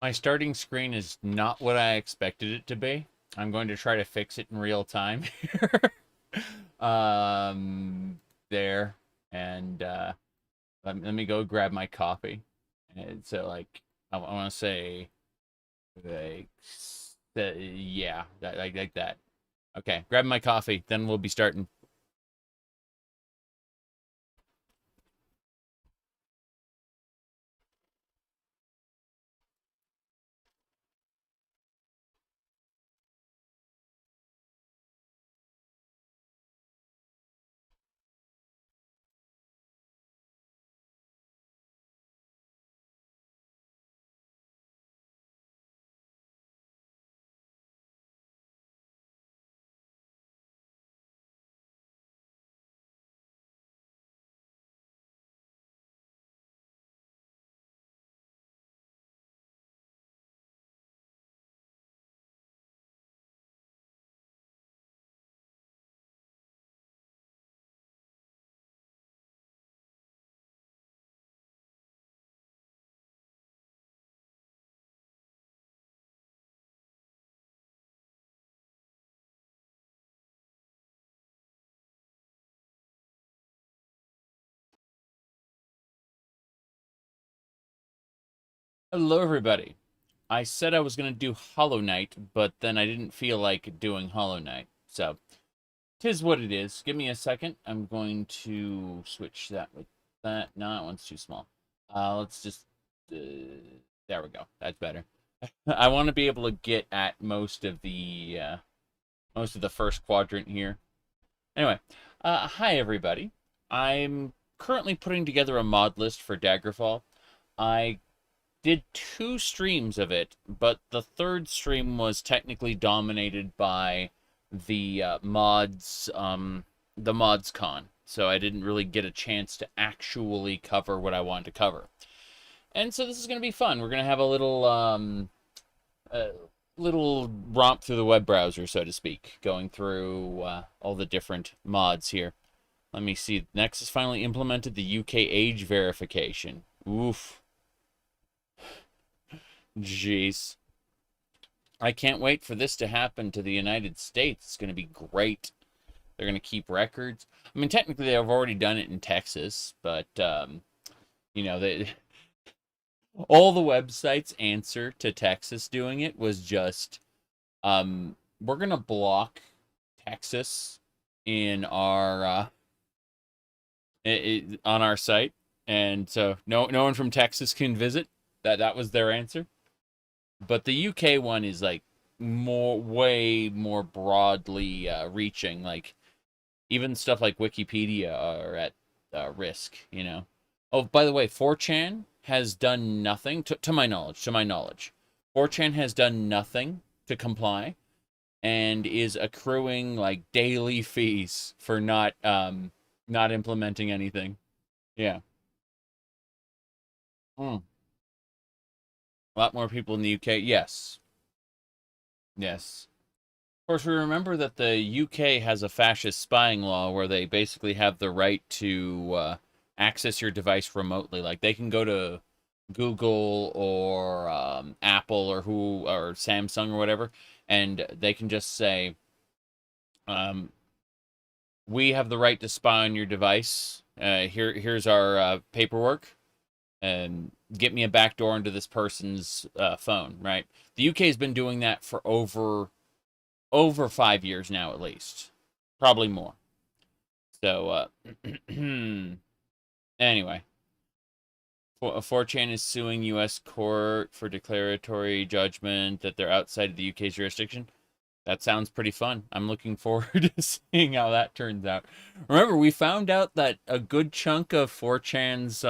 My starting screen is not what I expected it to be. I'm going to try to fix it in real time here. um, there. And let me go grab my coffee. And so, like, I want to say, like, yeah, like that. Okay, grab my coffee, then we'll be starting. Hello, everybody. I said I was going to do Hollow Knight, but then I didn't feel like doing Hollow Knight. So, tis what it is. Give me a second. I'm going to switch that with that. No, that one's too small. Let's just... there we go. That's better. I want to be able to get at most of the first quadrant here. Anyway, hi everybody. I'm currently putting together a mod list for Daggerfall. I did 2 streams of it, but the third stream was technically dominated by the mods con. So I didn't really get a chance to actually cover what I wanted to cover. And so this is going to be fun. We're going to have a little romp through the web browser, so to speak, going through all the different mods here. Let me see. Nexus finally implemented the UK age verification. Oof. Jeez. I can't wait for this to happen to the United States. It's going to be great. They're going to keep records. I mean, technically, they've already done it in Texas, but, you know, all the websites' answer to Texas doing it was just, we're going to block Texas in our, on our site. And so no one from Texas can visit. That was their answer. But the UK one is like way more broadly reaching. Like even stuff like Wikipedia are at risk. You know. Oh, by the way, 4chan has done nothing to my knowledge. To my knowledge, 4chan has done nothing to comply and is accruing like daily fees for not implementing anything. Yeah. Mm. A lot more people in the UK. Yes. Yes. Of course, we remember that the UK has a fascist spying law where they basically have the right to access your device remotely. Like they can go to Google or Apple or Samsung or whatever, and they can just say, um, "We have the right to spy on your device. Here's our paperwork, and get me a backdoor into this person's phone." Right? The UK has been doing that for over 5 years now, at least, probably more. So, anyway, 4chan is suing U.S. court for declaratory judgment that they're outside of the UK's jurisdiction. That sounds pretty fun. I'm looking forward to seeing how that turns out. Remember, we found out that a good chunk of 4chan's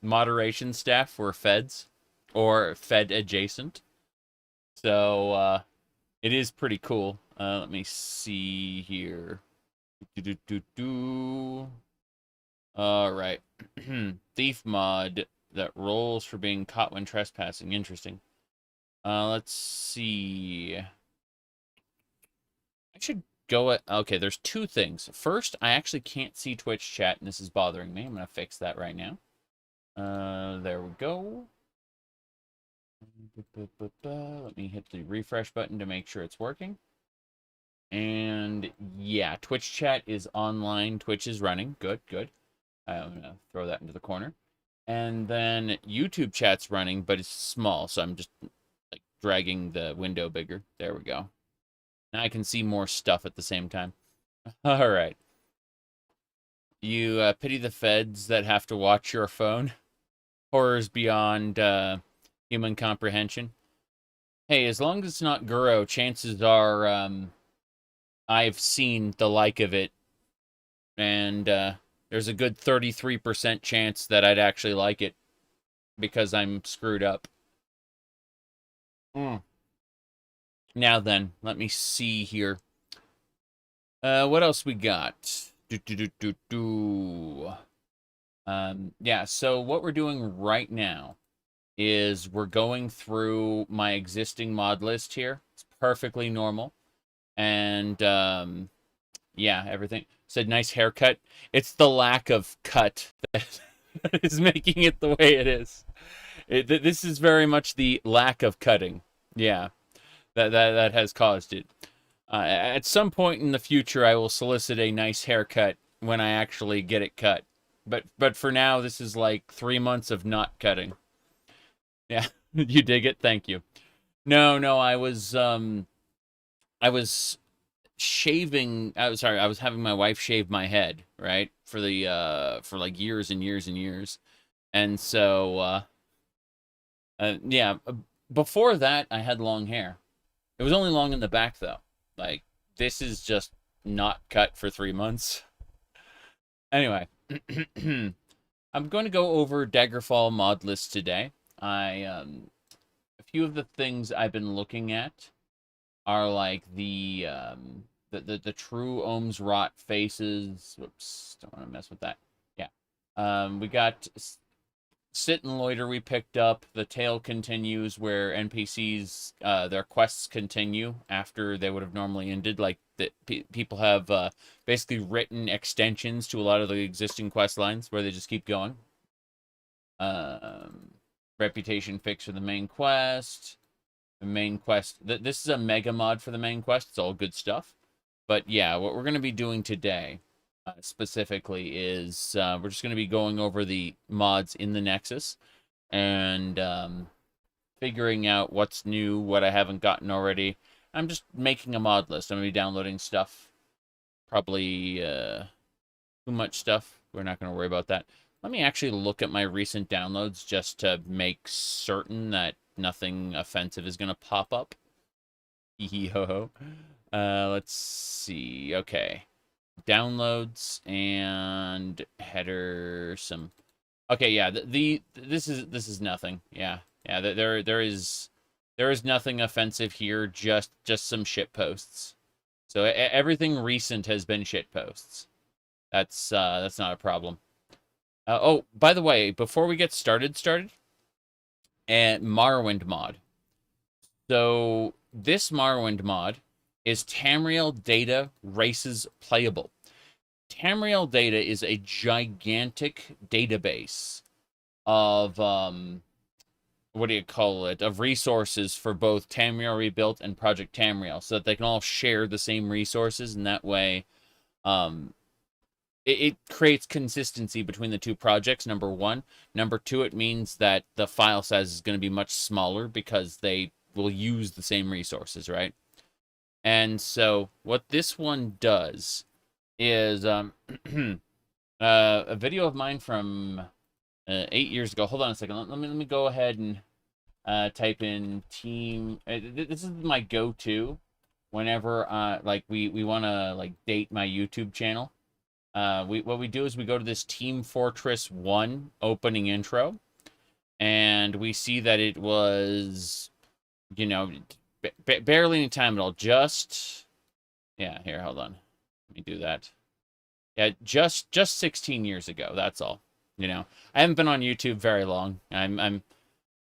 moderation staff were feds or Fed adjacent. So, it is pretty cool. Let me see here. All right. Thief mod that rolls for being caught when trespassing. Interesting. Let's see. I should go at... Okay, there's 2 things. First, I actually can't see Twitch chat, and this is bothering me. I'm going to fix that right now. There we go. Let me hit the refresh button to make sure it's working. And yeah, Twitch chat is online. Twitch is running. Good, good. I'm going to throw that into the corner. And then YouTube chat's running, but it's small, so I'm just like dragging the window bigger. There we go. Now I can see more stuff at the same time. All right. You pity the feds that have to watch your phone. Horrors beyond human comprehension. Hey, as long as it's not Guro, chances are I've seen the like of it. And there's a good 33% chance that I'd actually like it because I'm screwed up. Now then, let me see here. What else we got? Yeah, so what we're doing right now is we're going through my existing mod list here. It's perfectly normal. And, yeah, everything. Said nice haircut. It's the lack of cut that is making it the way it is. This is very much the lack of cutting. Yeah, that has caused it. At some point in the future, I will solicit a nice haircut when I actually get it cut. But for now, this is like 3 months of not cutting. Yeah, you dig it? Thank you. No, I was shaving. I was having my wife shave my head, right? For like years and years and years. And so yeah, before that I had long hair. It was only long in the back though. Like this is just not cut for 3 months. Anyway, I'm going to go over Daggerfall mod list today. A few of the things I've been looking at are like the true Ohm's Rot faces. Whoops, don't want to mess with that. Yeah. We got Sit and Loiter we picked up. The Tale continues where NPCs, their quests continue after they would have normally ended. Like, people have basically written extensions to a lot of the existing quest lines where they just keep going. Reputation fix for the main quest. The main quest. This is a mega mod for the main quest. It's all good stuff. But yeah, what we're going to be doing today specifically is we're just going to be going over the mods in the Nexus and figuring out what's new, what I haven't gotten already. I'm just making a mod list. I'm going to be downloading stuff. Probably too much stuff. We're not going to worry about that. Let me actually look at my recent downloads just to make certain that nothing offensive is going to pop up. Hee-hee-ho-ho. Let's see. Okay. Downloads and header some. Okay, yeah. This is nothing. Yeah. There is nothing offensive here. Just some shit posts. So everything recent has been shit posts. That's not a problem. Oh, by the way, before we get started, and Morrowind mod. So this Morrowind mod is Tamriel data races playable. Tamriel data is a gigantic database of what do you call it? Of resources for both Tamriel Rebuilt and Project Tamriel, so that they can all share the same resources, and that way it creates consistency between the two projects, number one. Number two, it means that the file size is going to be much smaller because they will use the same resources, right? And so what this one does is a video of mine from 8 years ago. Hold on a second. Let me go ahead and type in team. This is my go-to whenever like we want to like date my YouTube channel. What we do is we go to this Team Fortress 1 opening intro, and we see that it was, you know, barely any time at all. Just, yeah, here, hold on. Let me do that. Yeah, just 16 years ago. That's all. You know, I haven't been on YouTube very long. I'm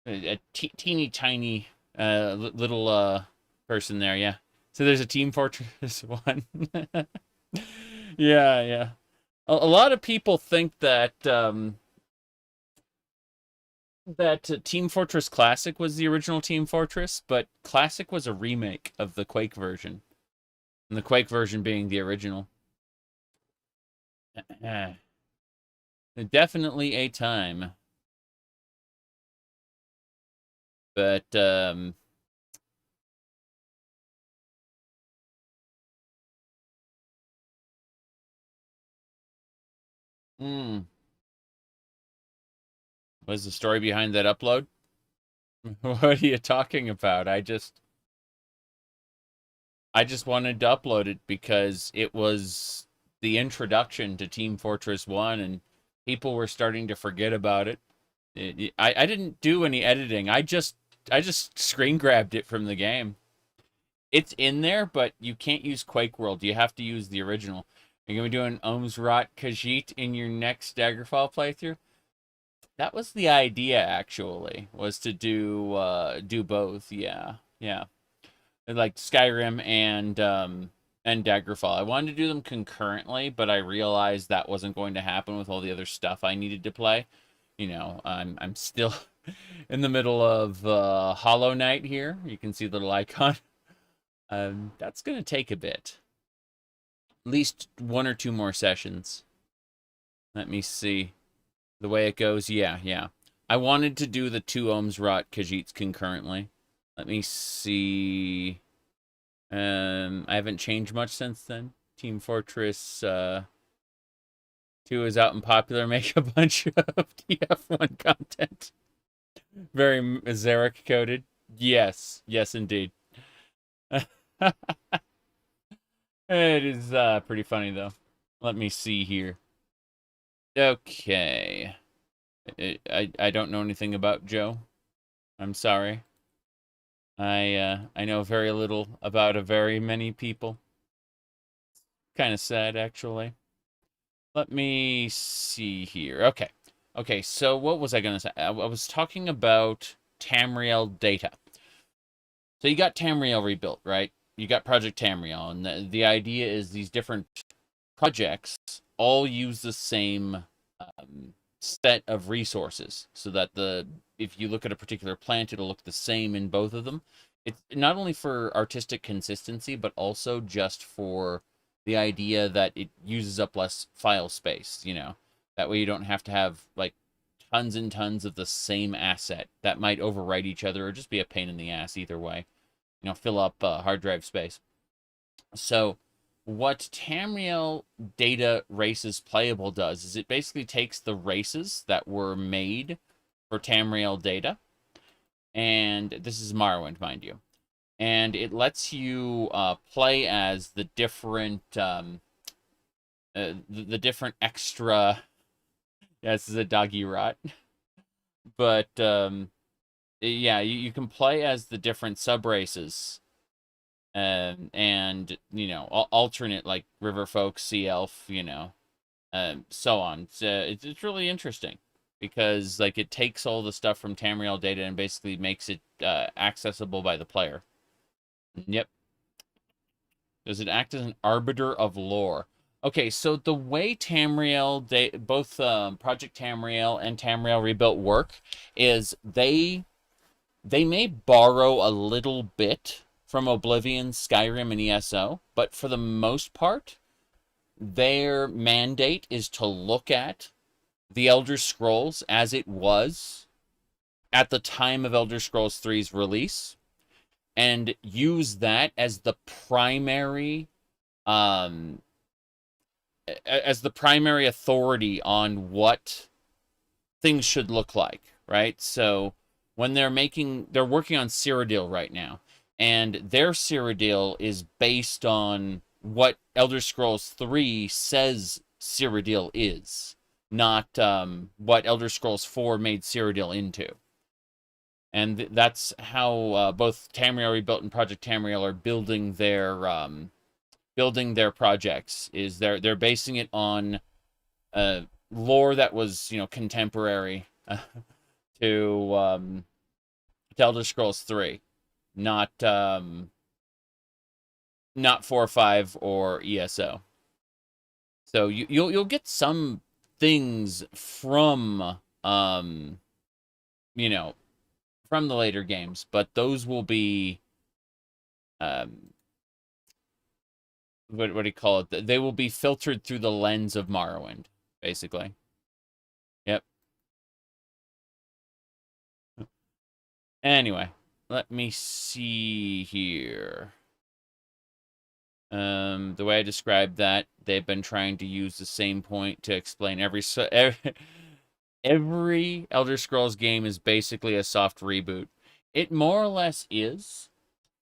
a teeny tiny little person there. Yeah. So there's a Team Fortress 1. Yeah. A lot of people think that that Team Fortress Classic was the original Team Fortress, but Classic was a remake of the Quake version, and the Quake version being the original. Definitely a time. But what was the story behind that upload? What are you talking about? I just wanted to upload it because it was the introduction to Team Fortress 1 and people were starting to forget about it. I didn't do any editing. I just screen grabbed it from the game. It's in there, but you can't use Quake World. You have to use the original. You're gonna be doing Ohm's Rot Khajiit in your next Daggerfall playthrough. That was the idea, actually, was to do both. Yeah, yeah, like Skyrim and Daggerfall. I wanted to do them concurrently, but I realized that wasn't going to happen with all the other stuff I needed to play. I'm still in the middle of Hollow Knight here. You can see the little icon. That's gonna take a bit. At least one or two more sessions. Let me see. The way it goes, yeah, yeah. I wanted to do the 2 ohms rot Khajiits concurrently. Let me see. I haven't changed much since then. Team Fortress 2 is out and popular. Make a bunch of TF1 content. Very Zarek coded. Yes, yes, indeed. It is pretty funny though. Let me see here. Okay. I don't know anything about Joe. I'm sorry. I know very little about a very many people. Kind of sad, actually. Let me see here. Okay. Okay, so what was I going to say? I was talking about Tamriel data. So you got Tamriel rebuilt, right? You got Project Tamriel, and the idea is these different projects all use the same set of resources, so that if you look at a particular plant, it'll look the same in both of them. It's not only for artistic consistency, but also just for the idea that it uses up less file space. That way you don't have to have like tons and tons of the same asset that might overwrite each other or just be a pain in the ass either way. Fill up hard drive space. So what Tamriel data races playable does is it basically takes the races that were made for Tamriel data, and this is Morrowind, mind you, and it lets you play as the different the different extra. Yeah, this is a doggy rot, but yeah, you can play as the different sub races and alternate like river folk, sea elf, so on. It's really interesting because like it takes all the stuff from Tamriel data and basically makes it accessible by the player. Yep. Does it act as an arbiter of lore? Okay, so the way Tamriel, both Project Tamriel and Tamriel Rebuilt work is they may borrow a little bit from Oblivion, Skyrim, and ESO, but for the most part, their mandate is to look at the Elder Scrolls as it was at the time of Elder Scrolls Three's release and use that um as the primary authority on what things should look like, right? So when they're working on Cyrodiil right now, and their Cyrodiil is based on what Elder Scrolls 3 says Cyrodiil is, not what Elder Scrolls 4 made Cyrodiil into. And that's how both Tamriel Rebuilt and Project Tamriel are building their projects. Is they're basing it on lore that was contemporary to Elder Scrolls 3, not not 4 or 5 or ESO. So you'll get some things from you know, from the later games, but those will be, um, what do you call it? They will be filtered through the lens of Morrowind, basically. Yep. Anyway, let me see here. The way I described that, they've been trying to use the same point to explain every Elder Scrolls game is basically a soft reboot. It more or less is.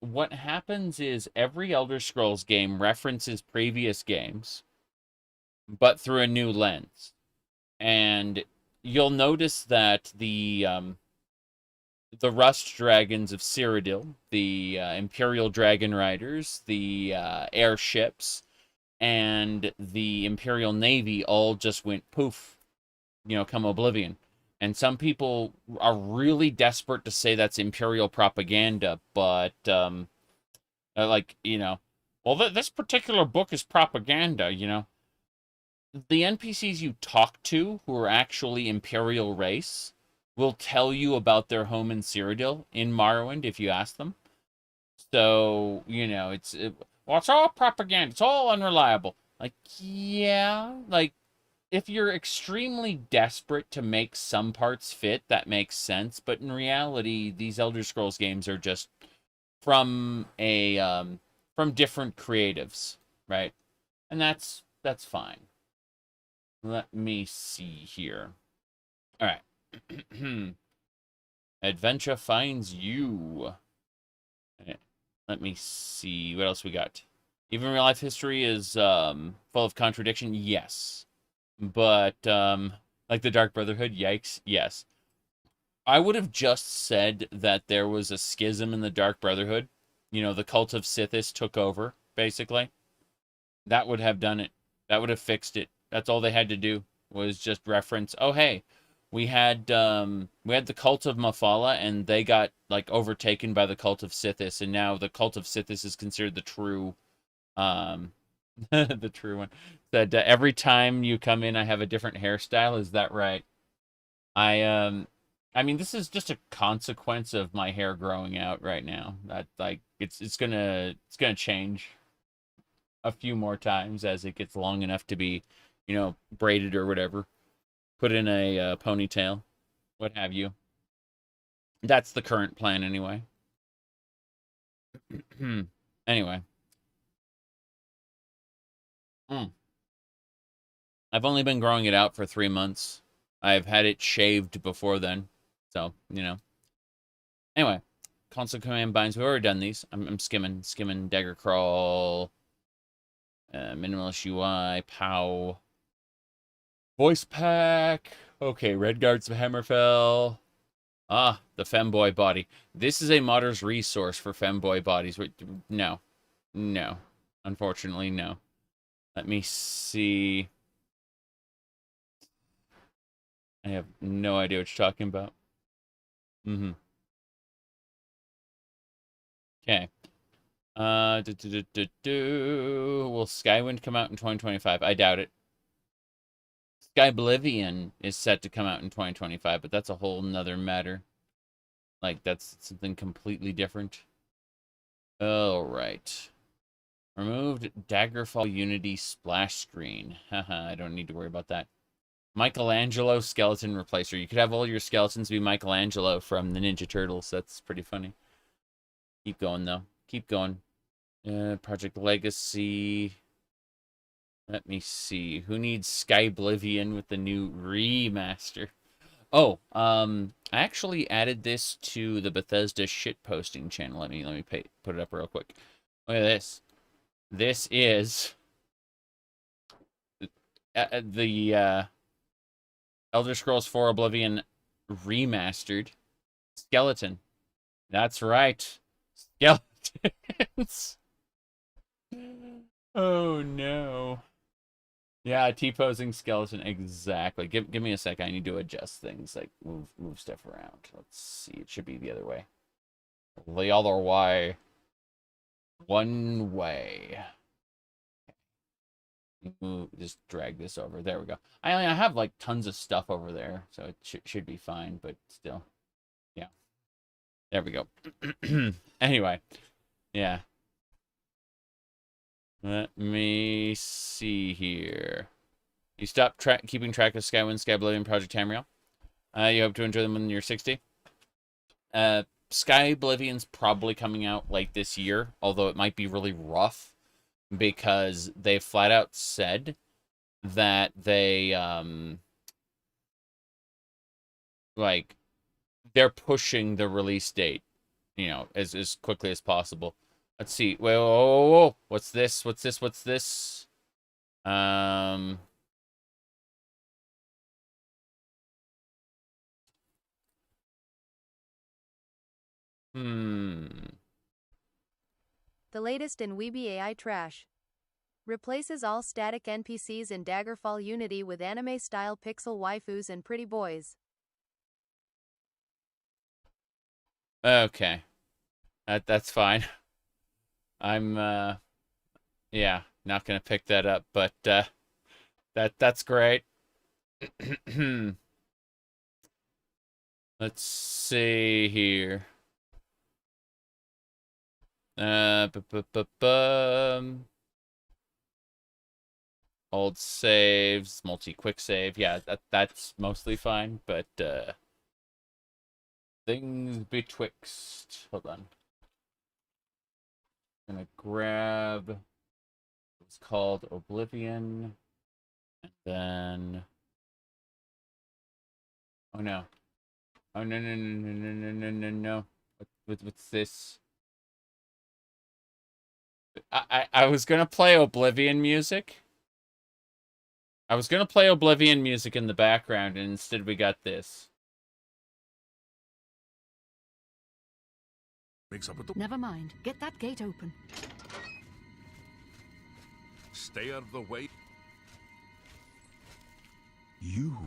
What happens is every Elder Scrolls game references previous games, but through a new lens. And you'll notice that the Rust Dragons of Cyrodiil, the Imperial Dragon Riders, the airships, and the Imperial Navy all just went poof, come Oblivion. And some people are really desperate to say that's Imperial propaganda, but, like, well, this particular book is propaganda. The NPCs you talk to who are actually Imperial race will tell you about their home in Cyrodiil in Morrowind if you ask them. So, well, it's all propaganda. It's all unreliable. Like, yeah, like, if you're extremely desperate to make some parts fit, that makes sense. But in reality, these Elder Scrolls games are just from from different creatives, right? And that's fine. Let me see here. All right. Adventure finds you. Let me see. What else we got? Even real life history is full of contradiction. Yes. But like the Dark Brotherhood, yikes. Yes. I would have just said that there was a schism in the Dark Brotherhood. The cult of Sithis took over, basically. That would have done it. That would have fixed it. That's all they had to do was just reference, oh hey, we had the cult of Mafala and they got like overtaken by the cult of Sithis, and now the cult of Sithis is considered the true the true one. That every time you come in I have a different hairstyle, is that right? I mean this is just a consequence of my hair growing out right now. That like it's gonna change a few more times as it gets long enough to be, braided or whatever. Put in a ponytail, what have you. That's the current plan anyway. Anyway. Mm. I've only been growing it out for 3 months. I've had it shaved before then. So. Anyway. Console command binds. We've already done these. I'm skimming Dagger Crawl, Minimalist UI, POW. Voice pack. Okay, Redguard's Hammerfell. Ah, the femboy body. This is a modder's resource for femboy bodies. No. No. Unfortunately, no. Let me see. I have no idea what you're talking about. Mm-hmm. Okay. Will Skywind come out in 2025? I doubt it. Skyblivion is set to come out in 2025, but that's a whole nother matter. Like, that's something completely different. All right. Removed Daggerfall Unity splash screen. Haha, I don't need to worry about that. Michelangelo skeleton replacer. You could have all your skeletons be Michelangelo from the Ninja Turtles. That's pretty funny. Keep going, though. Keep going. Project Legacy. Let me see. Who needs Skyblivion with the new remaster? Oh, I actually added this to the Bethesda shitposting channel. Let me put it up real quick. Look at this. This is the Elder Scrolls 4 Oblivion remastered skeleton. That's right. Skeletons. Oh no. Yeah, T-posing skeleton, exactly. Give me a sec. I need to adjust things, like move stuff around. Let's see. It should be the other way. The other way. One way. Just drag this over. There we go. I have like tons of stuff over there, so it should be fine, but still. There we go. Anyway, yeah. Let me see here. You stopped keeping track of Skywind, Sky Oblivion, Project Tamriel. You hope to enjoy them when you're 60. Sky Oblivion's probably coming out like this year, although it might be really rough because they flat out said that they like they're pushing the release date, you know, as quickly as possible. Let's see. Wait, whoa, whoa, whoa. What's this? What's this? What's this? Hmm. The latest in Weeby AI trash. Replaces all static NPCs in Daggerfall Unity with anime-style pixel waifus and pretty boys. Okay. That's fine. I'm yeah, not gonna pick that up, but that's great. Let's see here. Bu -bu -bu -bum. Old saves, multi-quick save. Yeah, that's mostly fine, but things betwixt. Hold on. I'm gonna grab what's called Oblivion, and then oh no. Oh no no no no no no no no no. What's this? I was gonna play Oblivion music. I was gonna play Oblivion music in the background, and instead we got this. Mix up with the... Never mind. Get that gate open. Stay out of the way. You.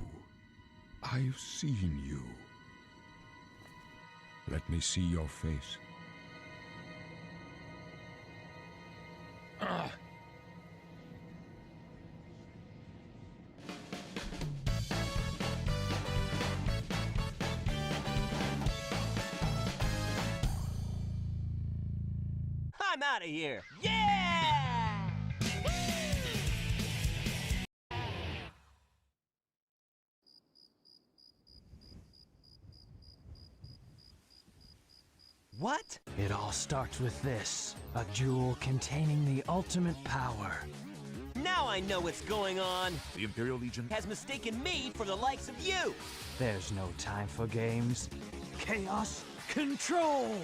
I've seen you. Let me see your face. I'm out of here. Yeah! What? It all starts with this, a jewel containing the ultimate power. Now I know what's going on. The Imperial Legion Has mistaken me for the likes of you. There's no time for games. Chaos control!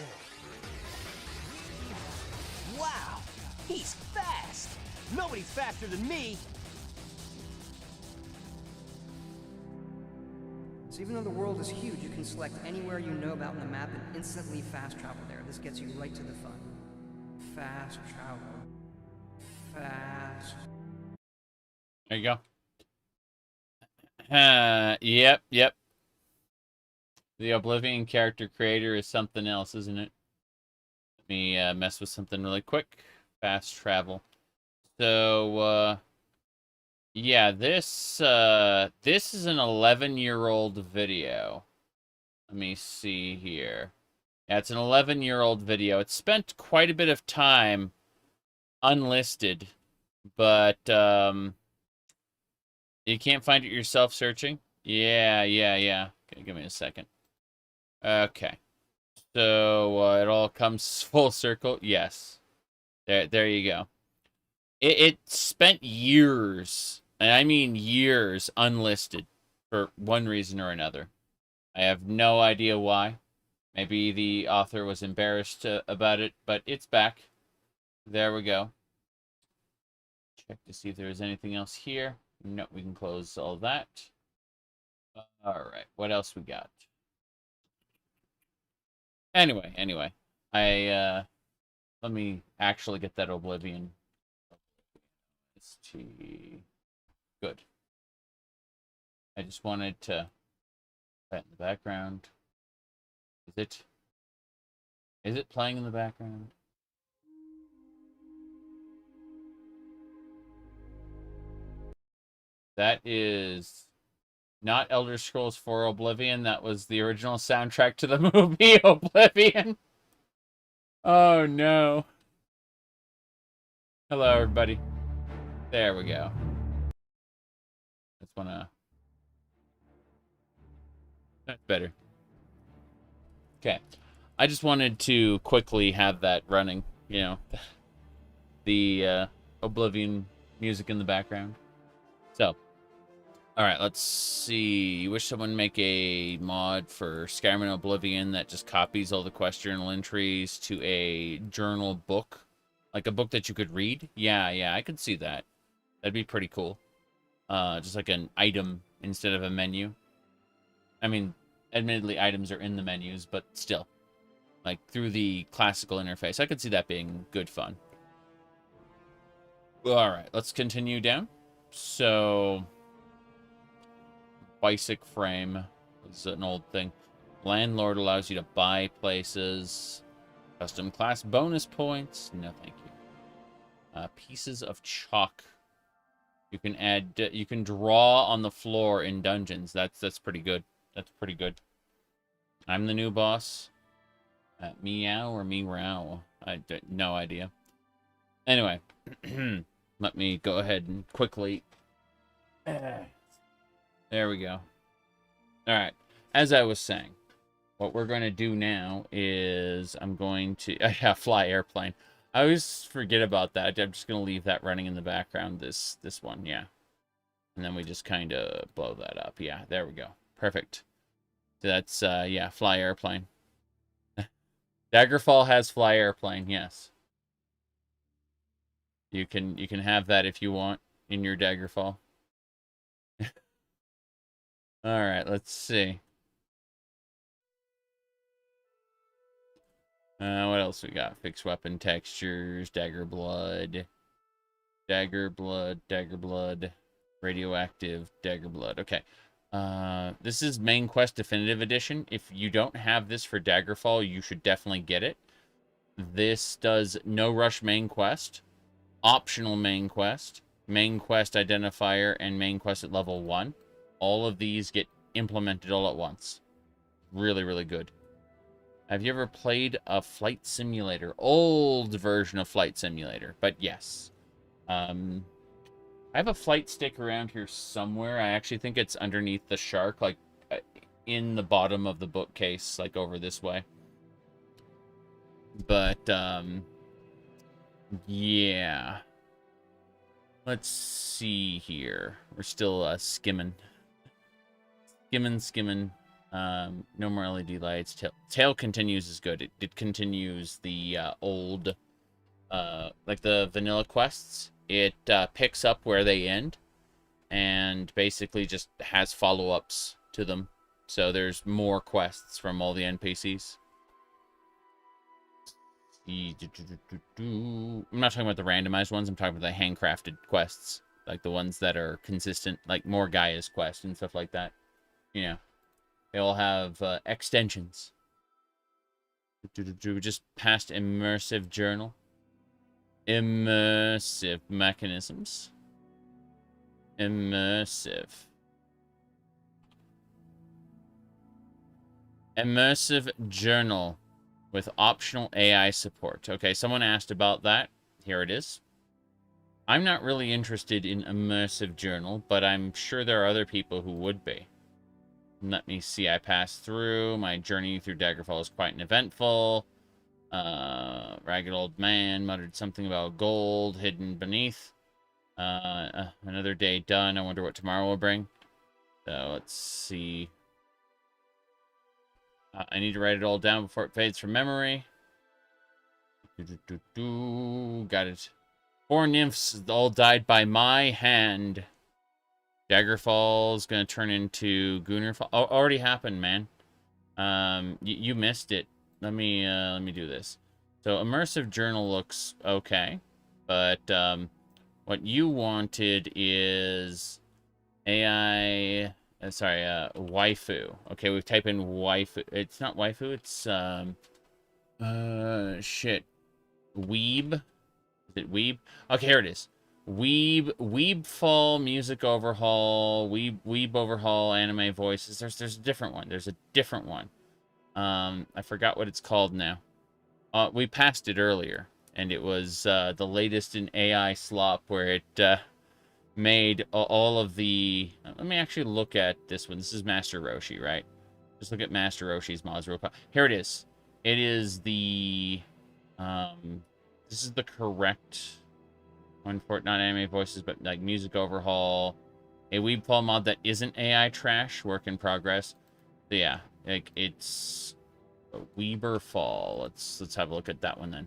Wow, he's fast. Nobody's faster than me. So even though the world is huge, you can select anywhere you know about in the map and instantly fast travel there. This gets you right to the fun. Fast travel. Fast. There you go. Yep. The Oblivion character creator is something else, isn't it? Let me mess with something really quick. Fast travel. So, yeah, this is an 11-year-old video. Let me see here. Yeah, it's an 11-year-old video. It spent quite a bit of time unlisted, but you can't find it yourself searching? Yeah. Okay, give me a second. Okay. So, it all comes full circle. Yes. There you go. It spent years, and I mean years, unlisted for one reason or another. I have no idea why. Maybe the author was embarrassed about it, but it's back. There we go. Check to see if there is anything else here. No, we can close all that. Alright, what else we got? Anyway. Let me actually get that Oblivion. Good. I just wanted to put that in the background. Is it playing in the background? That is Not Elder Scrolls 4 Oblivion. That was the original soundtrack to the movie Oblivion. Oh, no. Hello, everybody. There we go. Just wanna... That's better. Okay. I just wanted to quickly have that running, you know. The Oblivion music in the background. So, alright, let's see. You wish someone make a mod for Skyrim and Oblivion that just copies all the quest journal entries to a journal book? Like a book that you could read? Yeah, I could see that. That'd be pretty cool. Just like an item instead of a menu. I mean, admittedly, items are in the menus, but still. Like, through the classical interface. I could see that being good fun. Alright, let's continue down. So, basic frame is an old thing. Landlord allows you to buy places. Custom class bonus points. No, thank you. Pieces of chalk. You can add. You can draw on the floor in dungeons. That's pretty good. That's pretty good. I'm the new boss. Meow or meow? No idea. Anyway, let me go ahead and quickly. There we go. All right. As I was saying, what we're going to do now is I'm going to fly airplane. I always forget about that. I'm just going to leave that running in the background. This one, yeah. And then we just kind of blow that up. Yeah, there we go. Perfect. So that's yeah, fly airplane. Daggerfall has fly airplane. Yes. You can have that if you want in your Daggerfall. All right, let's see. What else we got? Fixed weapon textures, dagger blood, radioactive, dagger blood. Okay. This is Main Quest Definitive Edition. If you don't have this for Daggerfall, you should definitely get it. This does no rush main quest, optional main quest identifier, and main quest at level 1. All of these get implemented all at once. Really, really good. Have you ever played a flight simulator? Old version of Flight Simulator, but yes. I have a flight stick around here somewhere. I actually think it's underneath the shark, like in the bottom of the bookcase, like over this way. But, yeah. Let's see here. We're still skimming. Skimming. No more LED lights. Tail continues is good. It continues the old, like the vanilla quests. It picks up where they end and basically just has follow-ups to them. So there's more quests from all the NPCs. I'm not talking about the randomized ones. I'm talking about the handcrafted quests. Like the ones that are consistent, like more Gaia's quest and stuff like that. You know. They all have extensions. Just past immersive journal. Immersive mechanisms. Immersive journal with optional AI support. Okay, someone asked about that. Here it is. I'm not really interested in immersive journal, but I'm sure there are other people who would be. Let me see. I passed through. My journey through Daggerfall is quite eventful. Ragged old man muttered something about gold hidden beneath. Another day done. I wonder what tomorrow will bring. So let's see. I need to write it all down before it fades from memory. Got it. 4 nymphs all died by my hand. Daggerfall's gonna turn into Gunnerfall. Oh, already happened, man. You missed it. Let me do this. So immersive journal looks okay, but what you wanted is AI. Waifu. Okay, we've typed in waifu. It's not waifu. It's shit. Weeb. Is it weeb? Okay, here it is. Weebfall, music overhaul, Weeb overhaul, anime voices. There's a different one. There's a different one. I forgot what it's called now. We passed it earlier, and it was the latest in AI slop, where it made all of the... Let me actually look at this one. This is Master Roshi, right? Just look at Master Roshi's mods real quick. Here it is. It is the... this is the correct one for it. Not anime voices, but like music overhaul. A Weebfall mod that isn't AI trash. Work in progress. So yeah, like it's... Weberfall. Let's have a look at that one then.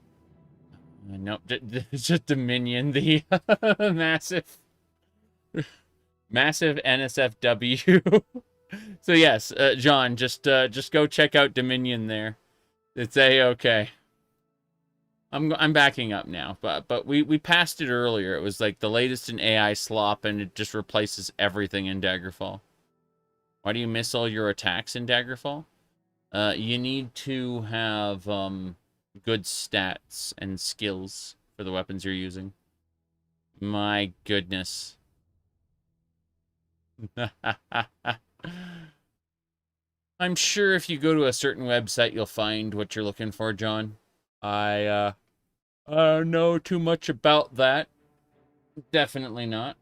Nope, it's just Dominion, the massive NSFW. So yes, John, just go check out Dominion there. It's a-okay. I'm backing up now, but we passed it earlier. It was like the latest in AI slop, and it just replaces everything in Daggerfall. Why do you miss all your attacks in Daggerfall? You need to have good stats and skills for the weapons you're using. My goodness. I'm sure if you go to a certain website, you'll find what you're looking for, John. I don't know too much about that. Definitely not.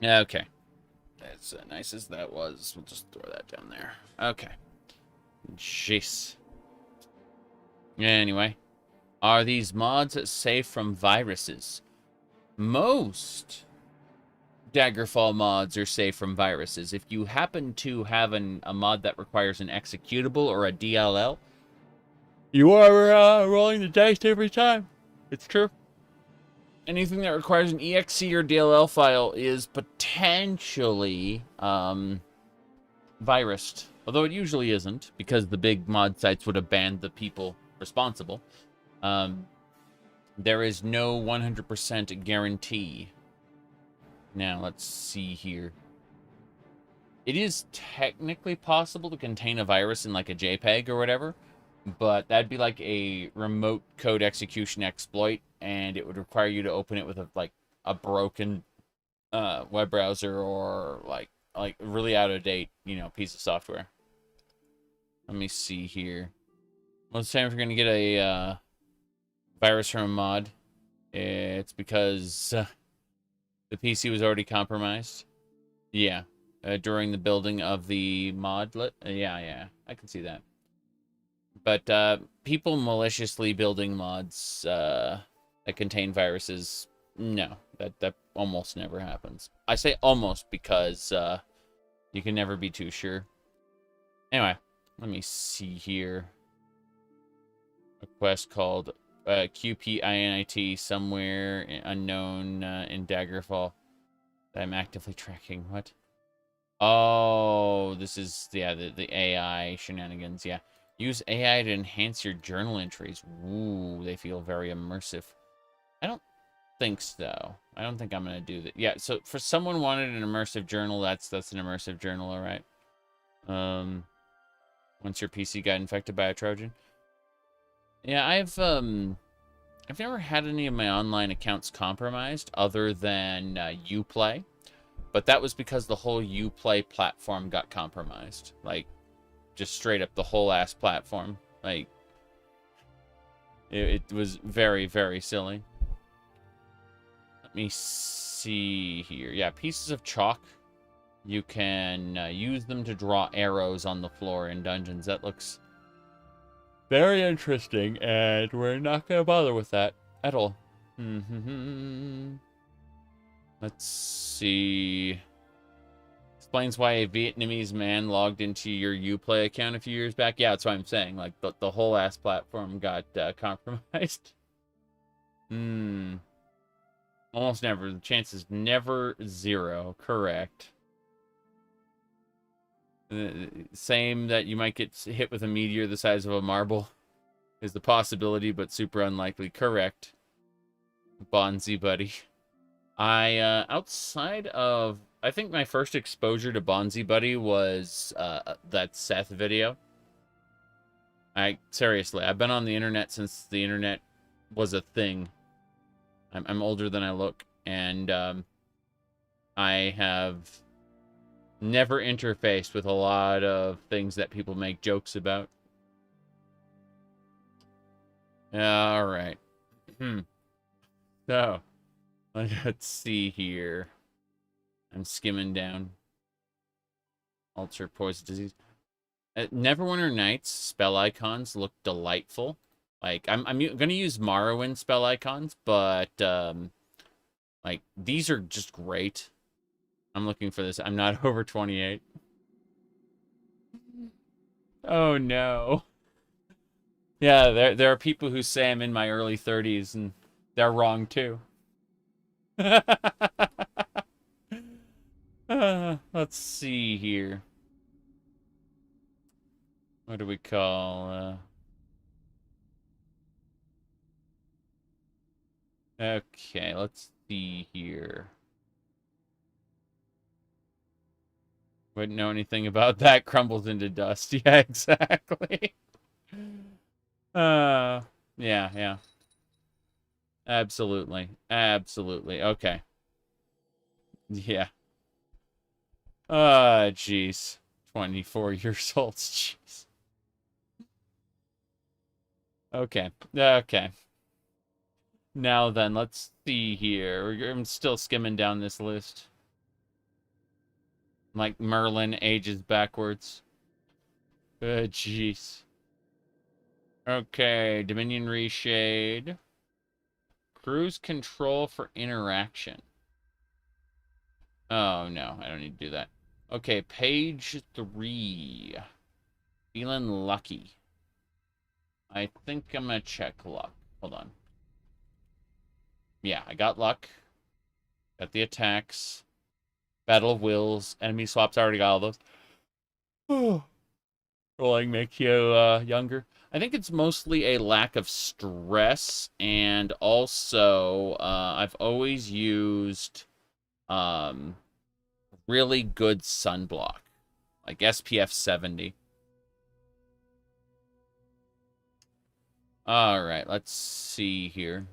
Okay. As nice as that was, we'll just throw that down there. Okay. Jeez. Anyway. Are these mods safe from viruses? Most Daggerfall mods are safe from viruses. If you happen to have a mod that requires an executable or a DLL, you are rolling the dice every time. It's true. Anything that requires an exe or DLL file is potentially virused. Although it usually isn't, because the big mod sites would have banned the people responsible. There is no 100% guarantee. Now, let's see here. It is technically possible to contain a virus in like a JPEG or whatever, but that'd be like a remote code execution exploit, and it would require you to open it with a broken web browser or like really out of date, piece of software. Let me see here. Most of the time, if you're gonna get a virus from a mod, it's because the PC was already compromised. Yeah, during the building of the mod. Yeah, I can see that. But people maliciously building mods that contain viruses, no, that almost never happens. I say almost because you can never be too sure. Anyway, let me see here. A quest called QPINIT somewhere unknown in Daggerfall that I'm actively tracking. What? Oh, this is the AI shenanigans. Yeah. Use AI to enhance your journal entries. Ooh, they feel very immersive. I don't think so. I don't think I'm going to do that. Yeah, so for someone wanted an immersive journal, that's an immersive journal, all right. Once your PC got infected by a Trojan. Yeah, I've never had any of my online accounts compromised other than Uplay. But that was because the whole Uplay platform got compromised. Like, just straight up the whole ass platform. Like, it was very, very silly. Let me see here. Yeah, pieces of chalk. You can use them to draw arrows on the floor in dungeons. That looks very interesting, and we're not going to bother with that at all. Let's see. Explains why a Vietnamese man logged into your Uplay account a few years back. Yeah, that's what I'm saying. Like, the whole ass platform got compromised. Almost never. The chance is never zero. Correct. Same that you might get hit with a meteor the size of a marble is the possibility, but super unlikely. Correct. Bonzi buddy. Outside of, I think my first exposure to Bonzi Buddy was that Seth video. Seriously, I've been on the internet since the internet was a thing. I'm older than I look, and I have never interfaced with a lot of things that people make jokes about. All right. So, let's see here. I'm skimming down. Alter poison disease. Neverwinter Nights spell icons look delightful. Like, I'm gonna use Morrowind spell icons, but like, these are just great. I'm looking for this. I'm not over 28. Oh no. Yeah, there are people who say I'm in my early 30s, and they're wrong too. Let's see here. What do we call? Okay, let's see here. Wouldn't know anything about that. Crumbles into dust. Yeah, exactly. Yeah. Absolutely. Absolutely. Okay. Yeah. Jeez. 24 years old. Jeez. Okay. Okay. Now then, let's see here. I'm still skimming down this list. Like Merlin ages backwards. Jeez. Okay, Dominion Reshade. Cruise control for interaction. Oh, no, I don't need to do that. Okay, page 3. Feeling lucky. I think I'm going to check luck. Hold on. Yeah, I got luck. Got the attacks. Battle of Wills. Enemy swaps. I already got all those. Rolling make you younger. I think it's mostly a lack of stress, and also I've always used really good sunblock, like SPF 70. All right, let's see here.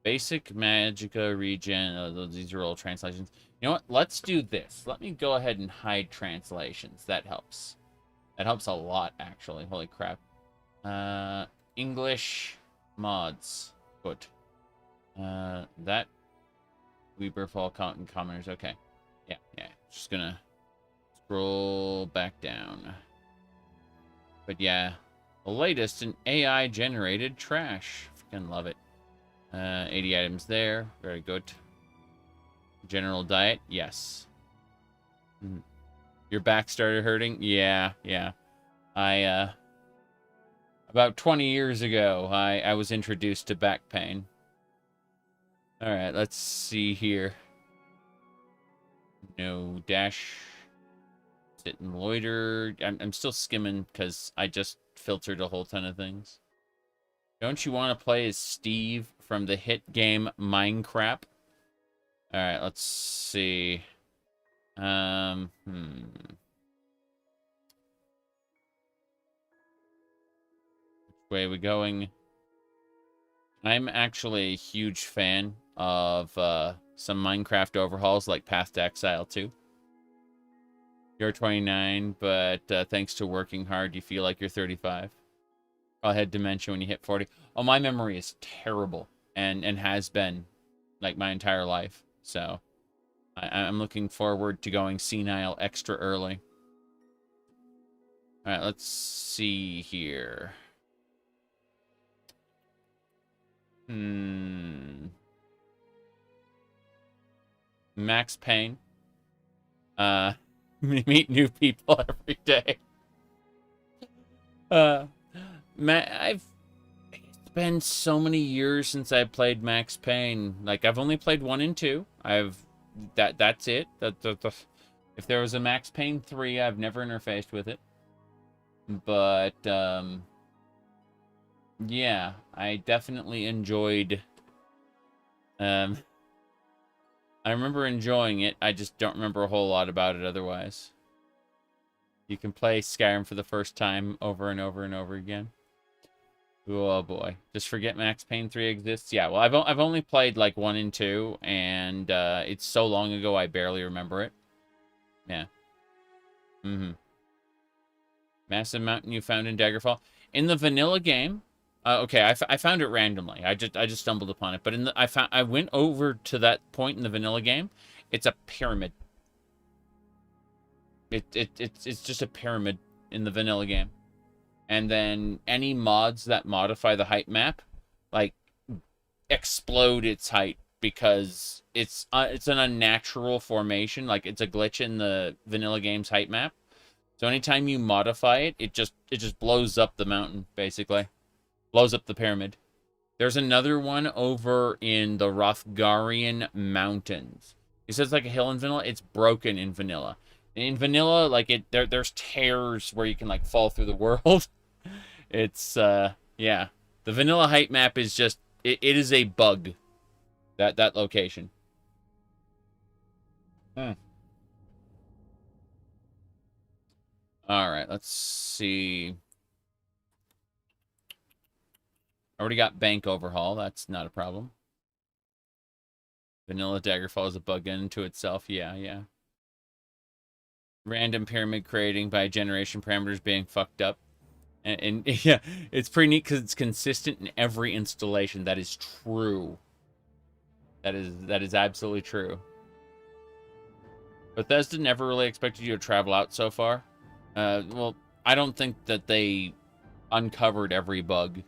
Basic Magicka regen. These are all translations. You know what? Let's do this. Let me go ahead and hide translations. That helps. That helps a lot, actually. Holy crap. English mods. Good. That Weeperfall commoners. Okay. Yeah. Just gonna scroll back down. But yeah, the latest in AI-generated trash. Freaking love it. 80 items there. Very good. General diet. Yes. Your back started hurting? Yeah. I, about 20 years ago, I was introduced to back pain. Alright, let's see here. No dash. Sit and loiter. I'm still skimming because I just filtered a whole ton of things. Don't you want to play as Steve from the hit game Minecraft? Alright, let's see. Which way are we going? I'm actually a huge fan of some Minecraft overhauls like Path to Exile 2. You're 29, but thanks to working hard, you feel like you're 35. Probably had dementia when you hit 40. Oh, my memory is terrible and has been like my entire life. So I'm looking forward to going senile extra early. All right, let's see here. Max Payne. Meet new people every day. It's been so many years since I played Max Payne. Like, I've only played 1 and 2. That's it. If there was a Max Payne 3, I've never interfaced with it. But yeah, I definitely enjoyed. I remember enjoying it. I just don't remember a whole lot about it otherwise. You can play Skyrim for the first time over and over and over again. Oh boy. Just forget Max Payne 3 exists? Yeah, well, I've only played like 1 and 2, and it's so long ago I barely remember it. Yeah. Massive mountain you found in Daggerfall. In the vanilla game, okay, I found it randomly. I just stumbled upon it. But I went over to that point in the vanilla game. It's a pyramid. It's just a pyramid in the vanilla game. And then any mods that modify the height map, like, explode its height because it's an unnatural formation. Like, it's a glitch in the vanilla game's height map. So anytime you modify it, it just blows up the mountain, basically. Blows up the pyramid. There's another one over in the Rothgarian Mountains. It says like a hill in vanilla. It's broken in vanilla. In vanilla, like there's tears where you can like fall through the world. It's yeah. The vanilla height map is just it is a bug. That location. All right, let's see. Already got bank overhaul. That's not a problem. Vanilla Daggerfall is a bug into itself. Yeah. Random pyramid creating by generation parameters being fucked up. And yeah, it's pretty neat because it's consistent in every installation. That is true. That is absolutely true. Bethesda never really expected you to travel out so far. Well, I don't think that they uncovered every bug,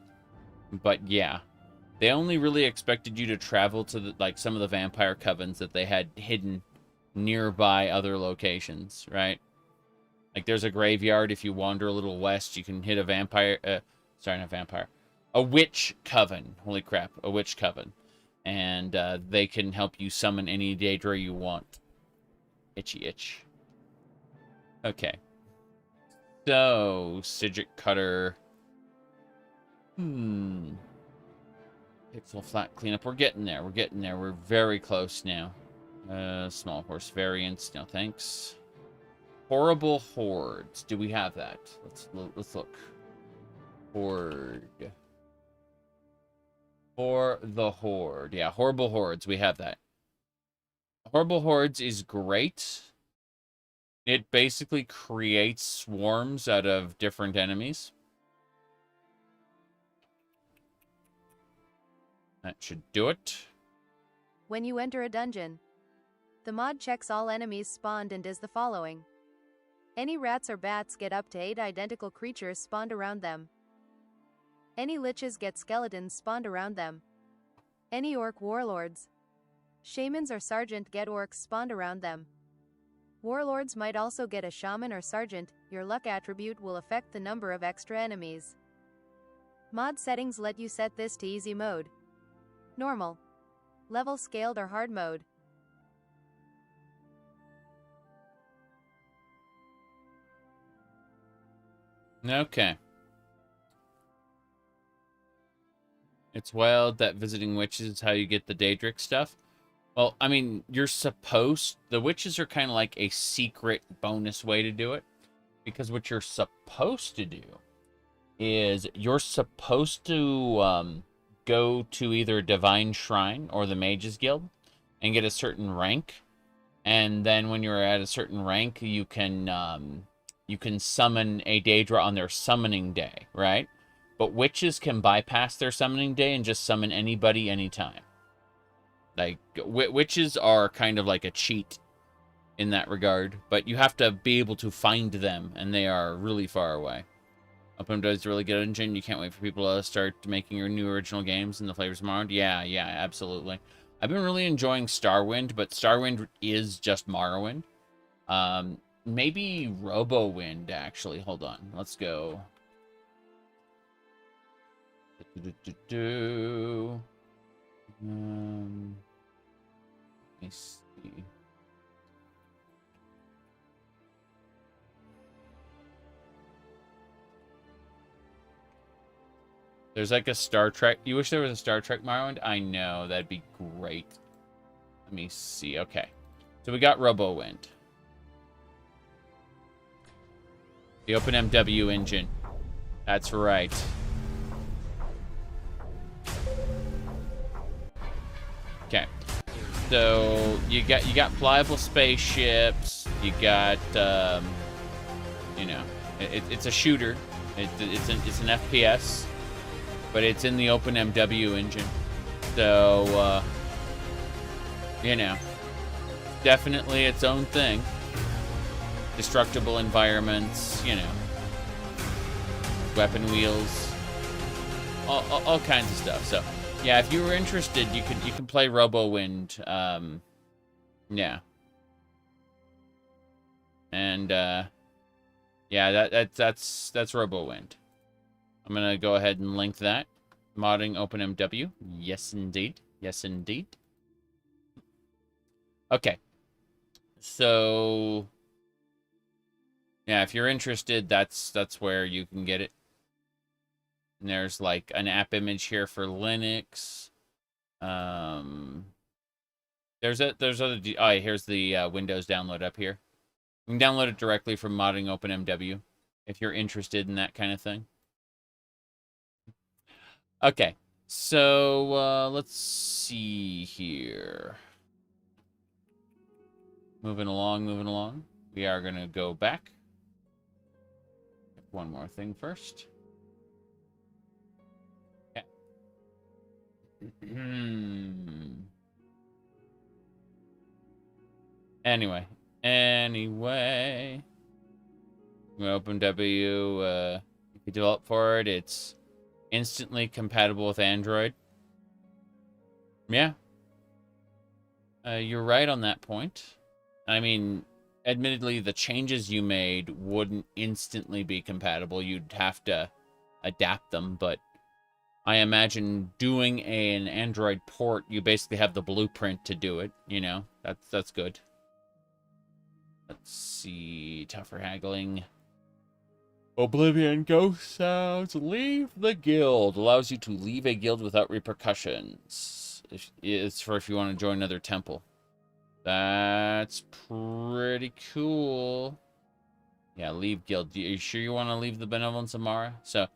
but yeah, they only really expected you to travel to like some of the vampire covens that they had hidden nearby other locations, right? Like there's a graveyard. If you wander a little west, you can hit a vampire. Sorry, not vampire. A witch coven. Holy crap, a witch coven, and they can help you summon any Daedra you want. Itchy itch. Okay. So, Sigil Cutter. Pixel flat cleanup. We're getting there. We're very close now. Small horse variants. No thanks. Horrible hordes. Do we have that? Let's look. Horde. For the horde. Yeah, horrible hordes. We have that. Horrible hordes is great. It basically creates swarms out of different enemies. That should do it. When you enter a dungeon, the mod checks all enemies spawned and does the following. Any rats or bats get up to 8 identical creatures spawned around them. Any liches get skeletons spawned around them. Any orc warlords, shamans or sergeant get orcs spawned around them. Warlords might also get a shaman or sergeant. Your luck attribute will affect the number of extra enemies. Mod settings let you set this to easy mode, normal, level scaled or hard mode. Okay. It's wild that visiting witches is how you get the Daedric stuff. Well, I mean, the witches are kind of like a secret bonus way to do it. Because what you're supposed to do is you're supposed to go to either Divine Shrine or the Mages Guild and get a certain rank. And then when you're at a certain rank, you can summon a Daedra on their summoning day, right? But witches can bypass their summoning day and just summon anybody anytime. Like, witches are kind of like a cheat in that regard, but you have to be able to find them, and they are really far away. Open does a really good engine. You can't wait for people to start making your new original games and the flavors of Morrowind. Yeah, absolutely. I've been really enjoying Starwind, but Starwind is just Morrowind. Maybe Robowind, actually. Hold on. Let's go. Let me see. There's like a Star Trek. You wish there was a Star Trek Morrowind? I know. That'd be great. Let me see. Okay. So we got Robowind. The OpenMW engine. That's right. Okay. So you got pliable spaceships. You got you know, it's a shooter. It's an FPS, but it's in the OpenMW engine. So you know, definitely its own thing. Destructible environments, you know, weapon wheels, all kinds of stuff. So yeah, if you were interested, you can play RoboWind. Yeah, and yeah, that's RoboWind. I'm gonna go ahead and link that. Modding OpenMW. Yes, indeed. Yes, indeed. Okay. So yeah, if you're interested, that's where you can get it. And there's like an app image here for Linux. There's other. Oh, here's the Windows download up here. You can download it directly from modding OpenMW if you're interested in that kind of thing. Okay, so let's see here. Moving along. We are gonna go back. One more thing first. Okay. Anyway. OpenW, if you develop for it, it's instantly compatible with Android. Yeah. You're right on that point. I mean, admittedly, the changes you made wouldn't instantly be compatible. You'd have to adapt them, but I imagine doing an Android port, you basically have the blueprint to do it, you know? That's good. Let's see. Tougher haggling. Oblivion Ghost Sounds. Leave the guild. Allows you to leave a guild without repercussions. It's for if you want to join another temple. That's pretty cool. Yeah, leave guild. Are you sure you want to leave the Benevolence of Mara? So,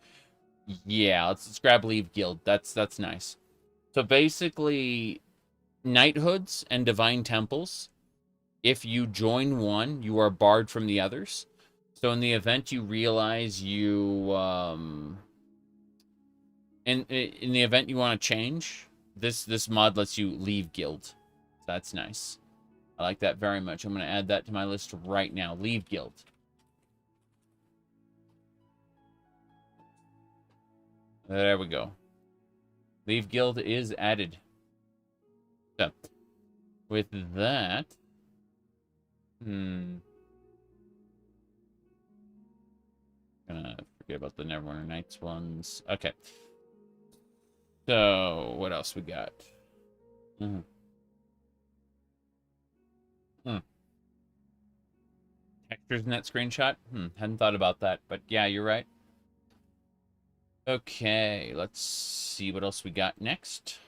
yeah, let's grab leave guild. That's nice. So basically, knighthoods and divine temples, if you join one, you are barred from the others. So in the event you realize you, in the event you want to change, this mod lets you leave guild. So that's nice. I like that very much. I'm going to add that to my list right now. Leave guild. There we go. Leave guild is added. So, with that, gonna forget about the Neverwinter Nights ones. Okay. So, what else we got? Textures in that screenshot? Hadn't thought about that, but yeah, you're right. Okay, let's see what else we got next.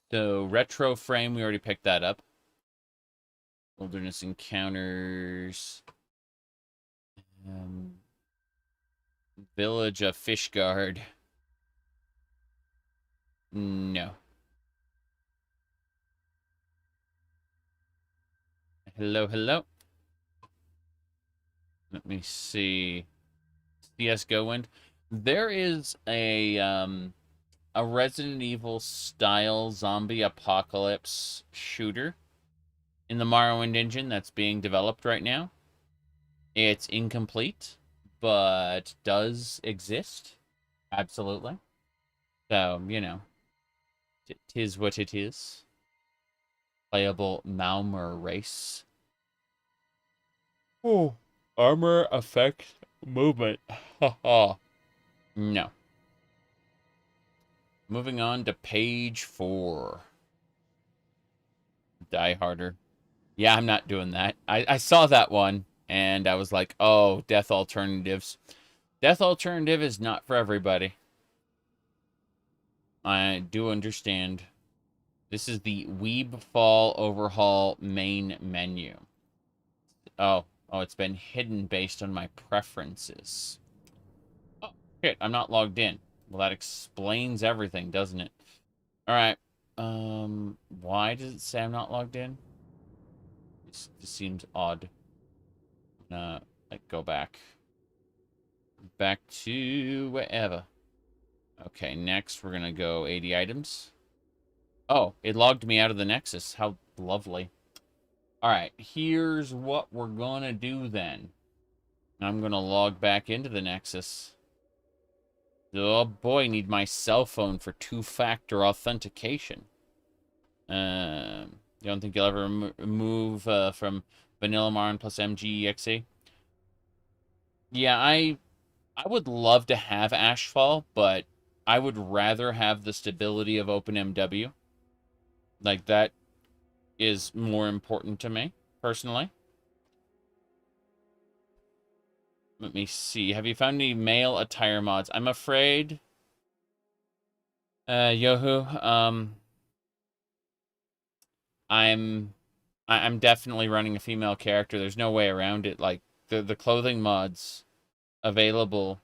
So, retro frame, we already picked that up. Wilderness encounters. Village of Fishguard. No. Hello. Let me see. CS:GO Wind. There is a Resident Evil style zombie apocalypse shooter in the Morrowind engine that's being developed right now. It's incomplete, but does exist. Absolutely. So, you know, tis what it is. Playable Malmer race. Oh, armor affects movement. Haha. No. Moving on to page 4. Die Harder. Yeah, I'm not doing that. I saw that one, and I was like, oh, Death Alternatives. Death Alternative is not for everybody. I do understand. This is the Weeb Fall Overhaul main menu. Oh, Oh, it's been hidden based on my preferences. Oh, shit, I'm not logged in. Well, that explains everything, doesn't it? Alright. Why does it say I'm not logged in? This seems odd. Like, go back. Back to wherever. Okay, next we're gonna go 80 items. Oh, it logged me out of the Nexus. How lovely. Alright, here's what we're gonna do then. I'm gonna log back into the Nexus. Oh boy, need my cell phone for two-factor authentication. You don't think you'll ever move from Vanilla Marin plus MGEXE? Yeah, I would love to have Ashfall, but I would rather have the stability of OpenMW. Like, that is more important to me, personally. Let me see. Have you found any male attire mods? I'm afraid, Yohu, I'm definitely running a female character. There's no way around it. Like, the clothing mods available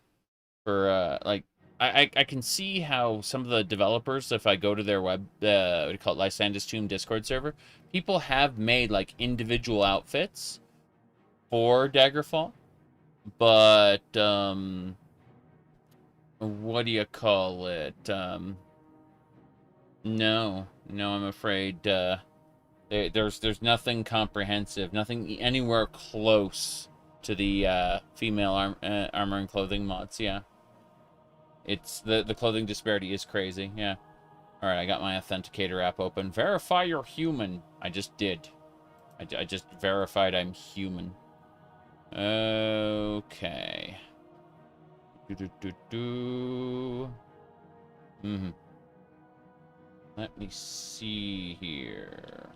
for, like, I can see how some of the developers, if I go to their web, what do you call it, Lysander's Tomb Discord server, people have made, like, individual outfits for Daggerfall. But, what do you call it? No, I'm afraid, there's nothing comprehensive, nothing anywhere close to the female armor and clothing mods. Yeah, it's the clothing disparity is crazy. Yeah. All right, I got my authenticator app open. Verify you're human. I just did. I just verified I'm human. Okay. Let me see here.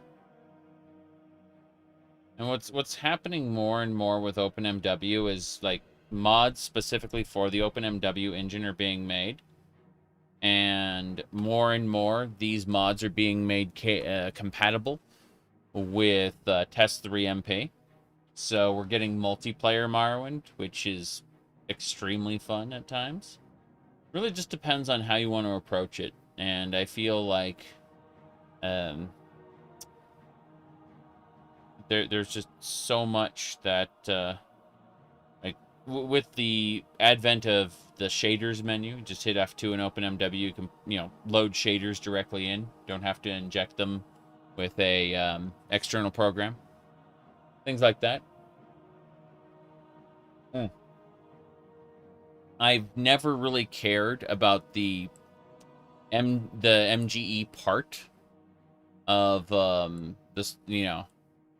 And what's happening more and more with OpenMW is, like, mods specifically for the OpenMW engine are being made. And more these mods are being made compatible with TES 3 MP. So we're getting multiplayer Morrowind, which is extremely fun at times. Really just depends on how you want to approach it. And I feel like there's just so much that like with the advent of the shaders menu, just hit F2 and open MW, you can, load shaders directly in. Don't have to inject them with a external program. Things like that. I've never really cared about the MGE part of this, the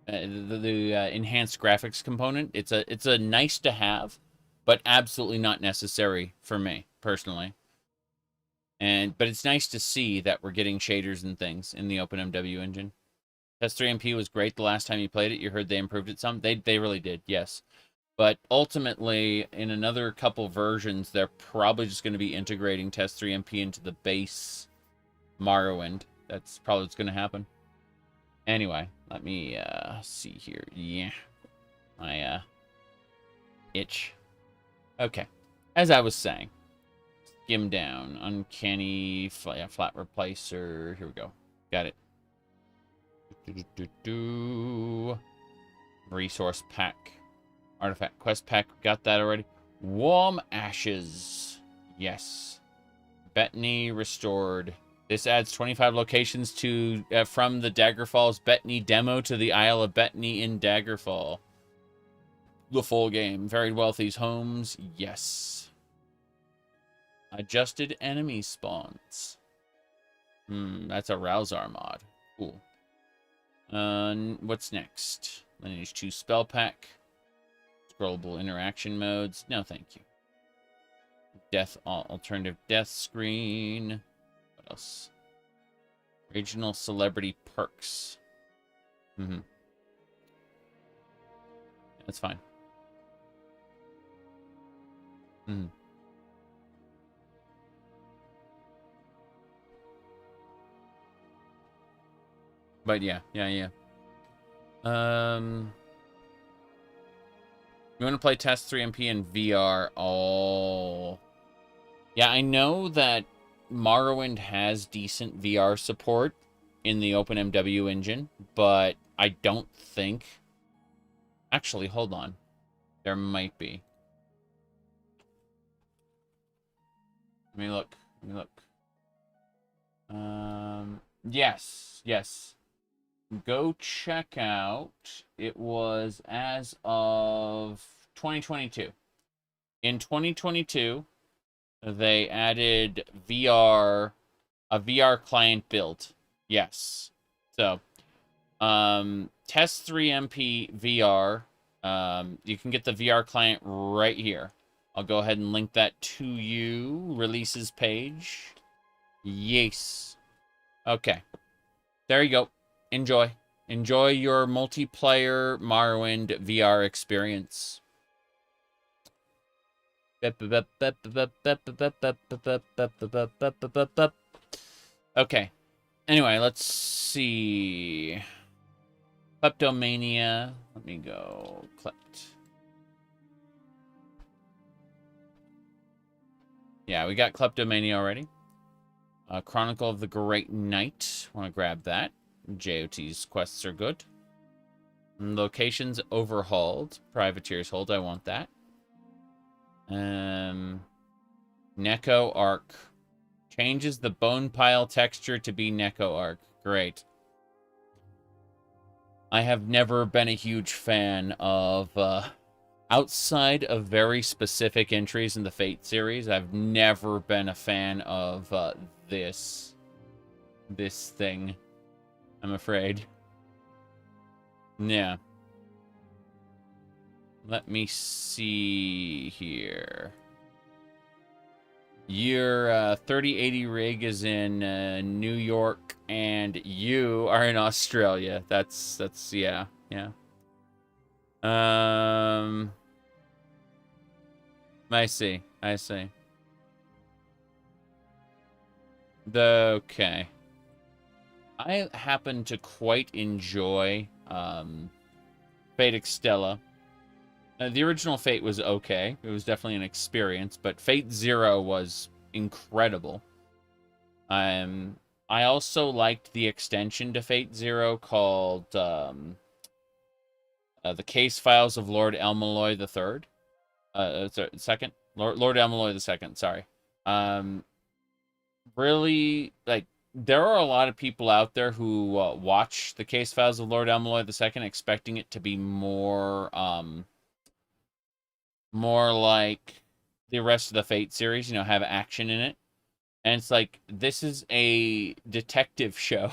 enhanced graphics component. It's a nice to have, but absolutely not necessary for me personally. But it's nice to see that we're getting shaders and things in the OpenMW engine. TES 3 MP was great the last time you played it. You heard they improved it some. They really did, yes. But ultimately, in another couple versions, they're probably just going to be integrating TES 3 MP into the base Morrowind. That's probably what's going to happen. Anyway, let me see here. Yeah. My itch. Okay. As I was saying, skim down. Uncanny flat replacer. Here we go. Got it. Resource pack. Artifact quest pack. Got that already. Warm ashes. Yes. Bettany restored. This adds 25 locations to from the Daggerfall's Bettany demo to the Isle of Bettany in Daggerfall. The full game. Varied Wealthy's homes. Yes. Adjusted enemy spawns. That's a Rousar mod. Cool. What's next? Lineage 2 spell pack. Scrollable interaction modes. No, thank you. Alternative death screen. What else? Regional celebrity perks. That's fine. But yeah. You want to play Test 3MP in VR? Oh. Yeah, I know that Morrowind has decent VR support in the OpenMW engine, but I don't think... Actually, hold on. There might be. Let me look. Let me look. Yes. Yes. Go check out. It was as of 2022. In 2022, they added VR, a VR client build. Yes. So, Test 3MP VR. You can get the VR client right here. I'll go ahead and link that to you. Releases page. Yes. Okay. There you go. Enjoy. Enjoy your multiplayer Morrowind VR experience. Okay. Anyway, let's see. Kleptomania. Let me go. Klept. Yeah, we got Kleptomania already. Chronicle of the Great Knight. Want to grab that. JOT's quests are good. Locations overhauled. Privateer's Hold. I want that. Neko Arc. Changes the bone pile texture to be Neko Arc. Great. I have never been a huge fan of, outside of very specific entries in the Fate series, I've never been a fan of, this thing, I'm afraid. Yeah. Let me see here. Your 3080 rig is in New York, and you are in Australia. That's yeah. I see. Okay. I happen to quite enjoy Fate Extella. The original Fate was okay. It was definitely an experience, but Fate Zero was incredible. I also liked the extension to Fate Zero called The Case Files of Lord Elmaloy III. Second? Lord Elmaloy II, sorry. Really, like, there are a lot of people out there who watch The Case Files of Lord Elmaloy II expecting it to be more like the rest of the Fate series, you know, have action in it. And it's like, this is a detective show.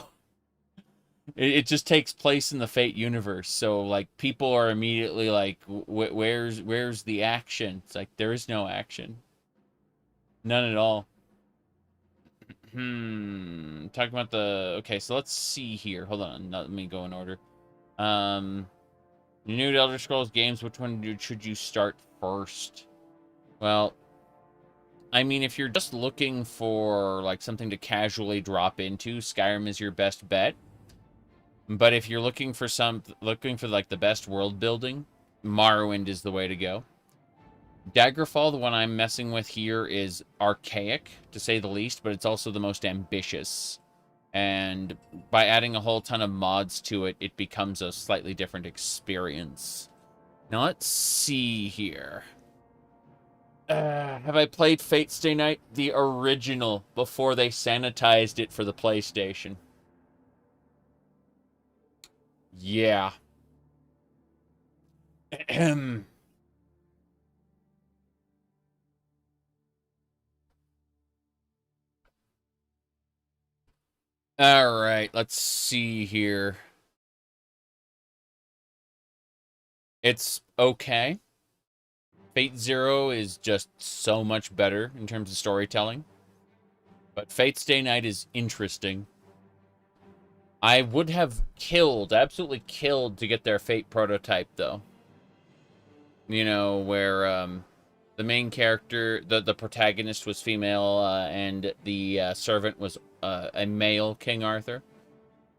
It just takes place in the Fate universe. So, like, people are immediately like, where's the action? It's like, there is no action. None at all. Talking about the... Okay, so let's see here. Hold on. Let me go in order. New Elder Scrolls games, which one should you start first? Well, I mean, if you're just looking for, like, something to casually drop into, Skyrim is your best bet. But if you're looking for like, the best world building, Morrowind is the way to go. Daggerfall, the one I'm messing with here, is archaic, to say the least, but it's also the most ambitious. And by adding a whole ton of mods to it, it becomes a slightly different experience. Now, let's see here. Have I played Fate Stay Night? The original, before they sanitized it for the PlayStation. Yeah. All right, let's see here. It's okay. Fate Zero is just so much better in terms of storytelling. But Fate Stay Night is interesting. I would have absolutely killed to get their Fate prototype, though. You know, where the main character, the protagonist was female, and the servant was a male King Arthur.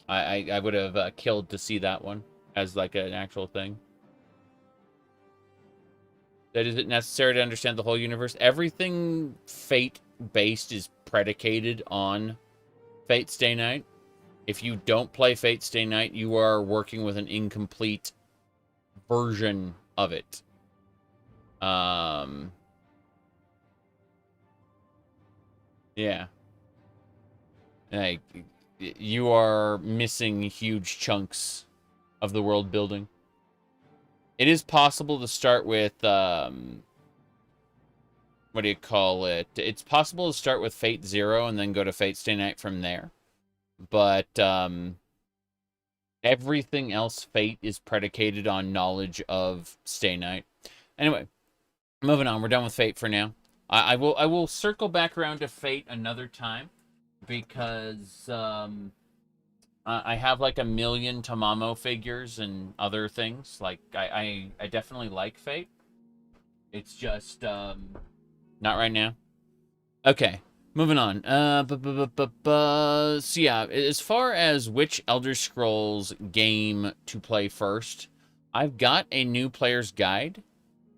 I would have killed to see that one as, like, an actual thing. That is it necessary to understand the whole universe? Everything Fate-based is predicated on Fate Stay Night. If you don't play Fate Stay Night, you are working with an incomplete version of it. Yeah. Like, you are missing huge chunks of the world building. It is possible to start with, what do you call it? It's possible to start with Fate Zero and then go to Fate Stay Night from there. But, everything else Fate is predicated on knowledge of Stay Night. Anyway, moving on. We're done with Fate for now. I will circle back around to Fate another time because, I have like a million Tamamo figures and other things. Like, I definitely like Fate. It's just, not right now. Okay, moving on. So yeah, as far as which Elder Scrolls game to play first, I've got a new player's guide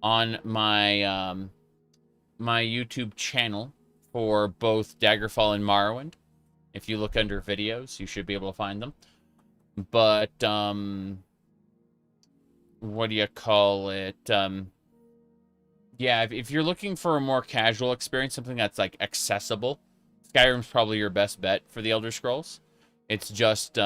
on my, my YouTube channel for both Daggerfall and Morrowind. If you look under videos, you should be able to find them. But, what do you call it? Yeah, if you're looking for a more casual experience, something that's, like, accessible, Skyrim's probably your best bet for the Elder Scrolls. It's just,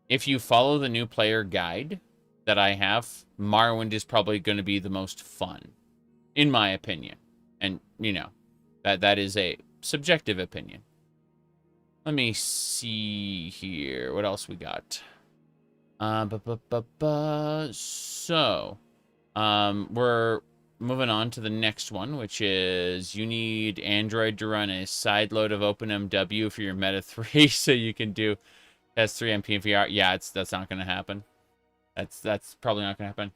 if you follow the new player guide that I have, Morrowind is probably going to be the most fun, in my opinion. And, you know, that is a subjective opinion. Let me see here. What else we got? So, we're moving on to the next one, which is you need Android to run a sideload of OpenMW for your Meta 3 so you can do S3 MP and VR. Yeah, that's not going to happen. That's probably not going to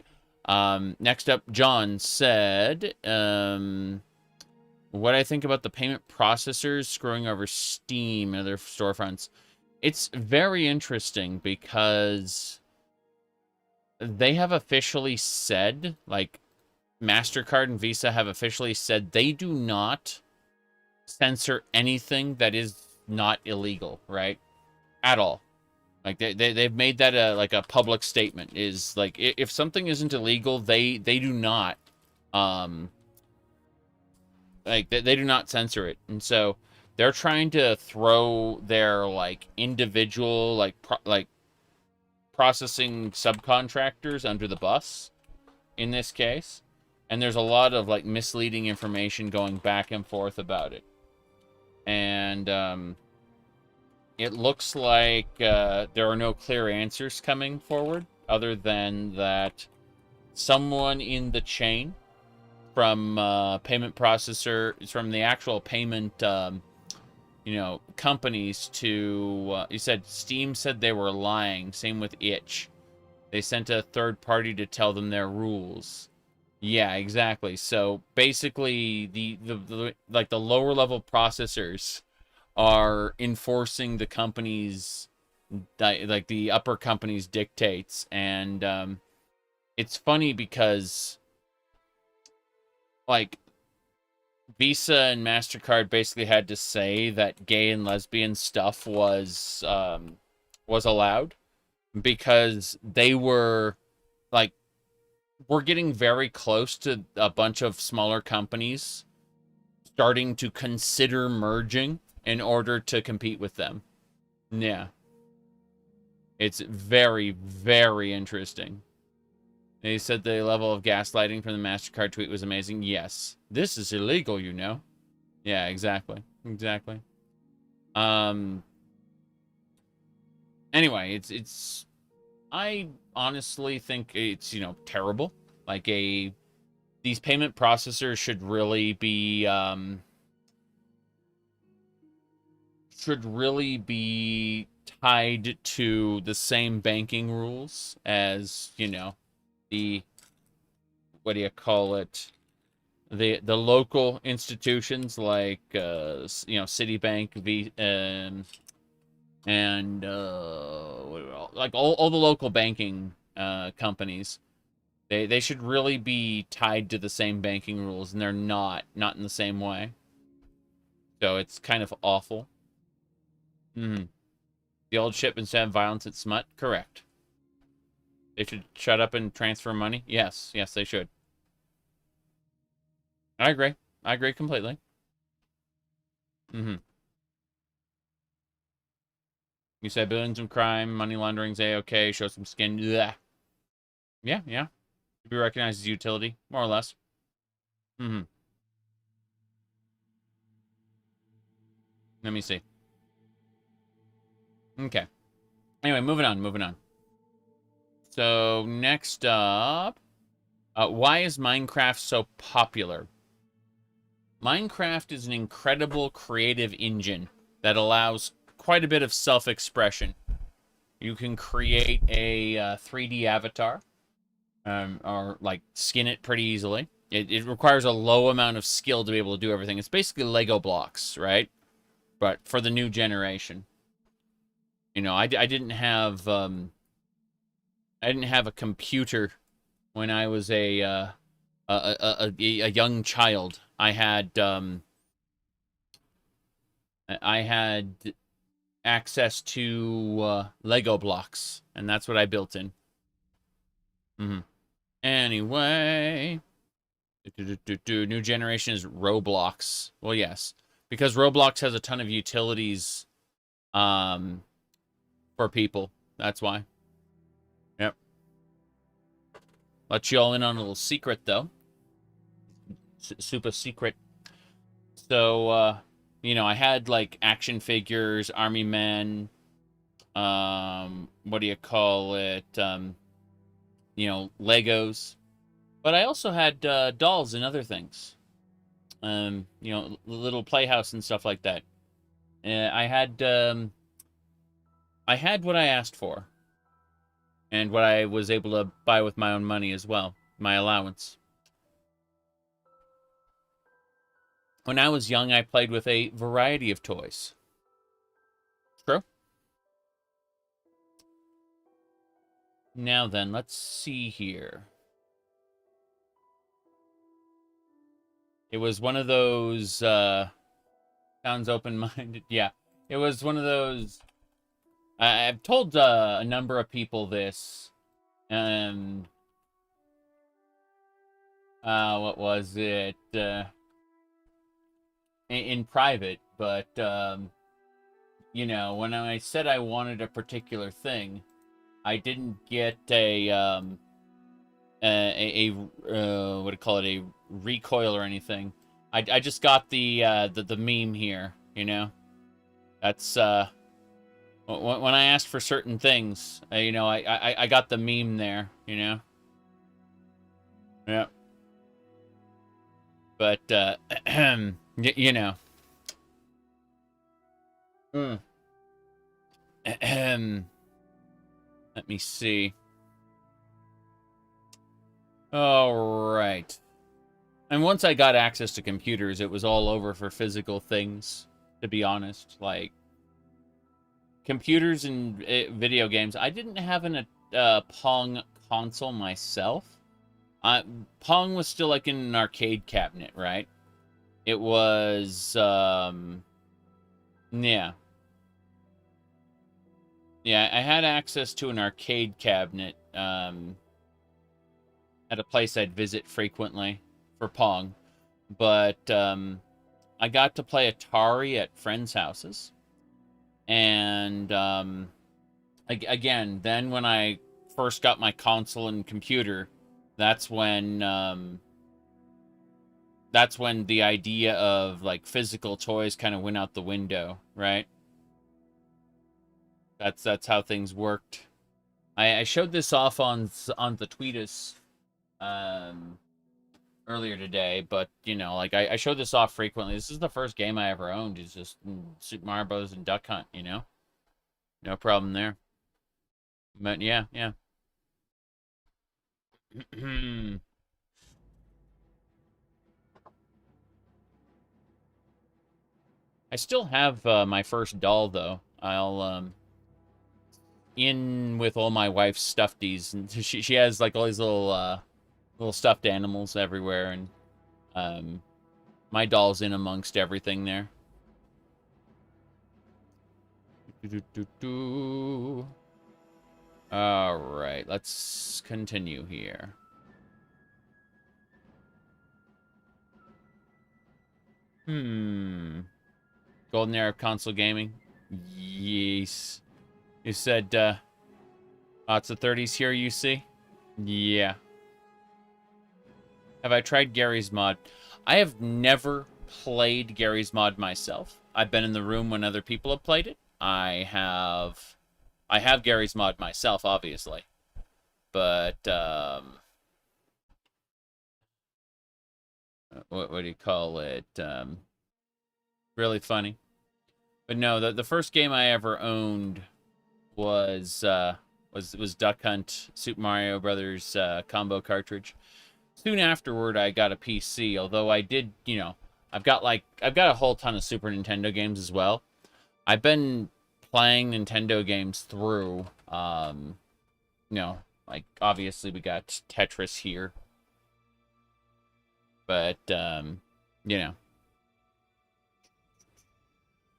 happen. Next up, John said, what I think about the payment processors screwing over Steam and other storefronts. It's very interesting because they have officially said, like, MasterCard and Visa have officially said they do not censor anything that is not illegal, right? At all. Like, they've made that like a public statement. Is like, if something isn't illegal, they do not, like, they do not censor it. And so they're trying to throw their, like, individual, like, processing subcontractors under the bus in this case. And there's a lot of, like, misleading information going back and forth about it. And, it looks like there are no clear answers coming forward other than that someone in the chain from payment processor, from the actual payment, you know, companies to, you said Steam said they were lying. Same with Itch. They sent a third party to tell them their rules. Yeah, exactly. So basically, the like the lower level processors are enforcing the company's, like the upper company's dictates, and it's funny because, like, Visa and MasterCard basically had to say that gay and lesbian stuff was allowed because they were, like, we're getting very close to a bunch of smaller companies starting to consider merging in order to compete with them. Yeah. It's very, very interesting. They said the level of gaslighting from the MasterCard tweet was amazing. Yes. This is illegal, you know. Yeah, exactly. Exactly. Anyway, it's I honestly think it's, you know, terrible. Like, these payment processors should really be tied to the same banking rules as, you know, the, what do you call it, the local institutions like you know, Citibank, and like all the local banking companies. They should really be tied to the same banking rules, and they're not in the same way. So it's kind of awful. The old ship instead of violence and smut? Correct. They should shut up and transfer money? Yes, they should. I agree. I agree completely. You said billions of crime, money laundering's A-okay, show some skin. Blech. Yeah. Should be recognized as utility, more or less. Let me see. Okay. Anyway, moving on. So, next up, why is Minecraft so popular? Minecraft is an incredible creative engine that allows quite a bit of self-expression. You can create a 3D avatar, or like skin it pretty easily. It requires a low amount of skill to be able to do everything. It's basically Lego blocks, right? But for the new generation. You know, I didn't have a computer when I was a young child. I had access to Lego blocks, and that's what I built in. Anyway, new generation is Roblox. Well, yes, because Roblox has a ton of utilities for people. That's why. Yep. Let you all in on a little secret, though. Super secret. So, you know, I had, like, action figures, army men, what do you call it, you know, Legos. But I also had dolls and other things. You know, little playhouse and stuff like that. I had what I asked for. And what I was able to buy with my own money as well. My allowance. When I was young, I played with a variety of toys. True. Now then, let's see here. It was one of those, sounds open-minded. Yeah, it was one of those, I've told a number of people this, what was it, in private, but, you know, when I said I wanted a particular thing, I didn't get what do you call it, a recoil or anything. I just got the meme here, you know? That's, when I asked for certain things, you know, I got the meme there, you know? Yeah. But, you know. Let me see. All right. And once I got access to computers, it was all over for physical things, to be honest. Like, computers and video games. I didn't have a Pong console myself. Pong was still, like, in an arcade cabinet, right? It was, yeah. Yeah, I had access to an arcade cabinet, at a place I'd visit frequently for Pong. But I got to play Atari at friends' houses. And again, then when I first got my console and computer, that's when the idea of like physical toys kind of went out the window, right? That's how things worked. I showed this off on the Tweetus earlier today, but you know, like I showed this off frequently. This is the first game I ever owned. It's just Super Mario Bros. And Duck Hunt, you know? No problem there. But yeah. I still have my first doll though. I'll in with all my wife's stuffies, and she has like all these little little stuffed animals everywhere, and my doll's in amongst everything there. All right, let's continue here. Golden era of console gaming. Yes. You said lots of 30s here, you see? Yeah. Have I tried Gary's mod? I have never played Gary's mod myself. I've been in the room when other people have played it. I have Gary's mod myself, obviously. But what do you call it? Really funny. But no, the first game I ever owned was Duck Hunt Super Mario Brothers combo cartridge. Soon afterward, I got a PC. Although I did, you know, I've got a whole ton of Super Nintendo games as well. I've been playing Nintendo games through. You know, like obviously we got Tetris here, but you know,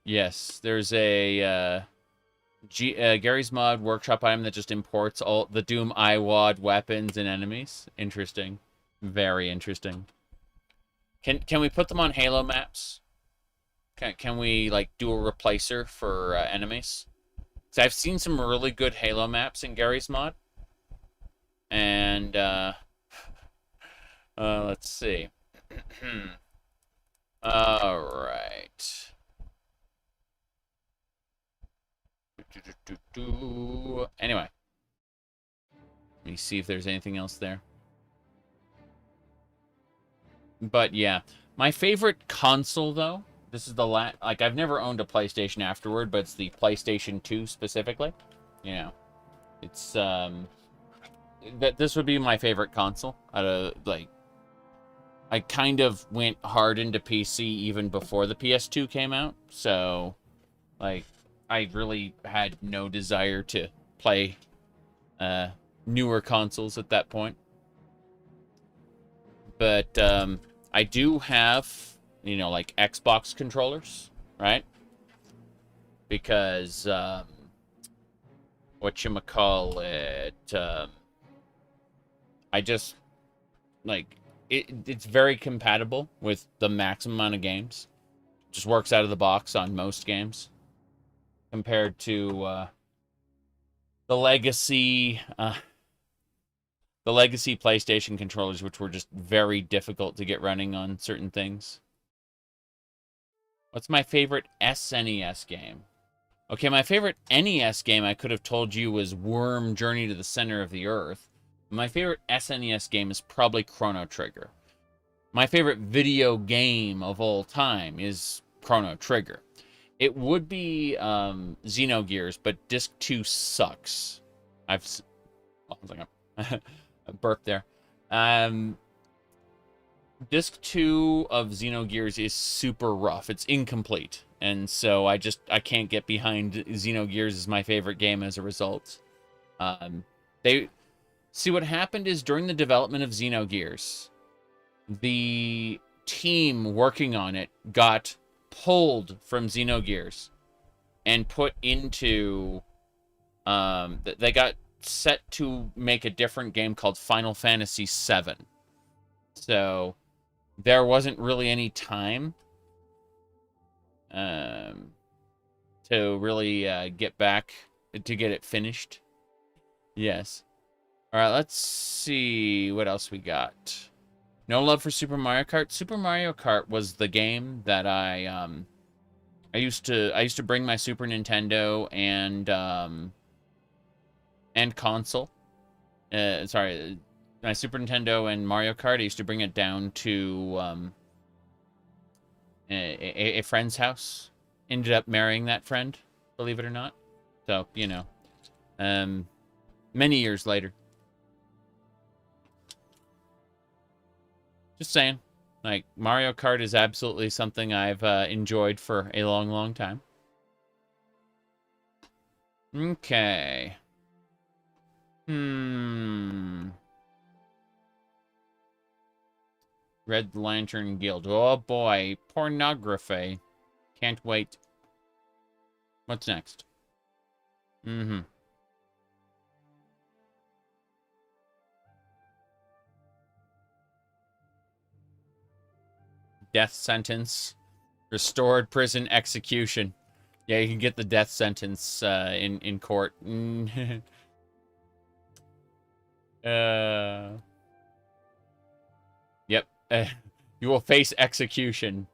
yes, there's a Gary's Mod workshop item that just imports all the Doom IWAD weapons and enemies. Interesting. Very interesting. Can we put them on Halo maps? Can we, like, do a replacer for enemies? So I've seen some really good Halo maps in Gary's Mod. And, let's see. Alright. Anyway. Let me see if there's anything else there. But yeah, my favorite console though, this is the like I've never owned a PlayStation afterward, but it's the PlayStation 2 specifically. You know, it's this would be my favorite console out of like. I kind of went hard into PC even before the PS2 came out, so like I really had no desire to play newer consoles at that point. But I do have, you know, like Xbox controllers, right? Because whatchamacallit, I just like it's very compatible with the maximum amount of games. Just works out of the box on most games compared to the legacy PlayStation controllers, which were just very difficult to get running on certain things. What's my favorite SNES game? Okay, my favorite NES game I could have told you was Worm Journey to the Center of the Earth. My favorite SNES game is probably Chrono Trigger. My favorite video game of all time is Chrono Trigger. It would be Xenogears, but Disc 2 sucks. A burp there. Disc 2 of Xenogears is super rough. It's incomplete. And so I can't get behind Xenogears as my favorite game as a result. See, what happened is during the development of Xenogears, the team working on it got pulled from Xenogears and put into they got set to make a different game called Final Fantasy VII. So there wasn't really any time to really get back to get it finished. Yes. All right, let's see what else we got. No love for Super Mario Kart. Super Mario Kart was the game that I used to bring my Super Nintendo and console. Sorry, my Super Nintendo and Mario Kart. I used to bring it down to a friend's house. Ended up marrying that friend, believe it or not. So, you know, many years later. Just saying. Like, Mario Kart is absolutely something I've enjoyed for a long, long time. Okay. Red Lantern Guild. Oh boy, pornography. Can't wait. What's next? Mm-hmm. Death sentence. Restored prison execution. Yeah, you can get the death sentence in court. Yep. You will face execution.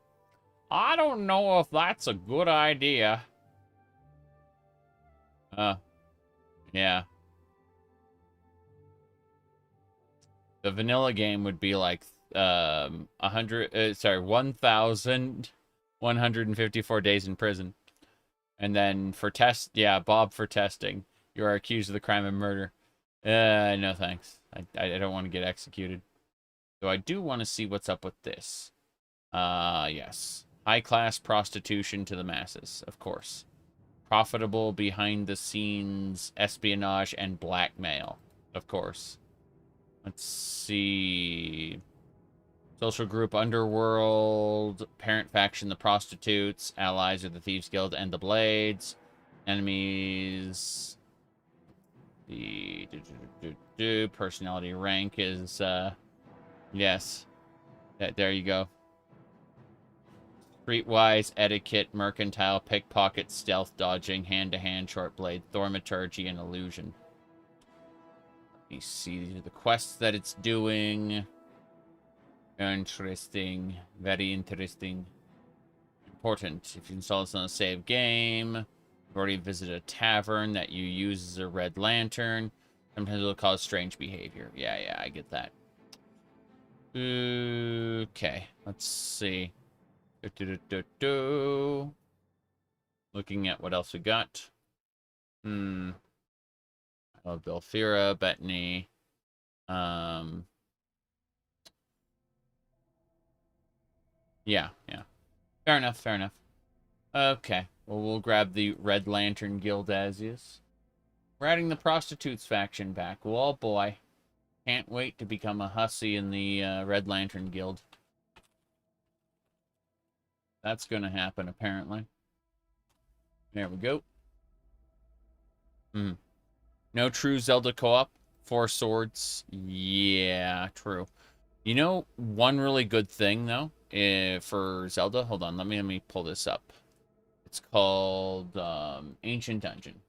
I don't know if that's a good idea. Yeah. The vanilla game would be like 1,154 days in prison. And then for Bob for testing. You are accused of the crime of murder. No thanks. I don't want to get executed. So I do want to see what's up with this. Yes. High-class prostitution to the masses, of course. Profitable behind-the-scenes espionage and blackmail, of course. Let's see. Social group Underworld. Parent faction the Prostitutes. Allies are the Thieves Guild and the Blades. Enemies. The personality rank is yes. There you go. Streetwise, etiquette, mercantile, pickpocket, stealth, dodging, hand-to-hand, short blade, thaumaturgy, and illusion. Let me see the quests that it's doing. Interesting. Very interesting. Important. If you install this on a save game, you've already visited a tavern that you use as a red lantern. Sometimes it'll cause strange behavior. Yeah, I get that. Okay, let's see. Looking at what else we got. I love Belfira, Bettany. Yeah. Fair enough. Okay, well, we'll grab the Red Lantern Guild as is. We're adding the Prostitutes faction back. Oh boy. Can't wait to become a hussy in the Red Lantern Guild. That's gonna happen, apparently. There we go. No true Zelda co-op. 4 swords. Yeah, true. You know, one really good thing, though, for Zelda. Hold on, let me pull this up. It's called Ancient Dungeon.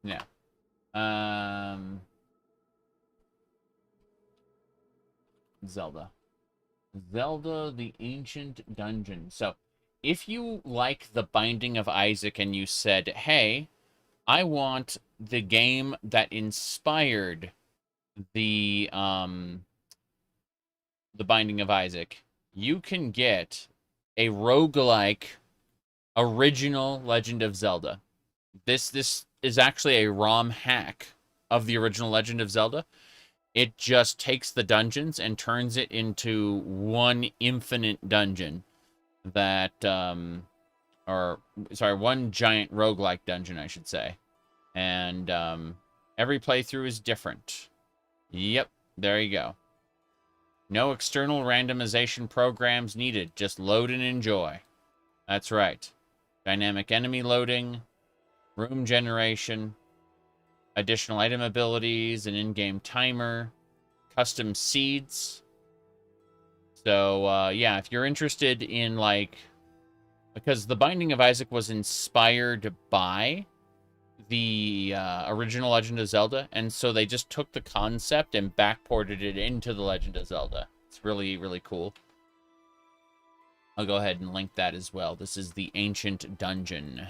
Yeah. Zelda, the Ancient Dungeon. So, if you like The Binding of Isaac and you said, hey, I want the game that inspired the Binding of Isaac, you can get a roguelike original Legend of Zelda. This is actually a ROM hack of the original Legend of Zelda. It just takes the dungeons and turns it into one infinite dungeon that, one giant roguelike dungeon, I should say. And every playthrough is different. Yep, there you go. No external randomization programs needed. Just load and enjoy. That's right. Dynamic enemy loading, room generation, additional item abilities, an in-game timer, custom seeds. So, yeah, if you're interested in, like... Because The Binding of Isaac was inspired by the original Legend of Zelda, and so they just took the concept and backported it into the Legend of Zelda. It's really, really cool. I'll go ahead and link that as well. This is the Ancient Dungeon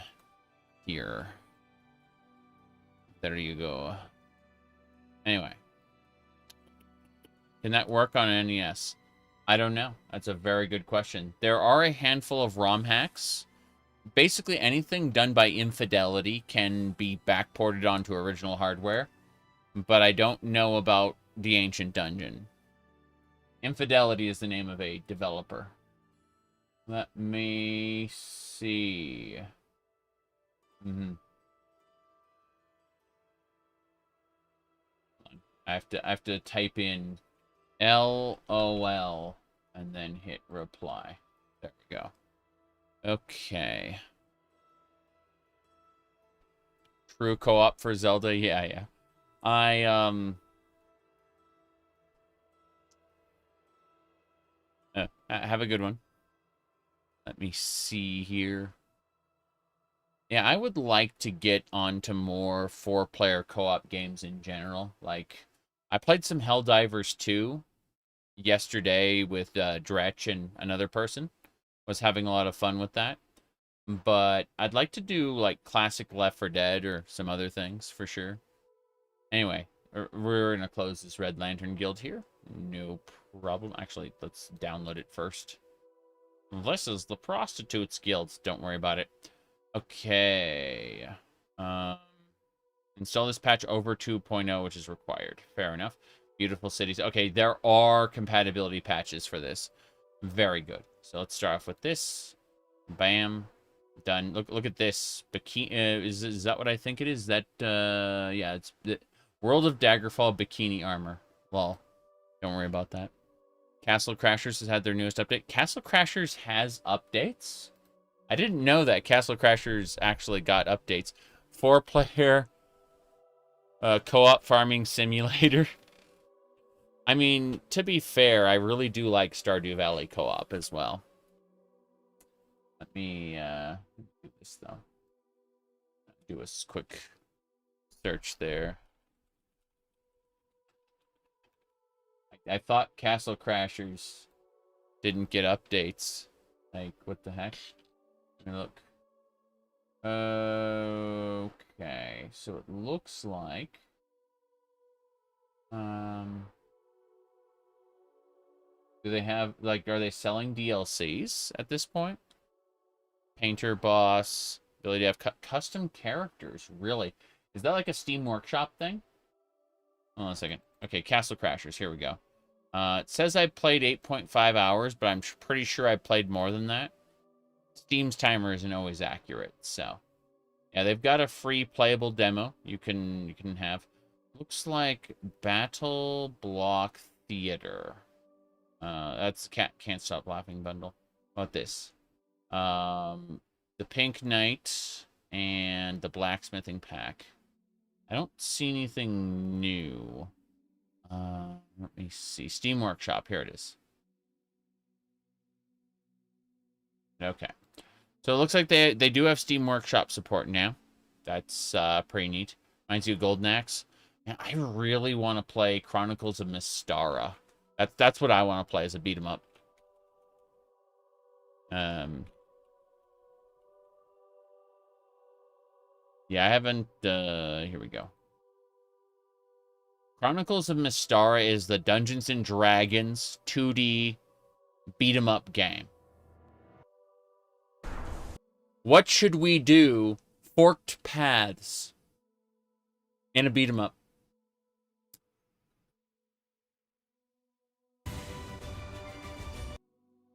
here. There you go. Anyway. Can that work on an NES? I don't know. That's a very good question. There are a handful of ROM hacks. Basically, anything done by Infidelity can be backported onto original hardware. But I don't know about the Ancient Dungeon. Infidelity is the name of a developer. Let me see. I have to type in LOL. And then hit reply. There we go. Okay. True co-op for Zelda? Yeah, yeah. Have a good one. Let me see here. Yeah, I would like to get onto more 4-player co-op games in general. Like, I played some Helldivers 2 yesterday with Dretch and another person. Was having a lot of fun with that. But I'd like to do, like, classic Left 4 Dead or some other things, for sure. Anyway, we're going to close this Red Lantern Guild here. No problem. Actually, let's download it first. This is the Prostitutes Guild. Don't worry about it. Okay. Install this patch over 2.0, which is required. Fair enough. Beautiful cities. Okay, there are compatibility patches for this. Very good. So let's start off with this. Bam. Done. Look at this. Bikini. Is that what I think it is? That yeah, it's the World of Daggerfall bikini armor. Lol. Don't worry about that. Castle Crashers has had their newest update. Castle Crashers has updates? I didn't know that Castle Crashers actually got updates. 4-player co-op farming simulator. I mean, to be fair, I really do like Stardew Valley co-op as well. Let me do this, though. Do a quick search there. I thought Castle Crashers didn't get updates. Like, what the heck? Let me look. Okay, so it looks like do they have, like, are they selling DLCs at this point? Painter boss, ability to have custom characters, really? Is that like a Steam Workshop thing? Hold on a second. Okay, Castle Crashers, here we go. It says I played 8.5 hours, but I'm pretty sure I played more than that. Steam's timer isn't always accurate, so yeah, they've got a free playable demo you can have. Looks like Battle Block Theater. That's Can't Stop Laughing bundle. How about this? The Pink Knight and the Blacksmithing Pack. I don't see anything new. Let me see. Steam Workshop. Here it is. Okay. So it looks like they do have Steam Workshop support now. That's pretty neat. Reminds you of Golden Axe. Yeah, I really want to play Chronicles of Mystara. That's what I want to play as a beat 'em up. Yeah, I haven't here we go. Chronicles of Mystara is the Dungeons and Dragons 2D beat 'em up game. What should we do? Forked paths in a beat 'em up.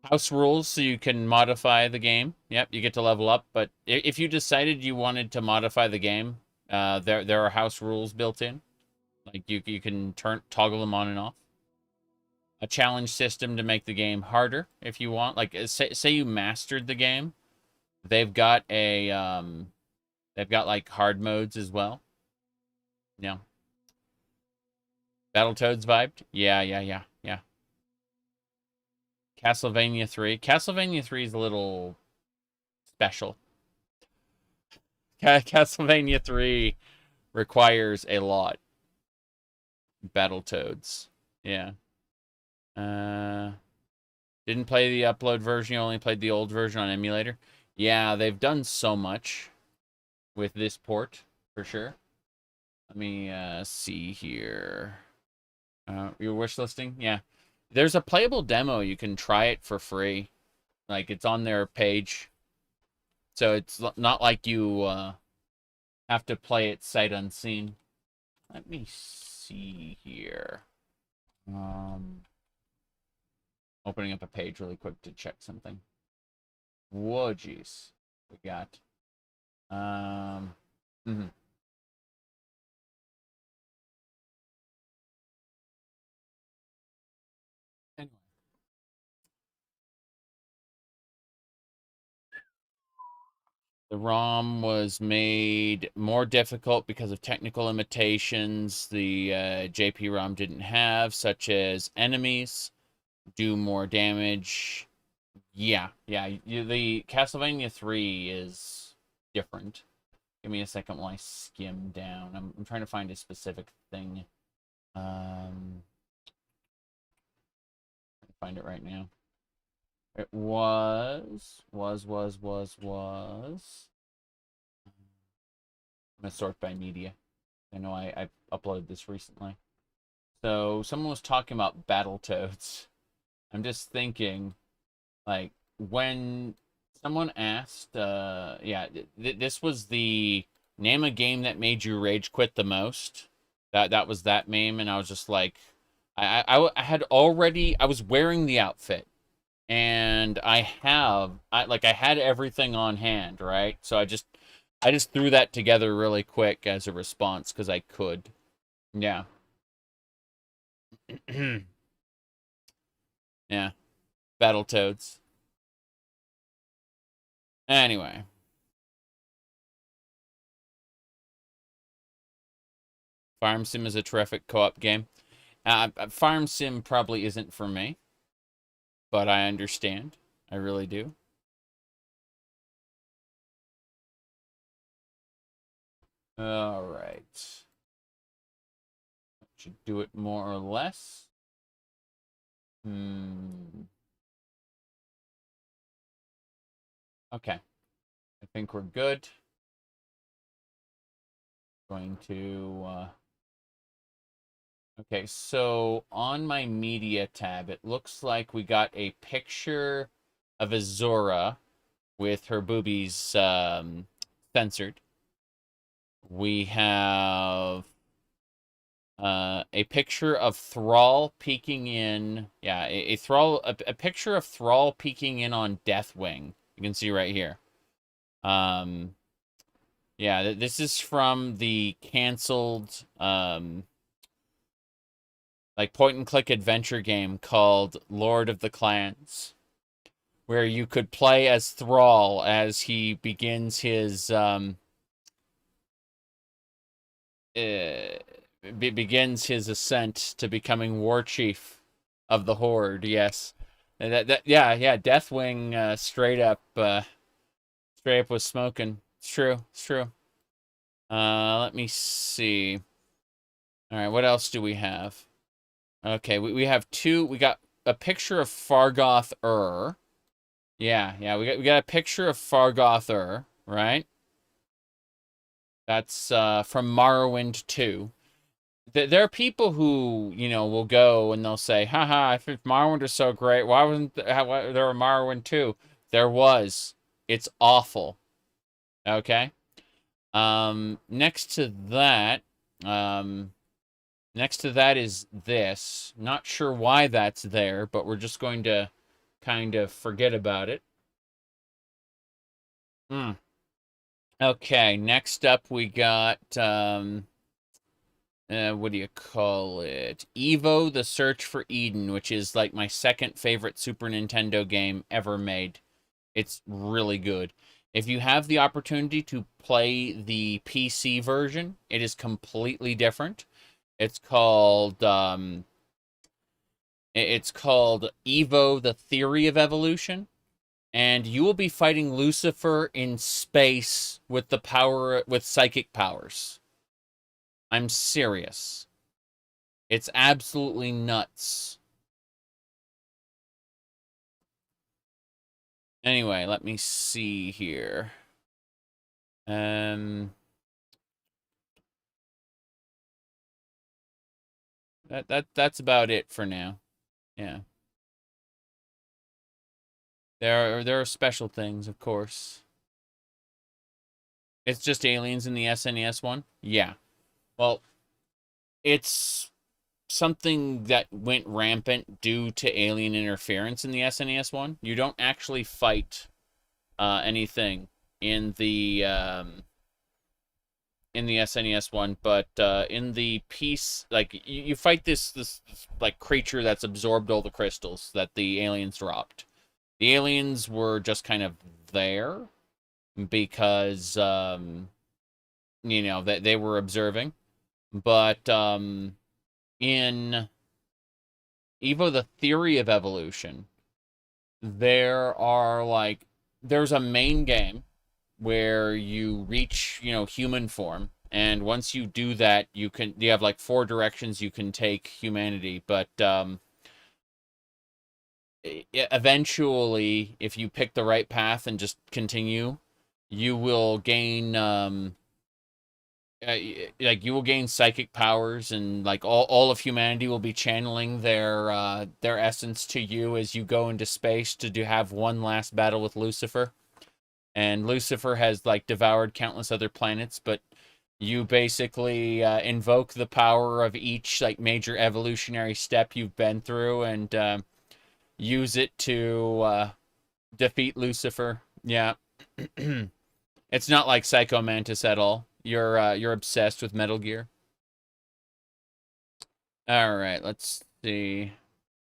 House rules, so you can modify the game. Yep, you get to level up. But if you decided you wanted to modify the game, there are house rules built in. Like you can toggle them on and off. A challenge system to make the game harder if you want. Like say you mastered the game, they've got like hard modes as well. Yeah. Battletoads vibed? Yeah. Castlevania 3. Castlevania 3 is a little special. Castlevania 3 requires a lot. Battletoads. Yeah. Didn't play the upload version, you only played the old version on emulator. Yeah, they've done so much with this port, for sure. Let me see here. Your wish listing? Yeah. There's a playable demo. You can try it for free. Like, it's on their page. So it's not like you have to play it sight unseen. Let me see here. Opening up a page really quick to check something. Whoa, jeez. We got. The ROM was made more difficult because of technical limitations the JP-ROM didn't have, such as enemies do more damage. Yeah, the Castlevania 3 is different. Give me a second while I skim down. I'm trying to find a specific thing. Find it right now. It was. I'm gonna sort by media. I know I uploaded this recently. So someone was talking about Battletoads. I'm just thinking, like, when someone asked, yeah, this was the name a game that made you rage quit the most. That was that meme, and I was just like, I was wearing the outfit, and I had everything on hand, right? So I just threw that together really quick as a response because I could. Yeah. Yeah. Battletoads. Anyway. Farm Sim is a terrific co-op game. Farm Sim probably isn't for me, but I understand. I really do. All right. Should do it more or less. Okay. I think we're good. Going to... Okay, so on my media tab, it looks like we got a picture of Azura with her boobies censored. We have a picture of Thrall peeking in. Yeah, a picture of Thrall peeking in on Deathwing. You can see right here. Yeah, this is from the canceled like point-and-click adventure game called Lord of the Clans, where you could play as Thrall as he begins his begins his ascent to becoming war chief of the Horde. Yes, and yeah, Deathwing straight up was smoking. It's true. Let me see. All right, what else do we have? Okay, we have two. We got a picture of Fargoth-Ur. Yeah, we got a picture of Fargoth-Ur, right? That's from Morrowind 2. There are people who, will go and they'll say, haha, I think Morrowind is so great. Why wasn't there a Morrowind 2? There was. It's awful. Okay? Next to that is this. Not sure why that's there, but we're just going to kind of forget about it. Okay, next up we got, what do you call it? Evo, The Search for Eden, which is like my second favorite Super Nintendo game ever made. It's really good. If you have the opportunity to play the PC version, it is completely different. It's called Evo, The Theory of Evolution. And you will be fighting Lucifer in space with psychic powers. I'm serious. It's absolutely nuts. Anyway, let me see here. That's about it for now. Yeah. There are special things, of course. It's just aliens in the SNES one? Yeah. Well, it's something that went rampant due to alien interference in the SNES one. You don't actually fight anything in the SNES one, but in the piece, like you fight this like creature that's absorbed all the crystals that the aliens dropped. The aliens were just kind of there. because, you know, that they were observing. But in Evo, the Theory of Evolution, there's a main game where you reach, you know, human form. And once you do that, you have like 4 directions you can take humanity. But eventually, if you pick the right path and just continue, you will gain like you will gain psychic powers, and like all of humanity will be channeling their essence to you as you go into space to have one last battle with Lucifer. And Lucifer has like devoured countless other planets, but you basically invoke the power of each like major evolutionary step you've been through, and use it to defeat Lucifer. Yeah. It's not like Psycho Mantis at all. You're obsessed with Metal Gear. All right, let's see.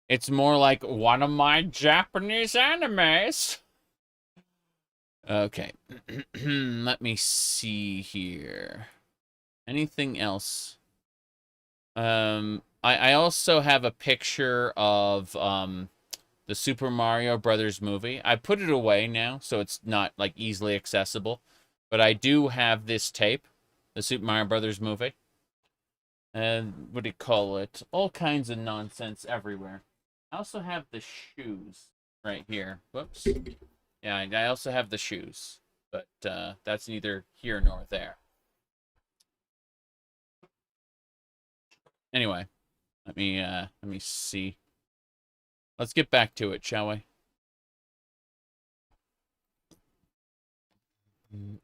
It's more like one of my Japanese animes. Okay. Let me see here. Anything else? I also have a picture of the Super Mario Brothers movie. I put it away now, so it's not like easily accessible. But I do have this tape, the Super Mario Brothers movie. And what do you call it? All kinds of nonsense everywhere. I also have the shoes right here. Whoops. Yeah, I also have the shoes, but that's neither here nor there. Anyway, let me see. Let's get back to it, shall we?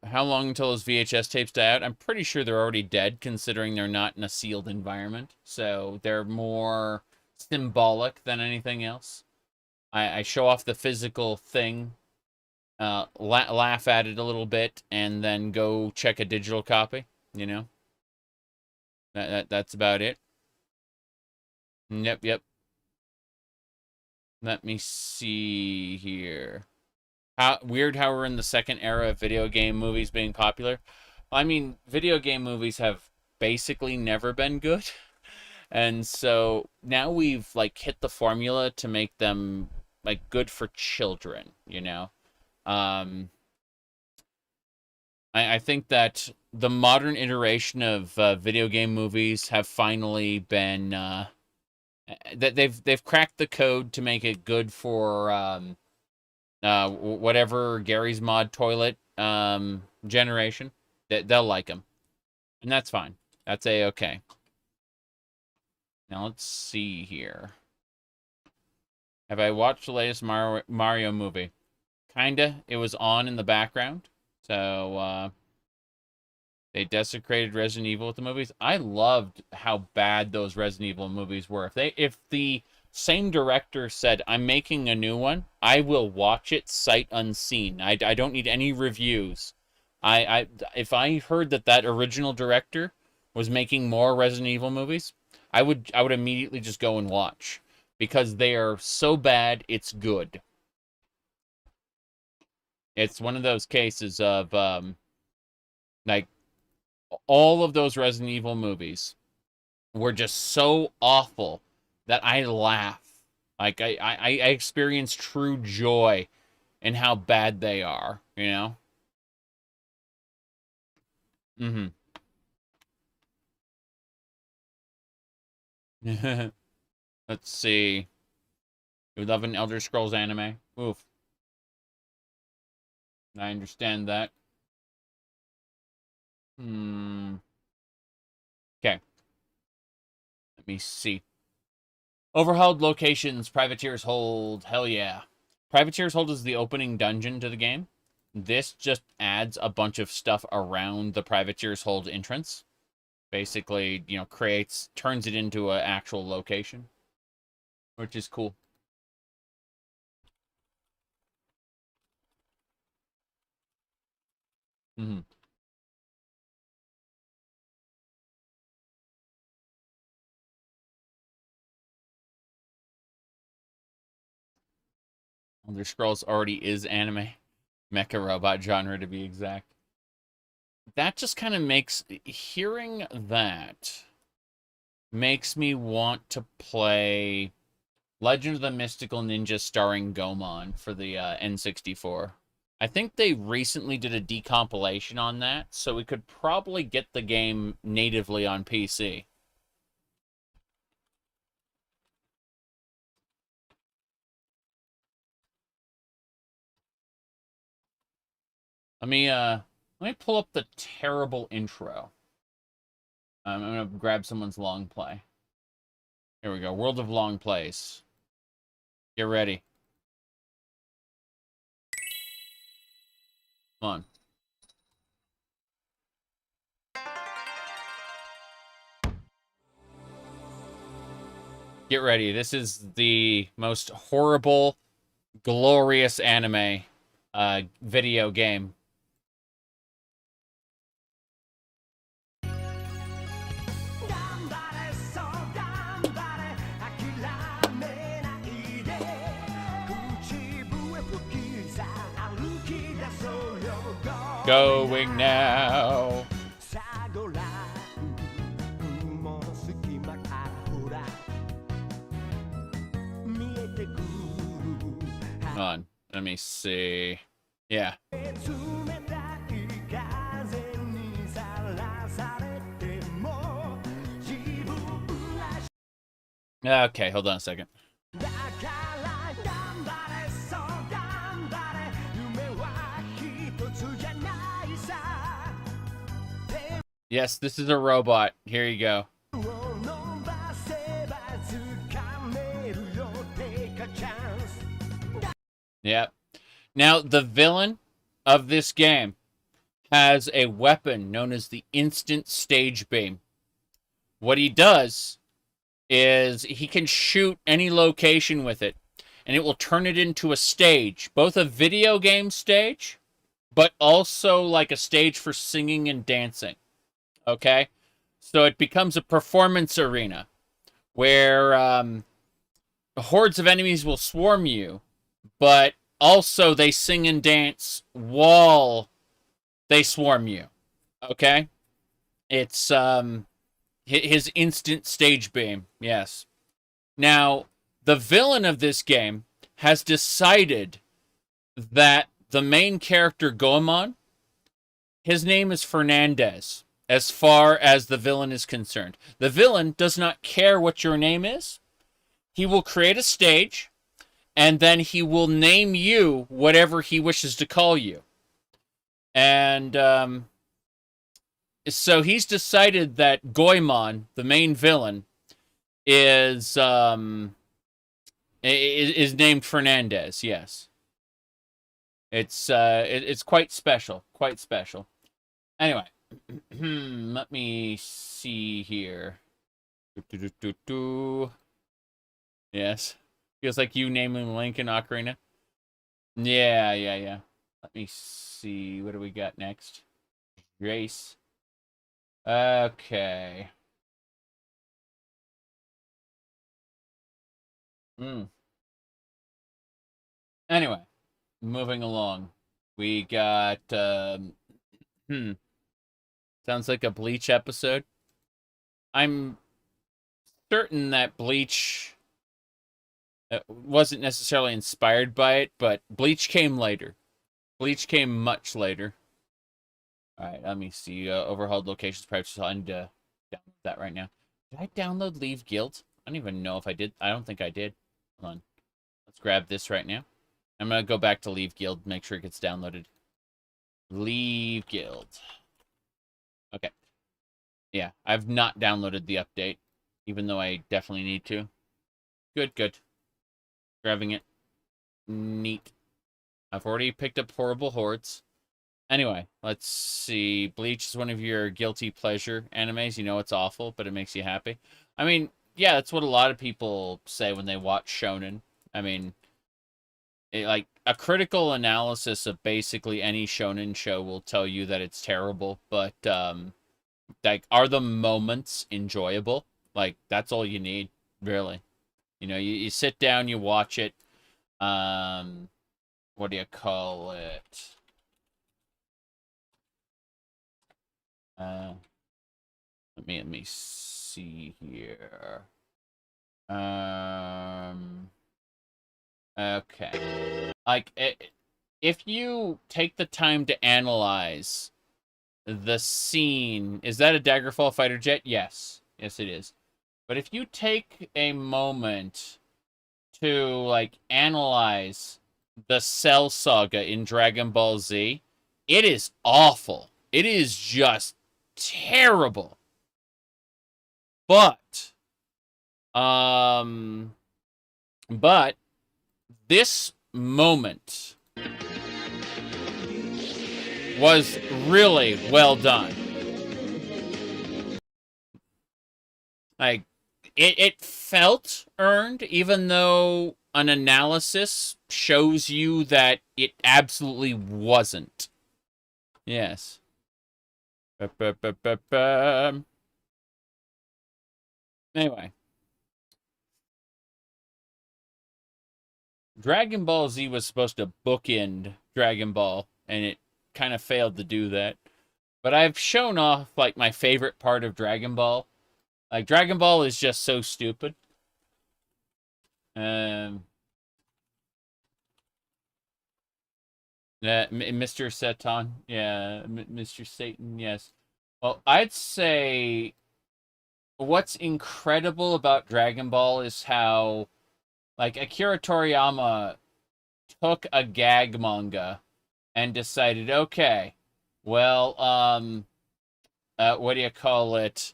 How long until those VHS tapes die out? I'm pretty sure they're already dead, considering they're not in a sealed environment. So they're more symbolic than anything else. I show off the physical thing, laugh at it a little bit, and then go check a digital copy. You know, that's about it. Yep. Let me see here. How weird how we're in the second era of video game movies being popular. I mean, video game movies have basically never been good. And so now we've like hit the formula to make them like good for children, you know? Um I think that the modern iteration of video game movies have finally been that they've cracked the code to make it good for whatever Gary's Mod toilet generation. They'll like them, and that's fine. That's a-okay. Now let's see here. Have I watched the latest Mario movie? Kinda. It was on in the background, so they desecrated Resident Evil with the movies. I loved how bad those Resident Evil movies were. If the same director said, I'm making a new one, I will watch it sight unseen. I don't need any reviews. If I heard that original director was making more Resident Evil movies, I would immediately just go and watch, because they are so bad it's good. It's one of those cases of like all of those Resident Evil movies were just so awful that I laugh. Like I experience true joy in how bad they are, you know? Mm-hmm. Let's see. You love an Elder Scrolls anime? Oof. I understand that. Okay. Let me see. Overhauled locations, Privateer's Hold. Hell yeah. Privateer's Hold is the opening dungeon to the game. This just adds a bunch of stuff around the Privateer's Hold entrance. Basically, you know, turns it into an actual location, which is cool. Mm-hmm. Elder Scrolls already is anime. Mecha robot genre, to be exact. That just kind of makes... Hearing that makes me want to play Legend of the Mystical Ninja starring Gomon for the N64. I think they recently did a decompilation on that, so we could probably get the game natively on PC. Let me pull up the terrible intro. I'm gonna grab someone's long play. Here we go. World of Long Plays. Get ready. Come on. Get ready. This is the most horrible, glorious anime video game. Going now. Hold on. Let me see. Yeah. Okay, hold on a second. Yes, this is a robot. Here you go. Yep. Now, the villain of this game has a weapon known as the Instant Stage Beam. What he does is he can shoot any location with it, and it will turn it into a stage, both a video game stage, but also like a stage for singing and dancing. Okay? So it becomes a performance arena where hordes of enemies will swarm you, but also they sing and dance while they swarm you. Okay? It's his instant stage beam. Yes. Now, the villain of this game has decided that the main character Goemon, his name is Fernandez, as far as the villain is concerned. The villain does not care what your name is. He will create a stage, and then he will name you whatever he wishes to call you. And so he's decided that Goemon, the main villain, is named Fernandez. Yes, it's quite special, quite special. Anyway, let me see here. Yes, feels like you naming Lincoln Ocarina. Yeah. Let me see. What do we got next? Grace. Okay. Anyway, moving along. We got, sounds like a Bleach episode. I'm certain that Bleach wasn't necessarily inspired by it, but Bleach came later. Bleach came much later. Alright, let me see. Overhauled locations privacy. I need to download that right now. Did I download Leave Guild? I don't even know if I did. I don't think I did. Hold on. Let's grab this right now. I'm going to go back to Leave Guild, make sure it gets downloaded. Leave Guild. Okay. Yeah, I've not downloaded the update, even though I definitely need to. Good. Grabbing it. Neat. I've already picked up Horrible Hordes. Anyway, let's see. Bleach is one of your guilty pleasure animes. You know it's awful, but it makes you happy. I mean, yeah, that's what a lot of people say when they watch shonen. I mean, like, a critical analysis of basically any shonen show will tell you that it's terrible, but, like, are the moments enjoyable? Like, that's all you need, really. You know, you sit down, you watch it, what do you call it? Let me see here. Okay. Like, if you take the time to analyze the scene, is that a Daggerfall fighter jet? Yes. Yes, it is. But if you take a moment to, like, analyze the Cell Saga in Dragon Ball Z, it is awful. It is just terrible. But this moment was really well done. Like, it felt earned, even though an analysis shows you that it absolutely wasn't. Yes. Anyway. Dragon Ball Z was supposed to bookend Dragon Ball, and it kind of failed to do that. But I've shown off, like, my favorite part of Dragon Ball. Like, Dragon Ball is just so stupid. Mr. Satan, yeah, Mr. Satan, yes. Well, I'd say what's incredible about Dragon Ball is how, like, Akira Toriyama took a gag manga and decided, okay, well, what do you call it?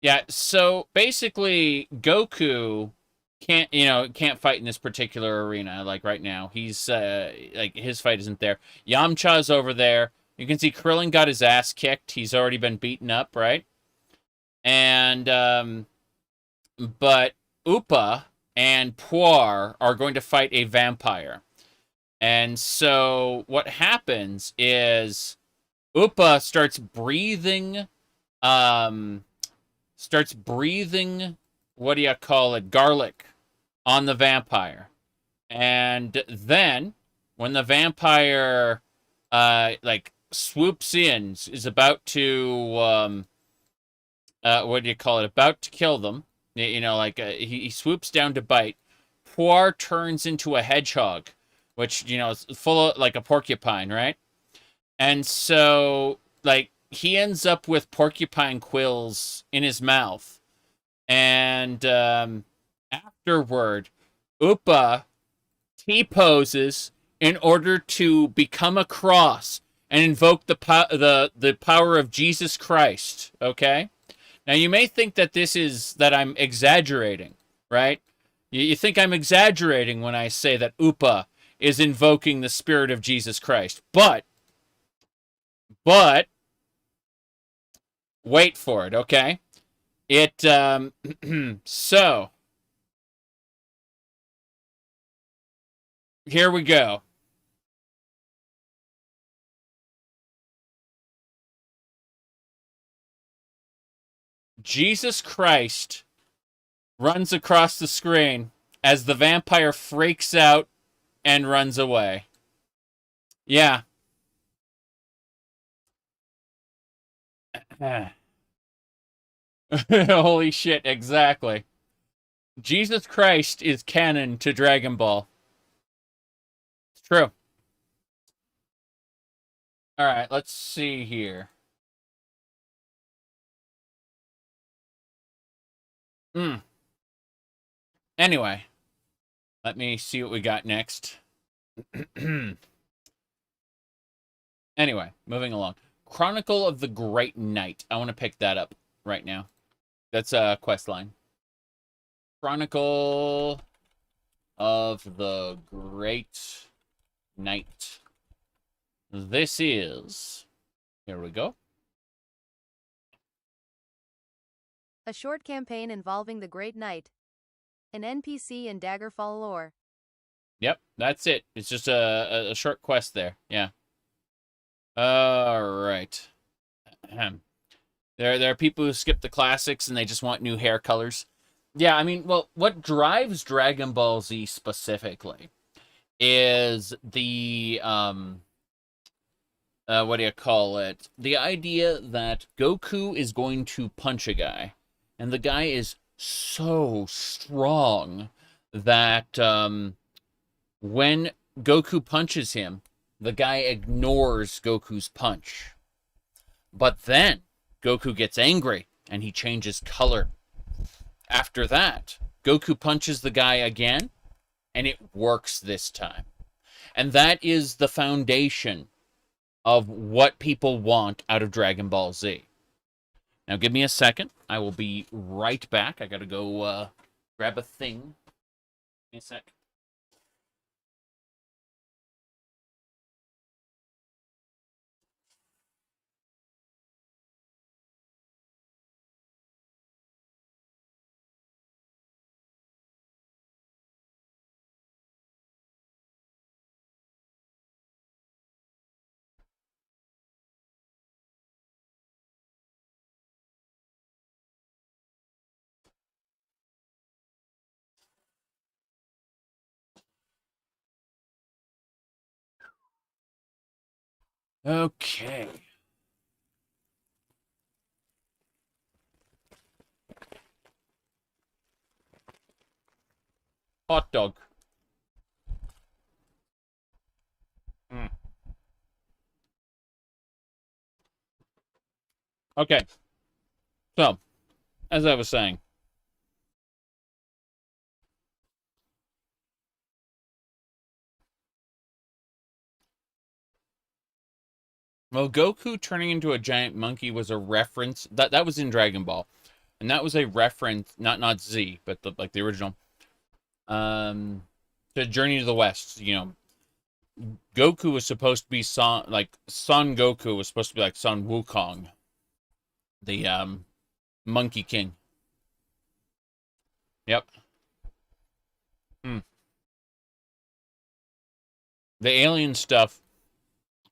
Yeah, so basically Goku can't fight in this particular arena, like right now. He's like, his fight isn't there. Yamcha's over there. You can see Krillin got his ass kicked. He's already been beaten up, right? And but Upa and Puar are going to fight a vampire. And so what happens is Upa starts breathing, what do you call it, garlic on the vampire. And then when the vampire, like, swoops in, is about to, what do you call it, about to kill them, like, he swoops down to bite, Puar turns into a hedgehog, which, is full of, like, a porcupine, right? And so, like, he ends up with porcupine quills in his mouth. And afterward, Upa T-poses in order to become a cross and invoke the power of Jesus Christ, okay? Now, you may think that I'm exaggerating, right? You think I'm exaggerating when I say that Upa is invoking the spirit of Jesus Christ. But wait for it, okay? So here we go. Jesus Christ runs across the screen as the vampire freaks out and runs away. Yeah. Holy shit, exactly. Jesus Christ is canon to Dragon Ball. It's true. Alright, let's see here. Anyway, let me see what we got next. Anyway, moving along. Chronicle of the Great Knight. I want to pick that up right now. That's a quest line. Chronicle of the Great Knight. This is... Here we go. A short campaign involving the Great Knight, an NPC in Daggerfall lore. Yep, that's it. It's just a short quest there. Yeah. All right. There are people who skip the classics and they just want new hair colors. Yeah, I mean, well, what drives Dragon Ball Z specifically is the what do you call it? The idea that Goku is going to punch a guy, and the guy is so strong that when Goku punches him, the guy ignores Goku's punch. But then Goku gets angry and he changes color. After that, Goku punches the guy again, and it works this time. And that is the foundation of what people want out of Dragon Ball Z. Now, give me a second. I will be right back. I gotta go grab a thing. Give me a sec. Okay. Hot dog. Mm. Okay. So, as I was saying, well, Goku turning into a giant monkey was a reference that was in Dragon Ball, and that was a reference, not Z, but like the original, to Journey to the West. You know, Goku was supposed to be Son Goku was supposed to be like Son Wukong, the Monkey King. Yep. Hmm. The alien stuff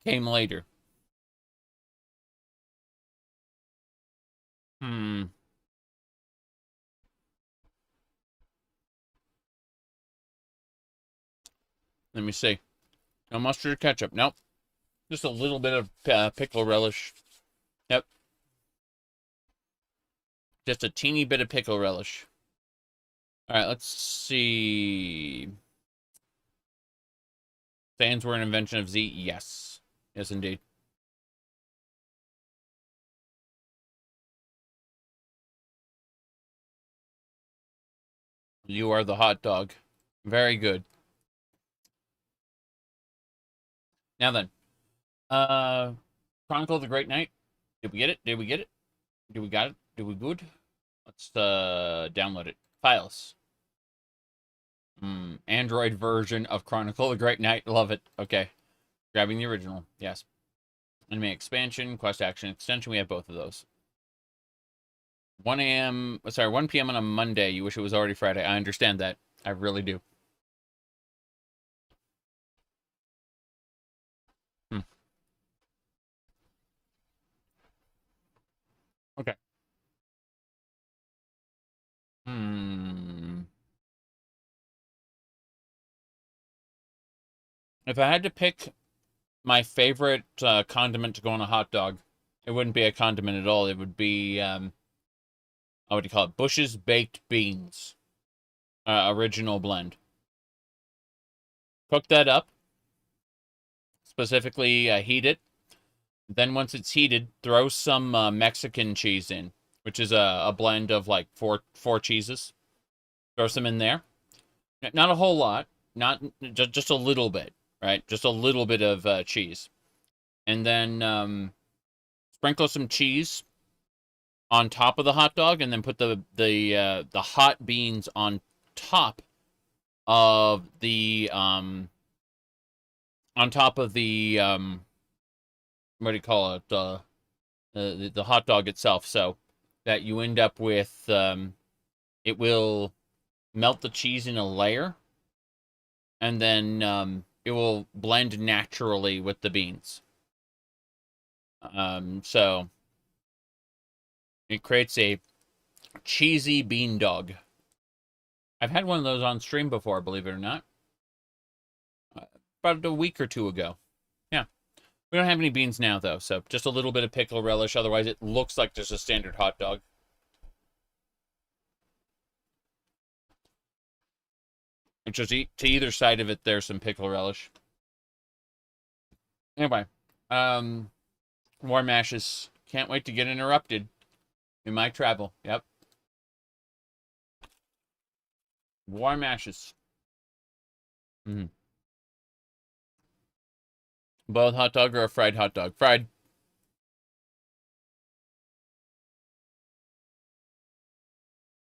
came later. Hmm. Let me see. No mustard or ketchup. Nope. Just a little bit of pickle relish. Yep. Just a teeny bit of pickle relish. All right, let's see. Fans were an invention of Z? Yes. Yes, indeed. You are the hot dog. Very good. Now then. Chronicle of the Great Night. Did we get it? Did we get it? Did we got it? Did we good? Let's download it. Files. Android version of Chronicle of the Great Night. Love it. Okay. Grabbing the original. Yes. Anime expansion, quest action extension. We have both of those. 1 p.m. on a Monday. You wish it was already Friday. I understand that. I really do. Okay. If I had to pick my favorite condiment to go on a hot dog, it wouldn't be a condiment at all. It would be, what do you call it? Bush's Baked Beans. Original blend. Cook that up. Specifically, heat it. Then once it's heated, throw some Mexican cheese in, which is a blend of like four cheeses. Throw some in there. Not a whole lot. Not just a little bit, right? Just a little bit of cheese. And then sprinkle some cheese on top of the hot dog, and then put the hot beans on top of the what do you call it? The hot dog itself, so that you end up with it will melt the cheese in a layer, and then it will blend naturally with the beans. So it creates a cheesy bean dog. I've had one of those on stream before, believe it or not. About a week or two ago. Yeah. We don't have any beans now, though, so just a little bit of pickle relish. Otherwise, it looks like just a standard hot dog. Just to either side of it, there's some pickle relish. Anyway, war mashes. Can't wait to get interrupted in my travel. Yep. War mashes. Boiled hot dog or a fried hot dog? Fried.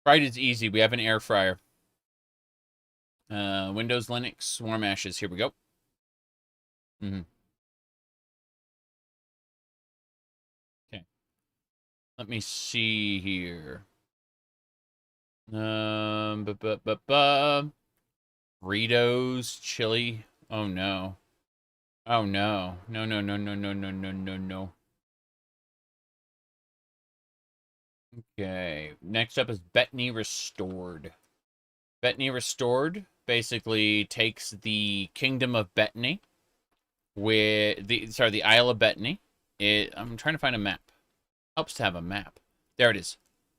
Fried is easy. We have an air fryer. Windows, Linux, warm ashes. Here we go. Okay. Let me see here. Burritos, chili. Oh no. Oh no. No, no, no, no, no, no, no, no, no. Okay. Next up is Bettany Restored. Bettany Restored basically takes the Kingdom of Bettany with the Isle of Bettany. I'm trying to find a map. Helps to have a map. There it is.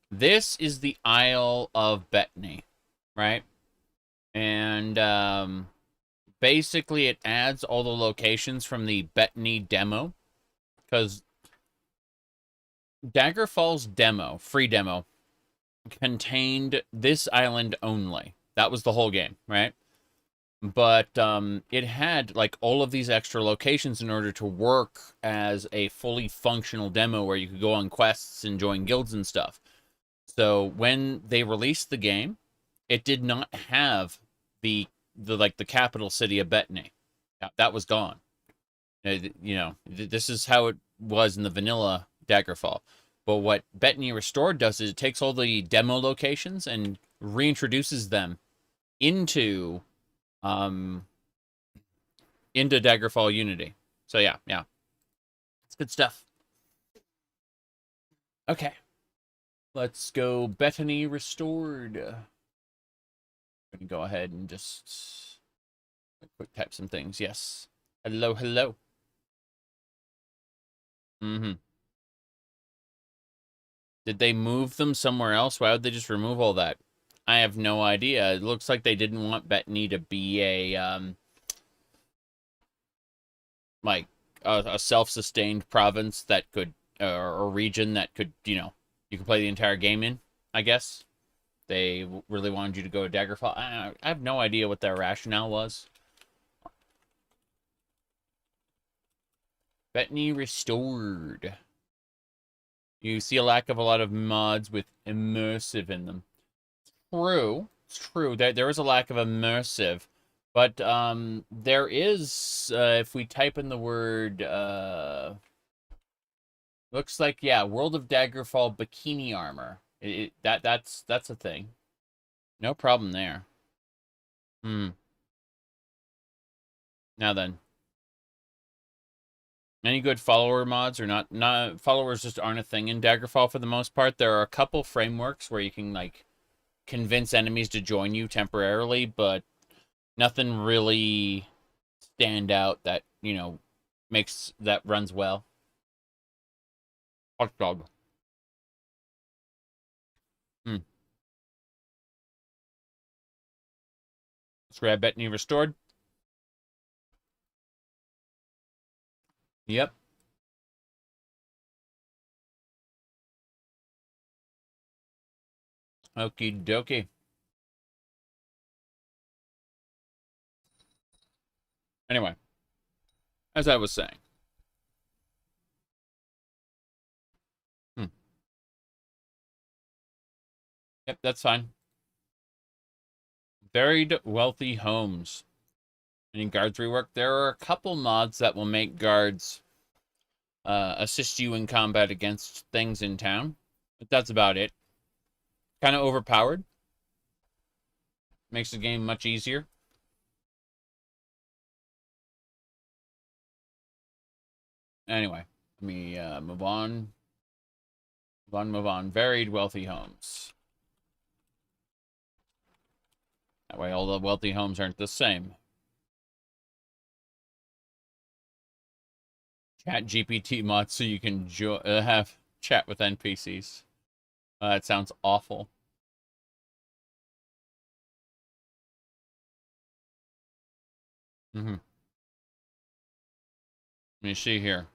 This is the Isle of Bettany, right? And basically it adds all the locations from the Bettany demo, because Daggerfall's demo, free demo, contained this island only. That was the whole game, right? But it had like all of these extra locations in order to work as a fully functional demo where you could go on quests and join guilds and stuff. So when they released the game, it did not have the capital city of Bettany. That was gone. This is how it was in the vanilla Daggerfall. But what Bettany Restored does is it takes all the demo locations and reintroduces them into Daggerfall Unity. So yeah. It's good stuff. Okay. Let's go Bettany Restored. I'm going to go ahead and just quick type some things. Yes. Hello, hello. Did they move them somewhere else? Why would they just remove all that? I have no idea. It looks like they didn't want Bettany to be a self-sustained province that could, or region that could, you could play the entire game in, I guess. They really wanted you to go to Daggerfall. I have no idea what their rationale was. Bettany Restored. You see a lack of a lot of mods with immersive in them. True. It's true. There is a lack of immersive. But there is, if we type in the word, looks like, yeah, World of Daggerfall bikini armor. That's a thing. No problem there. Now then. Any good follower mods or not? Not followers just aren't a thing in Daggerfall for the most part. There are a couple frameworks where you can like convince enemies to join you temporarily, but nothing really stand out that, makes that runs well. Hot dog. Let's grab Bettany Restored. Yep. Okie dokie. Anyway, as I was saying. Yep, that's fine. Varied wealthy homes. Any guards rework? There are a couple mods that will make guards assist you in combat against things in town. But that's about it. Kind of overpowered. Makes the game much easier. Anyway, let me move on. Move on. Varied wealthy homes. That way all the wealthy homes aren't the same. Chat GPT mod so you can have chat with NPCs. That sounds awful. Let me see here.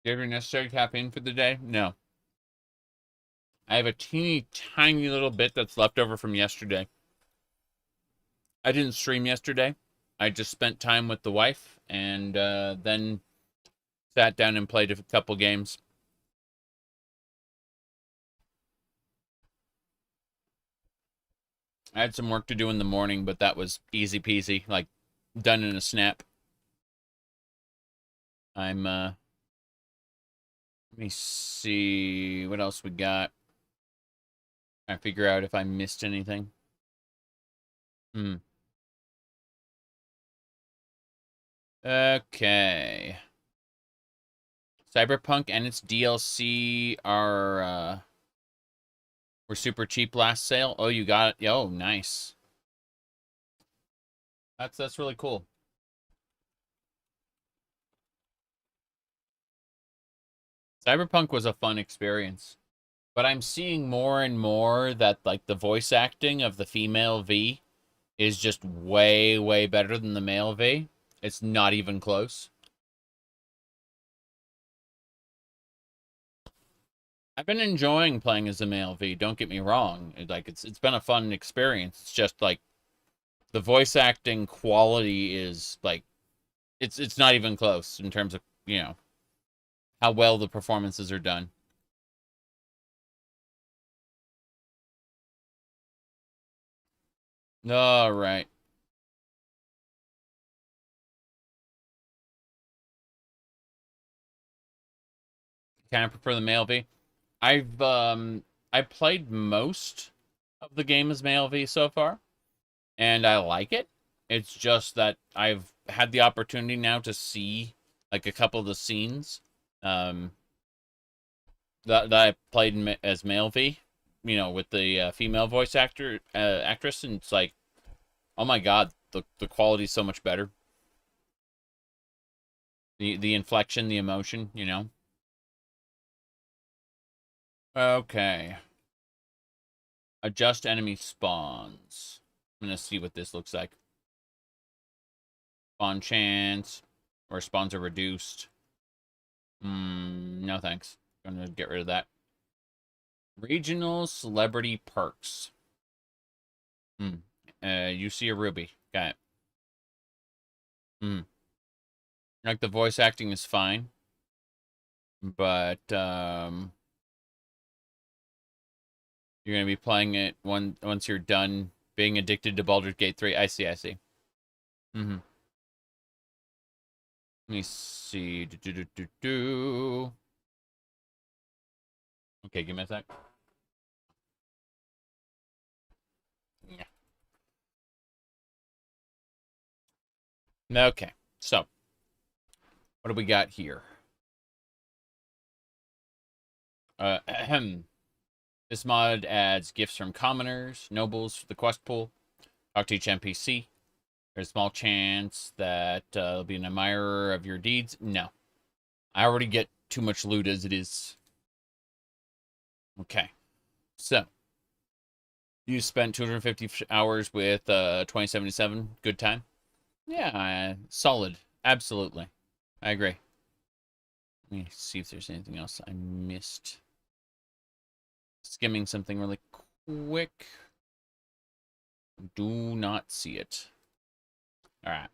Do you have your necessary caffeine for the day? No. I have a teeny tiny little bit that's left over from yesterday. I didn't stream yesterday. I just spent time with the wife and then sat down and played a couple games. I had some work to do in the morning, but that was easy peasy, like done in a snap. Let me see what else we got. Trying to figure out if I missed anything. Okay. Cyberpunk and its DLC were super cheap last sale. Oh, you got it. Oh, nice. That's really cool. Cyberpunk was a fun experience. But I'm seeing more and more that like the voice acting of the female V is just way, way better than the male V. It's not even close. I've been enjoying playing as a male V, don't get me wrong. It's been a fun experience. It's just like the voice acting quality is like it's not even close in terms of, you know, how well the performances are done. All right. Can I prefer the male V? I played most of the game as male V so far, and I like it. It's just that I've had the opportunity now to see like a couple of the scenes that I played as male V, you know, with the female voice actress, and it's like, oh my god, the quality's so much better. The inflection, the emotion, you know. Okay. Adjust enemy spawns. I'm gonna see what this looks like. Spawn chance, or spawns are reduced. No thanks. I'm gonna get rid of that. Regional celebrity perks. You see a ruby. Got it. Like the voice acting is fine, but you're gonna be playing it once you're done being addicted to Baldur's Gate 3. I see. Let me see. Okay, give me a sec. Yeah. Okay, so what do we got here? This mod adds gifts from commoners, nobles for the quest pool. Talk to each NPC. There's a small chance that there'll be an admirer of your deeds. No. I already get too much loot as it is. Okay. So. You spent 250 hours with 2077. Good time? Yeah, solid. Absolutely. I agree. Let me see if there's anything else I missed. Skimming something really quick. Do not see it. All right.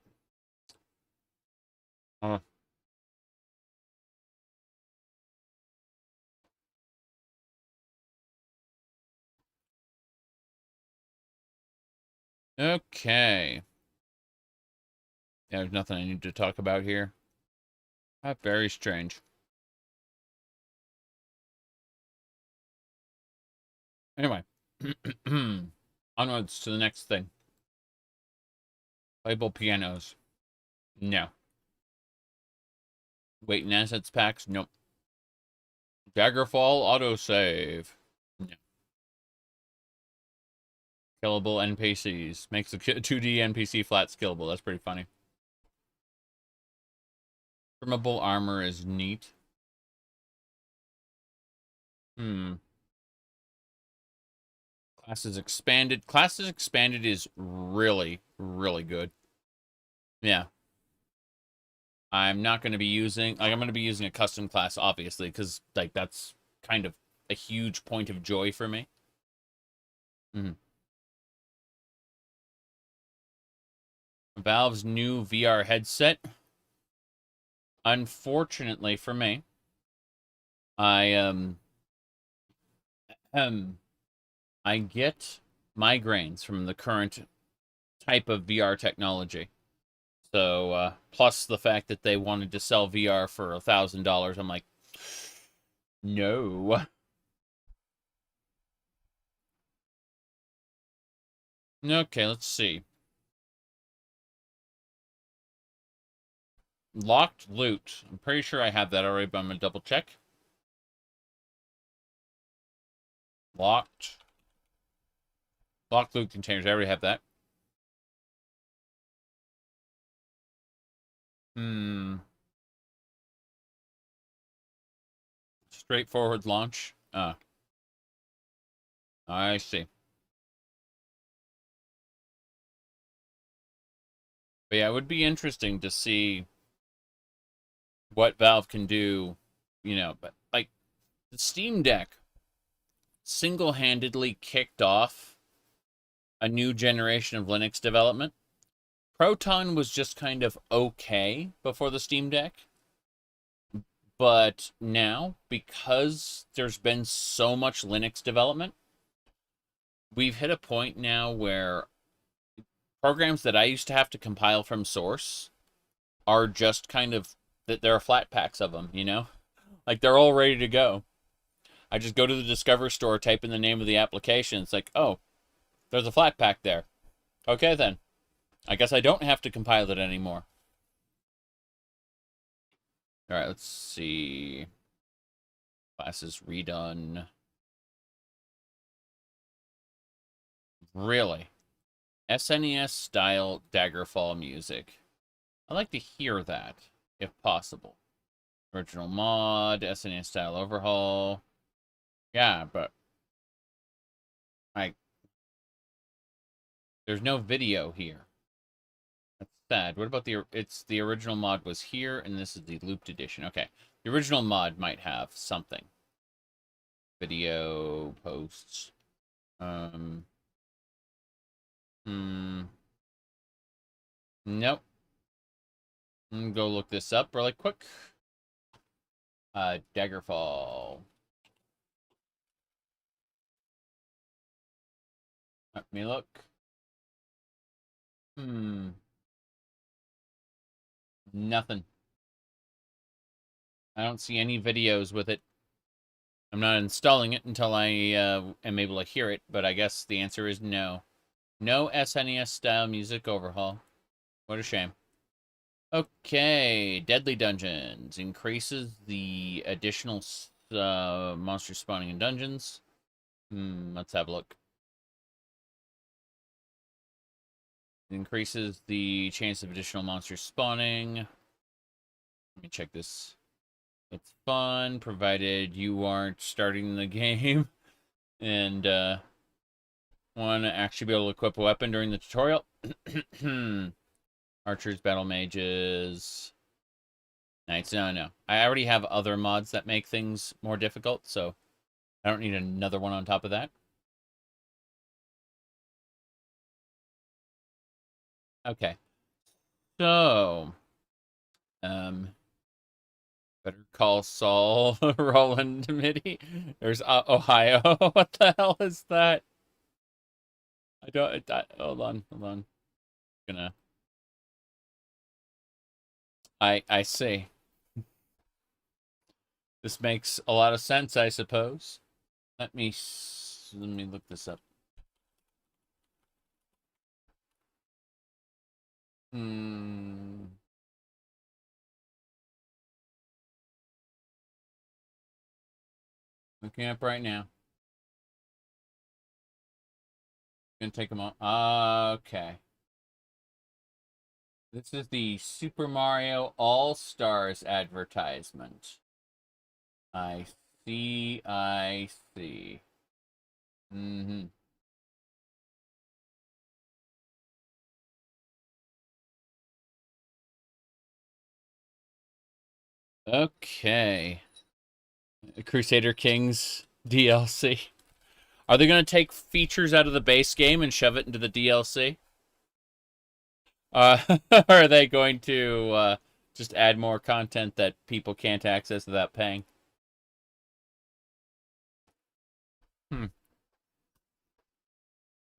Okay. Yeah, there's nothing I need to talk about here. Very strange. Anyway. Onwards to the next thing. Playable pianos. No. Wait in assets packs? Nope. Daggerfall autosave. No. Killable NPCs. Makes the 2D NPC flat skillable. That's pretty funny. Trimmable armor is neat. Classes expanded. Classes expanded is really, really good. Yeah. I'm not going to be using... Like, I'm going to be using a custom class, obviously, because, like, that's kind of a huge point of joy for me. Valve's new VR headset. Unfortunately for me, I get migraines from the current type of VR technology. So, plus the fact that they wanted to sell VR for $1,000, I'm like, no. Okay, let's see. Locked loot. I'm pretty sure I have that already, but I'm going to double check. Locked. Locked loot containers. I already have that. Straightforward launch. I see. But yeah, it would be interesting to see what Valve can do, you know, but like the Steam Deck single-handedly kicked off a new generation of Linux development. Proton was just kind of okay before the Steam Deck. But now, because there's been so much Linux development, we've hit a point now where programs that I used to have to compile from source are just kind of, that there are flat packs of them, you know? Like, they're all ready to go. I just go to the Discover store, type in the name of the application. It's like, oh, there's a flat pack there. Okay, then. I guess I don't have to compile it anymore. All right, let's see. Classes redone. Really? SNES style Daggerfall music. I'd like to hear that, if possible. Original mod, SNES style overhaul. Yeah, but there's no video here. That's sad. What about the original mod was here, and this is the looped edition. Okay. The original mod might have something. Video posts. Nope. I'm gonna go look this up really quick. Daggerfall. Let me look. Nothing. I don't see any videos with it. I'm not installing it until I am able to hear it, but I guess the answer is no. No SNES style music overhaul. What a shame. Okay, Deadly Dungeons increases the additional monster spawning in dungeons. Let's have a look. Increases the chance of additional monsters spawning. Let me check this. It's fun, provided you aren't starting the game and want to actually be able to equip a weapon during the tutorial. Archers, battle mages, knights. No. I already have other mods that make things more difficult, so I don't need another one on top of that. Okay. So, Better Call Saul, Roland MIDI. There's Ohio. What the hell is that? I don't. Hold on. Gonna. I see. This makes a lot of sense, I suppose. Let me look this up. Looking up right now. Gonna take them on. Okay. This is the Super Mario All-Stars advertisement. I see, I see. Mm-hmm. Okay. Crusader Kings DLC. Are they going to take features out of the base game and shove it into the DLC? Or are they going to just add more content that people can't access without paying? Here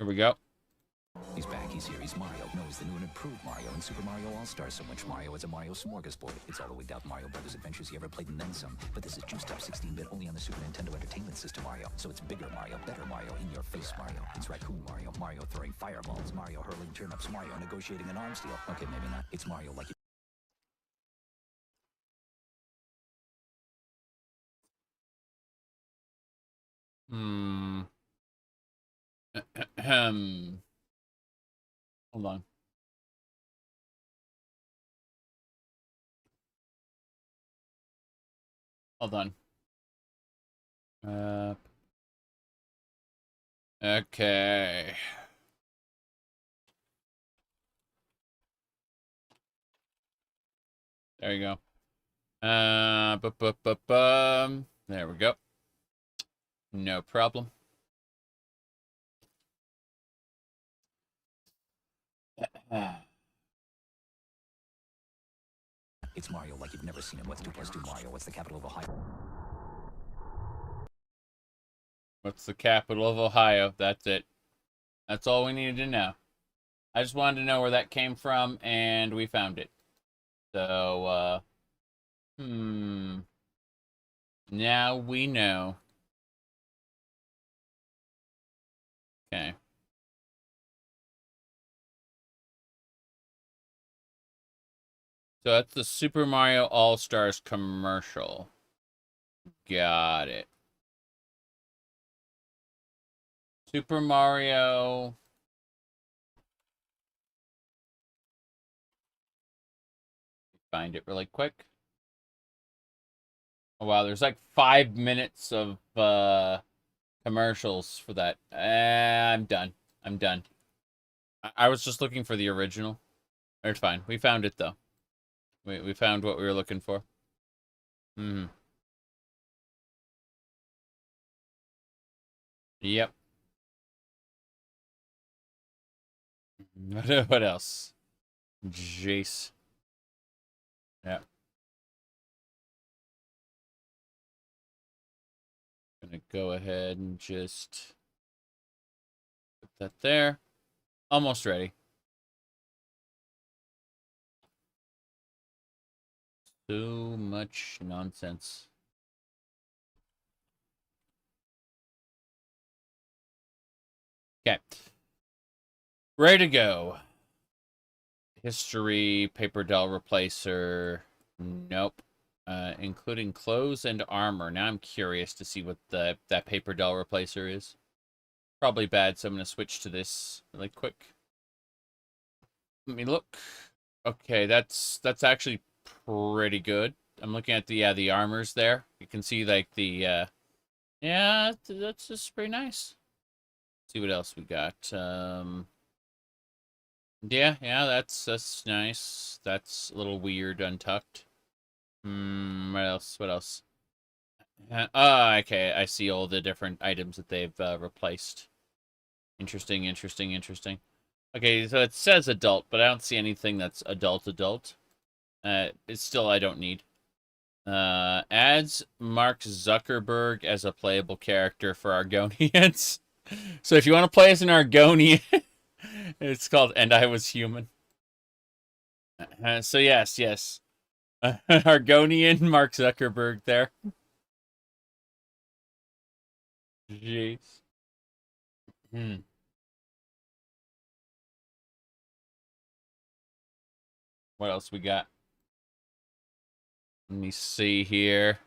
we go. He's back, he's here, he's Mario. No, he's the new and improved Mario in Super Mario All-Stars. So much Mario, it's a Mario smorgasbord. It's all the way down Mario Brothers adventures you ever played and then some. But this is juiced up 16-bit only on the Super Nintendo Entertainment System Mario. So it's bigger Mario, better Mario, in your face Mario. It's Raccoon Mario, Mario throwing fireballs, Mario hurling turnips, Mario negotiating an arms deal. Okay, maybe not. It's Mario like you. Hold on. Hold on. Okay. There you go. There we go. No problem. It's Mario like you've never seen him. What's 2 plus 2 Mario? What's the capital of Ohio? What's the capital of Ohio? That's it. That's all we needed to know. I just wanted to know where that came from, and we found it. So, now we know. Okay. So that's the Super Mario All-Stars commercial. Got it. Super Mario. Find it really quick. Oh, wow, there's like 5 minutes of commercials for that. I'm done. I'm done. I was just looking for the original. It's fine. We found it, though. We found what we were looking for. Yep. What else? Jace. Yeah. Gonna go ahead and just put that there. Almost ready. So much nonsense. Okay. Ready to go. History, paper doll replacer. Nope. Including clothes and armor. Now I'm curious to see what that paper doll replacer is. Probably bad, so I'm going to switch to this really quick. Let me look. Okay, that's actually pretty good. I'm looking at the armors there. You can see like the yeah, that's just pretty nice. Let's see what else we got. Yeah, that's nice. That's a little weird untucked. What else? What else? Okay, I see all the different items that they've replaced. Interesting, interesting, interesting. Okay, so it says adult, but I don't see anything that's adult. It's still I don't need. Adds Mark Zuckerberg as a playable character for Argonians. So if you want to play as an Argonian, it's called And I Was Human. So yes. Argonian Mark Zuckerberg there. Jeez. What else we got? Let me see here.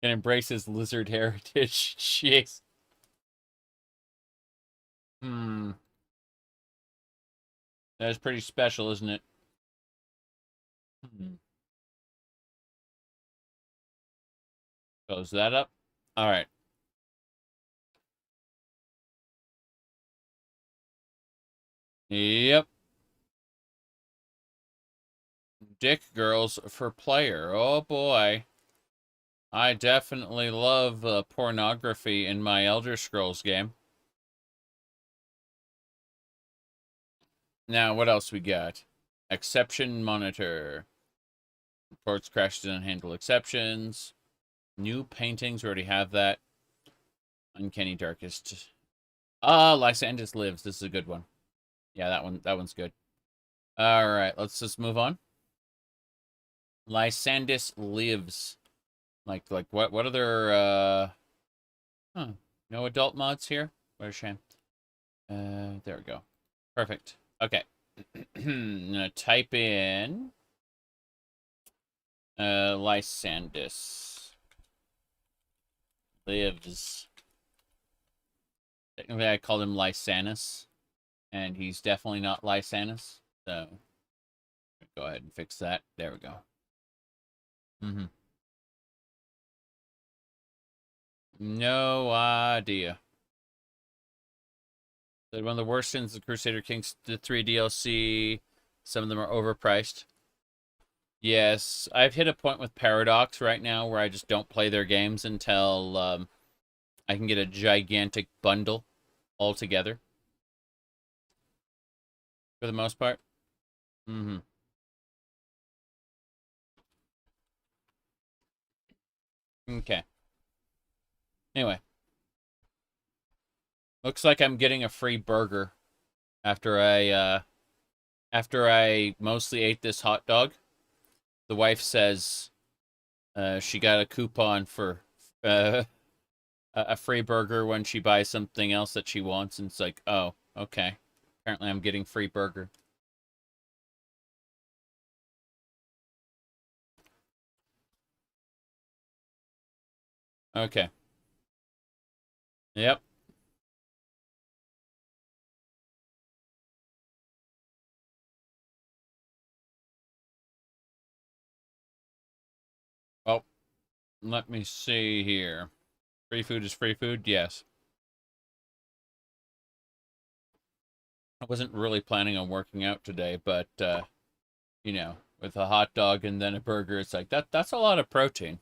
Can embrace his lizard heritage. Jeez. Hmm. That is pretty special, isn't it? Hmm. Close that up. All right. Yep. Dick girls for player. Oh boy. I definitely love pornography in my Elder Scrolls game. Now, what else we got? Exception monitor. Reports crashed and unhandled exceptions. New paintings. We already have that. Uncanny Darkest. Lysandus Lives. This is a good one. Yeah, that one's good. All right, let's just move on. Lysandus Lives. Like what other no adult mods here? What a shame. There we go. Perfect. Okay. I'm gonna type in Lysandus Lives. Technically I called him Lysanus, and he's definitely not Lysanus, so go ahead and fix that. There we go. No idea. One of the worst sins of Crusader Kings, the 3 DLC. Some of them are overpriced. Yes, I've hit a point with Paradox right now where I just don't play their games until I can get a gigantic bundle altogether. For the most part. Okay. Anyway. Looks like I'm getting a free burger after I mostly ate this hot dog. The wife says she got a coupon for a free burger when she buys something else that she wants, and it's like, oh, okay. Apparently I'm getting free burger. Okay. Yep. Oh, let me see here. Free food is free food? Yes. I wasn't really planning on working out today, but, you know, with a hot dog and then a burger, it's like, that's a lot of protein.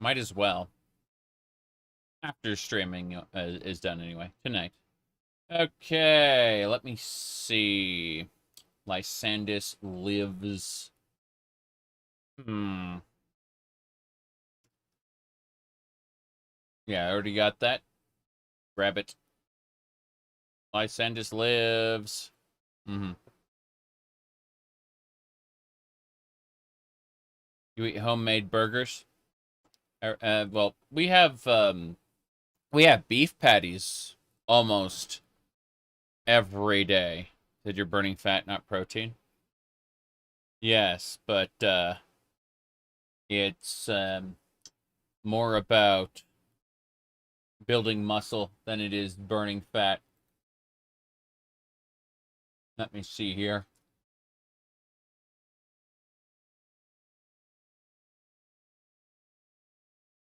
Might as well. After streaming is done anyway, tonight. Okay, let me see. Lysandus Lives. Yeah, I already got that. Grab it. Lysandus Lives. You eat homemade burgers? Well, we have beef patties almost every day. That you're burning fat, not protein. Yes, but it's more about building muscle than it is burning fat. Let me see here.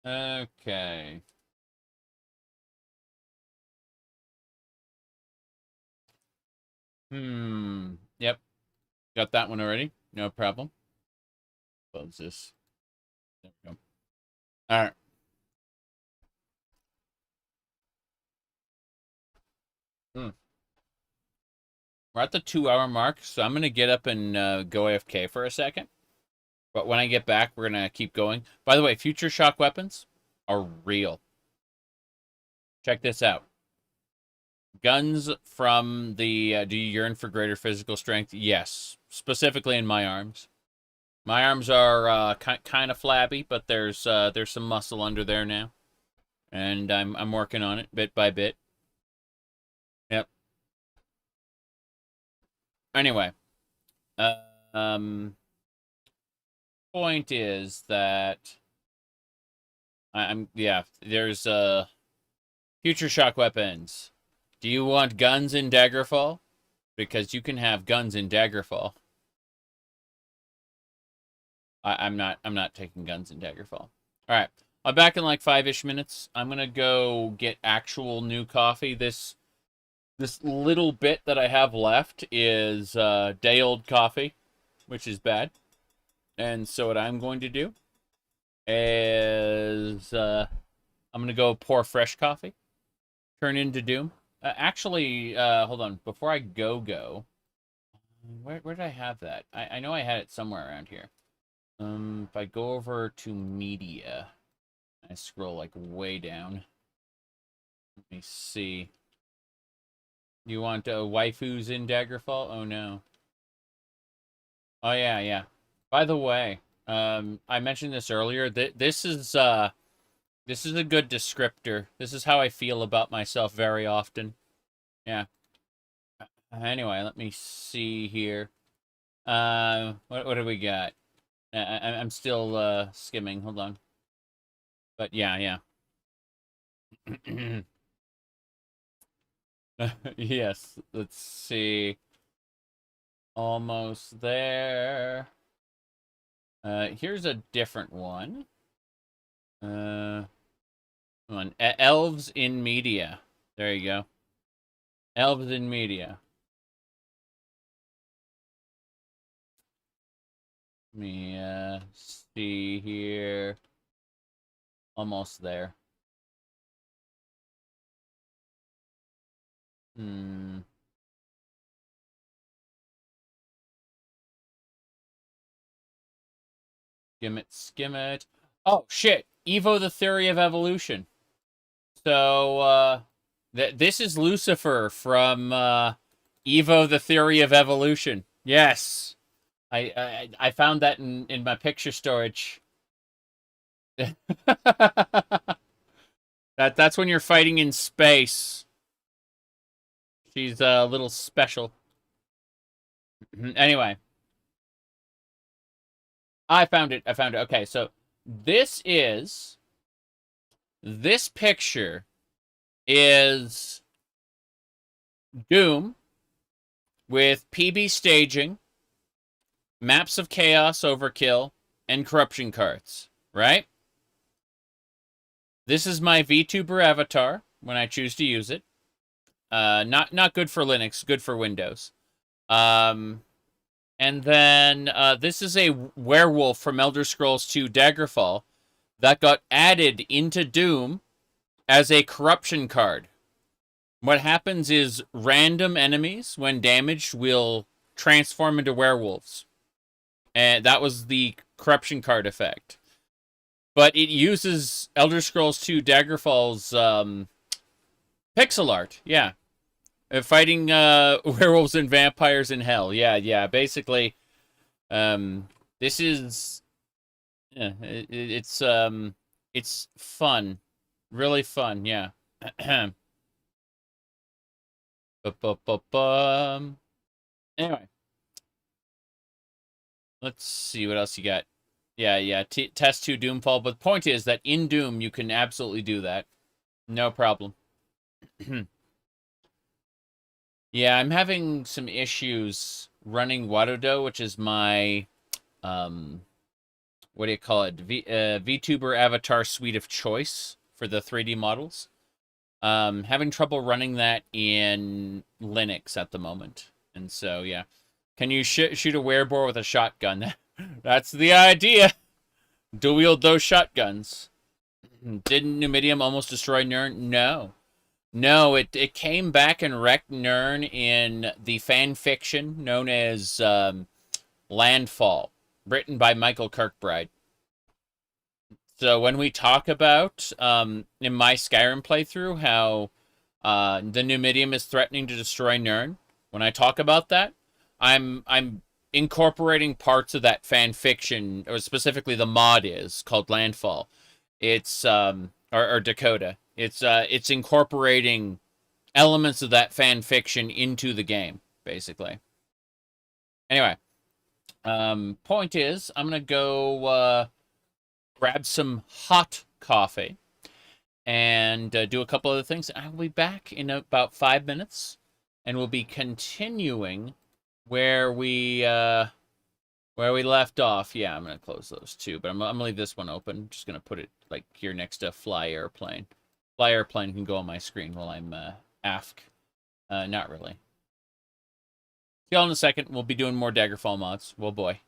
Okay. Yep. Got that one already. No problem. Close this. There we go. All right. We're at the 2-hour mark, so I'm going to get up and go AFK for a second. But when I get back, we're going to keep going. By the way, future shock weapons are real. Check this out. Guns from the... do you yearn for greater physical strength? Yes. Specifically in my arms. My arms are kind of flabby, but there's some muscle under there now. And I'm working on it bit by bit. Yep. Anyway. Point is that there's future shock weapons. Do you want guns in Daggerfall? Because you can have guns in Daggerfall. I'm not taking guns in Daggerfall. Alright. I'm back in like 5-ish minutes. I'm gonna go get actual new coffee. This little bit that I have left is day-old coffee, which is bad. And so what I'm going to do is I'm going to go pour fresh coffee, turn into Doom. Actually, hold on. Before I go, where did I have that? I know I had it somewhere around here. If I go over to media, I scroll like way down. Let me see. You want waifus in Daggerfall? Oh no. Oh yeah, yeah. By the way, I mentioned this earlier. This is a good descriptor. This is how I feel about myself very often. Yeah. Anyway, let me see here. What do we got? I'm still skimming. Hold on. But yeah. Yes. Let's see. Almost there. Here's a different one. Elves in media. There you go. Elves in media. Let me see here. Almost there. Skim it. Oh, shit. Evo, the Theory of Evolution. So, this is Lucifer from Evo, the Theory of Evolution. Yes. I found that in my picture storage. That's when you're fighting in space. She's a little special. Anyway. I found it. Okay, so this picture is Doom with PB staging, maps of chaos, overkill, and corruption cards, right? This is my VTuber avatar when I choose to use it. Not good for Linux, good for Windows. And then this is a werewolf from Elder Scrolls 2 Daggerfall that got added into Doom as a corruption card. What happens is random enemies, when damaged, will transform into werewolves. And that was the corruption card effect. But it uses Elder Scrolls 2 Daggerfall's pixel art, yeah. Fighting werewolves and vampires in hell. Yeah. Basically, this is it's fun. Really fun, yeah. Anyway. Let's see what else you got. Yeah. Test 2 Doomfall. But the point is that in Doom, you can absolutely do that. No problem. Yeah, I'm having some issues running Wadodo, which is my, what do you call it? VTuber avatar suite of choice for the 3D models. Having trouble running that in Linux at the moment. And so, yeah. Can you shoot a werebore with a shotgun? That's the idea. Dual wield those shotguns. Didn't Numidium almost destroy Nern? No, it came back and wrecked Nern in the fan fiction known as Landfall, written by Michael Kirkbride. So when we talk about, in my Skyrim playthrough, how the Numidium is threatening to destroy Nern, when I talk about that, I'm incorporating parts of that fan fiction, or specifically the mod is called Landfall. It's or Dakota. It's incorporating elements of that fan fiction into the game, basically. Anyway, point is, I'm gonna go grab some hot coffee, and do a couple other things. I will be back in about 5 minutes, and we'll be continuing where we left off. Yeah, I'm gonna close those two, but I'm gonna leave this one open. I'm just gonna put it like here next to Fly Airplane. Fly Airplane can go on my screen while I'm aft. Not really. See y'all in a second. We'll be doing more Daggerfall mods. Well, boy.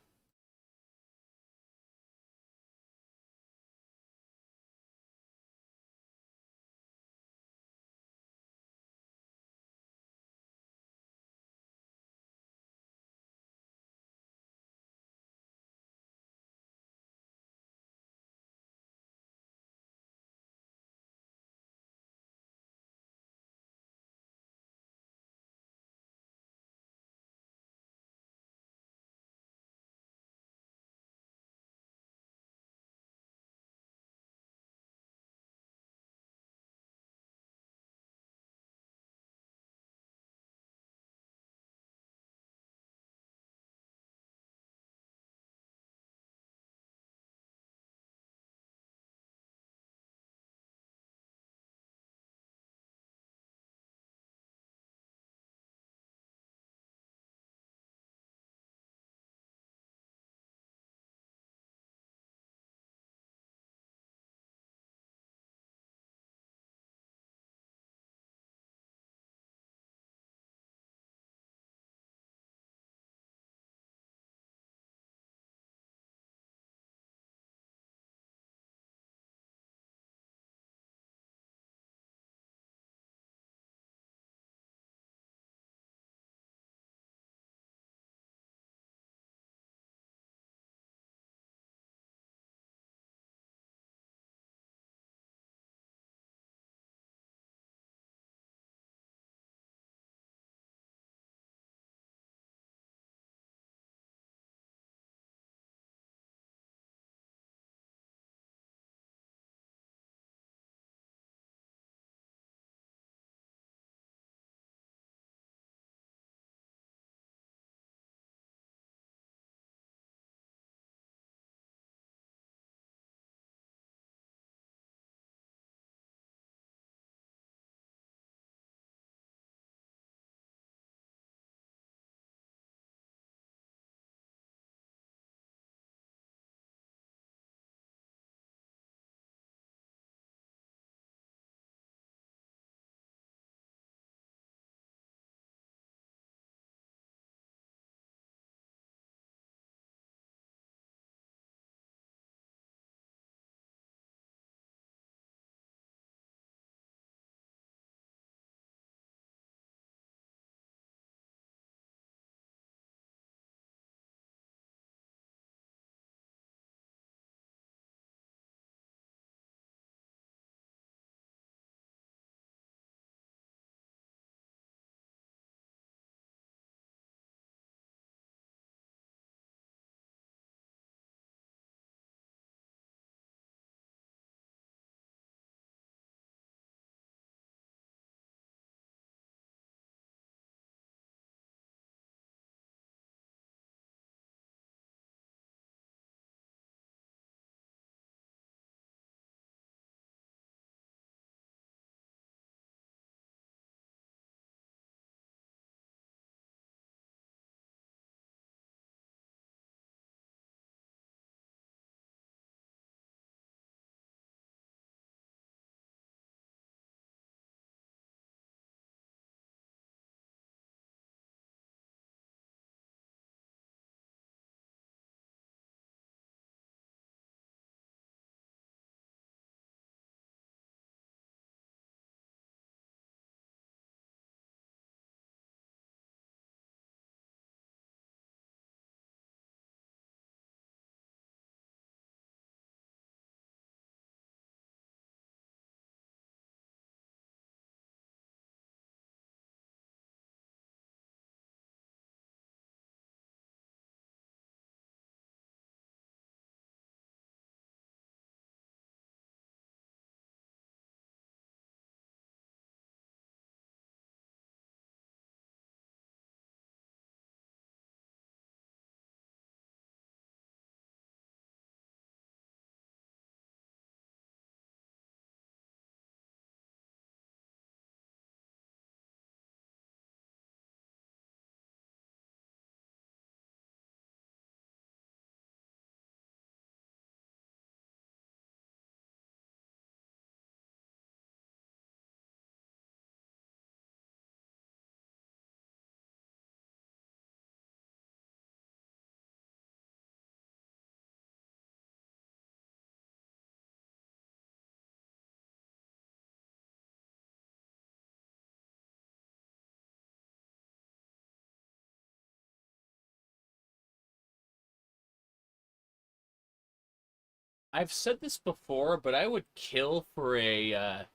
I've said this before, but I would kill for a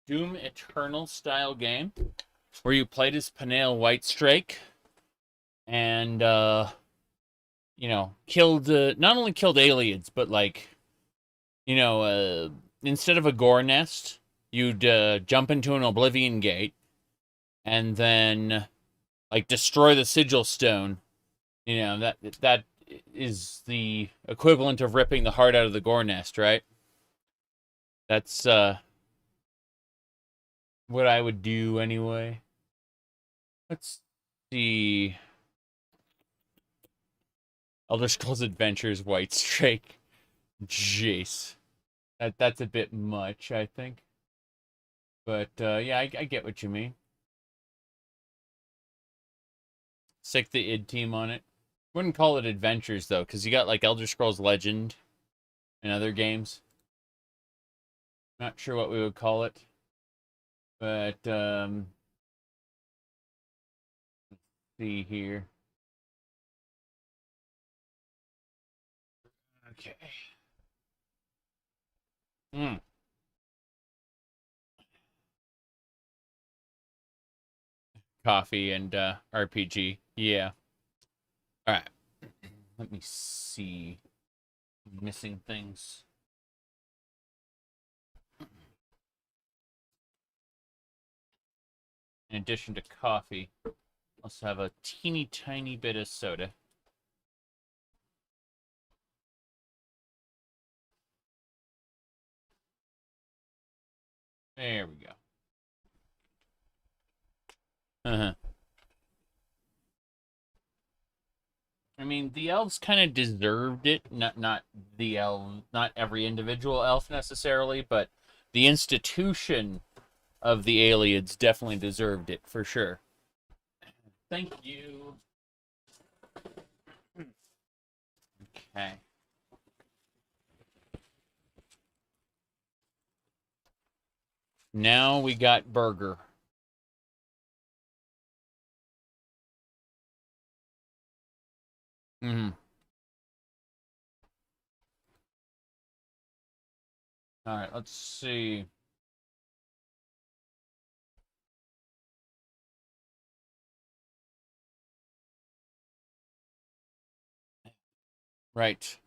Doom Eternal style game where you played as Peniel Whitestrake and killed not only killed aliens, but like instead of a gore nest, you'd jump into an Oblivion Gate and then like destroy the Sigil Stone. That is the equivalent of ripping the heart out of the gore nest, right? That's what I would do anyway. Let's see. Elder Scrolls Adventures Whitestrake. Jeez. That's a bit much, I think. But yeah, I get what you mean. Sick the id team on it. Wouldn't call it adventures though, because you got like Elder Scrolls Legend and other games. Not sure what we would call it. But let's see here. Okay. Coffee and RPG. Yeah. All right. Let me see. Missing things. In addition to coffee, also have a teeny tiny bit of soda. There we go. I mean, the elves kind of deserved it. Not the elf, not every individual elf necessarily, but the institution of the aliens definitely deserved it for sure. Thank you. Okay. Now we got burger. All right, let's see. Right.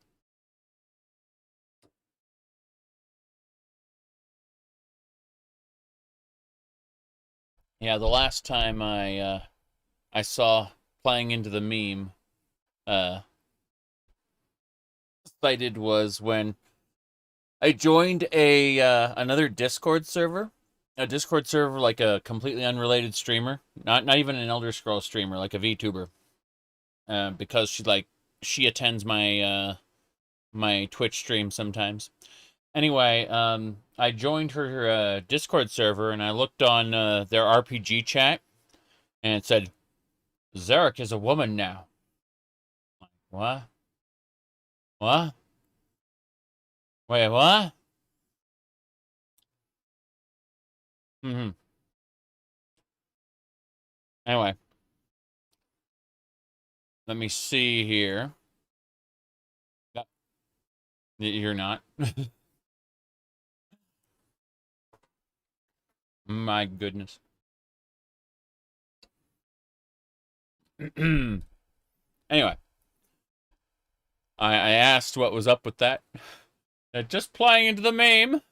Yeah, the last time I saw playing into the meme cited was when I joined a another Discord server. A Discord server like a completely unrelated streamer. Not even an Elder Scrolls streamer, like a VTuber. Because she attends my my Twitch stream sometimes. Anyway, I joined her Discord server and I looked on their RPG chat and it said, Zarek is a woman now. What? What? Wait, what? Anyway, let me see here. You're not. My goodness. Anyway, I asked what was up with that. Just playing into the meme.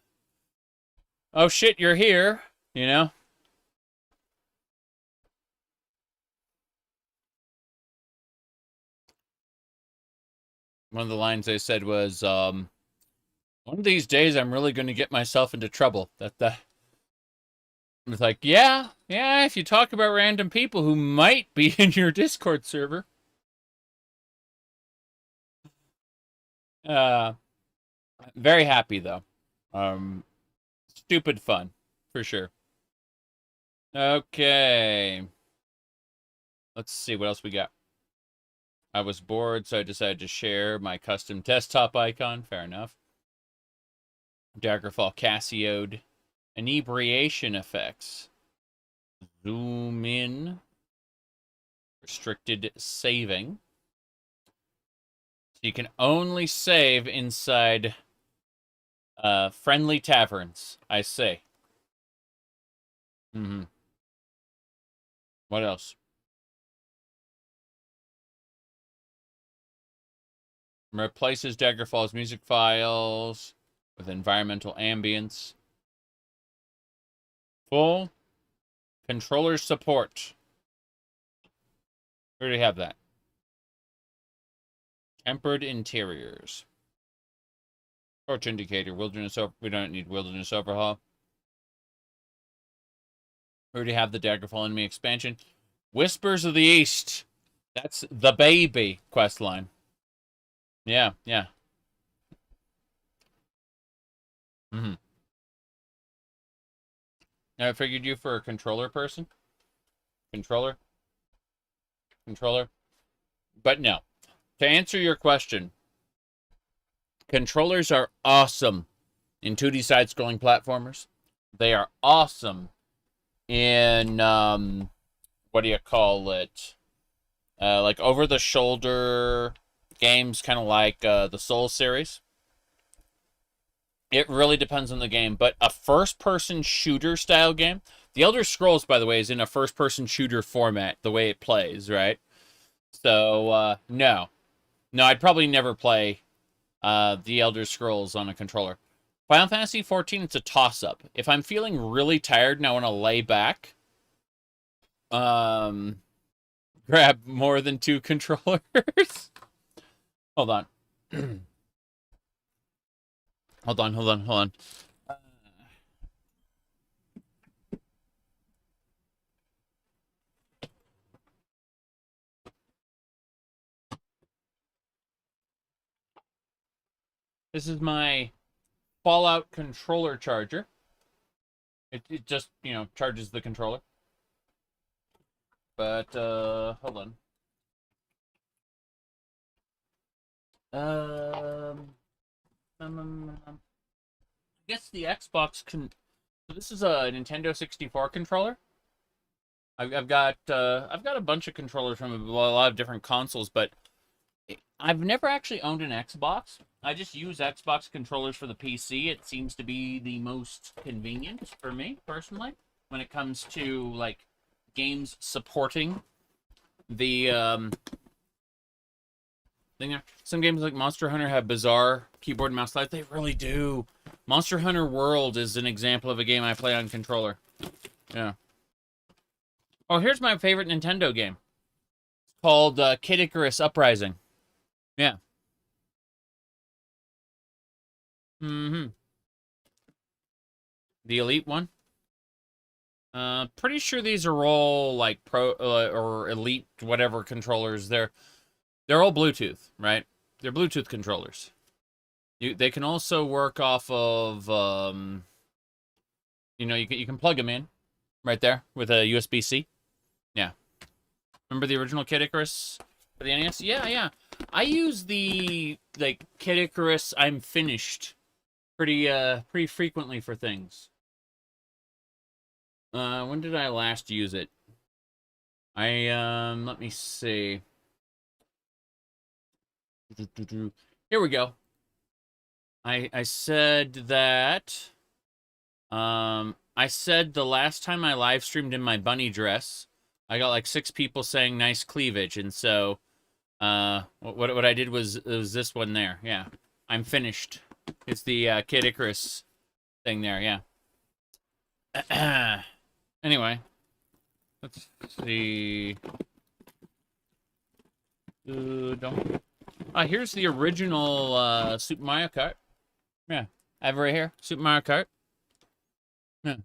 Oh shit, you're here. You know? One of the lines they said was, one of these days I'm really going to get myself into trouble. It's like, yeah, if you talk about random people who might be in your Discord server. Very happy, though. Stupid fun, for sure. Okay. Let's see what else we got. I was bored, so I decided to share my custom desktop icon. Fair enough. Daggerfall Cassioed. Inebriation effects. Zoom in. Restricted saving. So you can only save inside Friendly taverns, I say. Mm-hmm. What else? Replaces Daggerfall's music files with environmental ambience. Full controller support. We already have that. Tempered interiors. Torch indicator. Wilderness over. We don't need wilderness overhaul. We already have the Daggerfall enemy expansion. Whispers of the East. That's the baby quest line. Yeah, yeah. Mm-hmm. I figured you for a controller person. Controller. But no. To answer your question, controllers are awesome in 2D side-scrolling platformers. They are awesome in, what do you call it? Like over-the-shoulder games, kind of like the Soul series. It really depends on the game, but a first-person shooter-style game... The Elder Scrolls, by the way, is in a first-person shooter format, the way it plays, right? So, no. No, I'd probably never play the Elder Scrolls on a controller. Final Fantasy XIV, it's a toss-up. If I'm feeling really tired and I want to lay back, grab more than 2 controllers. Hold on. Hold on. This is my Fallout controller charger. It just, charges the controller. But, hold on. I guess the Xbox can... So this is a Nintendo 64 controller. I've got a bunch of controllers from a lot of different consoles, but I've never actually owned an Xbox. I just use Xbox controllers for the PC. It seems to be the most convenient for me, personally, when it comes to, like, games supporting the, thing. Some games like Monster Hunter have bizarre keyboard and mouse slides. They really do. Monster Hunter World is an example of a game I play on controller. Yeah. Oh, here's my favorite Nintendo game. It's called Kid Icarus Uprising. Yeah. Mm-hmm. The Elite one. Pretty sure these are all like pro or Elite whatever controllers. They're all Bluetooth, right? They're Bluetooth controllers. They can also work off of you can plug them in right there with a USB-C. Yeah. Remember the original Kid Icarus for the NES? Yeah. I use the Kid Icarus I'm finished pretty frequently for things. When did I last use it? Let me see. Here we go. I said that I said the last time I live streamed in my bunny dress, I got like 6 people saying nice cleavage, and so what I did was this one there. Yeah. I'm finished. It's the Kid Icarus thing there, yeah. Anyway, let's see. Here's the original Super Mario Kart. Yeah, I have it right here. Super Mario Kart. Yeah.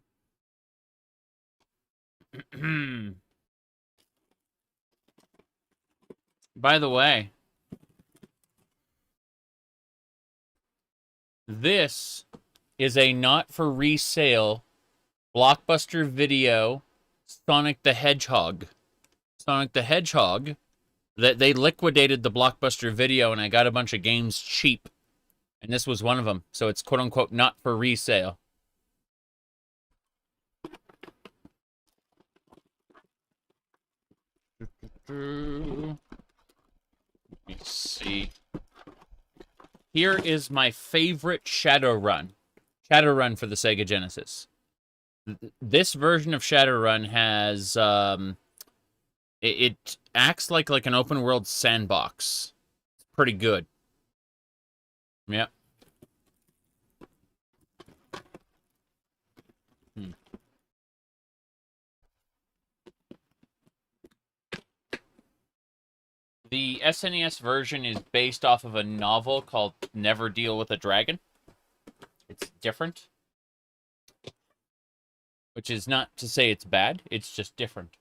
By the way, this is a not for resale Blockbuster Video Sonic the Hedgehog. Sonic the Hedgehog. That they liquidated the Blockbuster Video, and I got a bunch of games cheap. And this was one of them. So it's quote-unquote not for resale. Let me see. Here is my favorite Shadowrun. Shadowrun for the Sega Genesis. This version of Shadowrun has it acts like an open world sandbox. It's pretty good. Yep. The SNES version is based off of a novel called Never Deal with a Dragon. It's different. Which is not to say it's bad, it's just different.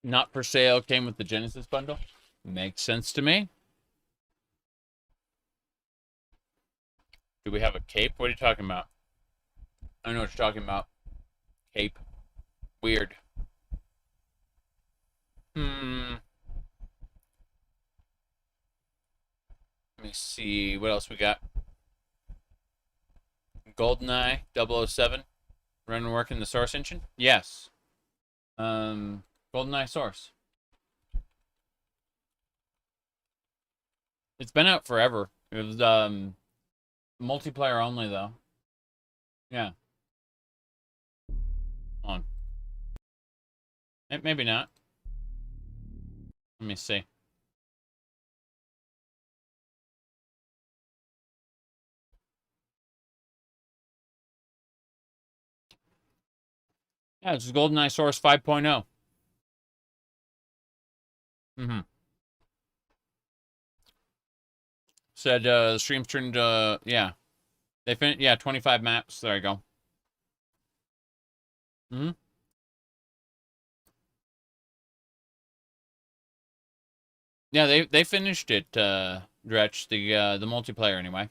Not for sale, came with the Genesis bundle. Makes sense to me. Do we have a cape? What are you talking about? I know what you're talking about. Cape. Weird. Let me see. What else we got? GoldenEye 007. Run and work in the Source engine? Yes. GoldenEye Source. It's been out forever. It was multiplayer only though. Yeah. Hold on. Maybe not. Let me see. Yeah, this is GoldenEye Source 5.0. Said the stream's turned yeah. They finished, yeah, 25 maps. There you go. Yeah, they finished it, Dretch, the multiplayer anyway.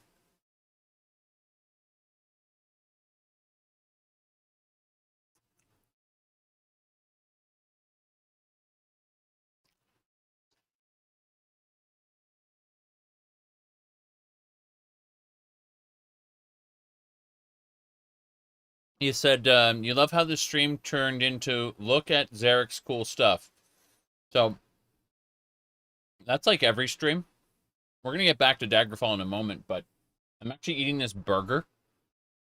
You said you love how the stream turned into look at Zarek's cool stuff. So that's like every stream. We're gonna get back to Daggerfall in a moment, but I'm actually eating this burger.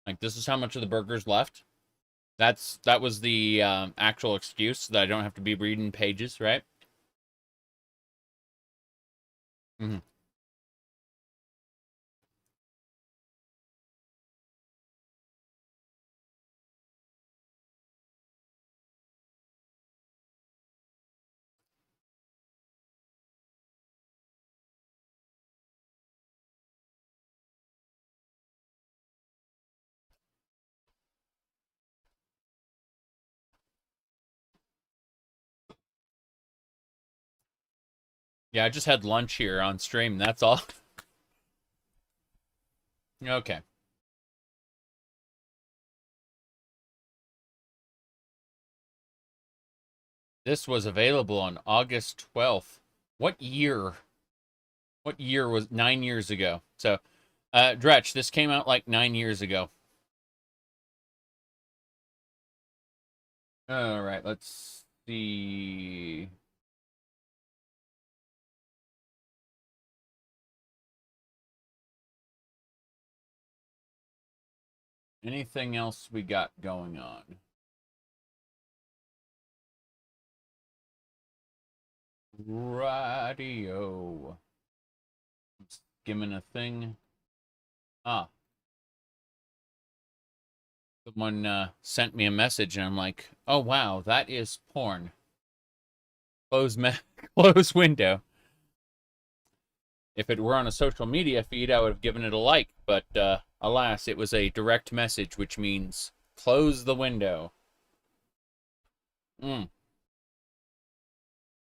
Like this is how much of the burger's left. That was the actual excuse that I don't have to be reading pages, right? Yeah, I just had lunch here on stream. That's all. Okay. This was available on August 12th. What year? What year was 9 years ago? So, Dretch, this came out like 9 years ago. All right, let's see. Anything else we got going on? Radio. Skimming a thing. Ah. Someone sent me a message and I'm like, oh wow, that is porn. Close window. If it were on a social media feed, I would have given it a like, but alas, it was a direct message, which means close the window. Now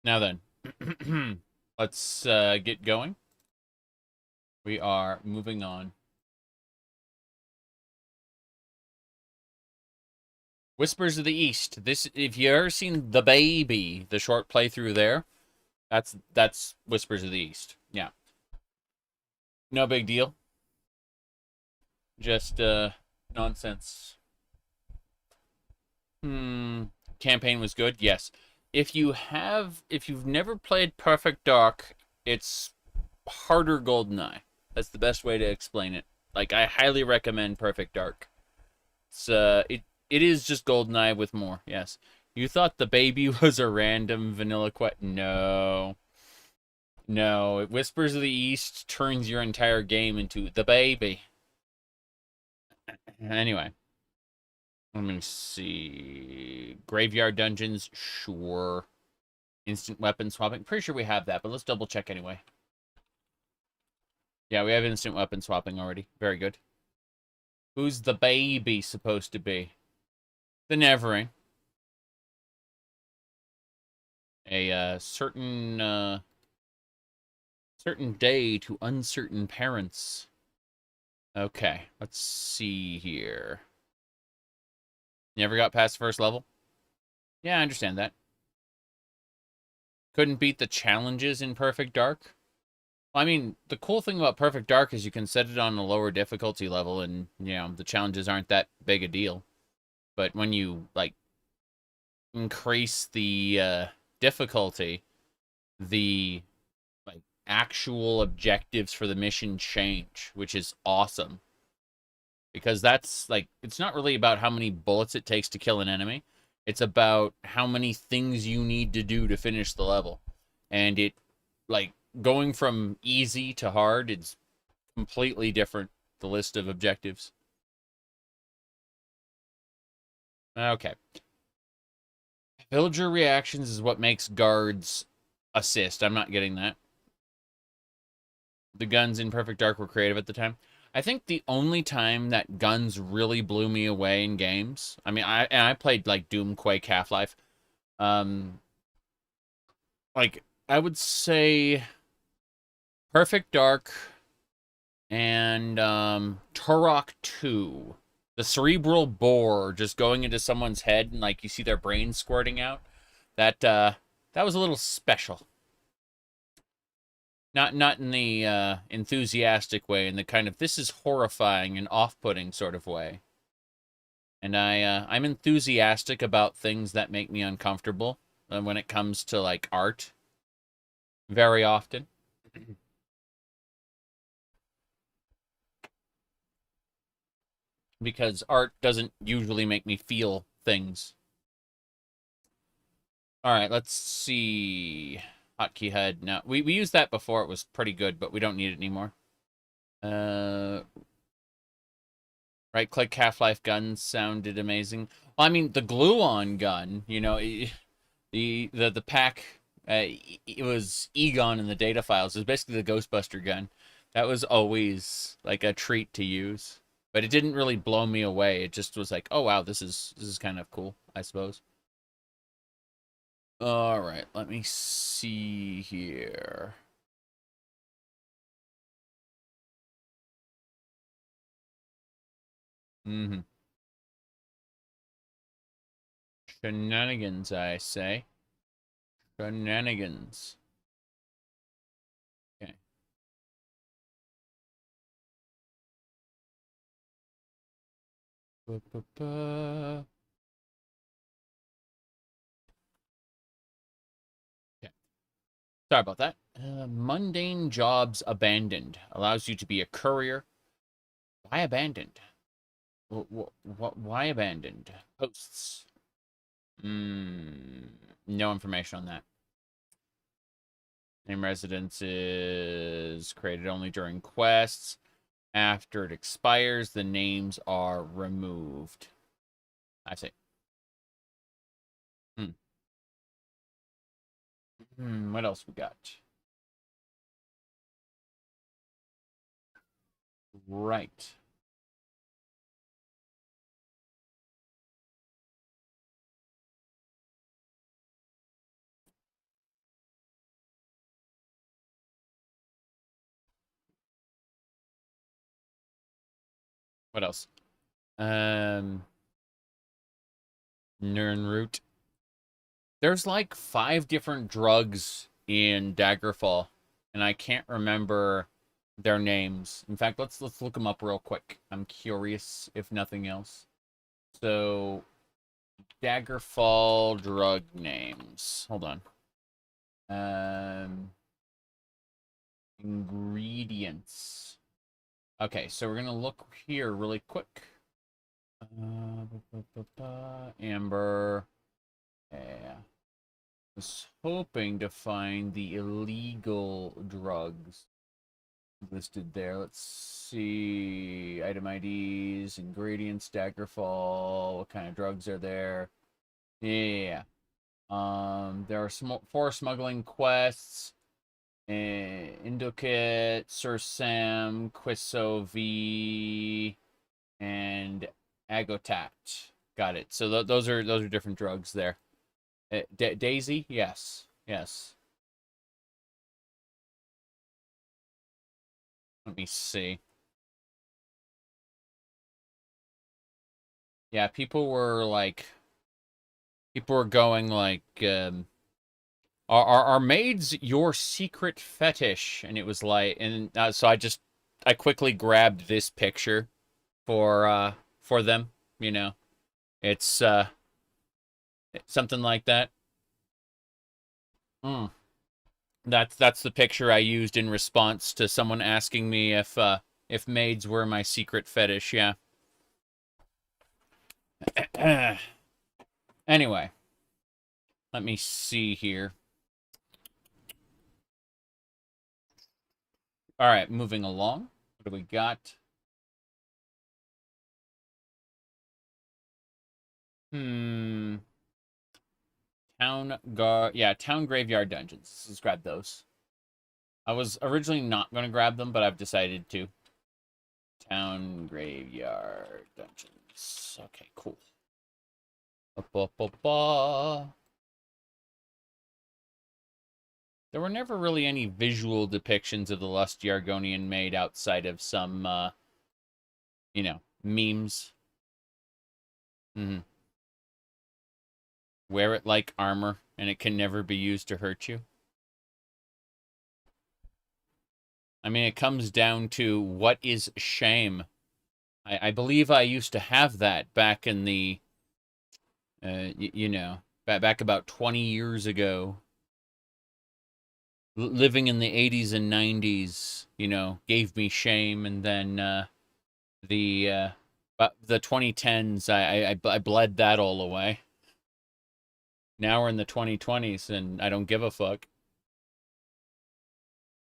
then, let's get going. We are moving on. Whispers of the East. This, if you ever seen The Baby, the short playthrough there, that's Whispers of the East. Yeah. No big deal. Just nonsense. Campaign was good. Yes. if you've never played Perfect Dark, it's harder GoldenEye. That's the best way to explain it. Like, I highly recommend Perfect Dark. It is just GoldenEye with more, yes. You thought the baby was a random vanilla quest? No. No, Whispers of the East turns your entire game into the baby. Anyway. Let me see. Graveyard dungeons, sure. Instant weapon swapping. Pretty sure we have that, but let's double check anyway. Yeah, we have instant weapon swapping already. Very good. Who's the baby supposed to be? The Nevering. A certain day to uncertain parents. Okay, let's see here. Never got past the first level? Yeah, I understand that. Couldn't beat the challenges in Perfect Dark? Well, I mean, the cool thing about Perfect Dark is you can set it on a lower difficulty level and, you know, the challenges aren't that big a deal. But when you, like, increase the difficulty, the, like, actual objectives for the mission change, which is awesome. Because that's, like, it's not really about how many bullets it takes to kill an enemy. It's about how many things you need to do to finish the level. And it, like, going from easy to hard, it's completely different, the list of objectives. Okay. Villager reactions is what makes guards assist. I'm not getting that. The guns in Perfect Dark were creative at the time. I think the only time that guns really blew me away in games, I mean, I played, like, Doom, Quake, Half-Life. Like, I would say Perfect Dark and Turok 2. The cerebral bore just going into someone's head and, like, you see their brain squirting out. That was a little special. Not in the enthusiastic way, in the kind of, this is horrifying and off-putting sort of way. And I'm enthusiastic about things that make me uncomfortable when it comes to, like, art. Very often. Because art doesn't usually make me feel things. Alright, let's see. Hotkey HUD. No, we used that before. It was pretty good, but we don't need it anymore. Right-click Half-Life gun sounded amazing. Well, I mean, the glue-on gun, you know, the pack, it was Egon in the data files. It was basically the Ghostbuster gun. That was always, like, a treat to use. But it didn't really blow me away. It just was like, oh, wow, this is kind of cool, I suppose. All right, let me see here. Shenanigans, I say. Shenanigans. Okay. Okay. Sorry about that. Mundane jobs abandoned. Allows you to be a courier. Why abandoned? Why abandoned? Posts. No information on that. Name residences created only during quests. After it expires, the names are removed. I see. What else we got? Right. What else? Nernroot. There's like 5 different drugs in Daggerfall, and I can't remember their names. In fact, let's look them up real quick. I'm curious, if nothing else. So, Daggerfall drug names. Hold on. Ingredients. Okay, so we're gonna look here really quick. Amber. Yeah. Was hoping to find the illegal drugs listed there. Let's see. Item IDs, ingredients, Daggerfall. What kind of drugs are there? Yeah. There are 4 smuggling quests. Indokit, Sir Sam, Quiso V, and Agotat. Got it. So those are different drugs there. Daisy, yes, yes. Let me see. Yeah, people were going like, are maids your secret fetish? And it was like, and so I quickly grabbed this picture for them. You know, it's something like that. That's the picture I used in response to someone asking me if maids were my secret fetish. Yeah. Anyway, let me see here. All right, moving along. What do we got? Town graveyard dungeons. Let's grab those. I was originally not going to grab them, but I've decided to. Town graveyard dungeons. Okay, cool. There were never really any visual depictions of the lusty Argonian maid outside of some, memes. Wear it like armor, and it can never be used to hurt you. I mean, it comes down to what is shame. I believe I used to have that back in the, back about 20 years ago. Living in the 80s and 90s, gave me shame, and then the 2010s, I bled that all away. Now we're in the 2020s, and I don't give a fuck.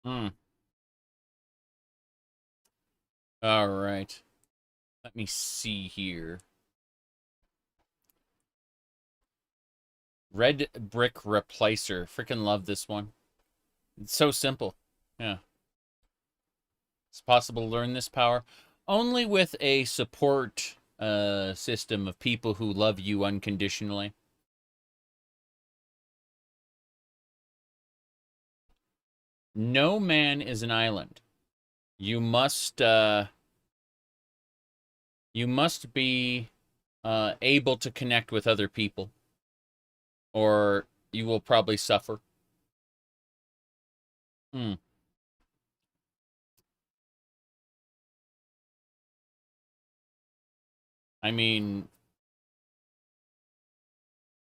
All right. Let me see here. Red brick replacer. Freaking love this one. It's so simple. Yeah. It's possible to learn this power only with a support system of people who love you unconditionally. No man is an island. You must be able to connect with other people, or you will probably suffer. I mean,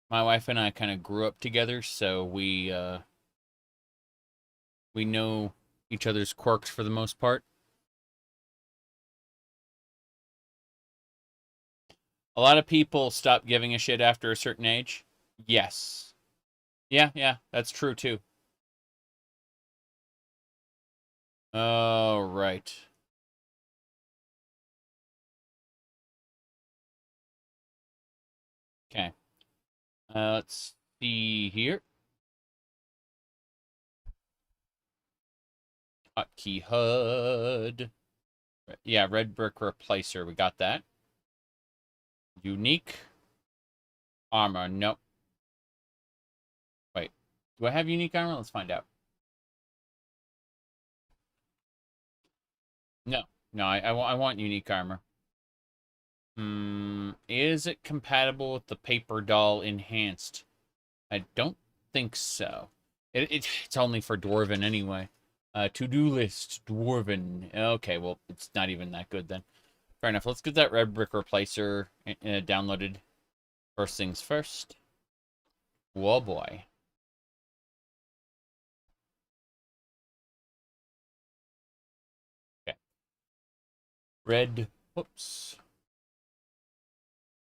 my wife and I kind of grew up together, so we know each other's quirks for the most part. A lot of people stop giving a shit after a certain age. Yes. Yeah, that's true too. Oh, right. Okay. Let's see here. Hotkey HUD. Yeah, red brick replacer. We got that. Unique armor. Nope. Wait. Do I have unique armor? Let's find out. No, I want unique armor. Is it compatible with the paper doll enhanced? I don't think so. It's only for Dwarven anyway. To-do list, Dwarven. Okay, well, it's not even that good then. Fair enough. Let's get that red brick replacer downloaded. First things first. Whoa, boy. Okay. Red. Whoops.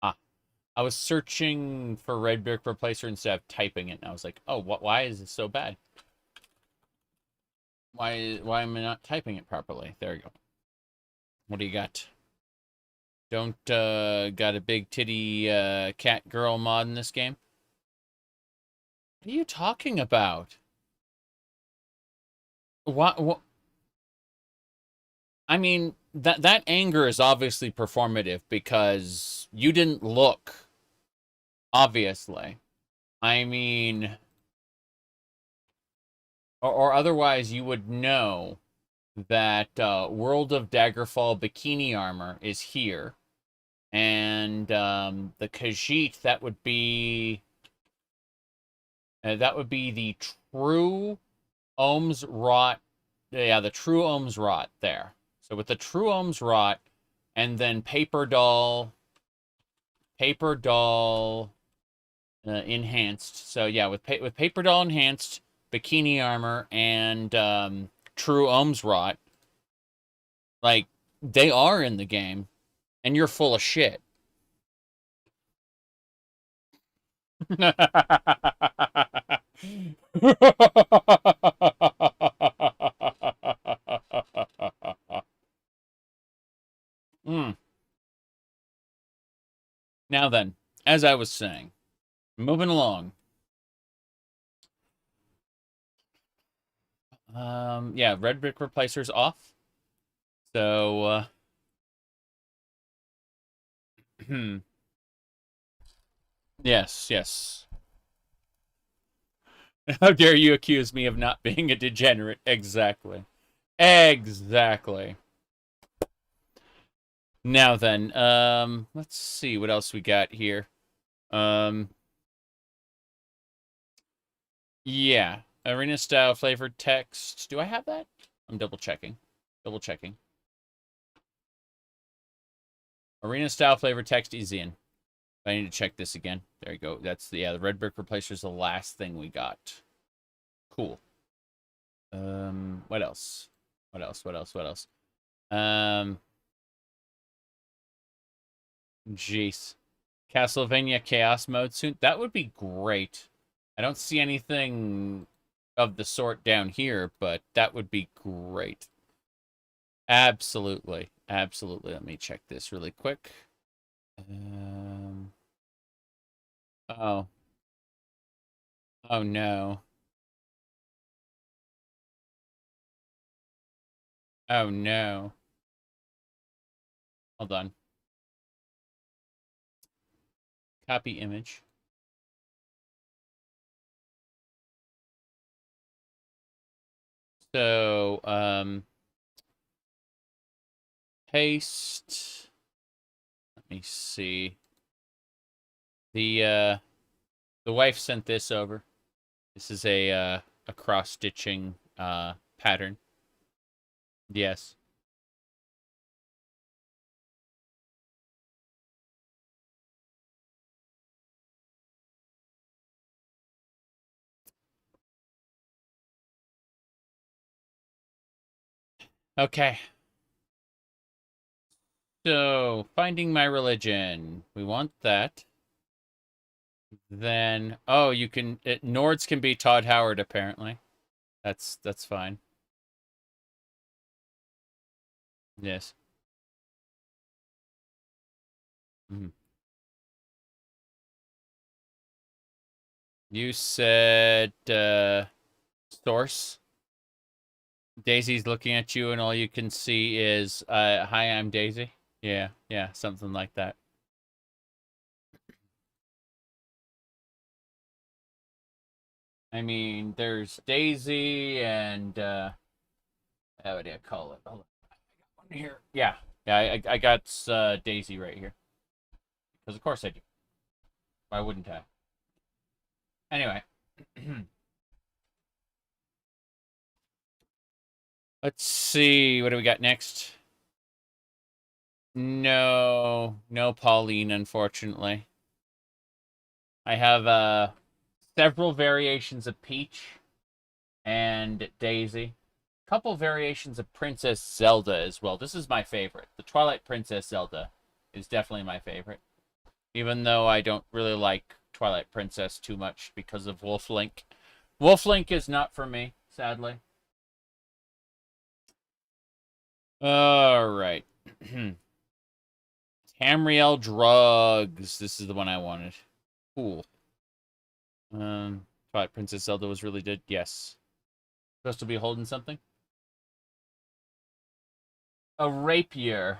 I was searching for red brick replacer instead of typing it, and I was like, oh, why is it so bad? Why am I not typing it properly? There you go. What do you got? Don't got a big titty cat girl mod in this game? What are you talking about? What? I mean, that anger is obviously performative because you didn't look. Obviously. I mean, or otherwise you would know that World of Daggerfall bikini armor is here. And the Khajiit, that would be the true Ohm's Rot. Yeah, the true Ohm's Rot there. So with the true Ohm's Rot, and then Paper Doll enhanced. So yeah, with Paper Doll enhanced, bikini armor, and true Ohm's Rot, like, they are in the game, and you're full of shit. Now then, as I was saying, moving along. Yeah, red brick replacer's off. So, yes. How dare you accuse me of not being a degenerate? Exactly. Now then, let's see what else we got here. Yeah, arena style flavored text. Do I have that? I'm double checking. Arena style flavored text is in. I need to check this again. There you go. That's the red brick replacer is the last thing we got. Cool. What else? Jeez. Castlevania Chaos mode soon. That would be great. I don't see anything of the sort down here, but that would be great. Absolutely. Let me check this really quick. Oh. Oh no. Oh no. Hold on. Copy image. So, paste. Let me see. The wife sent this over. This is a cross-stitching pattern. Yes. Okay. So, finding my religion. We want that. Then, oh, you can, Nords can be Todd Howard, apparently. That's fine. Yes. You said, source. Daisy's looking at you, and all you can see is, hi, I'm Daisy. Yeah, something like that. I mean, there's Daisy and, what do you call it? Hold on. I got one here. Yeah, I got Daisy right here. Because of course I do. Why wouldn't I? Anyway. Let's see. What do we got next? No Pauline, unfortunately. I have several variations of Peach and Daisy. A couple variations of Princess Zelda as well. This is my favorite. The Twilight Princess Zelda is definitely my favorite. Even though I don't really like Twilight Princess too much because of Wolf Link. Wolf Link is not for me, sadly. Alright. Tamriel Drugs. This is the one I wanted. Cool. Twilight Princess Zelda was really good. Yes. Supposed to be holding something? A rapier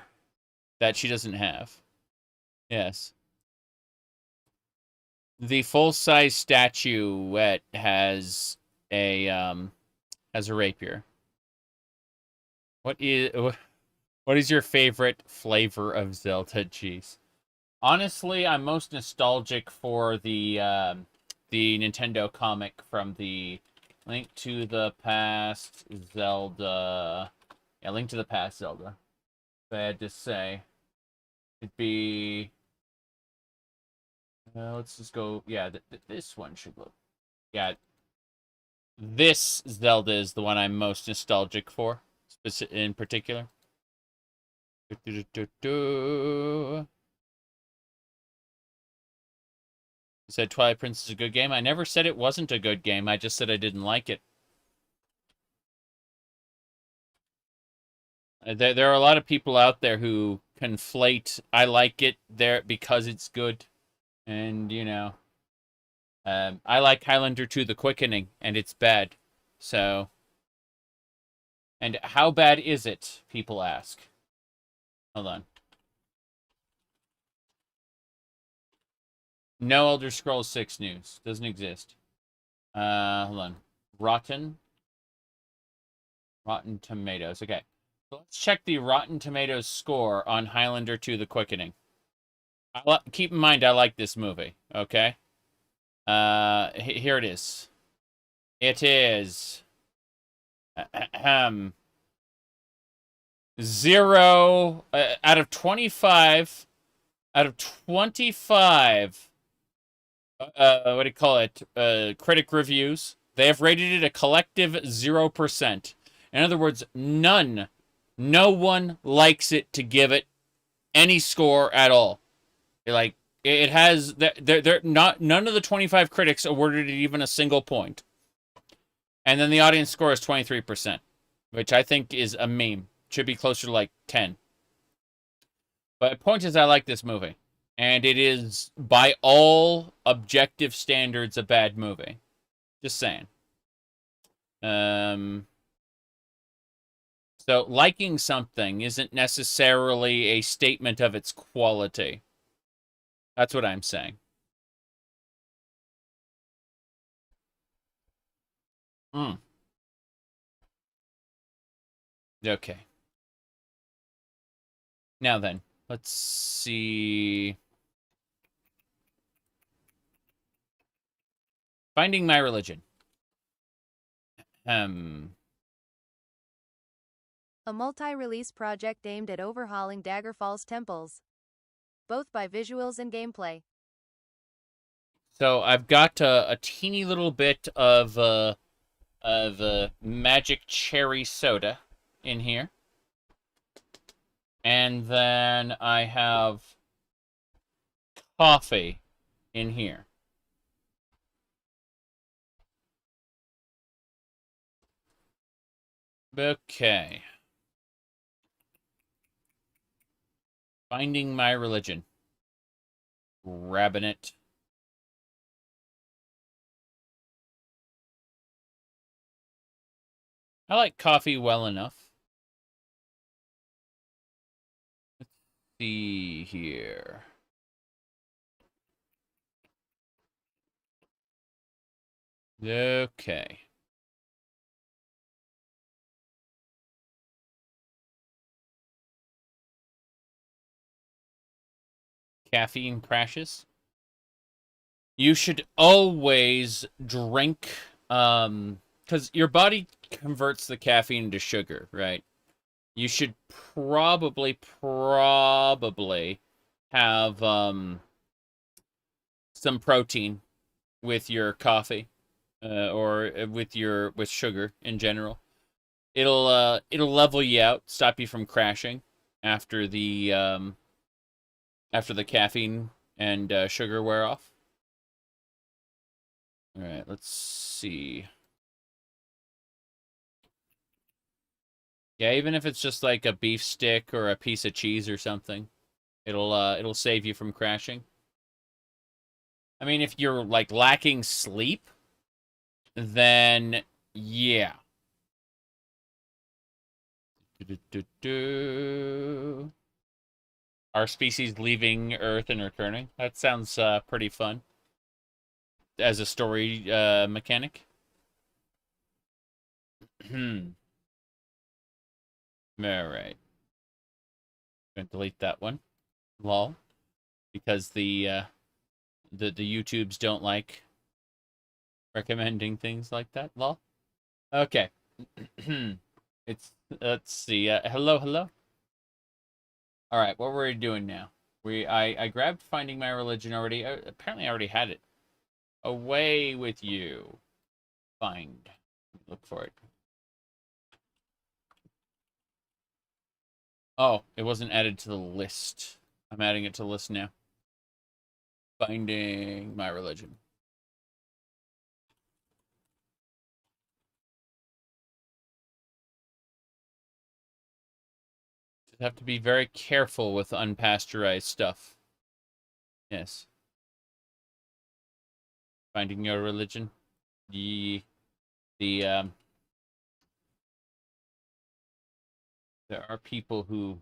that she doesn't have. Yes. The full-size statuette has a rapier. What is your favorite flavor of Zelda? Jeez. Honestly, I'm most nostalgic for the Nintendo comic from the Link to the Past Zelda. Yeah, Link to the Past Zelda. If I had to say, it'd be. Let's just go. Yeah, this one should look. Yeah, this Zelda is the one I'm most nostalgic for, in particular. You said Twilight Princess is a good game. I never said it wasn't a good game. I just said I didn't like it. There are a lot of people out there who conflate I like it there because it's good. And, you know, I like Highlander 2 The Quickening, and it's bad. So, and how bad is it, people ask. Hold on. No Elder Scrolls 6 news. Doesn't exist. Hold on. Rotten Tomatoes. Okay. So let's check the Rotten Tomatoes score on Highlander 2 The Quickening. Keep in mind, I like this movie. Okay? Here it is. It is... 0 out of 25... Out of 25... what do you call it? Critic reviews. They have rated it a collective 0%. In other words, none. No one likes it to give it any score at all. Like, it has... none of the 25 critics awarded it even a single point. And then the audience score is 23%, which I think is a meme. Should be closer to like 10. But the point is, I like this movie. And it is, by all objective standards, a bad movie. Just saying. So, liking something isn't necessarily a statement of its quality. That's what I'm saying. Okay. Now then, let's see... Finding My Religion. A multi-release project aimed at overhauling Daggerfall's temples, both by visuals and gameplay. So I've got a teeny little bit of magic cherry soda in here. And then I have coffee in here. Okay. Finding My Religion. Grabbing it. I like coffee well enough. Let's see here. Okay. Caffeine crashes. You should always drink, because your body converts the caffeine into sugar, right? You should probably have, some protein with your coffee, or with sugar in general. It'll level you out, stop you from crashing after the caffeine and sugar wear off. All right, let's see. Yeah, even if it's just like a beef stick or a piece of cheese or something, it'll save you from crashing. I mean, if you're like lacking sleep, then yeah. Our species leaving Earth and returning. That sounds pretty fun as a story mechanic. All right. Gonna delete that one. Lol. Because the YouTubes don't like recommending things like that. Lol. Okay. Let's see. Hello. All right, what were we doing now? I grabbed Finding My Religion already. Apparently I already had it. Away with you. Find. Look for it. Oh, it wasn't added to the list. I'm adding it to the list now. Finding My Religion. Just have to be very careful with unpasteurized stuff. Yes. Finding Your Religion. There are people who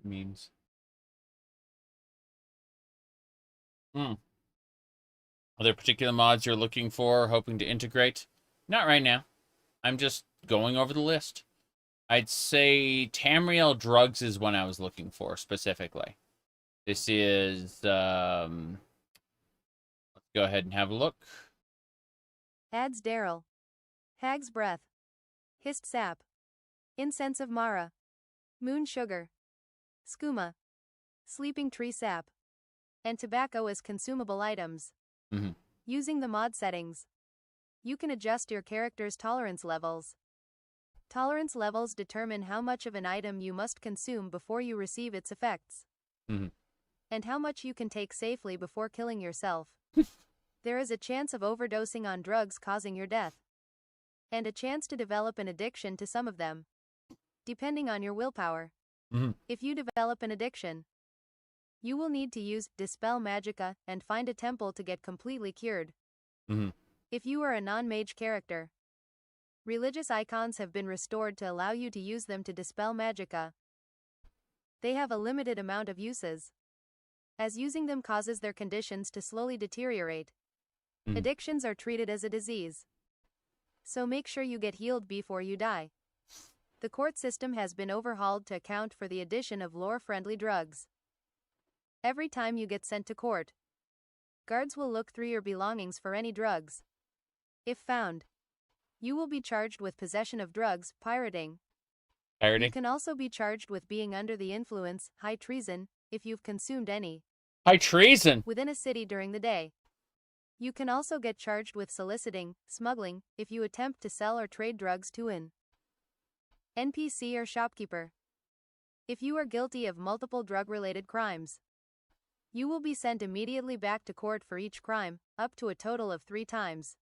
memes. Are there particular mods you're looking for, hoping to integrate? Not right now. I'm just going over the list. I'd say Tamriel Drugs is one I was looking for specifically. This is, let's go ahead and have a look. Adds Daryl. Hag's Breath. Hist Sap. Incense of Mara. Moon Sugar. Skooma. Sleeping Tree Sap. And tobacco as consumable items. Using the mod settings, you can adjust your character's tolerance levels. Tolerance levels determine how much of an item you must consume before you receive its effects. And how much you can take safely before killing yourself. There is a chance of overdosing on drugs causing your death. And a chance to develop an addiction to some of them. Depending on your willpower. If you develop an addiction, you will need to use Dispel Magicka and find a temple to get completely cured. If you are a non-mage character, religious icons have been restored to allow you to use them to dispel magicka. They have a limited amount of uses, as using them causes their conditions to slowly deteriorate. Addictions are treated as a disease, so make sure you get healed before you die. The court system has been overhauled to account for the addition of lore-friendly drugs. Every time you get sent to court, guards will look through your belongings for any drugs. If found, you will be charged with possession of drugs, pirating. You can also be charged with being under the influence, high treason, if you've consumed any. High treason? Within a city during the day. You can also get charged with soliciting, smuggling, if you attempt to sell or trade drugs to an NPC or shopkeeper. If you are guilty of multiple drug-related crimes, you will be sent immediately back to court for each crime, up to a total of 3 times.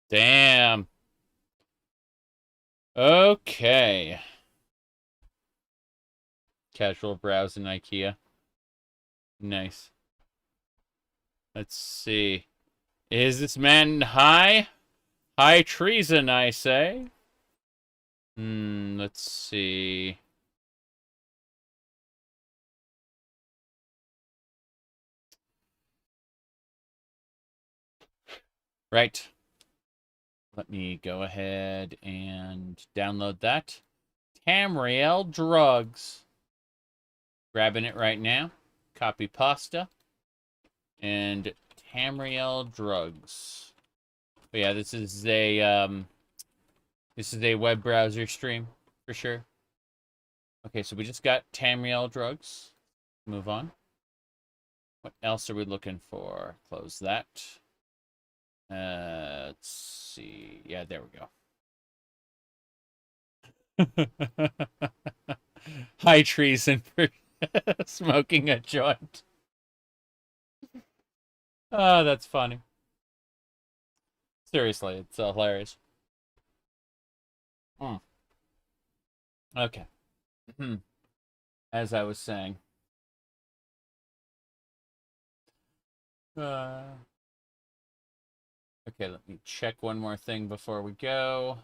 Damn. Okay. Casual browse in IKEA. Nice. Let's see. Is this man high? High treason, I say. Let's see. Right. Let me go ahead and download that. Tamriel Drugs. Grabbing it right now. Copy pasta. And Tamriel Drugs. But yeah, this is a This is a web browser stream, for sure. Okay, so we just got Tamriel drugs. Move on. What else are we looking for? Close that. Let's see. Yeah, there we go. High treason for smoking a joint. Oh, that's funny. Seriously, it's hilarious. Okay. As I was saying. Okay, let me check one more thing before we go.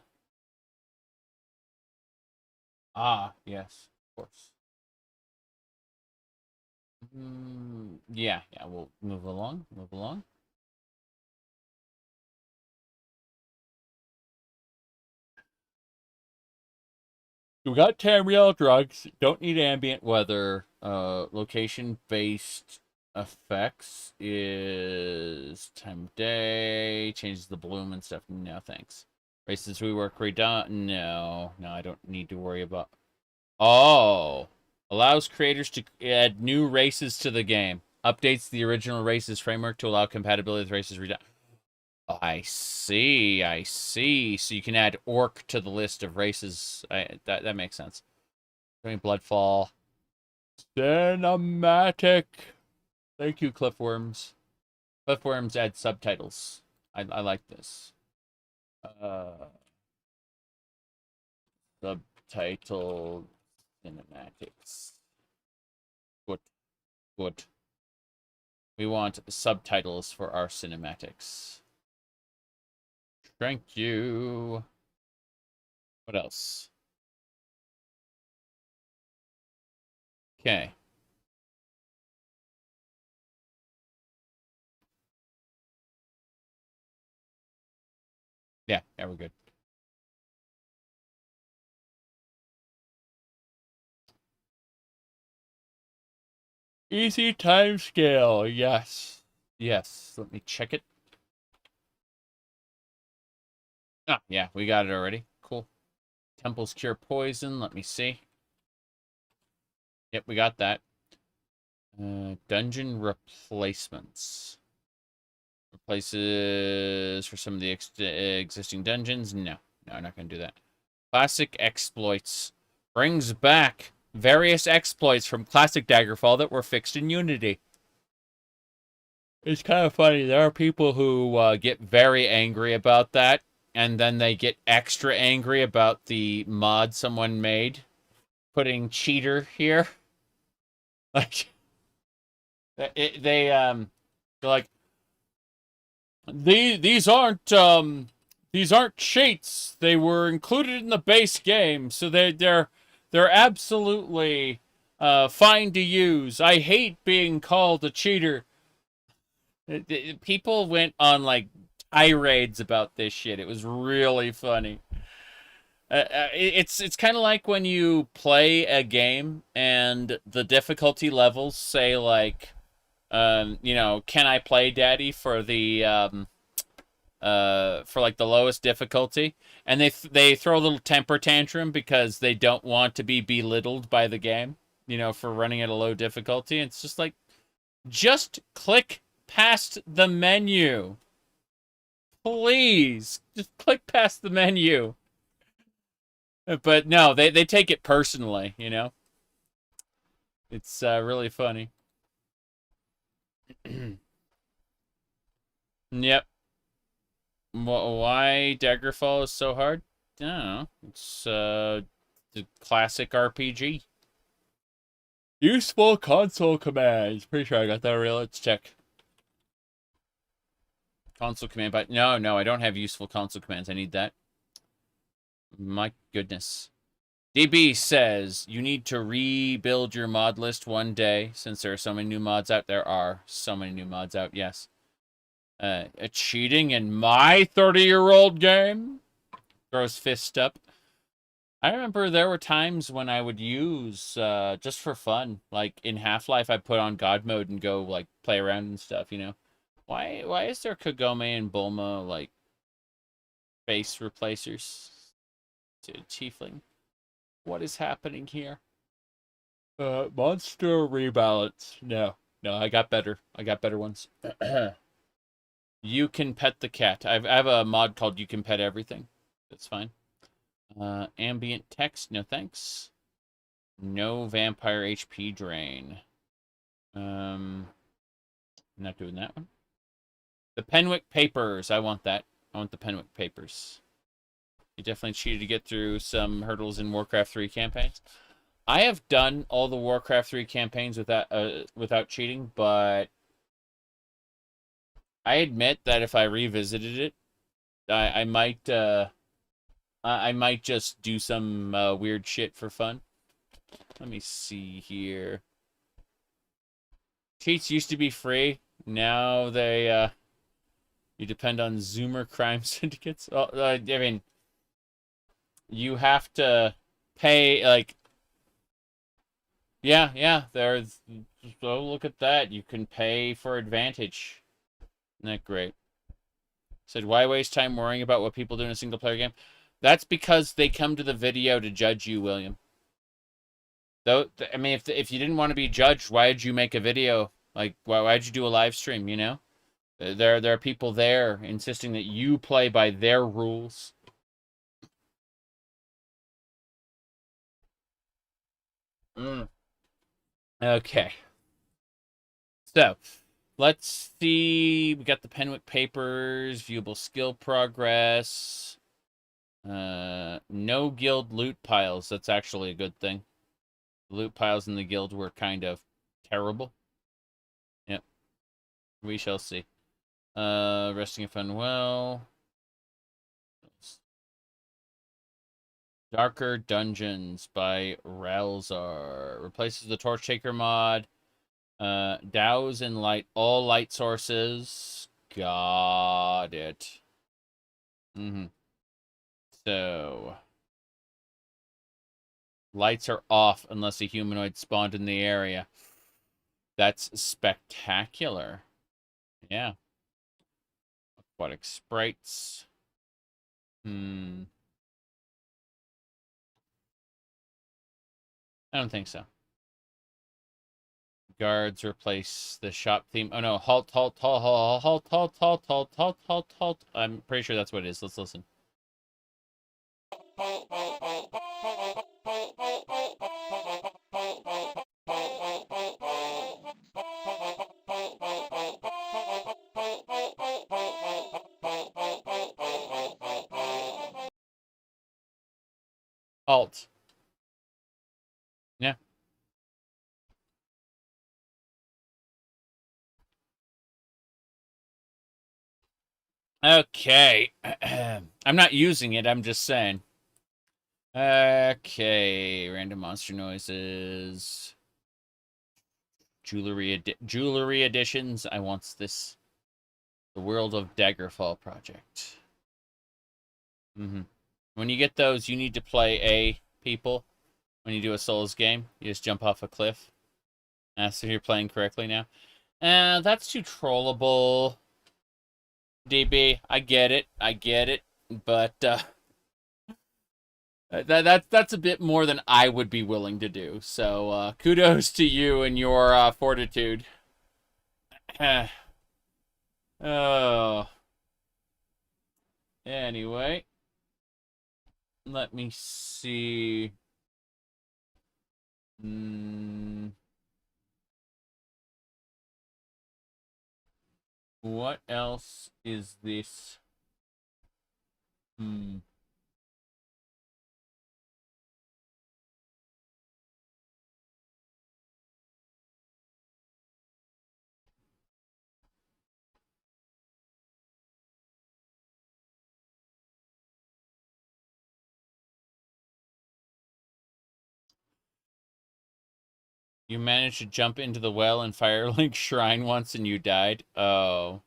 Ah, yes, of course. Yeah, we'll move along, We got Tamriel drugs, don't need ambient weather. Location-based effects is time of day, changes the bloom and stuff. No, thanks. Races rework redone. No, I don't need to worry about. Oh, allows creators to add new races to the game. Updates the original races framework to allow compatibility with races redone. Oh, I see. So you can add orc to the list of races. That makes sense. Doing Bloodfall. Cinematic. Thank you, Cliffworms. Cliffworms add subtitles. I like this. Subtitle cinematics. Good. We want subtitles for our cinematics. Thank you. What else? Okay. Yeah, we're good. Easy time scale. Yes. Let me check it. Ah, yeah, we got it already. Cool. Temples cure poison. Let me see. Yep, we got that. Dungeon replacements. Replaces for some of the existing dungeons. No, I'm not going to do that. Classic exploits. Brings back various exploits from classic Daggerfall that were fixed in Unity. It's kind of funny. There are people who get very angry about that, and then they get extra angry about the mod someone made, putting cheater here. Like, they're like, these aren't cheats. They were included in the base game, so they're absolutely fine to use. I hate being called a cheater. People went on like tirades about this shit. It was really funny. It's kind of like when you play a game and the difficulty levels say like, can I play Daddy for the for like the lowest difficulty, and they throw a little temper tantrum because they don't want to be belittled by the game, for running at a low difficulty. It's just like, just click past the menu. Please, just click past the menu. But no, they take it personally, It's really funny. Yep. Why Daggerfall is so hard? I don't know. It's the classic RPG. Useful console commands. Pretty sure I got that real. Let's check. Console command, but no, I don't have useful console commands. I need that. My goodness. DB says you need to rebuild your mod list one day since there are so many new mods out. There are so many new mods out, yes. Cheating in my 30-year-old game? Throws fist up. I remember there were times when I would use, just for fun, like in Half-Life, I put on God mode and go, like, play around and stuff, Why is there Kagome and Bulma, like, face replacers? Tiefling. What is happening here? Monster rebalance. No, I got better. I got better ones. You can pet the cat. I have a mod called You Can Pet Everything. That's fine. Ambient text. No thanks. No vampire HP drain. I'm not doing that one. The Penwick Papers. I want that. I want the Penwick Papers. You definitely cheated to get through some hurdles in Warcraft 3 campaigns. I have done all the Warcraft 3 campaigns without cheating, but I admit that if I revisited it, I might just do some weird shit for fun. Let me see here. Cheats used to be free. Now they you depend on Zoomer crime syndicates. Well, I mean, you have to pay, like, yeah, there's, so look at that. You can pay for advantage. Isn't that great? Said, why waste time worrying about what people do in a single-player game? That's because they come to the video to judge you, William. Though, I mean, if you didn't want to be judged, why did you make a video? Like, why'd you do a live stream, you know? There are people there insisting that you play by their rules. Okay. So, let's see. We got the Penwick Papers, viewable skill progress. No guild loot piles. That's actually a good thing. Loot piles in the guild were kind of terrible. Yep. We shall see. Resting if unwell. Darker Dungeons by Ralzar. Replaces the Torch Taker mod. Douse and light all light sources. Got it. So lights are off unless a humanoid spawned in the area. That's spectacular. Yeah. Aquatic sprites. I don't think so. Guards replace the shop theme. Oh no, halt. I'm pretty sure that's what it is. Let's listen. Alt. Yeah. Okay. I'm not using it, I'm just saying. Okay. Random monster noises. Jewelry editions. I want this. The World of Daggerfall project. When you get those, you need to play A, people. When you do a Souls game, you just jump off a cliff. So you're playing correctly now. That's too trollable. DB, I get it. But that's a bit more than I would be willing to do. So kudos to you and your fortitude. Oh. Anyway, let me see. What else is this? You managed to jump into the well in Firelink Shrine once and you died? Oh.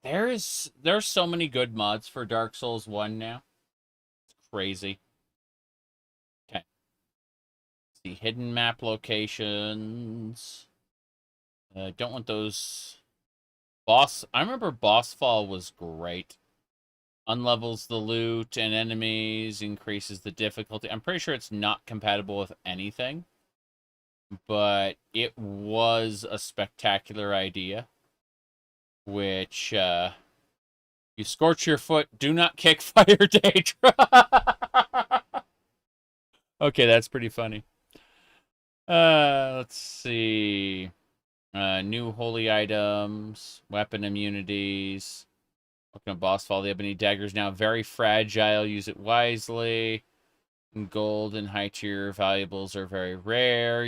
There's so many good mods for Dark Souls 1 now. It's crazy. Okay. See, hidden map locations. Don't want those. I remember Boss Fall was great. unlevels the loot and enemies, increases the difficulty. I'm pretty sure it's not compatible with anything, but it was a spectacular idea, which, you scorch your foot, do not kick Fire Daedra. Okay, that's pretty funny. Let's see. New holy items, weapon immunities. Welcome to boss fall. The ebony dagger is now very fragile. Use it wisely. Gold and high tier valuables are very rare.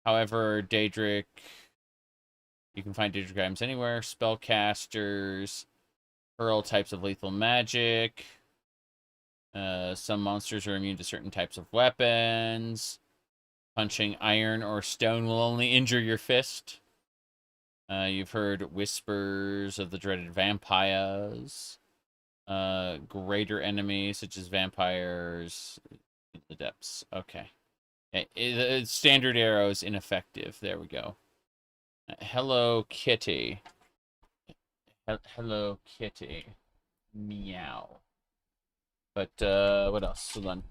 However, Daedric, you can find Daedric items anywhere. Spellcasters, hurl types of lethal magic. Some monsters are immune to certain types of weapons. Punching iron or stone will only injure your fist. You've heard whispers of the dreaded vampires. Greater enemies, such as vampires in the depths. Okay. Standard arrow is ineffective. There we go. Hello, kitty. Hello, kitty. Meow. But, what else? Hold on.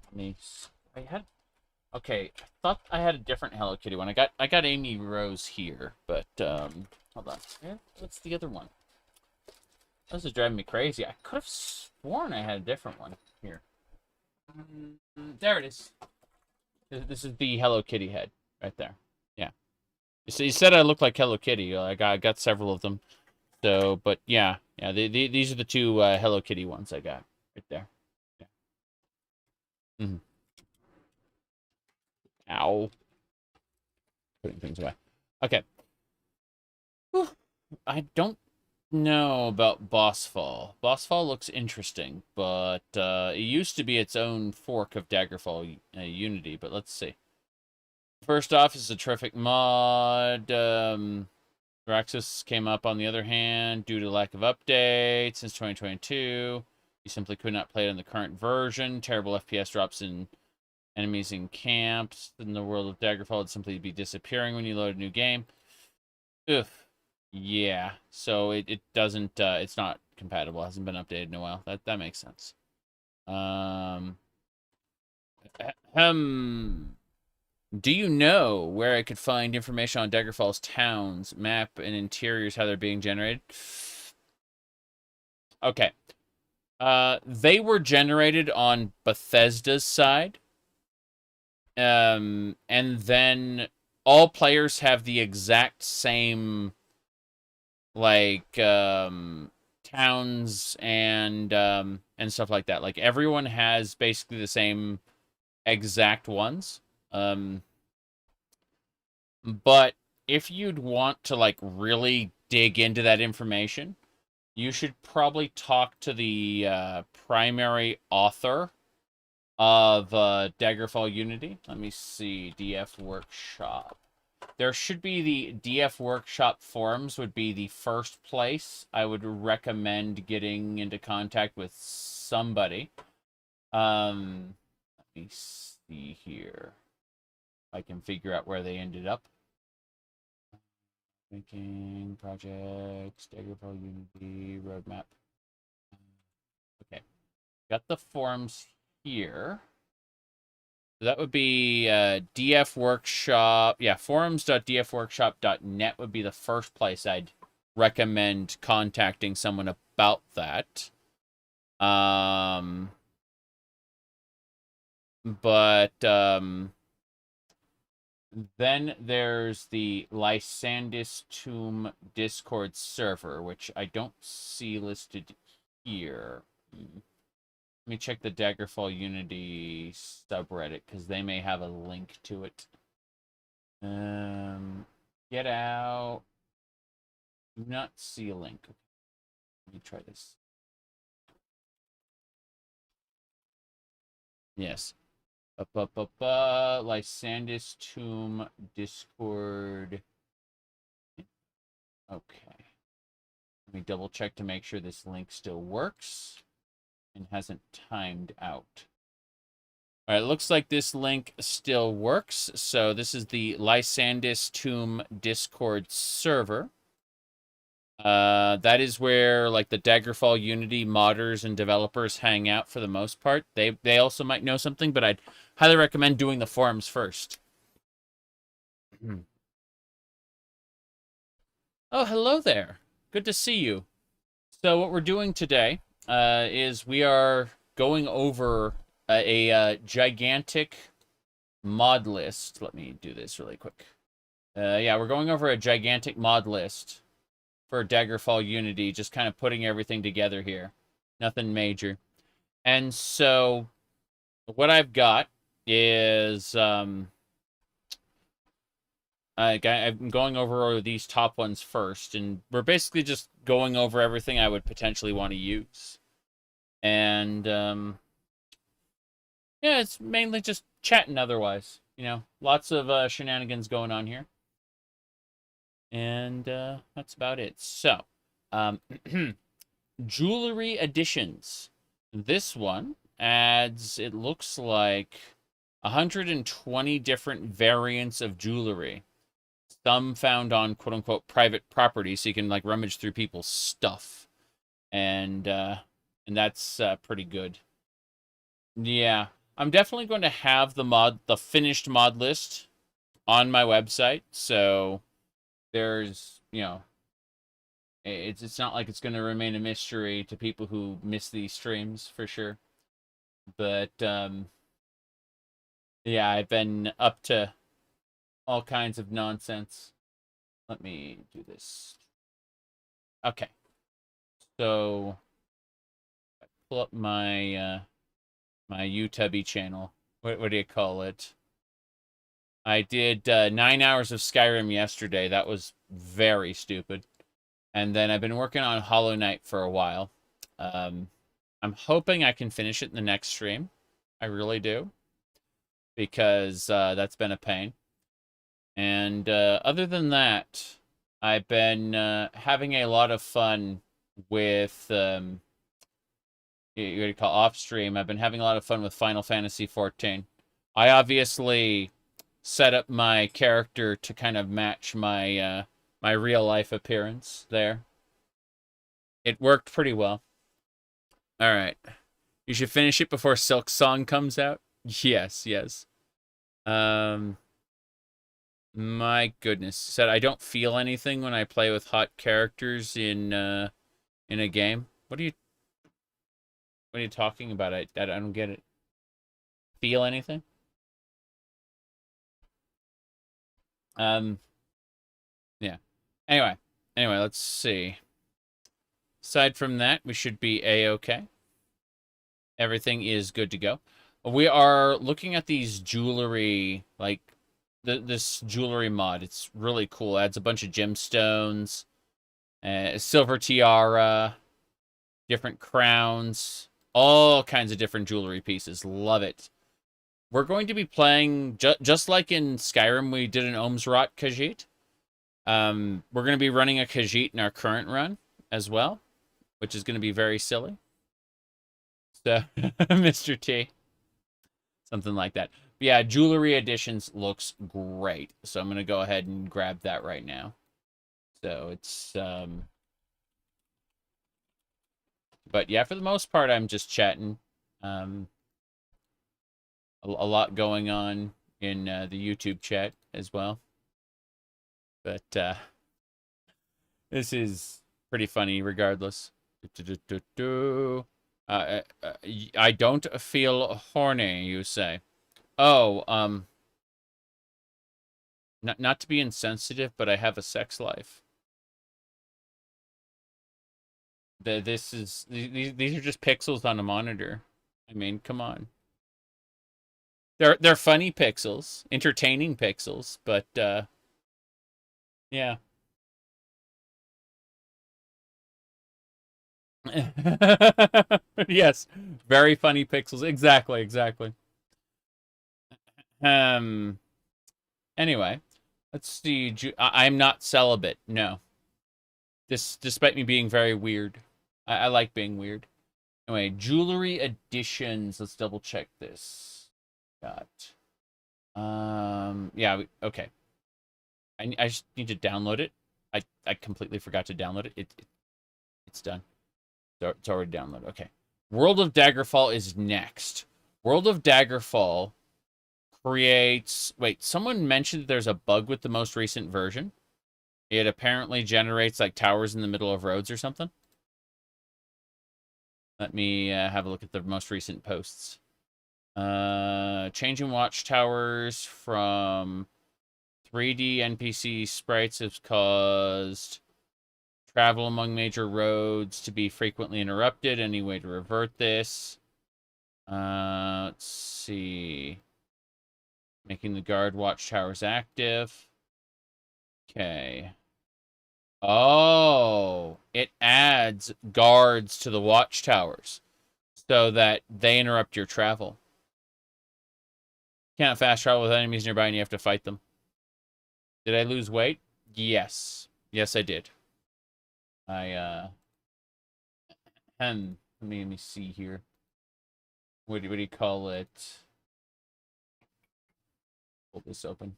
Okay, I thought I had a different Hello Kitty one. I got Amy Rose here, but, hold on. What's the other one? This is driving me crazy. I could have sworn I had a different one here. There it is. This is the Hello Kitty head right there. Yeah. You said I look like Hello Kitty. I got several of them. So, but yeah, these are the two Hello Kitty ones I got right there. Yeah. Mm-hmm. Ow. Putting things away. Okay. Whew. I don't know about Boss Fall. Boss Fall looks interesting, but it used to be its own fork of Daggerfall Unity, but let's see. First off, is a terrific mod. Raxus came up, on the other hand, due to lack of updates since 2022. You simply could not play it in the current version. Terrible FPS drops in enemies in camps in the world of Daggerfall would simply be disappearing when you load a new game. Oof. Yeah. So it doesn't, it's not compatible. It hasn't been updated in a while. That makes sense. Do you know where I could find information on Daggerfall's towns, map, and interiors, how they're being generated? Okay. They were generated on Bethesda's side. And then all players have the exact same, like, towns and stuff like that. Like, everyone has basically the same exact ones. But if you'd want to, like, really dig into that information, you should probably talk to the primary author of Daggerfall Unity. Let me see. DF Workshop. There should be the DF Workshop forums would be the first place I would recommend getting into contact with somebody. Let me see here. I can figure out where they ended up. Thinking, projects, Daggerfall Unity, roadmap. Okay. Got the forums here. So that would be DF Workshop. Yeah, forums.dfworkshop.net would be the first place I'd recommend contacting someone about that. Then there's the Lysandis Tomb Discord server, which I don't see listed here. Let me check the Daggerfall Unity subreddit, because they may have a link to it. Get out. Do not see a link. Let me try this. Yes. Lysandis Tomb Discord. Okay. Let me double check to make sure this link still works and hasn't timed out. All right, it looks like this link still works. So this is the Lysandis Tomb Discord server. That is where like the Daggerfall Unity modders and developers hang out for the most part. They also might know something, but I'd highly recommend doing the forums first. Oh, hello there. Good to see you. So what we're doing today is we are going over a gigantic mod list. Let me do this really quick. Yeah, we're going over a gigantic mod list for Daggerfall Unity, just kind of putting everything together here. Nothing major. And so what I've got is I'm going over these top ones first, and we're basically just going over everything I would potentially want to use. And yeah, it's mainly just chatting otherwise. You know, lots of shenanigans going on here. And that's about it. So, jewelry additions. This one adds, it looks like, 120 different variants of jewelry. Some found on quote-unquote private property, so you can like rummage through people's stuff. And that's pretty good. Yeah, I'm definitely going to have the finished mod list on my website, so there's, you know, it's not like it's going to remain a mystery to people who miss these streams, for sure. But, yeah, I've been up to all kinds of nonsense. Let me do this. Okay. So, pull up my, my YouTube channel. What do you call it? I did 9 hours of Skyrim yesterday. That was very stupid. And then I've been working on Hollow Knight for a while. I'm hoping I can finish it in the next stream. I really do. Because that's been a pain. And other than that, I've been having a lot of fun with, you would call off stream. I've been having a lot of fun with Final Fantasy XIV. I obviously set up my character to kind of match my my real life appearance there. It worked pretty well. All right. You should finish it before Silk Song comes out. Yes, yes. My goodness. Said I don't feel anything when I play with hot characters in a game. What are you talking about? I don't get it. Feel anything? Yeah. Anyway, let's see. Aside from that, we should be A-okay. Everything is good to go. We are looking at these jewelry, like this jewelry mod. It's really cool. It adds a bunch of gemstones, a silver tiara, different crowns, all kinds of different jewelry pieces. Love it. We're going to be playing, just like in Skyrim, we did an Ohm's Rot Khajiit. We're going to be running a Khajiit in our current run as well, which is going to be very silly. So, Mr. T. Something like that. But yeah, jewelry additions looks great. So I'm going to go ahead and grab that right now. So it's, but yeah, for the most part, I'm just chatting. A lot going on in the YouTube chat as well. But this is pretty funny regardless. I don't feel horny, you say. Oh, not to be insensitive, but I have a sex life. These are just pixels on a monitor. I mean, come on. They're funny pixels, entertaining pixels, but yeah. Yes, very funny pixels. Exactly. Anyway, let's see. I'm not celibate. No. Despite me being very weird. I like being weird. Anyway, jewelry additions. Let's double check this. Got. Yeah. Okay. I just need to download it. I completely forgot to download it. It's done. It's already downloaded. Okay. World of Daggerfall is next. World of Daggerfall creates... Wait, someone mentioned there's a bug with the most recent version. It apparently generates, like, towers in the middle of roads or something. Let me have a look at the most recent posts. Changing watchtowers from 3D NPC sprites has caused travel among major roads to be frequently interrupted. Any way to revert this? Let's see. Making the guard watchtowers active. Okay. Oh, it adds guards to the watchtowers so that they interrupt your travel. Can't fast travel with enemies nearby and you have to fight them. Did I lose weight? Yes. Yes, I did. Let me see here. What do you call it? Hold this open.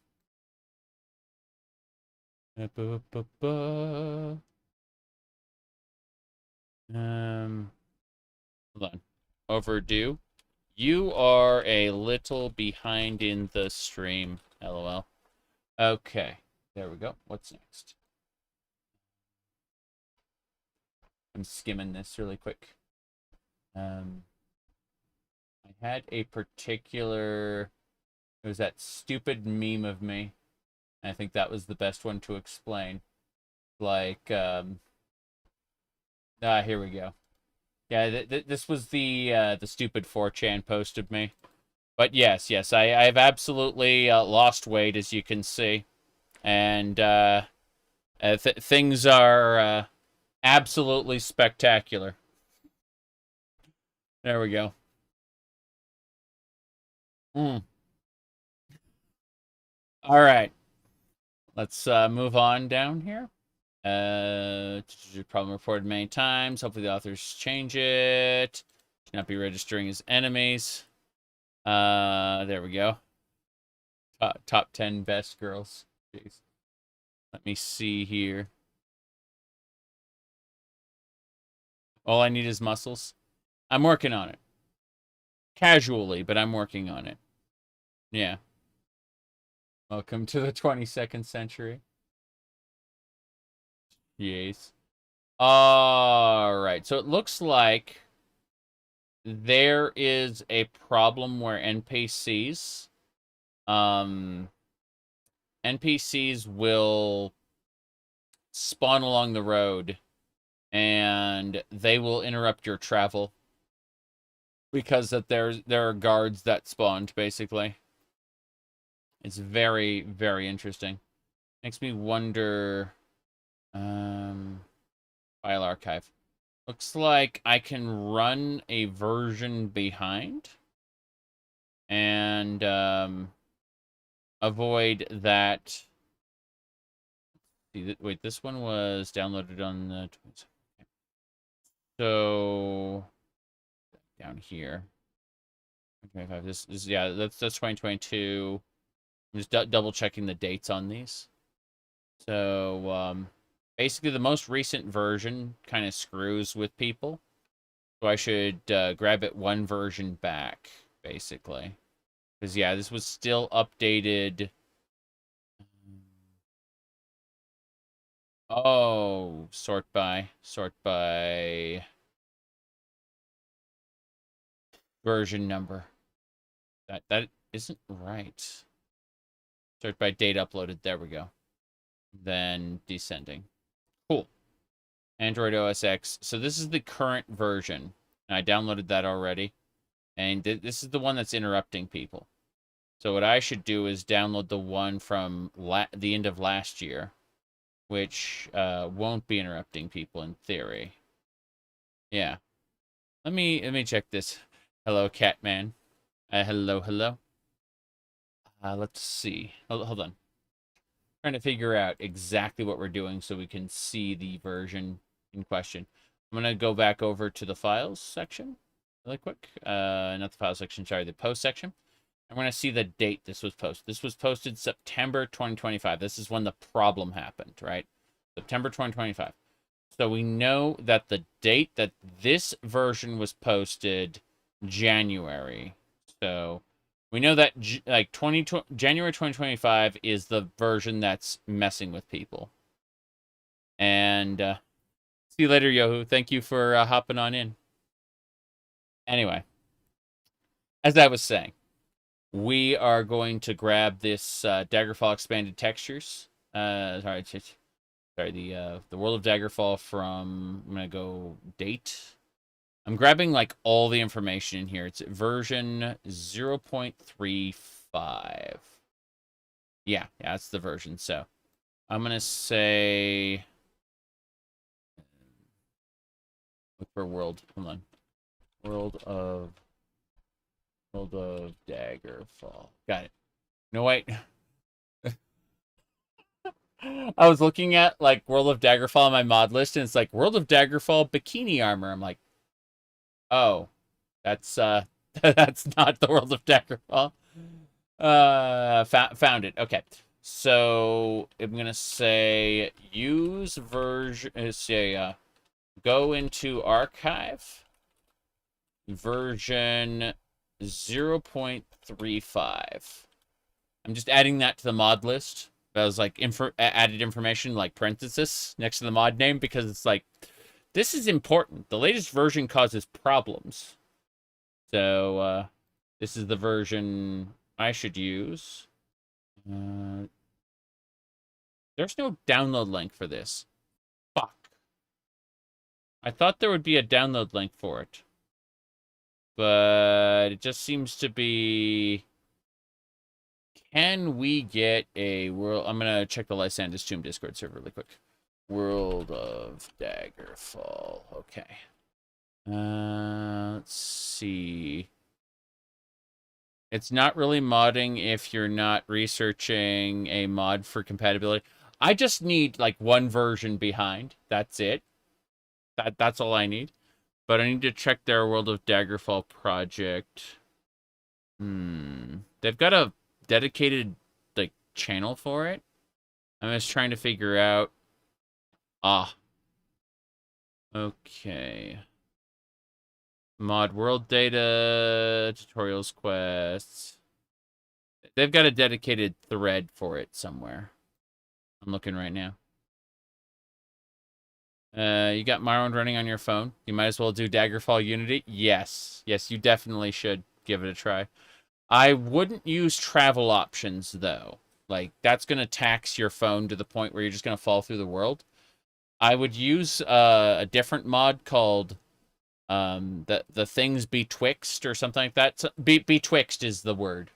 Hold on. Overdue. You are a little behind in the stream, LOL. Okay, there we go. What's next? I'm skimming this really quick. I had a particular... It was that stupid meme of me. I think that was the best one to explain. Like, here we go. Yeah, this was the stupid 4chan post of me. But yes, I've absolutely lost weight, as you can see. And things are absolutely spectacular. There we go. All right. Let's move on down here. Problem reported many times. Hopefully the authors change it. Should not be registering as enemies. There we go. Top 10 best girls. Jeez. Let me see here. All I need is muscles. I'm working on it. Casually, but I'm working on it. Yeah. Welcome to the 22nd century. Yes. Alright, so it looks like there is a problem where NPCs will spawn along the road and they will interrupt your travel because that there are guards that spawned, basically. It's very, very interesting. Makes me wonder... file archive. Looks like I can run a version behind and avoid that. Wait, this one was downloaded on the 22nd. So down here. 25. This is, yeah, that's 2022. I'm just double checking the dates on these. So basically the most recent version kind of screws with people. So I should grab it one version back, basically. Because, yeah, this was still updated. Oh, sort by version number. That isn't right. Sort by date uploaded. There we go. Then descending. Cool. Android OS X. So this is the current version. I downloaded that already. And this is the one that's interrupting people. So what I should do is download the one from the end of last year, which won't be interrupting people in theory. Yeah. Let me check this. Hello, Catman. Hello. Let's see. Hold on. Trying to figure out exactly what we're doing so we can see the version in question. I'm going to go back over to the files section really quick. Not the files section, sorry, the post section. I'm going to see the date this was posted. This was posted September 2025. This is when the problem happened, right? September 2025. So we know that the date that this version was posted, January. So we know that like January 2025 is the version that's messing with people. And see you later, Yohu. Thank you for hopping on in. Anyway, as I was saying, we are going to grab this Daggerfall expanded textures. Sorry, the World of Daggerfall from, I'm gonna go date. I'm grabbing like all the information in here. It's version 0.35. Yeah, that's the version. So I'm gonna say, look for world. Hold on, World of Daggerfall. Got it. No, wait. I was looking at like World of Daggerfall on my mod list, and it's like World of Daggerfall bikini armor. I'm like, oh, that's that's not the World of Daggerfall. Found it. Okay, so I'm gonna say use version. Say go into archive version 0.35. I'm just adding that to the mod list. That was like added information, like parenthesis next to the mod name, because it's like, this is important. The latest version causes problems. So this is the version I should use. There's no download link for this. Fuck. I thought there would be a download link for it. But it just seems to be... Can we get a world... I'm going to check the Lysander's Tomb Discord server really quick. World of Daggerfall. Okay. Let's see. It's not really modding if you're not researching a mod for compatibility. I just need like one version behind. That's it. That's all I need. But I need to check their World of Daggerfall project. They've got a dedicated like channel for it. I'm just trying to figure out. Okay. Mod world data, tutorials, quests. They've got a dedicated thread for it somewhere. I'm looking right now. You got Morrowind running on your phone. You might as well do Daggerfall Unity. Yes. Yes, you definitely should give it a try. I wouldn't use travel options, though. Like, that's going to tax your phone to the point where you're just going to fall through the world. I would use a different mod called the Things Betwixt or something like that. Betwixt is the word.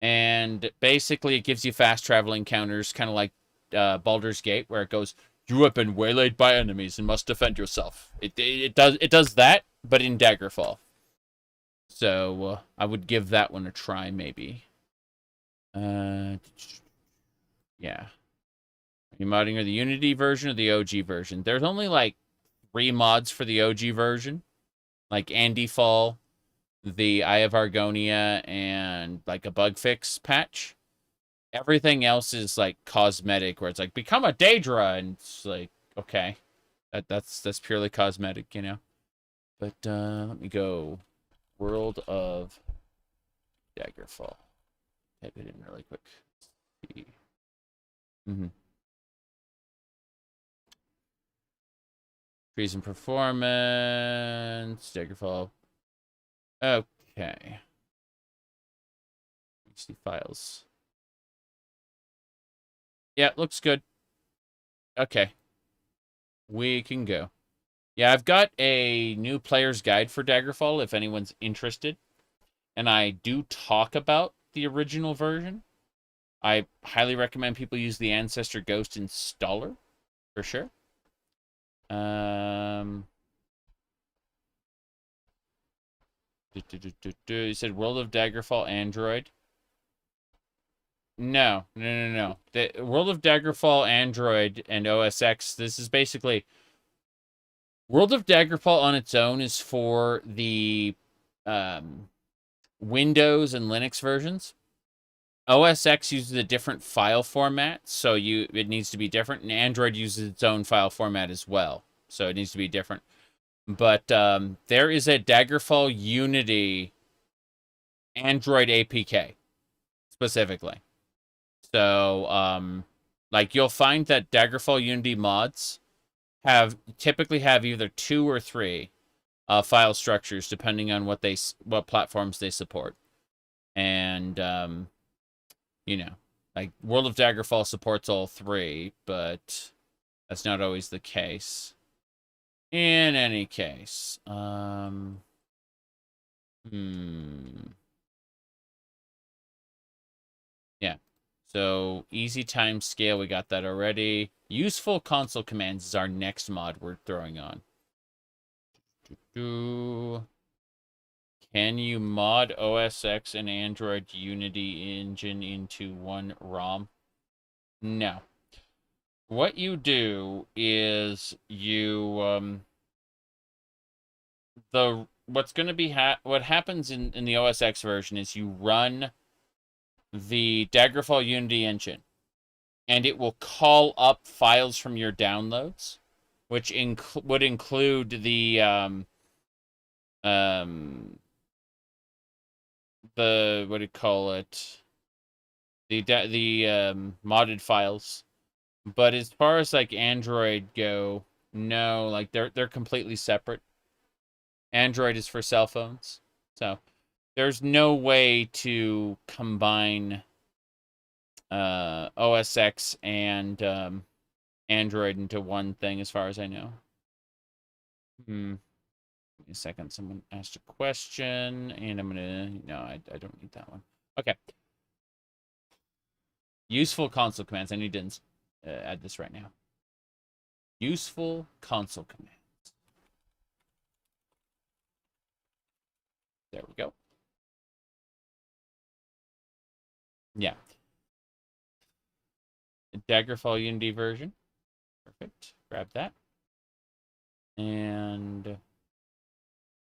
And basically it gives you fast travel encounters, kind of like Baldur's Gate, where it goes, you have been waylaid by enemies and must defend yourself. It does that, but in Daggerfall. So I would give that one a try, maybe. Yeah. Are you modding the Unity version or the OG version? There's only like 3 mods for the OG version, like Andy Fall, the Eye of Argonia, and like a bug fix patch. Everything else is like cosmetic, where it's like become a Daedra, and it's like, okay, that's purely cosmetic, you know. But let me go World of Daggerfall. Type it in really quick. Let's see. Trees and performance, Daggerfall. Okay. See files. Yeah, looks good. Okay. We can go. Yeah, I've got a new player's guide for Daggerfall if anyone's interested. And I do talk about the original version. I highly recommend people use the Ancestor Ghost installer, for sure. You said World of Daggerfall Android. No. The World of Daggerfall Android and OS X, this is basically... World of Daggerfall on its own is for the Windows and Linux versions. OS X uses a different file format, so it needs to be different, and Android uses its own file format as well, so it needs to be different. But there is a Daggerfall Unity Android APK specifically. So like you'll find that Daggerfall Unity mods typically have either 2 or 3 file structures depending on what platforms they support. And you know, like World of Daggerfall supports all 3, but that's not always the case. In any case, yeah. So easy time scale, we got that already. Useful console commands is our next mod we're throwing on. Can you mod OS X and Android Unity engine into one ROM? No. What you do is you what happens in the OS X version is you run the Daggerfall Unity engine, and it will call up files from your downloads, which would include the what do you call it? The modded files. But as far as like Android go, no, like they're completely separate. Android is for cell phones. So there's no way to combine OS X and Android into one thing as far as I know. Give me a second. Someone asked a question, and I'm gonna... No, I don't need that one. Okay. Useful console commands. I need to add this right now. Useful console commands. There we go. Yeah. Daggerfall Unity version. Perfect. Grab that. And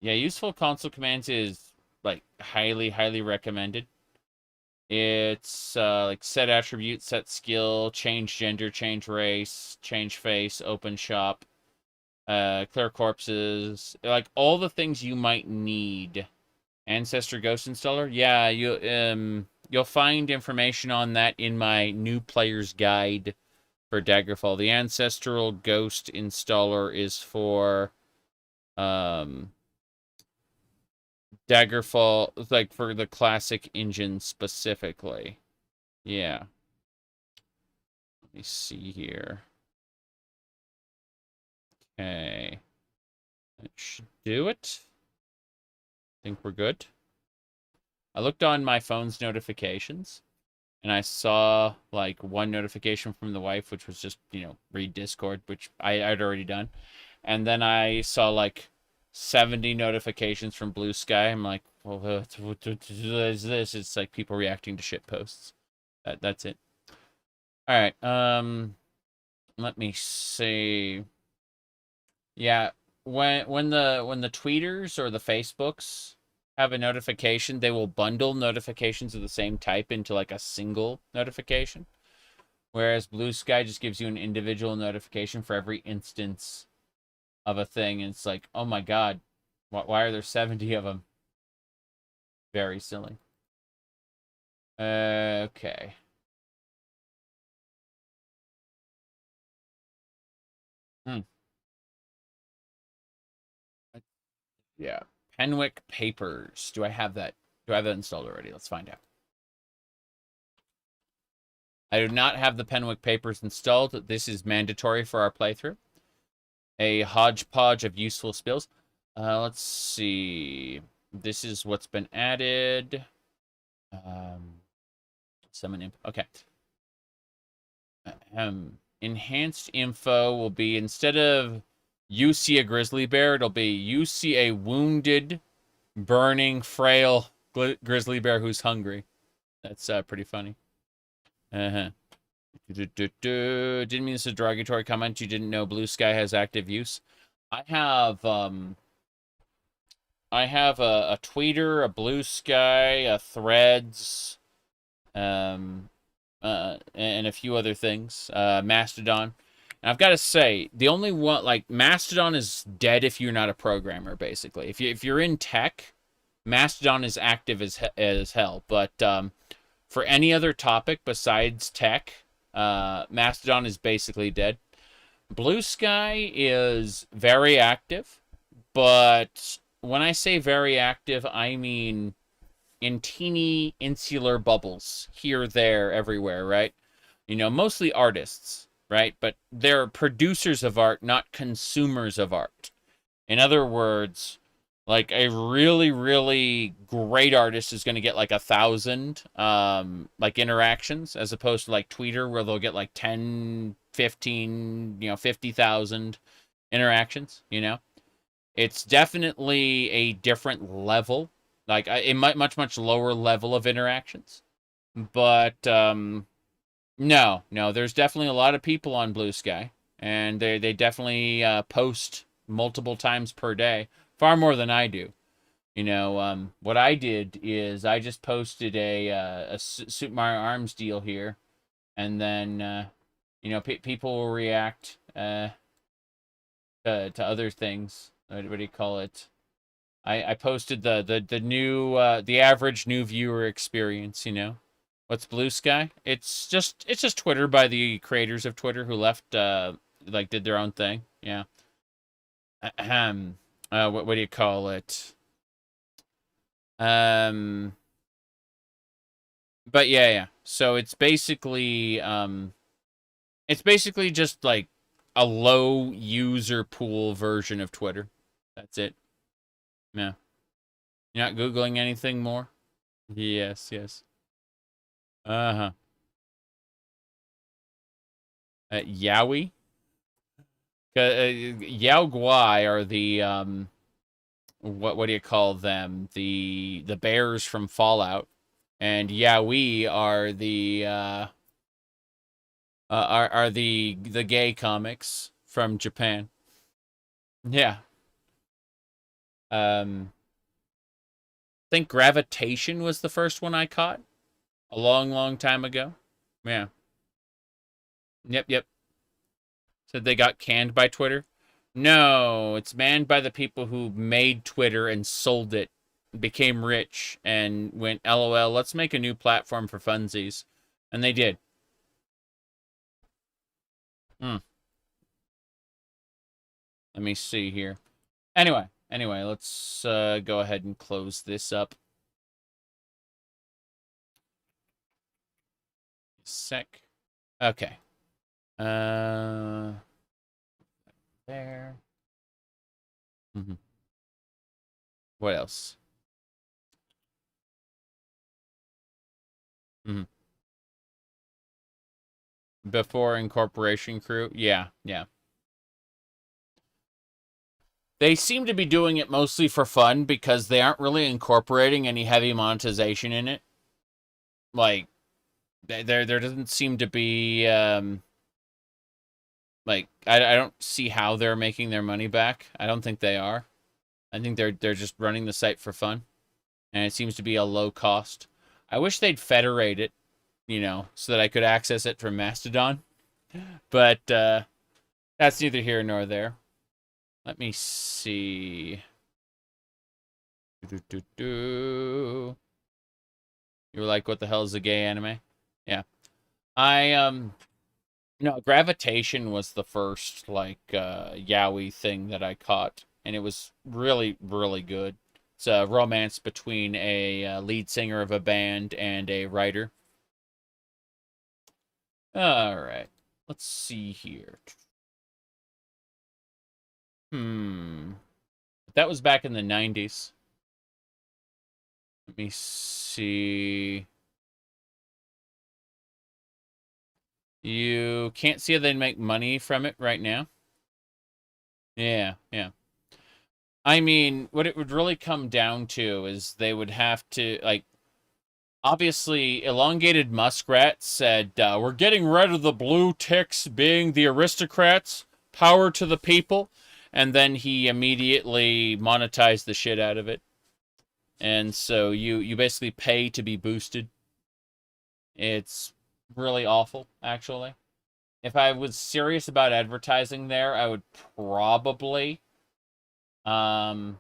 yeah, useful console commands is like highly, highly recommended. It's like set attribute, set skill, change gender, change race, change face, open shop, clear corpses, like all the things you might need. Ancestor Ghost Installer, yeah, you'll find information on that in my new player's guide for Daggerfall. The Ancestral Ghost Installer is for Daggerfall, like for the classic engine specifically. Yeah. Let me see here. Okay. That should do it. I think we're good. I looked on my phone's notifications, and I saw like one notification from the wife, which was just, read Discord, which I'd already done. And then I saw like 70 notifications from Blue Sky. I'm like, well, what is this? It's like people reacting to shit posts. That's it. All right. Let me see. Yeah, when the tweeters or the Facebooks have a notification, they will bundle notifications of the same type into like a single notification. Whereas Blue Sky just gives you an individual notification for every instance of a thing. And it's like, oh my god, why are there 70 of them? Very silly. Okay. Yeah. Penwick Papers. Do I have that? Do I have that installed already? Let's find out. I do not have the Penwick Papers installed. This is mandatory for our playthrough. A hodgepodge of useful spills. Let's see. This is what's been added. Summon info. Okay. Enhanced info will be, instead of you see a grizzly bear, it'll be you see a wounded, burning, frail grizzly bear who's hungry. That's pretty funny. Didn't mean this is a derogatory comment. You didn't know Blue Sky has active use. I have a Tweeter, a Blue Sky, a Threads, and a few other things. Mastodon. And I've got to say, the only one, like, Mastodon is dead if you're not a programmer, basically. If you're in tech, Mastodon is active as hell. But for any other topic besides tech, Mastodon is basically dead. Blue Sky is very active, but when I say very active, I mean in teeny insular bubbles here, there, everywhere, right? You know, mostly artists, right? But they're producers of art, not consumers of art. In other words, like a really, really great artist is going to get like 1,000 like interactions, as opposed to like Twitter, where they'll get like 10, 15, 50,000 interactions, you know? It's definitely a different level, like a much lower level of interactions. But no, there's definitely a lot of people on Blue Sky, and they definitely post multiple times per day, far more than I do. You know, what I did is I just posted a Super Mario Arms deal here, and then people will react to other things. What do you call it? I posted the new the average new viewer experience. You know, what's Blue Sky? It's just Twitter by the creators of Twitter who left like did their own thing. Yeah. What do you call it? But yeah. So it's basically just like a low user pool version of Twitter. That's it. Yeah. You're not Googling anything more? Yes. Uh-huh. Yowie? Yao Guai are the what do you call them? The bears from Fallout, and Yaoi are the are the gay comics from Japan. Yeah. I think Gravitation was the first one I caught a long time ago. Yeah. Yep. Said they got canned by Twitter. No, it's manned by the people who made Twitter and sold it, became rich, and went, LOL, let's make a new platform for funsies. And they did. Let me see here. Anyway, let's go ahead and close this up. Sec. Okay. There. What else? Before incorporation crew? Yeah. They seem to be doing it mostly for fun because they aren't really incorporating any heavy monetization in it. Like, there doesn't seem to be, like, I don't see how they're making their money back. I don't think they are. I think they're just running the site for fun. And it seems to be a low cost. I wish they'd federate it, so that I could access it from Mastodon. But that's neither here nor there. Let me see. You were like, what the hell is a gay anime? Yeah. No, Gravitation was the first, like, yaoi thing that I caught. And it was really, really good. It's a romance between a lead singer of a band and a writer. All right. Let's see here. That was back in the 90s. Let me see. You can't see how they'd make money from it right now. Yeah. I mean, what it would really come down to is they would have to, like, obviously, Elongated Muskrat said, we're getting rid of the blue ticks being the aristocrats, power to the people, and then he immediately monetized the shit out of it. And so you basically pay to be boosted. It's really awful, actually. If I was serious about advertising there, I would probably get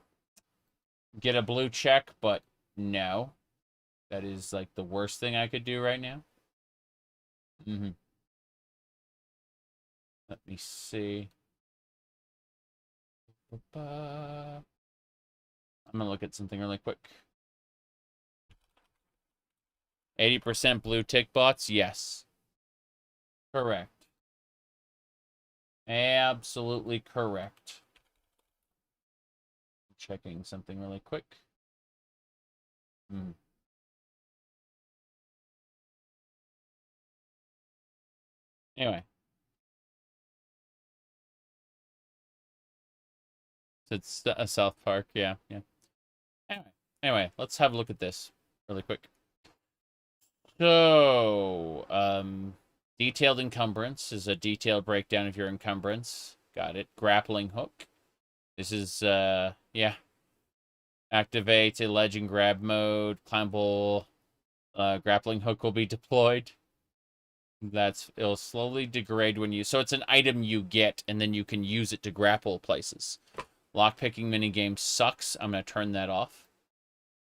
a blue check, but no. That is like the worst thing I could do right now. Let me see. I'm gonna look at something really quick. 80% blue tick bots? Yes. Correct. Absolutely correct. Checking something really quick. Anyway. It's a South Park, yeah. Anyway, let's have a look at this really quick. So, detailed encumbrance is a detailed breakdown of your encumbrance. Got it. Grappling hook. This is, yeah. Activate a ledge and grab mode. Climbable grappling hook will be deployed. It'll slowly degrade when you... So it's an item you get, and then you can use it to grapple places. Lockpicking minigame sucks. I'm going to turn that off.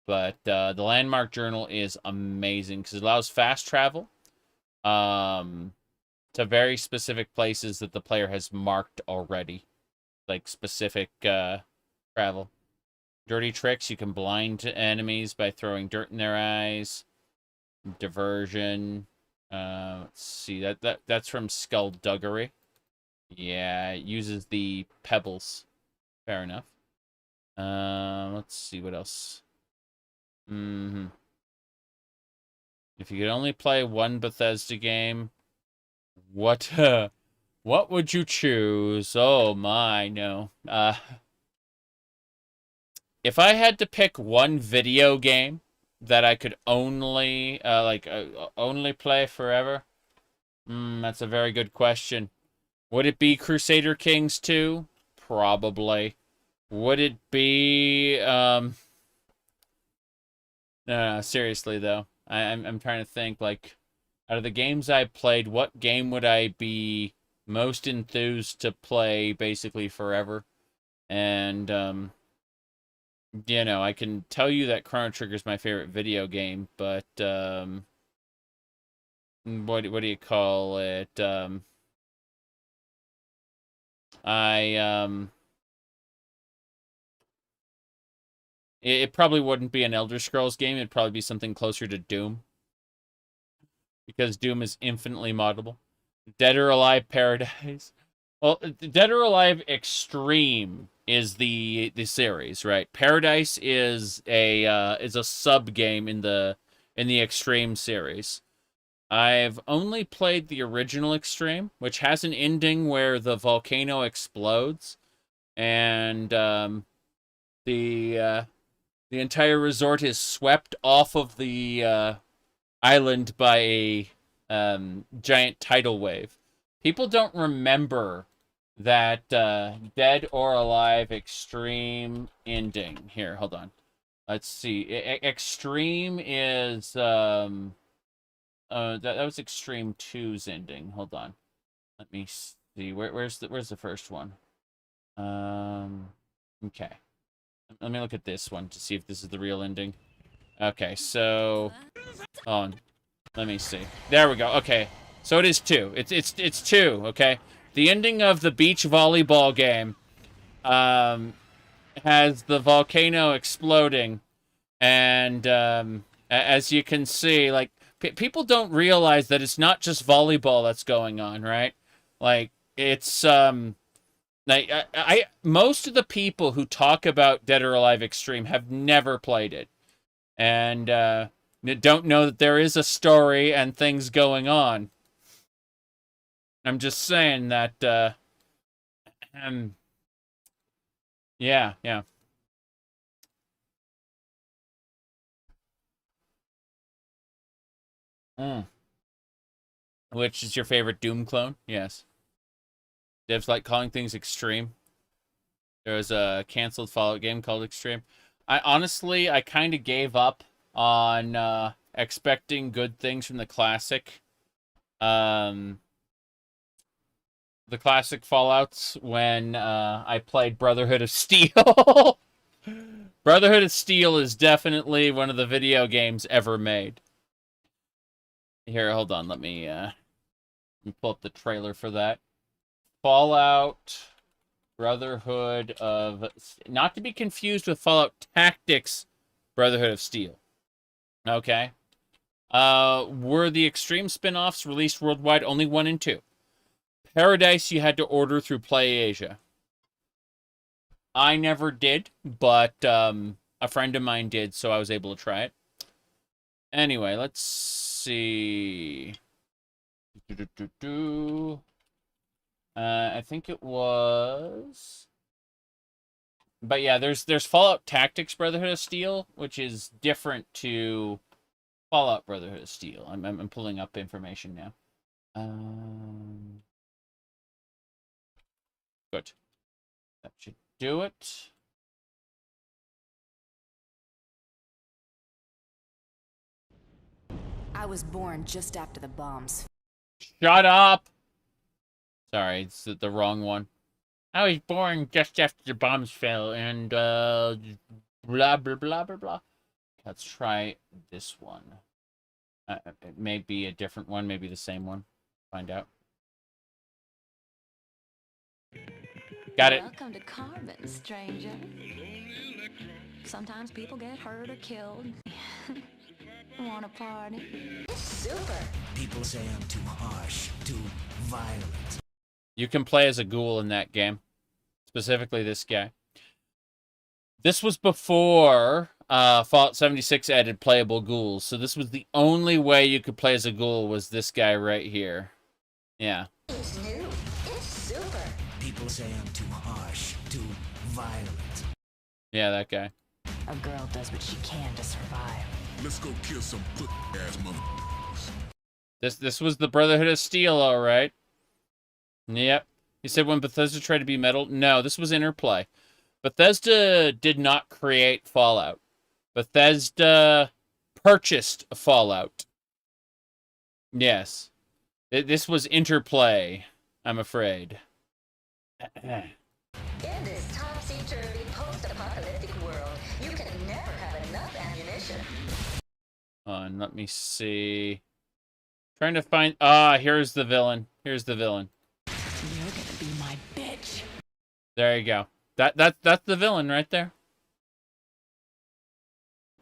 But the landmark journal is amazing because it allows fast travel to very specific places that the player has marked already. Like specific travel. Dirty tricks. You can blind enemies by throwing dirt in their eyes. Diversion. Let's see. That's from Skullduggery. Yeah, it uses the pebbles. Fair enough. Let's see what else. If you could only play one Bethesda game, what would you choose? Oh my, no. If I had to pick one video game that I could only only play forever, that's a very good question. Would it be Crusader Kings 2? Probably. Would it be No, seriously though. I'm trying to think, like, out of the games I played, what game would I be most enthused to play basically forever? And you know, I can tell you that Chrono Trigger is my favorite video game, but what do you call it? It probably wouldn't be an Elder Scrolls game. It'd probably be something closer to Doom. Because Doom is infinitely moddable. Dead or Alive Paradise. Well, Dead or Alive Extreme is the series, right? Paradise is a sub game in the Extreme series. I've only played the original Extreme, which has an ending where the volcano explodes, and the entire resort is swept off of the island by a giant tidal wave. People don't remember that Dead or Alive Extreme ending. Here, hold on. Let's see. Extreme is that was Extreme 2's ending. Hold on. Let me see. Where's the first one? Okay. Let me look at this one to see if this is the real ending. Okay, so let me see. There we go. Okay. So it is 2. It's 2, okay? The ending of the beach volleyball game has the volcano exploding, and as you can see, like, people don't realize that it's not just volleyball that's going on, right? Like, it's like, most of the people who talk about Dead or Alive Extreme have never played it, and don't know that there is a story and things going on. I'm just saying that, yeah. Which is your favorite Doom clone? Yes. Devs like calling things extreme. There was a canceled Fallout game called Extreme. I kind of gave up on expecting good things from the classic. The classic Fallouts when I played Brotherhood of Steel. Brotherhood of Steel is definitely one of the video games ever made. Here, hold on. Let me pull up the trailer for that. Fallout Brotherhood of... Not to be confused with Fallout Tactics Brotherhood of Steel. Okay. Were the Extreme spin-offs released worldwide? Only 1 and 2. Paradise you had to order through PlayAsia. I never did, but a friend of mine did, so I was able to try it. Anyway, let's see. I think it was... But yeah, there's Fallout Tactics Brotherhood of Steel, which is different to Fallout Brotherhood of Steel. I'm pulling up information now. Good. That should do it. I was born just after the bombs. Shut up! Sorry, it's the wrong one. I was born just after the bombs fell, and blah, blah, blah, blah, blah. Let's try this one. It may be a different one, maybe the same one. Find out. Got it. Welcome to Carbon, stranger. Sometimes people get hurt or killed. Want a party? It's super. People say I'm too harsh, too violent. You can play as a ghoul in that game. Specifically this guy. This was before Fallout 76 added playable ghouls. So this was the only way you could play as a ghoul was this guy right here. Yeah. It's new. It's super. People say I'm too harsh, too violent. Yeah, that guy. A girl does what she can to survive. Let's go kill some ass motherfuckers. This was the Brotherhood of Steel, all right. Yep. He said when Bethesda tried to be metal. No, this was Interplay. Bethesda did not create Fallout. Bethesda purchased Fallout. Yes. This was Interplay, I'm afraid. In this topsy-turvy post-apocalyptic world, you can never have enough ammunition. Let me see. Trying to find... here's the villain. Here's the villain. You're gonna be my bitch. There you go. That's the villain right there.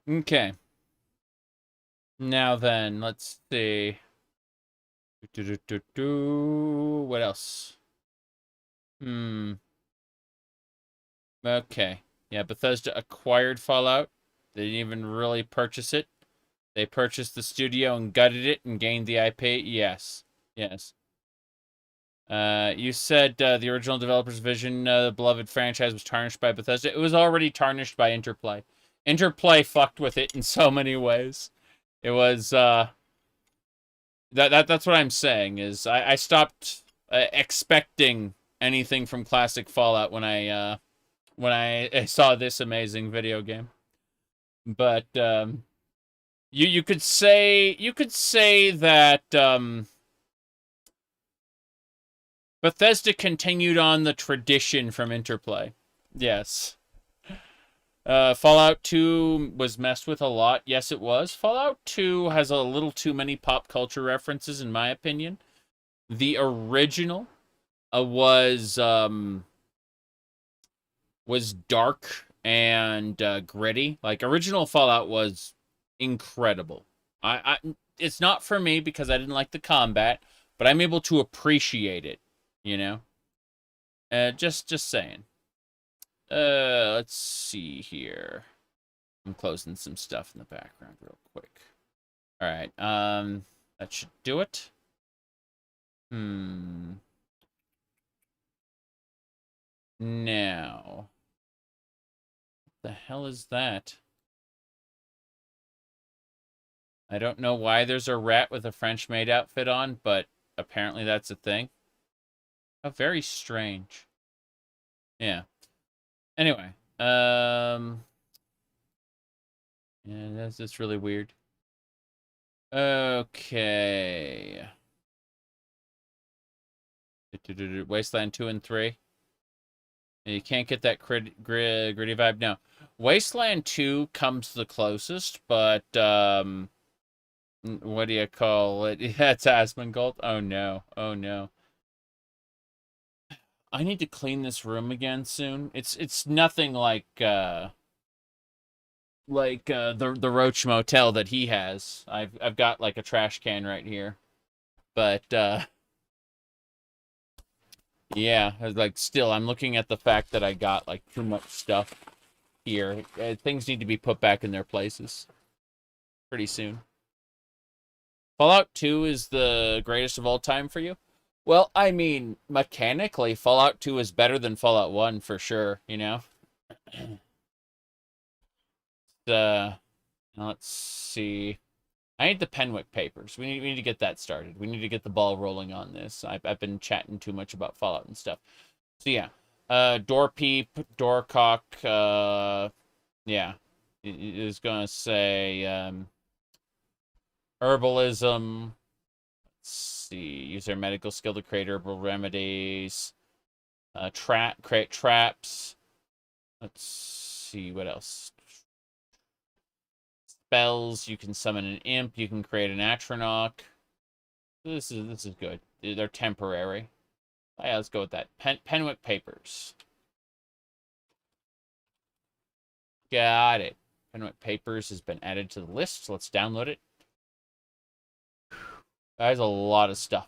Okay. Now then, let's see. What else? Okay. Yeah, Bethesda acquired Fallout. They didn't even really purchase it. They purchased the studio and gutted it and gained the IP. Yes. Yes. You said the original developer's vision, the beloved franchise, was tarnished by Bethesda. It was already tarnished by Interplay. Interplay fucked with it in so many ways. It was that's what I'm saying is I stopped expecting anything from classic Fallout when I saw this amazing video game. But you could say that Bethesda continued on the tradition from Interplay. Yes. Fallout 2 was messed with a lot. Yes, it was. Fallout 2 has a little too many pop culture references, in my opinion. The original was dark and gritty. Like, original Fallout was incredible. It's not for me because I didn't like the combat, but I'm able to appreciate it. You know? Just saying. Let's see here. I'm closing some stuff in the background real quick. Alright, that should do it. Now. What the hell is that? I don't know why there's a rat with a French maid outfit on, but apparently that's a thing. Oh, very strange. Yeah. Anyway, yeah, that's really weird. Okay. Wasteland 2 and 3. You can't get that gritty vibe. No. Wasteland 2 comes the closest, but, what do you call it? Yeah, it's Asmongold. Oh, no. Oh, no. I need to clean this room again soon. It's nothing like the Roach Motel that he has. I've got like a trash can right here. But yeah, like still I'm looking at the fact that I got like too much stuff here. Things need to be put back in their places pretty soon. Fallout 2 is the greatest of all time for you? Well, I mean, mechanically, Fallout 2 is better than Fallout 1 for sure, you know? Let's see. I need the Penwick papers. We need to get that started. We need to get the ball rolling on this. I've been chatting too much about Fallout and stuff. So yeah. Door peep, door cock, yeah. It is gonna say herbalism. Let's see. Use their medical skill to create herbal remedies. Create traps. Let's see what else. Spells. You can summon an imp. You can create an atronach. This is good. They're temporary. Oh, yeah, let's go with that. Penwick papers. Got it. Penwick papers has been added to the list. So let's download it. That is a lot of stuff.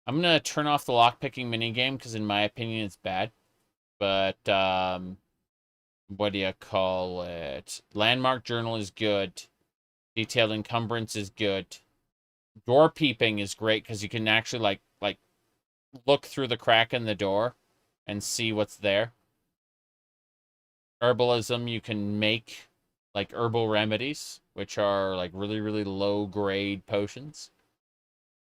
I'm gonna turn off the lockpicking minigame because, in my opinion, it's bad. But what do you call it? Landmark journal is good. Detailed encumbrance is good. Door peeping is great because you can actually like look through the crack in the door and see what's there. Herbalism, you can make like herbal remedies, which are like really, really low grade potions.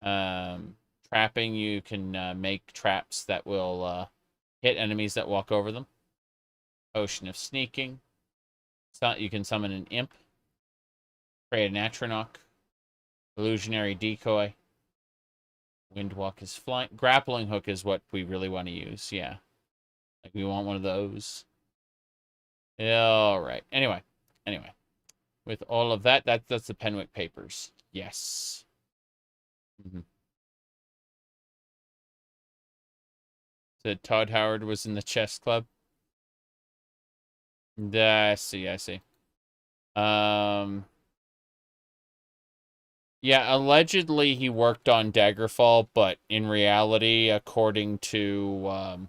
Trapping, you can make traps that will hit enemies that walk over them. Potion of sneaking. So you can summon an imp. Create an atronach. Illusionary decoy. Windwalk is flying. Grappling hook is what we really want to use. Yeah. Like we want one of those. All right. Anyway. With all of that, that's the Penwick papers. Yes. Said Todd Howard was in the chess club. I see. Yeah, allegedly he worked on Daggerfall, but in reality, according to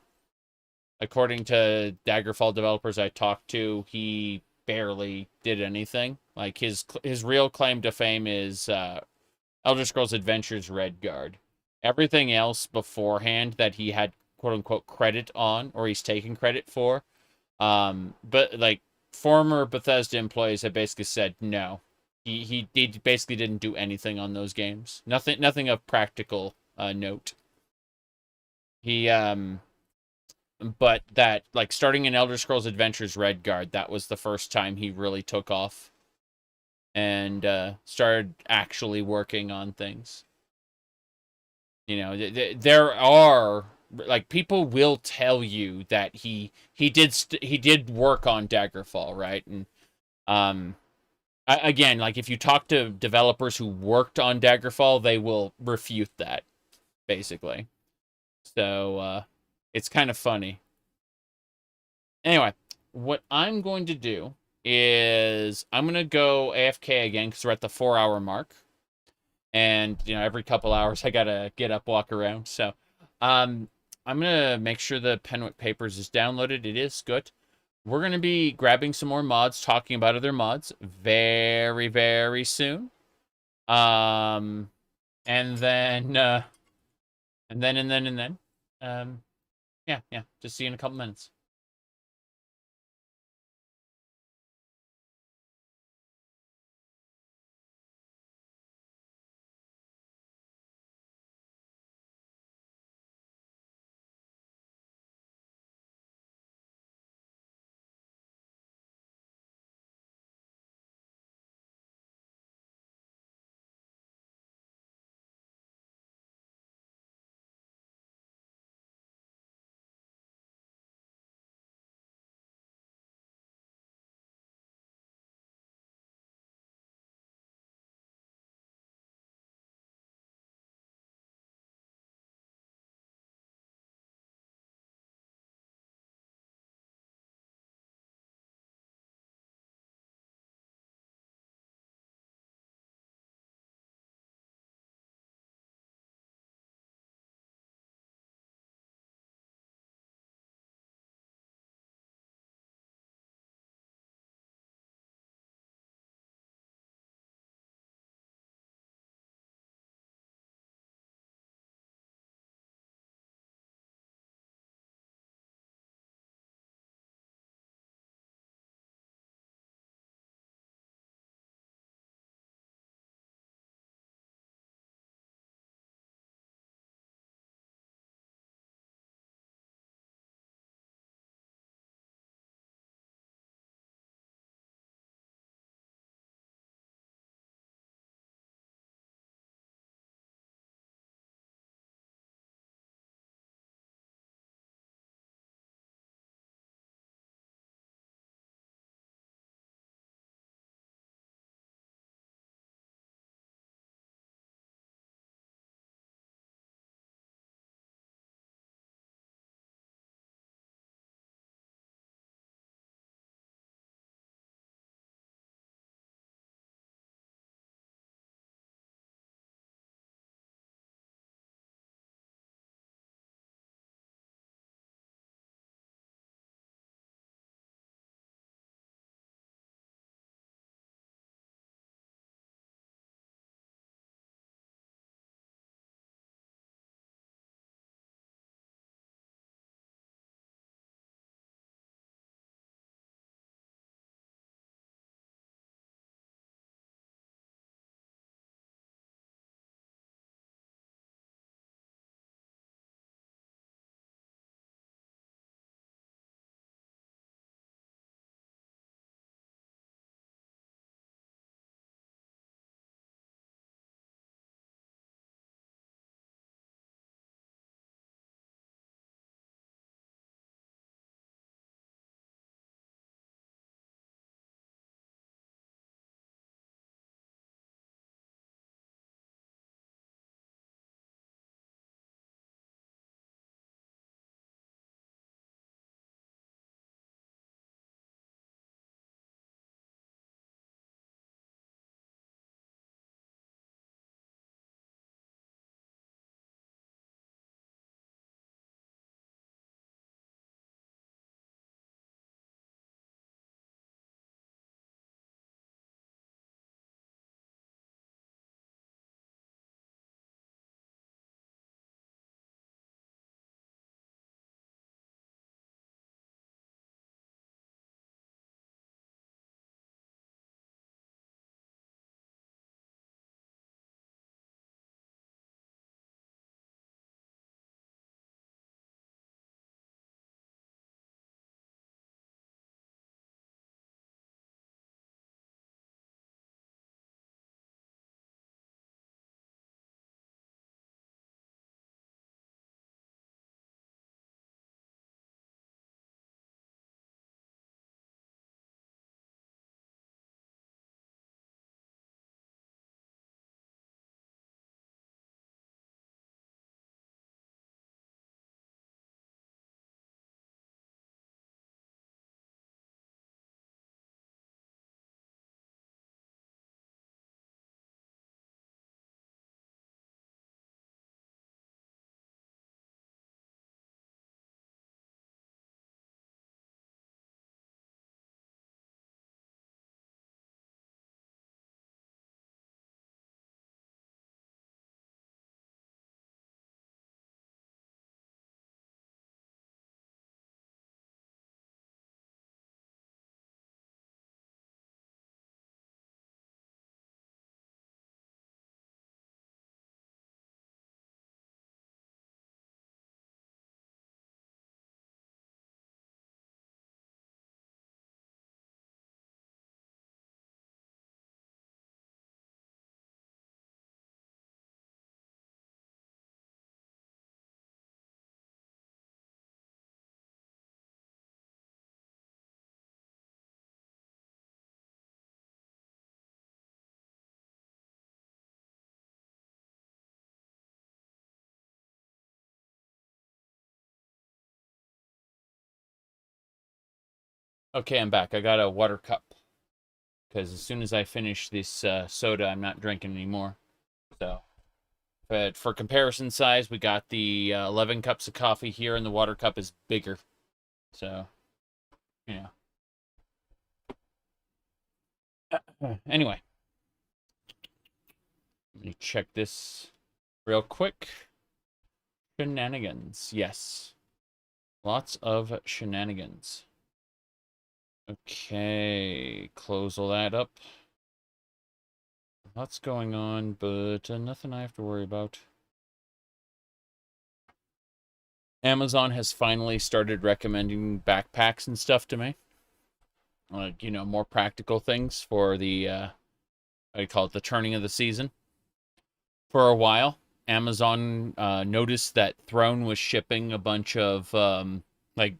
Daggerfall developers I talked to, he barely did anything. Like his real claim to fame is Elder Scrolls Adventures Redguard. Everything else beforehand that he had quote unquote credit on, or he's taking credit for, but like former Bethesda employees have basically said no. He basically didn't do anything on those games. Nothing of practical note. He but that like starting in Elder Scrolls Adventures Redguard, that was the first time he really took off and started actually working on things. You know, there are like people will tell you that he did work on Daggerfall, right? And again, like if you talk to developers who worked on Daggerfall, they will refute that basically. So it's kind of funny. Anyway, what I'm going to do is I'm going to go AFK again because we're at the 4-hour mark. And, you know, every couple hours I got to get up, walk around. So I'm going to make sure the Penwick Papers is downloaded. It is good. We're going to be grabbing some more mods, talking about other mods very, very soon. And then, yeah, just see you in a couple minutes. Okay, I'm back. I got a water cup. Because as soon as I finish this soda, I'm not drinking anymore. So, but for comparison size, we got the 11 cups of coffee here, and the water cup is bigger. So, you know. Anyway. Let me check this real quick. Shenanigans. Yes. Lots of shenanigans. Okay. Close all that up. Lots going on, but nothing I have to worry about. Amazon has finally started recommending backpacks and stuff to me. Like, you know, more practical things for the, what do you call it, the turning of the season. For a while, Amazon noticed that Throne was shipping a bunch of, like,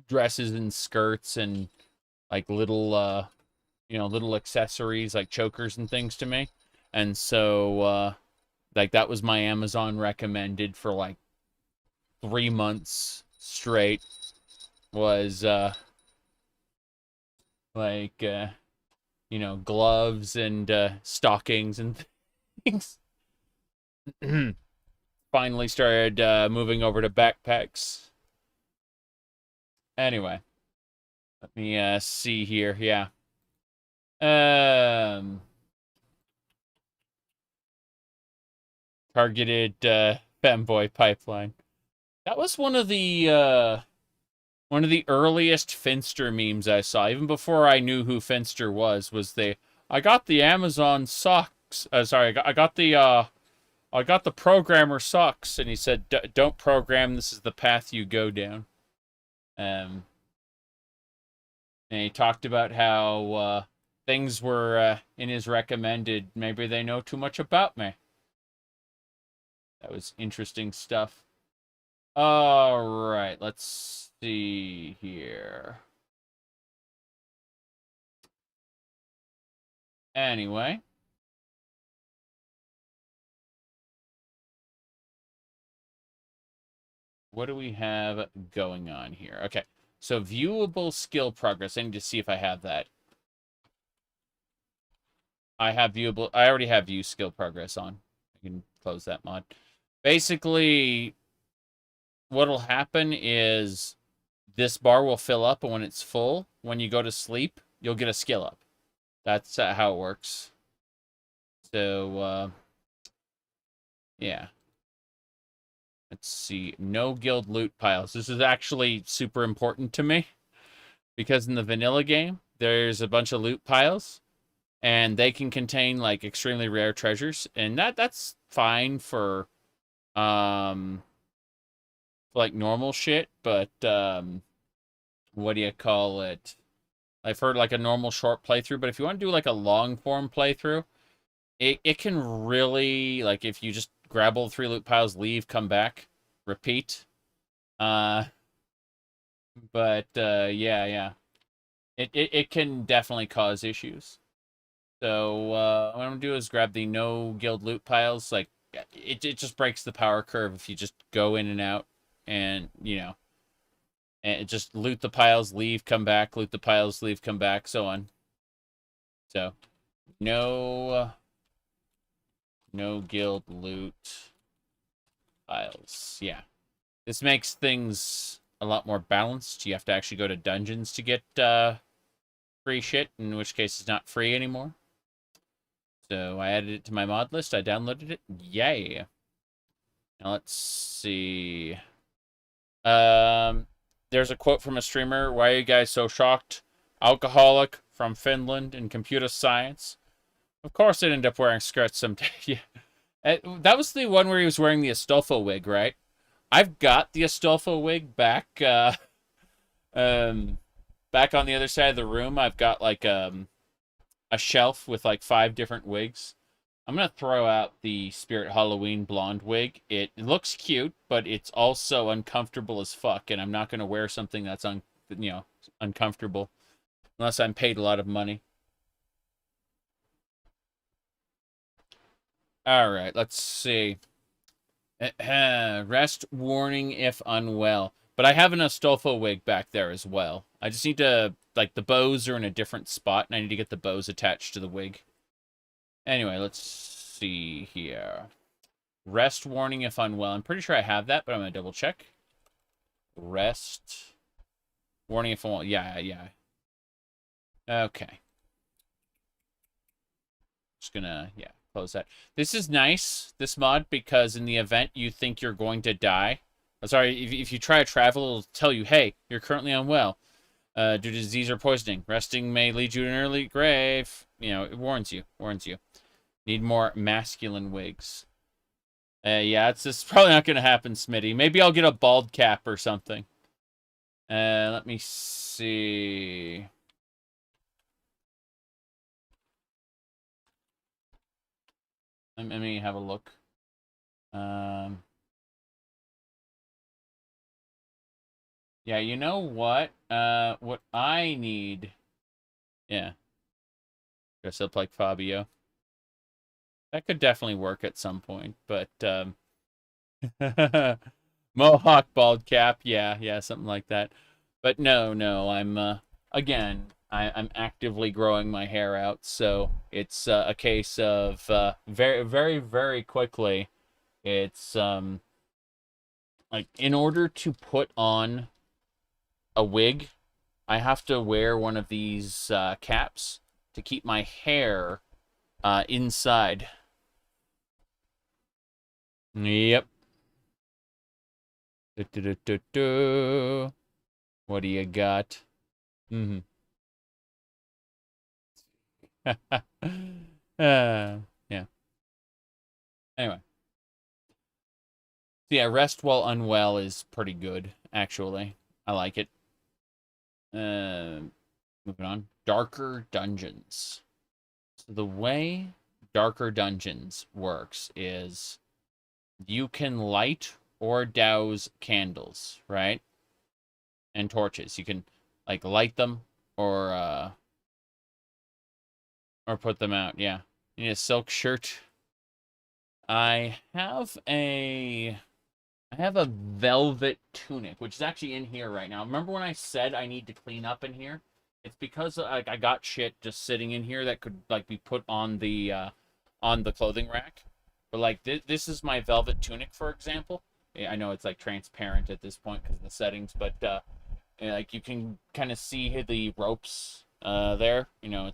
dresses and skirts and, like, little, you know, little accessories, like chokers and things to me. And so, like, that was my Amazon recommended for, like, 3 months straight. Was, like, you know, gloves and stockings and things. Finally started moving over to backpacks. Anyway, let me see here. Yeah. Targeted femboy pipeline. That was one of the earliest Finster memes I saw, even before I knew who Finster was I got the Amazon socks. Sorry, I got the programmer socks, and he said, "Don't program. This is the path you go down." And he talked about how things were in his recommended. Maybe they know too much about me. That was interesting stuff. All right, let's see here. Anyway. What do we have going on here? Okay, so viewable skill progress. I need to see if I have that. I already have view skill progress on. I can close that mod. Basically, what'll happen is this bar will fill up, and when it's full, when you go to sleep, you'll get a skill up. That's how it works. So, yeah. Let's see. No guild loot piles. This is actually super important to me, because in the vanilla game, there's a bunch of loot piles, and they can contain, like, extremely rare treasures, and that's fine for like, normal shit, but, what do you call it? I've heard, like, a normal short playthrough, but if you want to do, like, a long-form playthrough, it can really, like, if you just grab all 3 loot piles, leave, come back, repeat. But, yeah. It can definitely cause issues. So, what I'm going to do is grab the no guild loot piles. Like, it just breaks the power curve if you just go in and out and, you know, and just loot the piles, leave, come back, loot the piles, leave, come back, so on. So, no guild loot piles. Yeah. This makes things a lot more balanced. You have to actually go to dungeons to get free shit, in which case it's not free anymore. So I added it to my mod list. I downloaded it. Yay. Now let's see. There's a quote from a streamer. Why are you guys so shocked? Alcoholic from Finland in computer science. Of course I'd end up wearing skirts someday. Yeah. That was the one where he was wearing the Astolfo wig, right? I've got the Astolfo wig back, back on the other side of the room. I've got, like, a shelf with, like, 5 different wigs. I'm going to throw out the Spirit Halloween blonde wig. It looks cute, but it's also uncomfortable as fuck, and I'm not going to wear something that's, uncomfortable unless I'm paid a lot of money. All right, let's see. Rest warning if unwell. But I have an Astolfo wig back there as well. I just need to, like, the bows are in a different spot, and I need to get the bows attached to the wig. Anyway, let's see here. Rest warning if unwell. I'm pretty sure I have that, but I'm going to double check. Rest warning if unwell. Yeah. Okay. Just gonna, close that. This is nice, this mod, because in the event you think you're going to die, sorry, if you try to travel, it'll tell you, hey, you're currently unwell. Due to disease or poisoning. Resting may lead you to an early grave. You know, it warns you. Need more masculine wigs. Yeah, it's just probably not going to happen, Smitty. Maybe I'll get a bald cap or something. Let me see. Let me have a look. Yeah, you know what? What I need... Yeah. Dress up like Fabio. That could definitely work at some point, but, Mohawk bald cap, yeah, something like that. But no, I'm, again, I'm actively growing my hair out, so it's a case of, very, very, very quickly, it's, like, in order to put on a wig, I have to wear one of these caps to keep my hair inside. Yep. What do you got? Mm-hmm. Yeah. Anyway. So yeah, rest while unwell is pretty good, actually. I like it. Moving on. Darker Dungeons. So the way Darker Dungeons works is you can light or douse candles, right? And torches. You can, like, light them or put them out, yeah. You need a silk shirt. I have a velvet tunic, which is actually in here right now. Remember when I said I need to clean up in here? It's because like I got shit just sitting in here that could like be put on the clothing rack. But like this is my velvet tunic, for example. Yeah, I know it's like transparent at this point because of the settings, but like you can kind of see the ropes there. You know,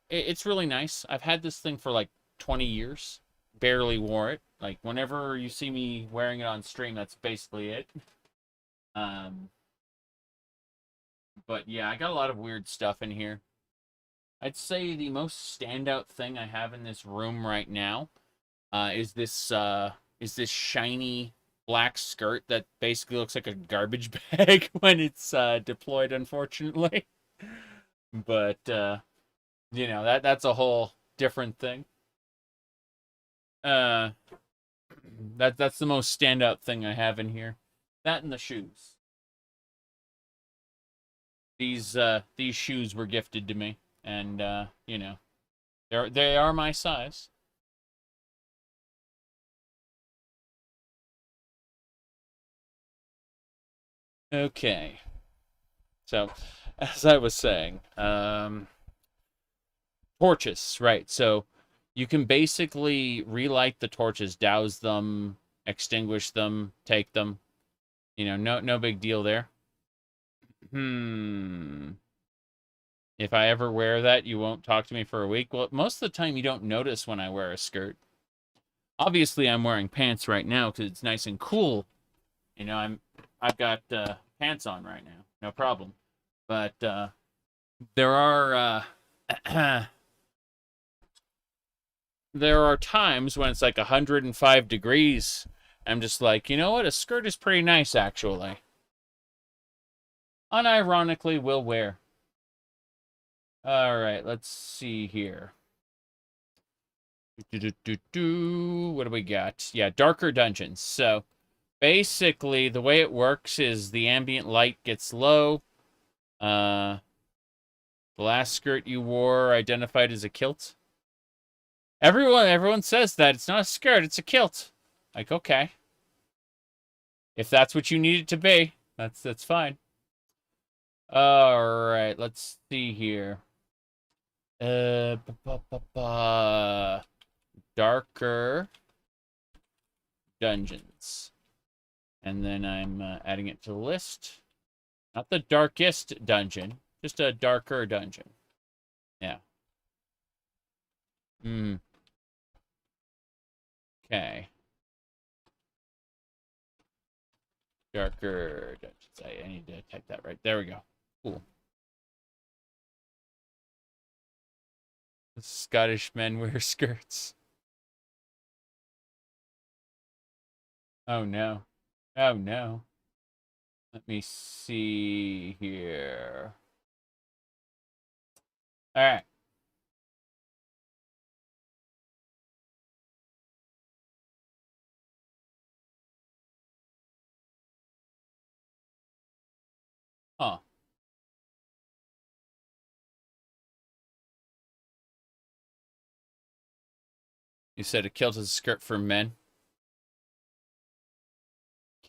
it's really nice. I've had this thing for like 20 years. Barely wore it. Like, whenever you see me wearing it on stream, that's basically it. But yeah, I got a lot of weird stuff in here. I'd say the most standout thing I have in this room right now is this shiny black skirt that basically looks like a garbage bag when it's deployed, unfortunately. But you know, that's a whole different thing. That's the most standout thing I have in here. That and the shoes. These shoes were gifted to me, and you know, they are my size. Okay. So, as I was saying, torches, right? So you can basically relight the torches, douse them, extinguish them, take them. You know, no big deal there. If I ever wear that, you won't talk to me for a week. Well, most of the time you don't notice when I wear a skirt. Obviously, I'm wearing pants right now because it's nice and cool. You know, I've got pants on right now, no problem. But there are there are times when it's like 105 degrees. I'm just like, you know what? A skirt is pretty nice, actually. Unironically, will wear. All right, let's see here. What do we got? Yeah, Darker Dungeons. So, basically, the way it works is the ambient light gets low. The last skirt you wore identified as a kilt. Everyone says that. It's not a skirt, it's a kilt. Like, okay. If that's what you need it to be, that's fine. All right, let's see here. Darker dungeons. And then I'm adding it to the list. Not the darkest dungeon, just a darker dungeon. Yeah. Okay. Darker dungeons. I need to type that right. There we go. Cool. Scottish men wear skirts. Oh no. Oh no. Let me see here. All right. Huh. You said a kilt is a skirt for men.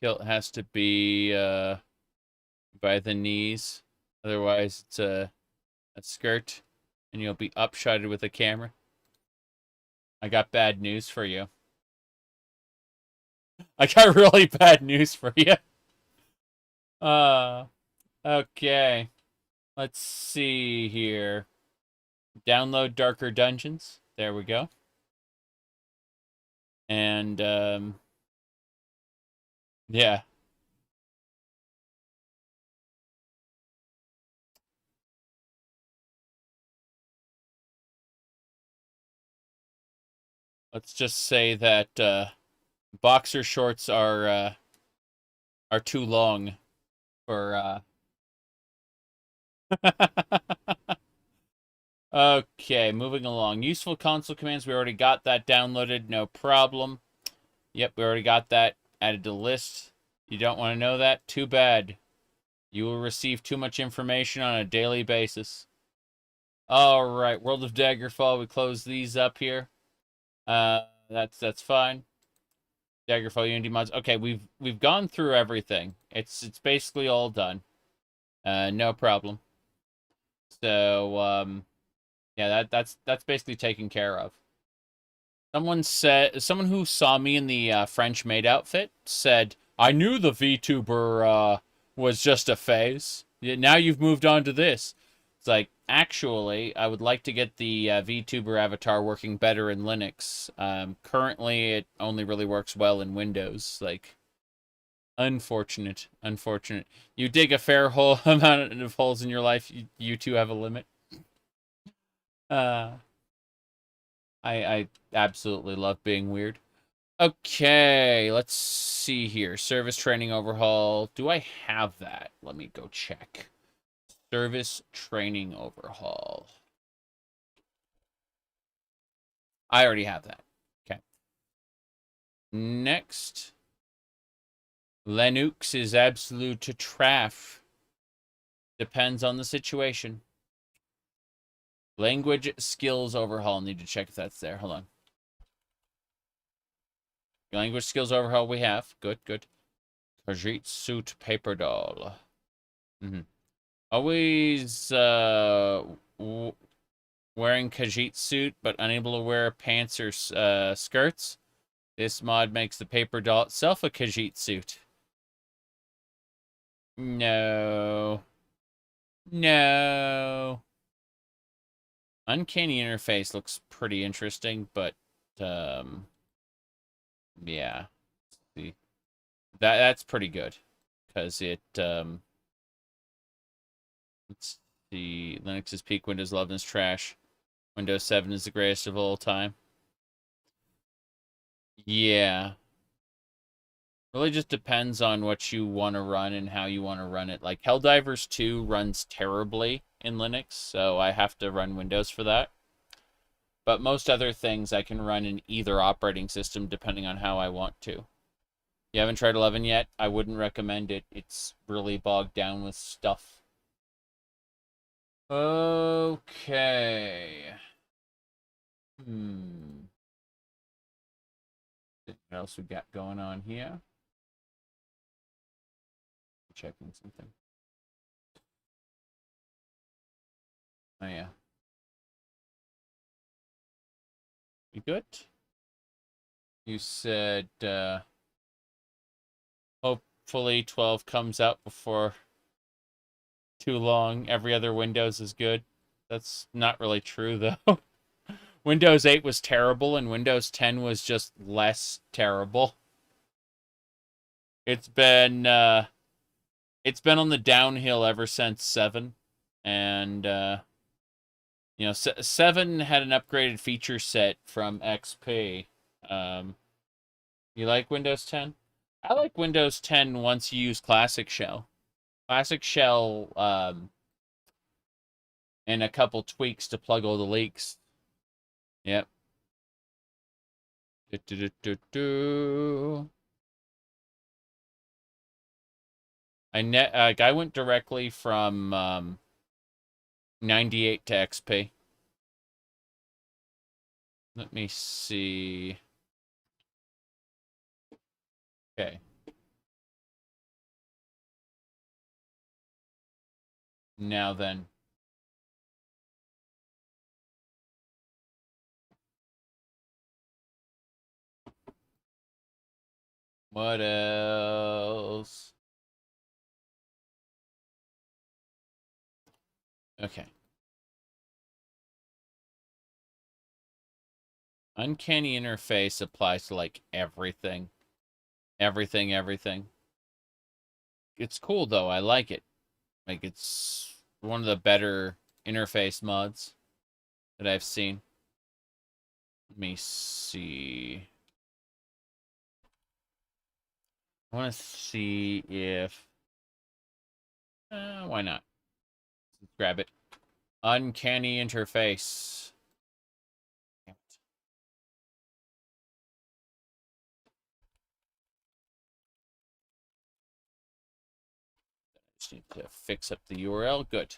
Kilt has to be by the knees. Otherwise, it's a skirt, and you'll be upshotted with a camera. I got bad news for you. I got really bad news for you. Okay. Let's see here. Download Darker Dungeons. There we go. And, yeah. Let's just say that, boxer shorts are too long for, Okay, moving along. Useful console commands. We already got that downloaded. No problem. Yep, we already got that added to the list. You don't want to know that? Too bad. You will receive too much information on a daily basis. All right, World of Daggerfall. We close these up here. That's fine. Daggerfall Unity mods. Okay, we've gone through everything. It's basically all done. No problem. So yeah, that's basically taken care of. Someone who saw me in the French maid outfit said, "I knew the VTuber was just a phase. Now you've moved on to this." It's like, actually, I would like to get the VTuber avatar working better in Linux. Currently, it only really works well in Windows. Like, unfortunate. You dig a fair hole amount of holes in your life. You two have a limit. Uh, I absolutely love being weird. Okay, let's see here. Service training overhaul. Do I have that? Let me go check. Service training overhaul. I already have that. Okay. Next. Linux is absolute traff. Depends on the situation. Language skills overhaul. Need to check if that's there. Hold on. Language skills overhaul we have. Good. Khajiit suit paper doll. Always wearing Khajiit suit, but unable to wear pants or skirts. This mod makes the paper doll itself a Khajiit suit. No. Uncanny interface looks pretty interesting, but yeah. See, that's pretty good because it let's see. Linux is peak. Windows 11 is trash. Windows 7 is the greatest of all time. Yeah. Really just depends on what you want to run and how you want to run it. Like, Helldivers 2 runs terribly in Linux, so I have to run Windows for that. But most other things I can run in either operating system depending on how I want to. You haven't tried 11 yet? I wouldn't recommend it. It's really bogged down with stuff. Okay. What else we got going on here? Checking something. Oh, yeah. You good? You said, hopefully 12 comes out before too long. Every other Windows is good. That's not really true, though. Windows 8 was terrible, and Windows 10 was just less terrible. It's been on the downhill ever since 7. And, you know, 7 had an upgraded feature set from XP. You like Windows 10? I like Windows 10 once you use Classic Shell. Classic Shell, and a couple tweaks to plug all the leaks. Yep. I went directly from 98 to XP. Let me see. Okay. Now then. What else? Okay. Uncanny interface applies to like everything. Everything. It's cool though. I like it. Like it's one of the better interface mods that I've seen. Let me see. I want to see if... why not? Let's grab it. Uncanny interface. Damn it. Just need to fix up the URL. Good.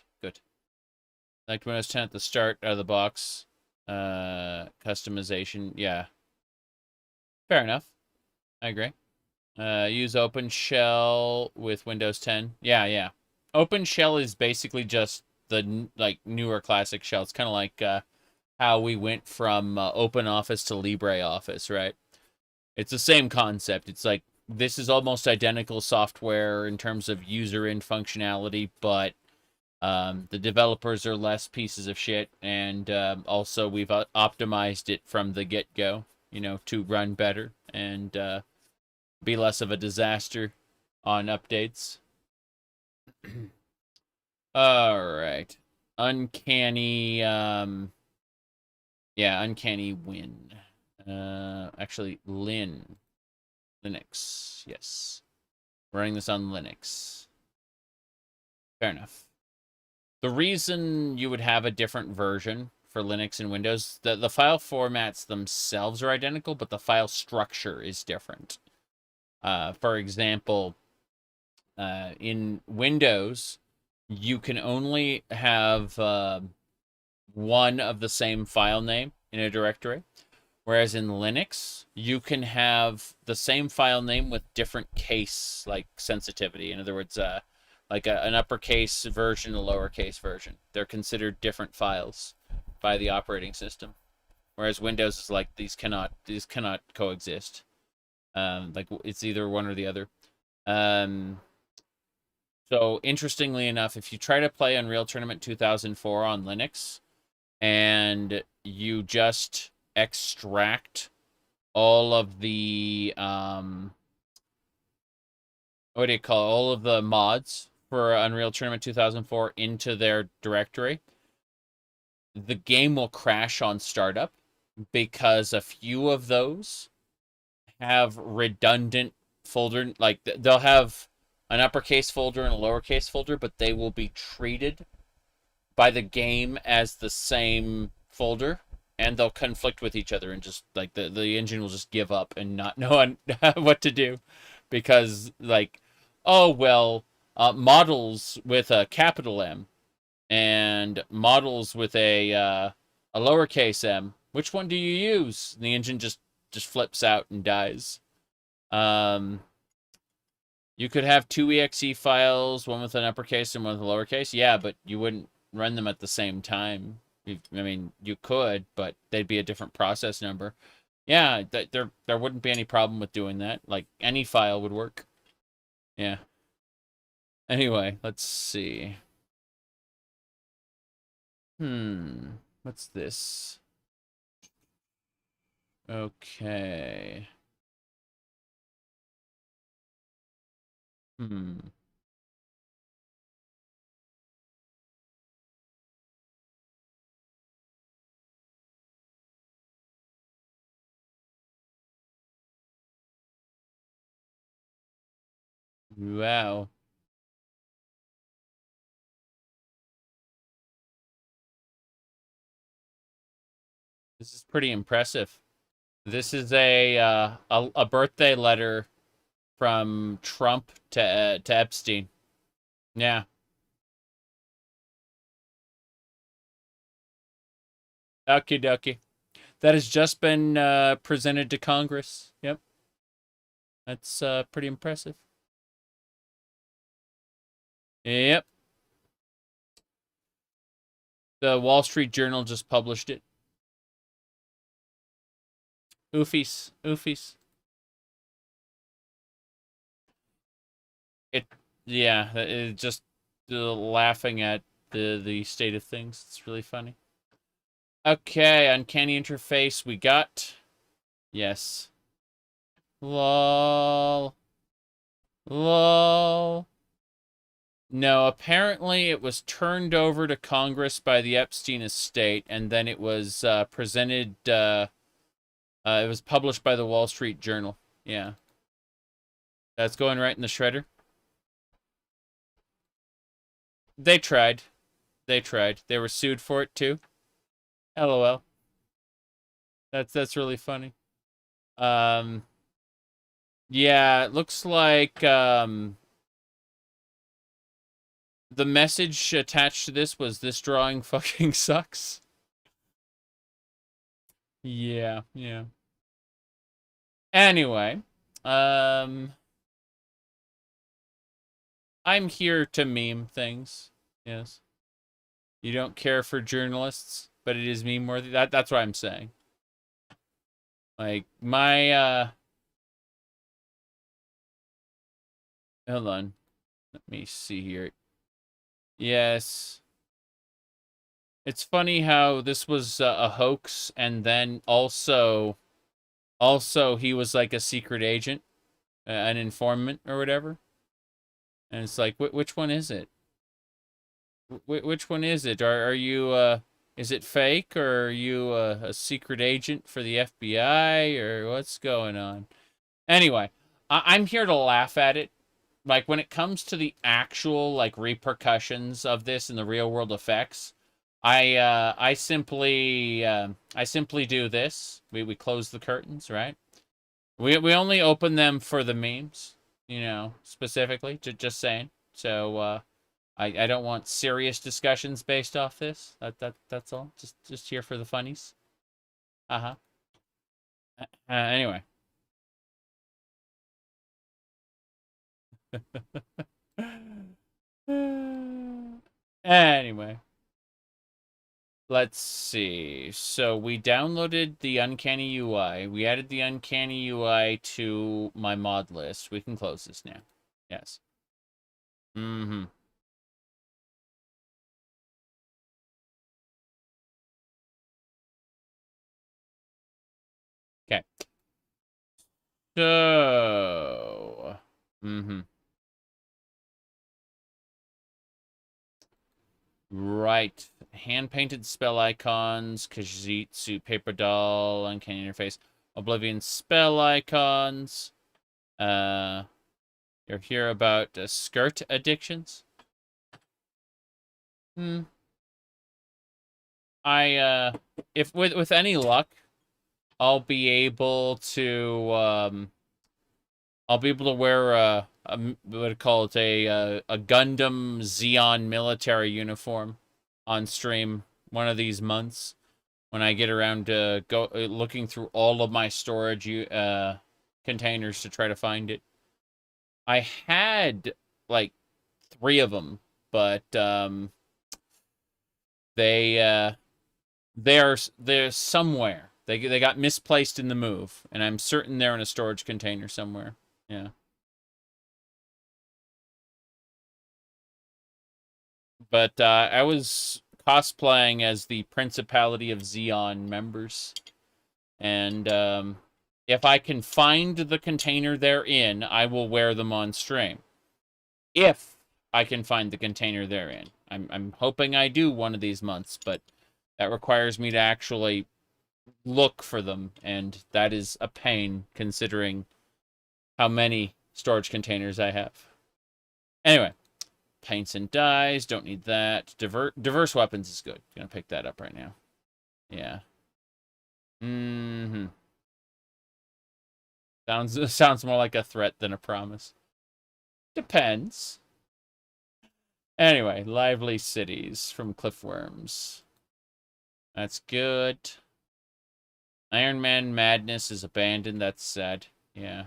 Like Windows 10 at the start out of the box. Customization. Yeah. Fair enough. I agree. Use OpenShell with Windows 10. Yeah. OpenShell is basically just the newer classic shell. It's kind of like how we went from OpenOffice to LibreOffice, right? It's the same concept. It's like this is almost identical software in terms of user-in functionality, but the developers are less pieces of shit, and also we've optimized it from the get-go, to run better and be less of a disaster on updates. All right. Uncanny, Uncanny Win. Actually, Linux, yes. Running this on Linux. Fair enough. The reason you would have a different version for Linux and Windows, the file formats themselves are identical, but the file structure is different. For example, in Windows, you can only have one of the same file name in a directory, whereas in Linux, you can have the same file name with different case sensitivity. In other words, an uppercase version, a lowercase version. They're considered different files by the operating system, whereas Windows is like these cannot coexist. It's either one or the other. So interestingly enough, if you try to play Unreal Tournament 2004 on Linux and you just extract all of the all of the mods for Unreal Tournament 2004 into their directory, the game will crash on startup because a few of those have redundant folder, they'll have an uppercase folder and a lowercase folder, but they will be treated by the game as the same folder, and they'll conflict with each other, and just the engine will just give up and not know what to do, because models with a capital M and models with a lowercase m, which one do you use? And the engine just flips out and dies. You could have two exe files, one with an uppercase and one with a lowercase. Yeah, but you wouldn't run them at the same time. I mean, you could, but they'd be a different process number. Yeah, there wouldn't be any problem with doing that. Like, any file would work. Yeah. Anyway, let's see. What's this? Okay. Wow. This is pretty impressive. This is a birthday letter from Trump to Epstein. Yeah. Okie dokie. That has just been presented to Congress. Yep. That's pretty impressive. Yep. The Wall Street Journal just published it. Oofies. Oofies. Yeah, it just laughing at the state of things. It's really funny. Okay, uncanny interface we got. Yes. Lol. Lol. No, apparently it was turned over to Congress by the Epstein estate, and then it was presented, it was published by the Wall Street Journal. Yeah. That's going right in the shredder. They tried. They tried. They were sued for it, too. LOL. That's really funny. Yeah, it looks like, the message attached to this was, "This drawing fucking sucks." Yeah, yeah. Anyway, I'm here to meme things. Yes. You don't care for journalists, but it is meme worthy. That's what I'm saying. Like, my, hold on. Let me see here. Yes. It's funny how this was a hoax, and then also he was like a secret agent, an informant or whatever. And it's like, which one is it? Which one is it? Are you, is it fake, or are you a secret agent for the FBI, or what's going on? Anyway, I'm here to laugh at it. Like, when it comes to the actual, like, repercussions of this and the real world effects, I simply do this. We close the curtains, right? We only open them for the memes, you know, specifically. Just saying. So I don't want serious discussions based off this. That's all. Just here for the funnies. Uh-huh. Anyway. Anyway. Let's see. So we downloaded the Uncanny UI. We added the Uncanny UI to my mod list. We can close this now. Yes. Mm-hmm. Okay. So... Mm-hmm. Right. Hand-painted spell icons, Kajitsu, Paper Doll, Uncanny Interface, Oblivion spell icons. You're here about skirt addictions? If with any luck, I'll be able to, wear what I call it, a Gundam Xeon military uniform on stream one of these months when I get around to looking through all of my storage containers to try to find it. I had like 3 of them, but they're somewhere. They got misplaced in the move, and I'm certain they're in a storage container somewhere. Yeah. But I was cosplaying as the Principality of Xeon members. And if I can find the container they're in, I will wear them on stream. If I can find the container they're in. I'm hoping I do one of these months, but that requires me to actually look for them, and that is a pain considering how many storage containers I have. Anyway, paints and dyes, don't need that. Diverse weapons is good. Gonna pick that up right now. Yeah. Sounds more like a threat than a promise. Depends. Anyway, lively cities from Cliffworms. That's good. Iron Man Madness is abandoned. That's sad. Yeah.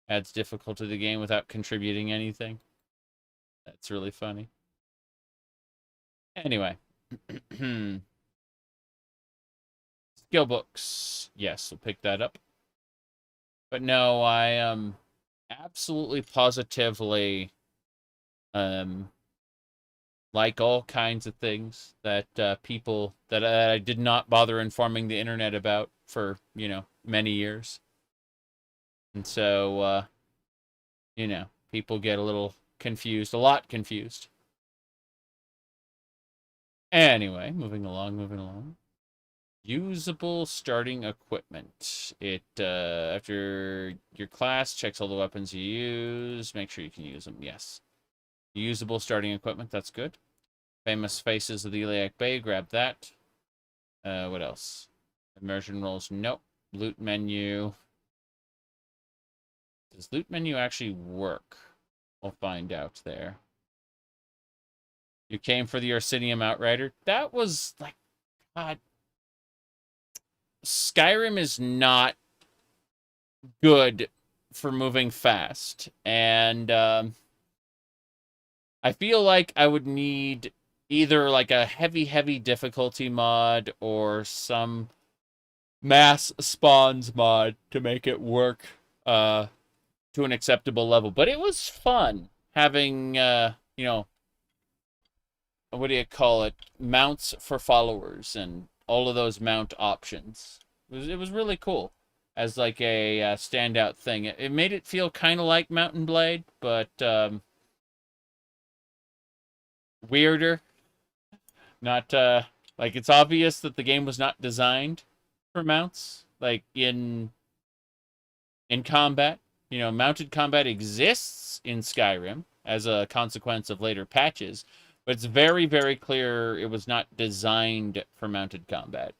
Adds difficulty to the game without contributing anything. That's really funny. Anyway. Skill books. Yes, we'll pick that up. But no, I absolutely positively like all kinds of things that people that I did not bother informing the internet about for, many years. And so people get a little confused, a lot confused. Anyway, moving along. Usable starting equipment. It, after your class, checks all the weapons you use. Make sure you can use them. Yes. Usable starting equipment. That's good. Famous Faces of the Iliac Bay. Grab that. What else? Immersion rolls. Nope. Loot menu. Does loot menu actually work? We'll find out there. You came for the Orsinium Outrider. That was like, God. Skyrim is not good for moving fast. And I feel like I would need either like a heavy difficulty mod or some mass spawns mod to make it work to an acceptable level. But it was fun having, what do you call it? Mounts for followers and all of those mount options. It was really cool as like a standout thing. It made it feel kind of like Mount and Blade, but weirder. Not like it's obvious that the game was not designed for mounts. Like in combat, mounted combat exists in Skyrim as a consequence of later patches. But it's very, very clear it was not designed for mounted combat.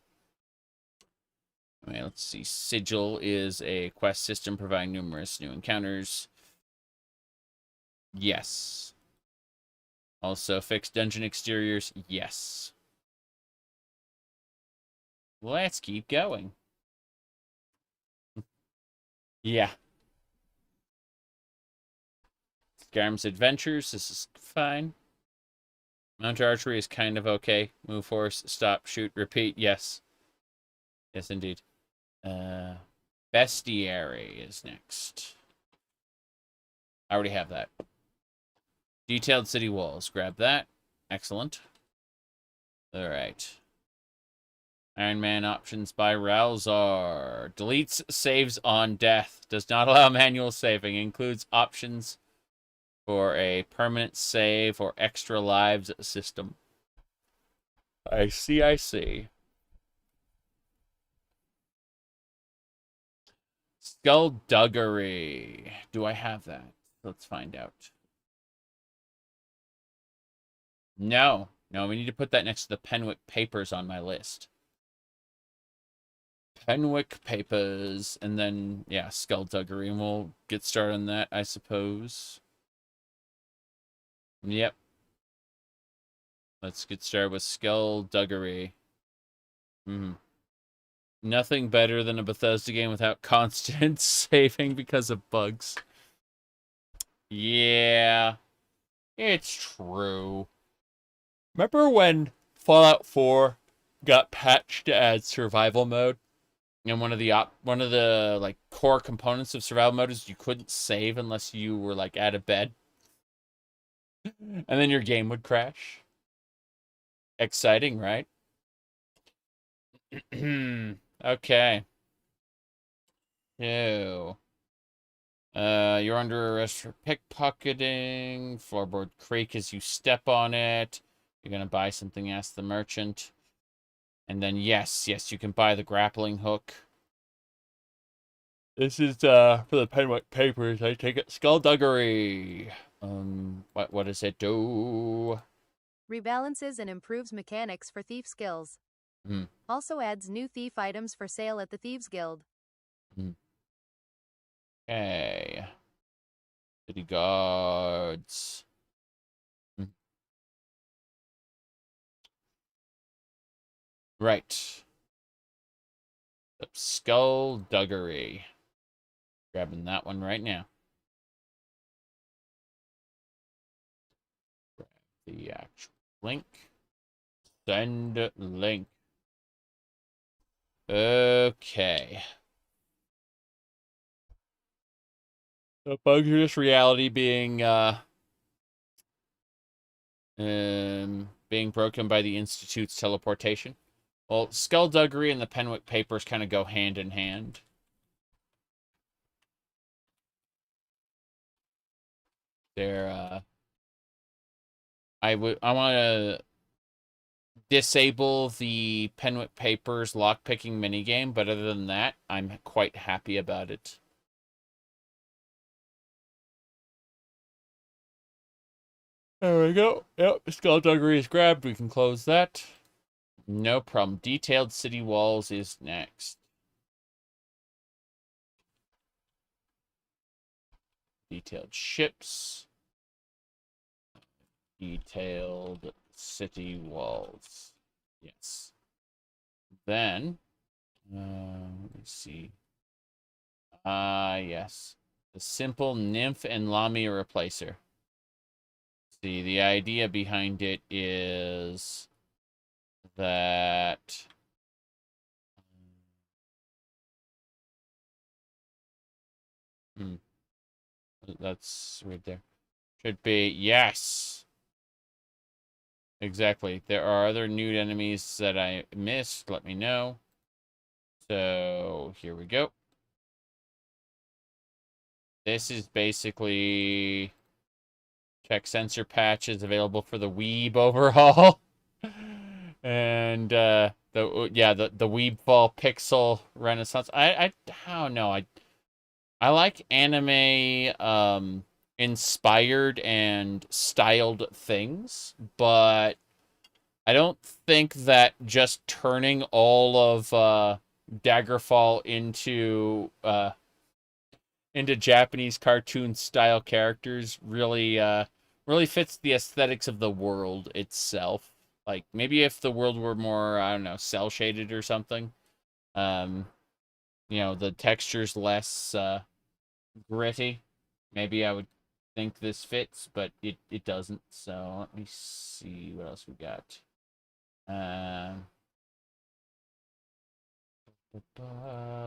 Okay, let's see. Sigil is a quest system providing numerous new encounters. Yes. Also, fixed dungeon exteriors. Yes. Let's keep going. Yeah. Skyrim's Adventures. This is fine. Mount archery is kind of okay. Move force, stop, shoot, repeat. Yes. Yes, indeed. Bestiary is next. I already have that. Detailed city walls. Grab that. Excellent. Alright. Iron Man options by Ralzar. Deletes saves on death. Does not allow manual saving. Includes options for a permanent save or extra lives system. I see. Skullduggery. Do I have that? Let's find out. No, we need to put that next to the Penwick Papers on my list. Penwick Papers, and then, yeah, Skullduggery, and we'll get started on that, I suppose. Yep. Let's get started with Skullduggery. Nothing better than a Bethesda game without constant saving because of bugs. Yeah, it's true. Remember when Fallout 4 got patched to add survival mode. And one of the like core components of survival mode is you couldn't save unless you were like out of bed. And then your game would crash. Exciting, right? Okay. So, you're under arrest for pickpocketing. Floorboard creak as you step on it. You're gonna buy something, ask the merchant. And then yes, you can buy the grappling hook. This is for the Penwick papers. I take it skullduggery. What does it do? Rebalances and improves mechanics for thief skills. Also adds new thief items for sale at the Thieves Guild. Okay. City guards. Right. Skullduggery. Grabbing that one right now. Grab the actual link. Send link. Okay. The buggerous reality being broken by the Institute's teleportation. Well, skullduggery and the Penwick papers kind of go hand in hand. They're I want to disable the Penwick papers lockpicking minigame, but other than that, I'm quite happy about it. There we go. Yep, skullduggery is grabbed. We can close that. No problem. Detailed city walls is next. Detailed ships. Detailed city walls. Yes. Then, let me see. Yes. The simple nymph and Lamia replacer. See, the idea behind it is that that's right there. Should be yes. Exactly. There are other nude enemies that I missed. Let me know. So here we go. This is basically check sensor patches available for the Weeb overhaul. And the Weeb Fall Pixel Renaissance. I don't know. I like anime inspired and styled things, but I don't think that just turning all of Daggerfall into Japanese cartoon style characters really fits the aesthetics of the world itself. Like maybe if the world were more, I don't know, cell shaded or something. The texture's less gritty. Maybe I would think this fits, but it doesn't. So let me see what else we got.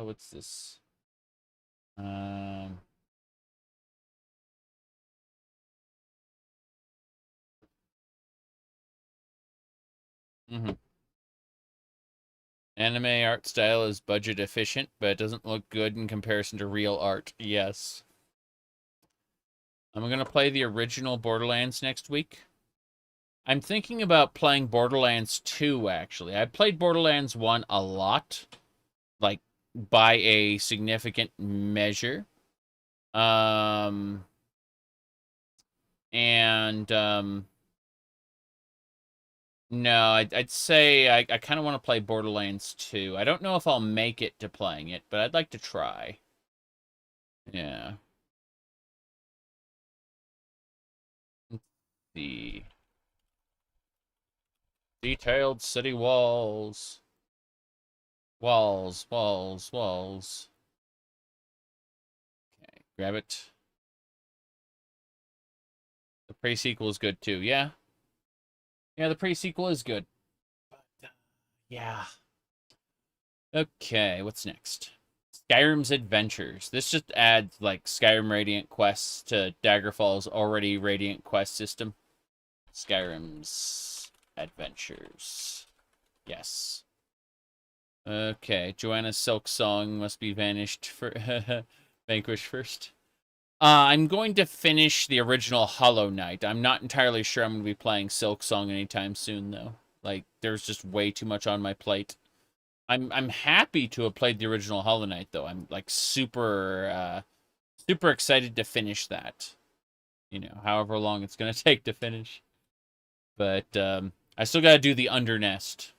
What's this? Anime art style is budget efficient, but it doesn't look good in comparison to real art. Yes. I'm going to play the original Borderlands next week. I'm thinking about playing Borderlands 2, actually. I played Borderlands 1 a lot, like, by a significant measure. No, I'd say I kind of want to play Borderlands 2. I don't know if I'll make it to playing it, but I'd like to try. Yeah. Let's see. Detailed city walls. Walls. Okay, grab it. The pre-sequel is good too, yeah? Yeah, the pre-sequel is good. Yeah. Okay, what's next? Skyrim's Adventures. This just adds, like, Skyrim Radiant quests to Daggerfall's already Radiant quest system. Skyrim's Adventures. Yes. Okay, Joanna's Silk Song must be vanquished first. I'm going to finish the original Hollow Knight. I'm not entirely sure I'm going to be playing Silk Song anytime soon, though. Like, there's just way too much on my plate. I'm happy to have played the original Hollow Knight, though. I'm, like, super excited to finish that. You know, however long it's going to take to finish. But, I still got to do the Undernest.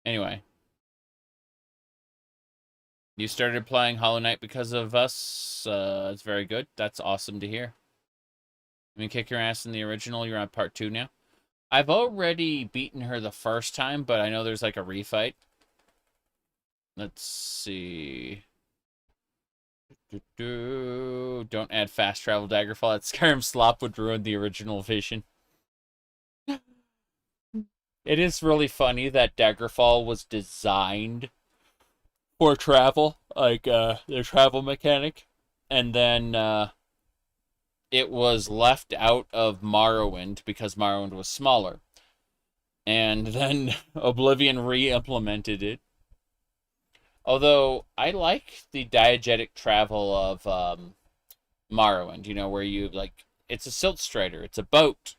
Anyway. You started playing Hollow Knight because of us. It's very good. That's awesome to hear. I mean, kick your ass in the original. You're on part 2 now. I've already beaten her the first time, but I know there's like a refight. Let's see. Don't add fast travel Daggerfall. That Skyrim slop would ruin the original vision. It is really funny that Daggerfall was designed for travel, like the travel mechanic, and then it was left out of Morrowind because Morrowind was smaller, and then Oblivion re-implemented it. Although I like the diegetic travel of Morrowind, you know, where you like it's a Silt Strider, it's a boat,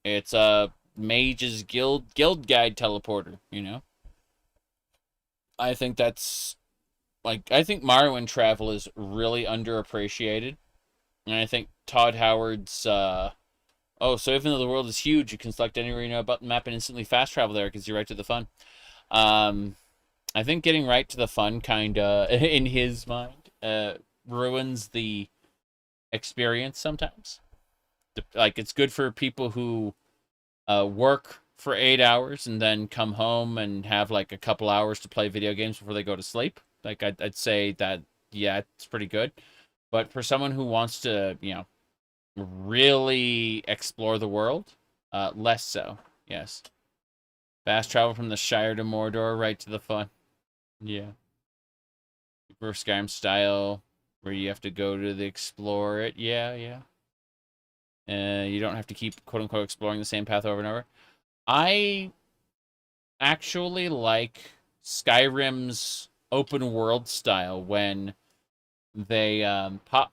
it's a Mage's Guild Guide teleporter, you know. I think that's, like, I think Morrowind travel is really underappreciated. And I think Todd Howard's, so even though the world is huge, you can select anywhere you know about the map and instantly fast travel there because you're right to the fun. I think getting right to the fun kind of, in his mind, ruins the experience sometimes. Like, it's good for people who work for 8 hours and then come home and have like a couple hours to play video games before they go to sleep. Like, I'd say that, yeah, it's pretty good. But for someone who wants to, you know, really explore the world, less so, yes. Fast travel from the Shire to Mordor, right to the fun. Yeah. Super Skyrim style, where you have to go to the explore it. Yeah, yeah. You don't have to keep, quote-unquote, exploring the same path over and over. I actually like Skyrim's open world style when they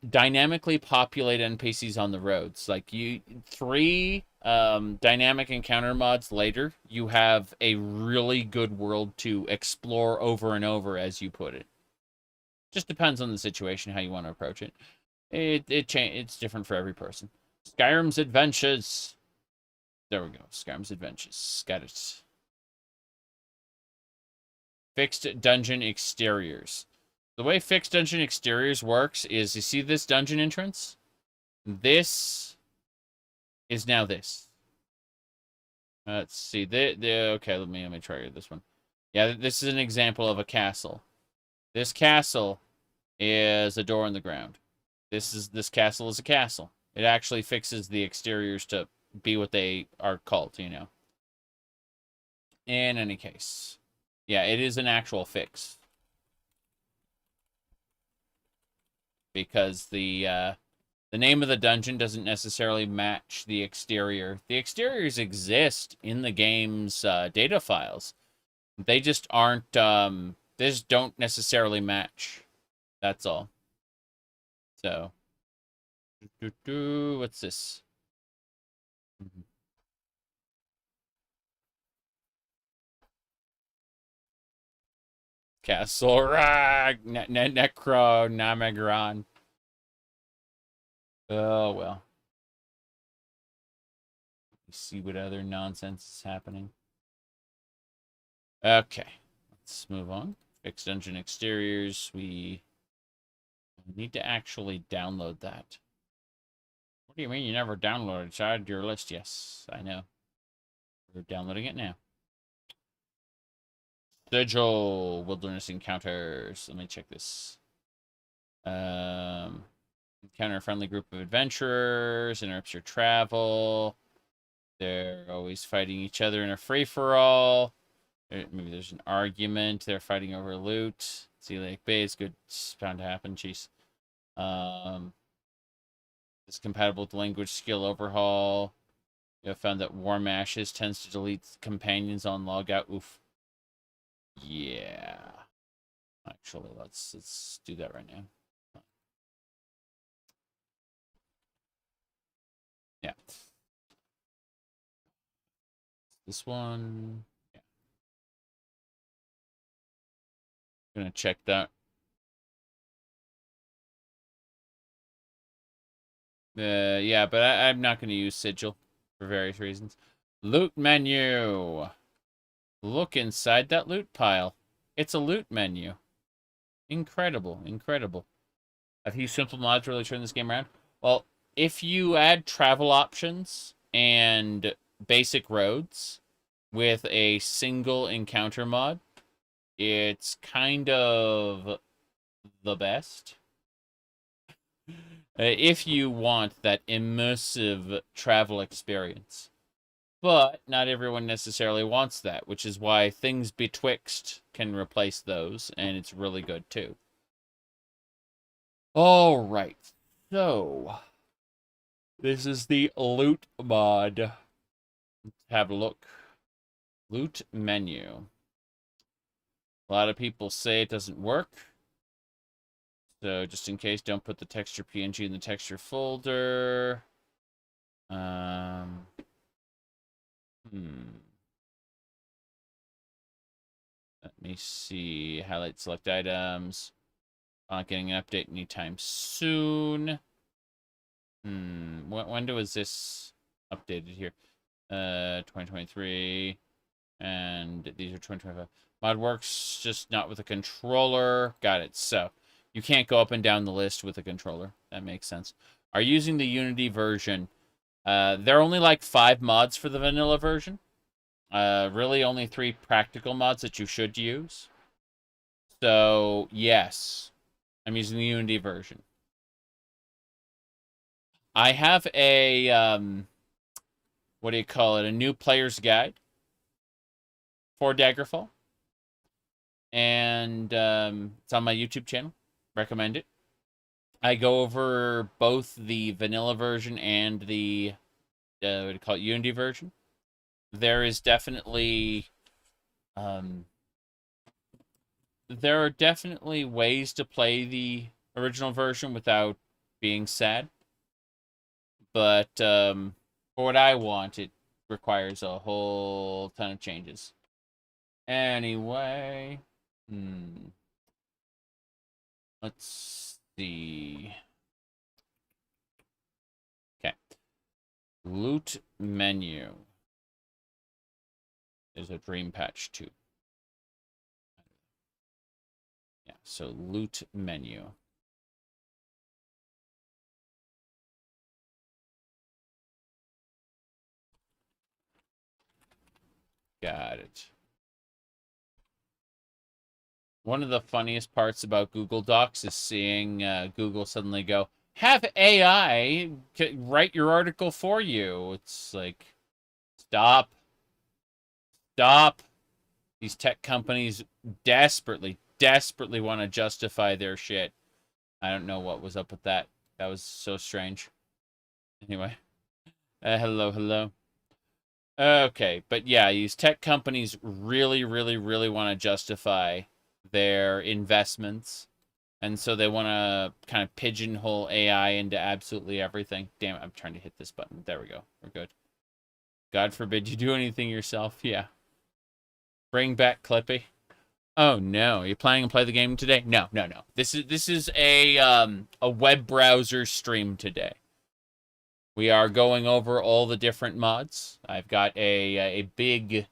dynamically populate NPCs on the roads. Like, you 3 dynamic encounter mods later, you have a really good world to explore over and over, as you put it. Just depends on the situation, how you want to approach it. It's different for every person. Skyrim's Adventures. There we go. Skyrim's Adventures. Got it. Fixed dungeon exteriors. The way fixed dungeon exteriors works is, you see this dungeon entrance? This is now this. Let's see. Okay, let me try this one. Yeah, this is an example of a castle. This castle is a door in the ground. This castle is a castle. It actually fixes the exteriors to be what they are called, you know. In any case. Yeah, it is an actual fix. Because the name of the dungeon doesn't necessarily match the exterior. The exteriors exist in the game's data files. They just aren't, they just don't necessarily match. That's all. So, what's this? Castle Rock, Necro, Namagron. Oh, well. Let's see what other nonsense is happening. Okay, let's move on. Fixed dungeon exteriors. We need to actually download that. What do you mean you never downloaded it? It's added to your list. Yes, I know. We're downloading it now. Sigil Wilderness Encounters. Let me check this. Encounter a friendly group of adventurers. Interrupts your travel. They're always fighting each other in a free-for-all. Maybe there's an argument. They're fighting over loot. Sea Lake Bay is good. It's bound to happen. Jeez. It's compatible with language skill overhaul. You have found that Warm Ashes tends to delete companions on logout. Oof. Yeah. Actually, let's do that right now. Yeah. This one. Yeah. Gonna check that. Yeah, but I'm not gonna use Sigil for various reasons. Loot menu. Look inside that loot pile. It's a loot menu. Incredible, incredible. Have you simple mods really turned this game around? Well, if you add travel options and basic roads with a single encounter mod, it's kind of the best. If you want that immersive travel experience. But not everyone necessarily wants that, which is why things betwixt can replace those, and it's really good too. All right, so this is the loot mod. Let's have a look. Loot menu. A lot of people say it doesn't work. So just in case, don't put the texture PNG in the texture folder. Let me see. Highlight select items. Not getting an update anytime soon. When was this updated here? 2023. And these are 2025. Mod works, just not with a controller. Got it. So, you can't go up and down the list with a controller. That makes sense. Are using the Unity version. There are only like 5 mods for the vanilla version. Really only 3 practical mods that you should use. So, yes. I'm using the Unity version. I have a, what do you call it? A new player's guide for Daggerfall. And it's on my YouTube channel. Recommend it. I go over both the vanilla version and the, what do you call it, Unity version. There is definitely, there are definitely ways to play the original version without being sad. But for what I want, it requires a whole ton of changes. Anyway, let's see. Okay. Loot menu. There's a dream patch too. Yeah, so loot menu. Got it. One of the funniest parts about Google Docs is seeing Google suddenly go, have AI write your article for you. It's like, stop. Stop. These tech companies desperately want to justify their shit. I don't know what was up with that. That was so strange. Anyway. Hello. Okay, but yeah, these tech companies really want to justify their investments. And so they want to kind of pigeonhole AI into absolutely everything. Damn it, I'm trying to hit this button. There we go. We're good. God forbid you do anything yourself. Yeah. Bring back Clippy. Oh no, you planning to play the game today? No. This is a web browser stream today. We are going over all the different mods. I've got a biggie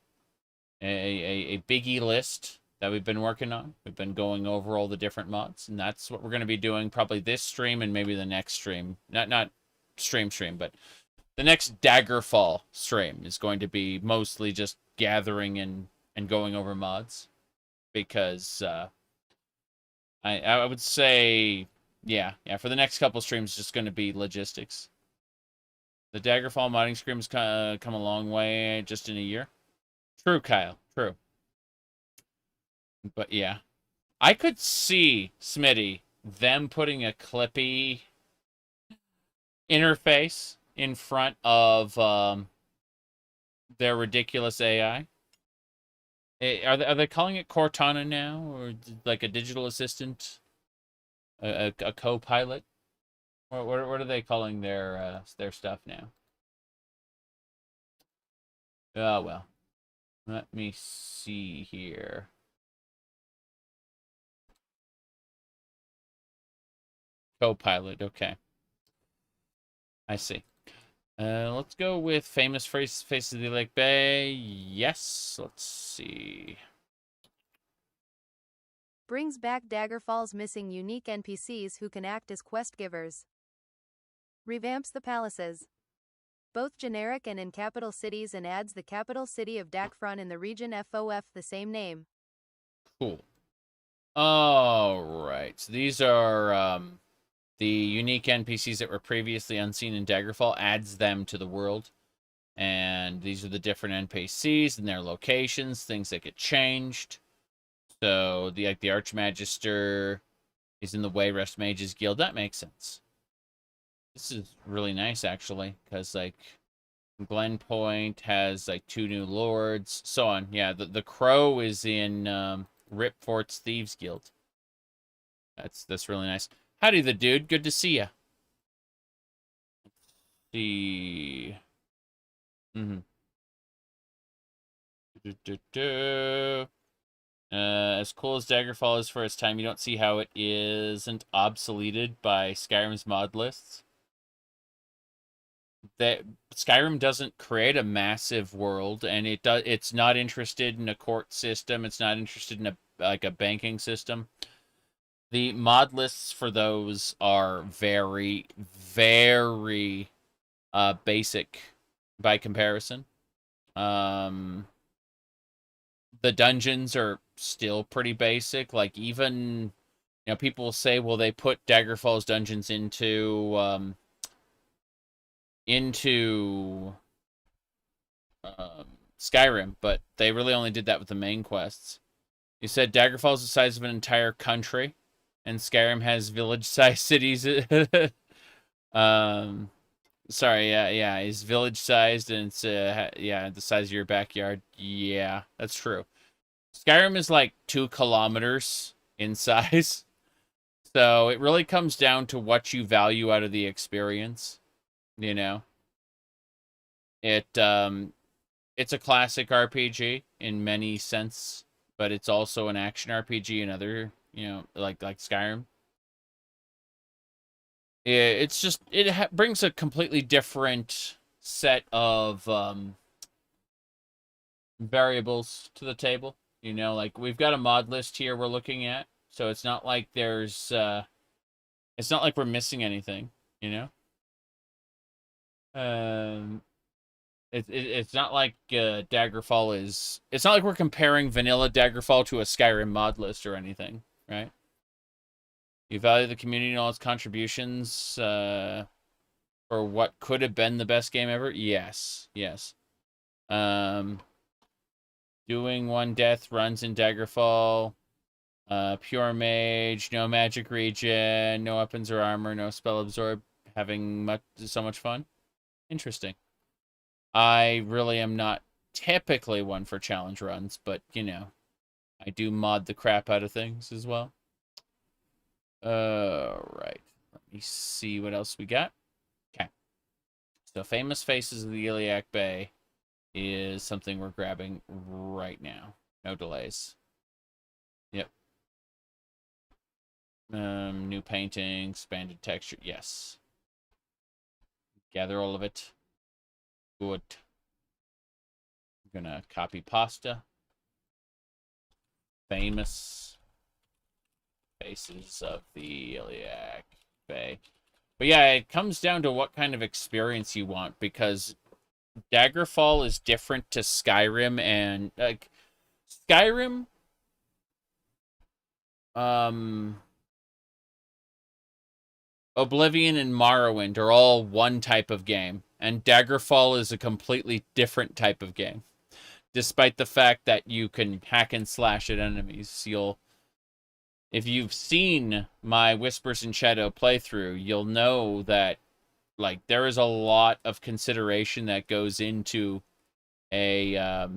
list that we've been working on. We've been going over all the different mods, and that's what we're going to be doing probably this stream and maybe the next stream. Not stream, but the next Daggerfall stream is going to be mostly just gathering and going over mods. Because I would say, yeah, for the next couple streams, it's just going to be logistics. The Daggerfall modding scream's come a long way just in a year. True, Kyle. True. But yeah. I could see, Smitty, them putting a Clippy interface in front of their ridiculous AI. Are they calling it Cortana now, or like a digital assistant, a co-pilot? What are they calling their stuff now? Oh well, let me see here. Co-pilot, okay. I see. Let's go with famous faces of the Lake Bay. Yes, let's see. Brings back Daggerfall's missing unique NPCs who can act as quest givers. Revamps the palaces. Both generic and in capital cities, and adds the capital city of Dagfron in the region FOF the same name. Cool. All right. So these are the unique NPCs that were previously unseen in Daggerfall, adds them to the world. And these are the different NPCs and their locations, things that get changed. So the Archmagister is in the Wayrest Mages Guild. That makes sense. This is really nice, actually, because like Glen Point has like 2 new lords, so on. Yeah, the Crow is in Ripfort's Thieves Guild. That's really nice. Howdy, the dude. Good to see ya. Let's see. As cool as Daggerfall is for its time, you don't see how it isn't obsoleted by Skyrim's mod lists. That Skyrim doesn't create a massive world, and it's not interested in a court system. It's not interested in a banking system. The mod lists for those are very, very basic by comparison. The dungeons are still pretty basic. Like, even, people say, well, they put Daggerfall's dungeons into Skyrim, but they really only did that with the main quests. You said Daggerfall is the size of an entire country, and Skyrim has village-sized cities. Sorry, yeah, it's village-sized, and it's the size of your backyard. Yeah, that's true. Skyrim is like 2 kilometers in size, so it really comes down to what you value out of the experience. It's a classic RPG in many sense, but it's also an action RPG in other, like Skyrim. It's just, brings a completely different set of variables to the table. Like, we've got a mod list here we're looking at, so it's not like there's it's not like we're missing anything. It's not like Daggerfall is... It's not like we're comparing vanilla Daggerfall to a Skyrim mod list or anything, right? You value the community and all its contributions for what could have been the best game ever? Yes. Doing 1 death runs in Daggerfall. Pure mage, no magic regen, no weapons or armor, no spell absorb. Having so much fun. Interesting. I really am not typically one for challenge runs, but, I do mod the crap out of things as well. Right. Let me see what else we got. Okay. So, Famous Faces of the Iliac Bay is something we're grabbing right now. No delays. Yep. New painting, expanded texture. Yes. Gather all of it. Good. I'm gonna copy pasta. Famous Faces of the Iliac Bay. But yeah, it comes down to what kind of experience you want, because Daggerfall is different to Skyrim, and like Skyrim Oblivion and Morrowind are all one type of game. And Daggerfall is a completely different type of game. Despite the fact that you can hack and slash at enemies, if you've seen my Whispers in Shadow playthrough, you'll know that, like, there is a lot of consideration that goes into a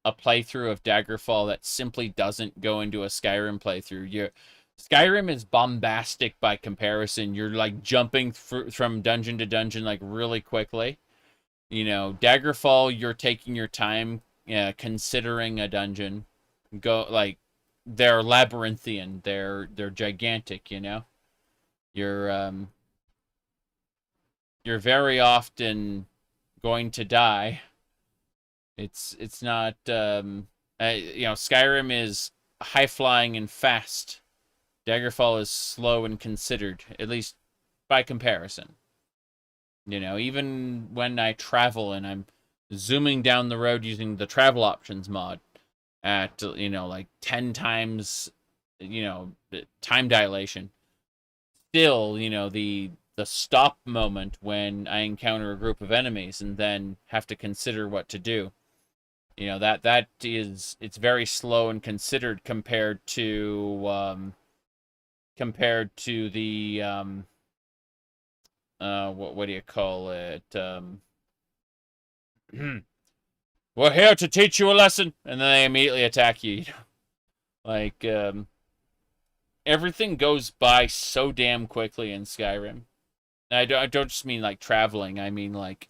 playthrough of Daggerfall that simply doesn't go into a Skyrim playthrough. Skyrim is bombastic by comparison. You're, like, jumping from dungeon to dungeon, like, really quickly. You know, Daggerfall, you're taking your time considering a dungeon. They're labyrinthian. They're gigantic, you know? You're very often going to die. It's not, Skyrim is high-flying and fast. Daggerfall is slow and considered, at least by comparison. You know, even when I travel and I'm zooming down the road using the travel options mod at, like 10 times, time dilation, still, the stop moment when I encounter a group of enemies and then have to consider what to do. It's very slow and considered compared to the what do you call it? We're here to teach you a lesson, and then they immediately attack you. Like, everything goes by so damn quickly in Skyrim. I don't just mean like traveling. I mean like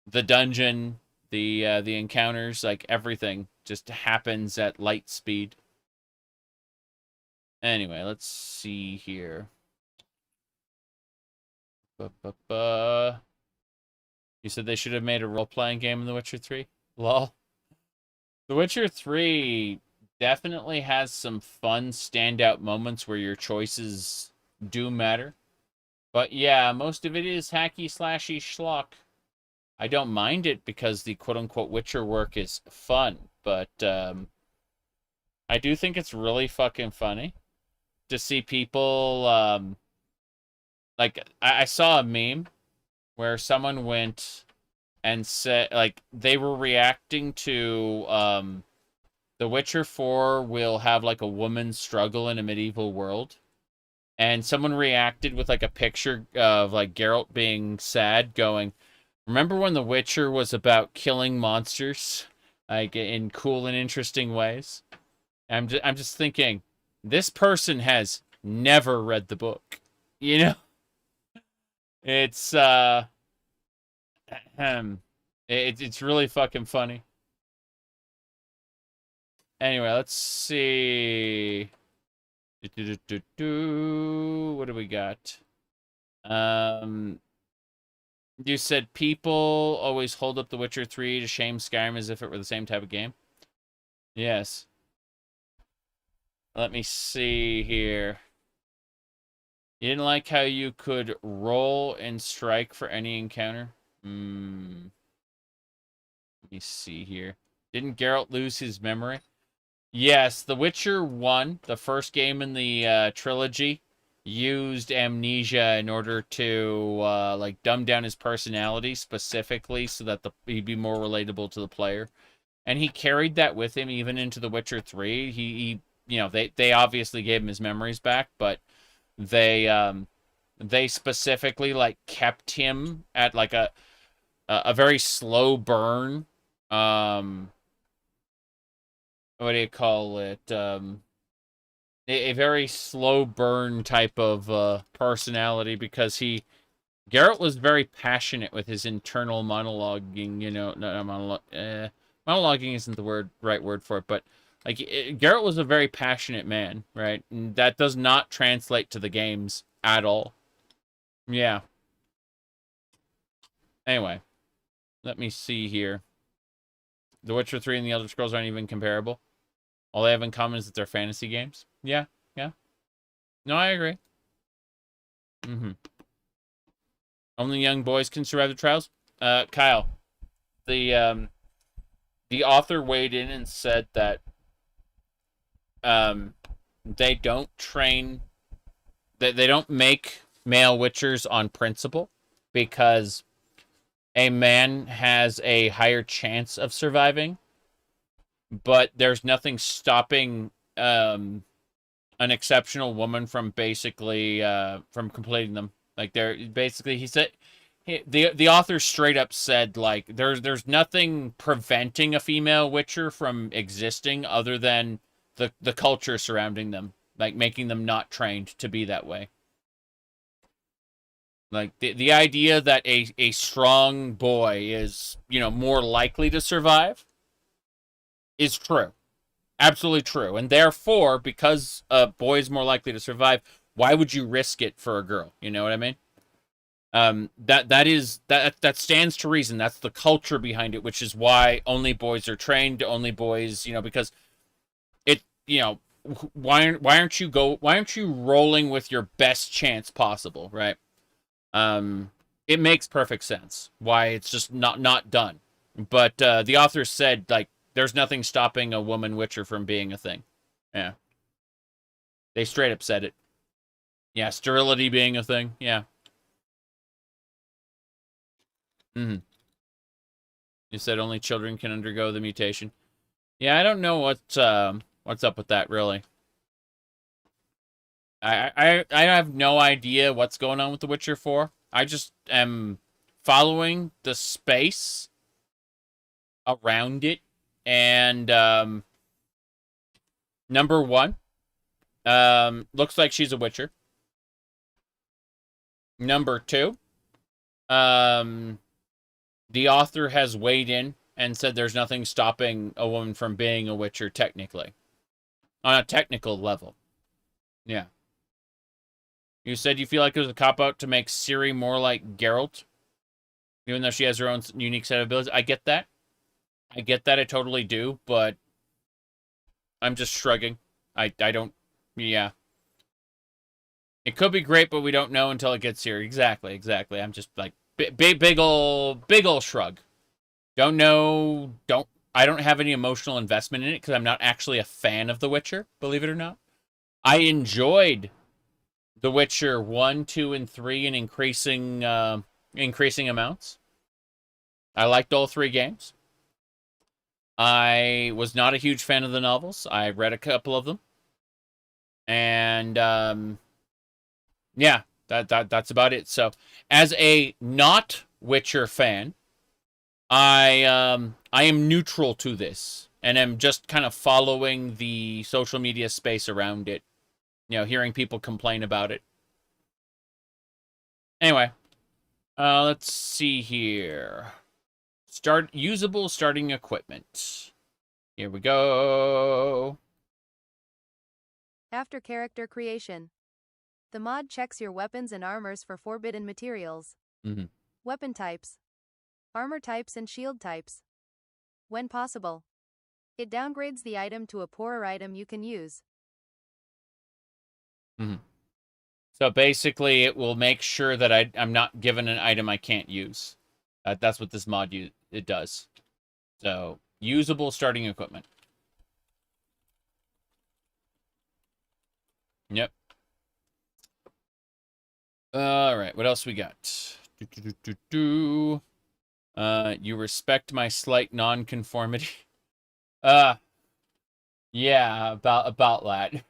the dungeon, the encounters, like everything just happens at light speed. Anyway, let's see here. You said they should have made a role-playing game in The Witcher 3? Lol. The Witcher 3 definitely has some fun standout moments where your choices do matter. But yeah, most of it is hacky slashy schlock. I don't mind it because the quote-unquote Witcher work is fun, but I do think it's really fucking funny to see people, like, I saw a meme where someone went and said, like, they were reacting to, The Witcher 4 will have, like, a woman's struggle in a medieval world. And someone reacted with, like, a picture of, like, Geralt being sad, going, remember when The Witcher was about killing monsters? Like, in cool and interesting ways? I'm just thinking, this person has never read the book. You know? It's, it's really fucking funny. Anyway, let's see. What do we got? You said people always hold up The Witcher 3 to shame Skyrim as if it were the same type of game. Yes. Let me see here. You didn't like how you could roll and strike for any encounter? Let me see here. Didn't Geralt lose his memory? Yes, The Witcher 1, the first game in the trilogy, used amnesia in order to like dumb down his personality specifically so that he'd be more relatable to the player. And he carried that with him even into The Witcher 3. He they obviously gave him his memories back, but they specifically like kept him at like a very slow burn. What do you call it? A very slow burn type of personality, because Geralt was very passionate with his internal monologuing. Monologuing isn't the right word for it, but like Geralt was a very passionate man, right? And that does not translate to the games at all. Yeah. Anyway, let me see here. The Witcher 3 and the Elder Scrolls aren't even comparable. All they have in common is that they're fantasy games. Yeah. No, I agree. Only young boys can survive the trials. Kyle, the author weighed in and said that they don't train, they don't make male Witchers on principle. because a man has a higher chance of surviving, but there's nothing stopping an exceptional woman from basically from completing them. Like they're basically, he said, the author straight up said, like, there's nothing preventing a female Witcher from existing other than the culture surrounding them, like making them not trained to be that way. Like the idea that a strong boy is, you know, more likely to survive is true. Absolutely true. And therefore, because a boy is more likely to survive, why would you risk it for a girl? You know what I mean? That stands to reason. That's the culture behind it, which is why only boys are trained, only boys, you know, because it, you know, why aren't you rolling with your best chance possible, right? It makes perfect sense why it's just not done. But the author said, like, there's nothing stopping a woman Witcher from being a thing. Yeah. They straight up said it. Yeah, sterility being a thing. Yeah. Mm-hmm. You said only children can undergo the mutation. Yeah, I don't know what's up with that, really. I have no idea what's going on with The Witcher 4. I just am following the space around it. And number one, looks like she's a Witcher. Number two, the author has weighed in and said there's nothing stopping a woman from being a Witcher technically. On a technical level. Yeah. You said you feel like it was a cop-out to make Ciri more like Geralt, even though she has her own unique set of abilities. I get that. I totally do, but I'm just shrugging. I don't, yeah. It could be great, but we don't know until it gets here. Exactly. I'm just like, big ol' shrug. Don't know, I don't have any emotional investment in it because I'm not actually a fan of The Witcher, believe it or not. I enjoyed The Witcher 1, 2, and 3 in increasing amounts. I liked all three games. I was not a huge fan of the novels. I read a couple of them. And yeah, that's about it. So, as a not Witcher fan, I am neutral to this and am just kind of following the social media space around it. You know, hearing people complain about it. Anyway, let's see here. Usable starting equipment. Here we go. After character creation, the mod checks your weapons and armors for forbidden materials. Mm-hmm. Weapon types, armor types, and shield types. When possible, it downgrades the item to a poorer item you can use. Mm-hmm. So basically, it will make sure that I'm not given an item I can't use. That's what this mod it does. So, usable starting equipment. Yep. All right, what else we got? You respect my slight non-conformity. Yeah, about that.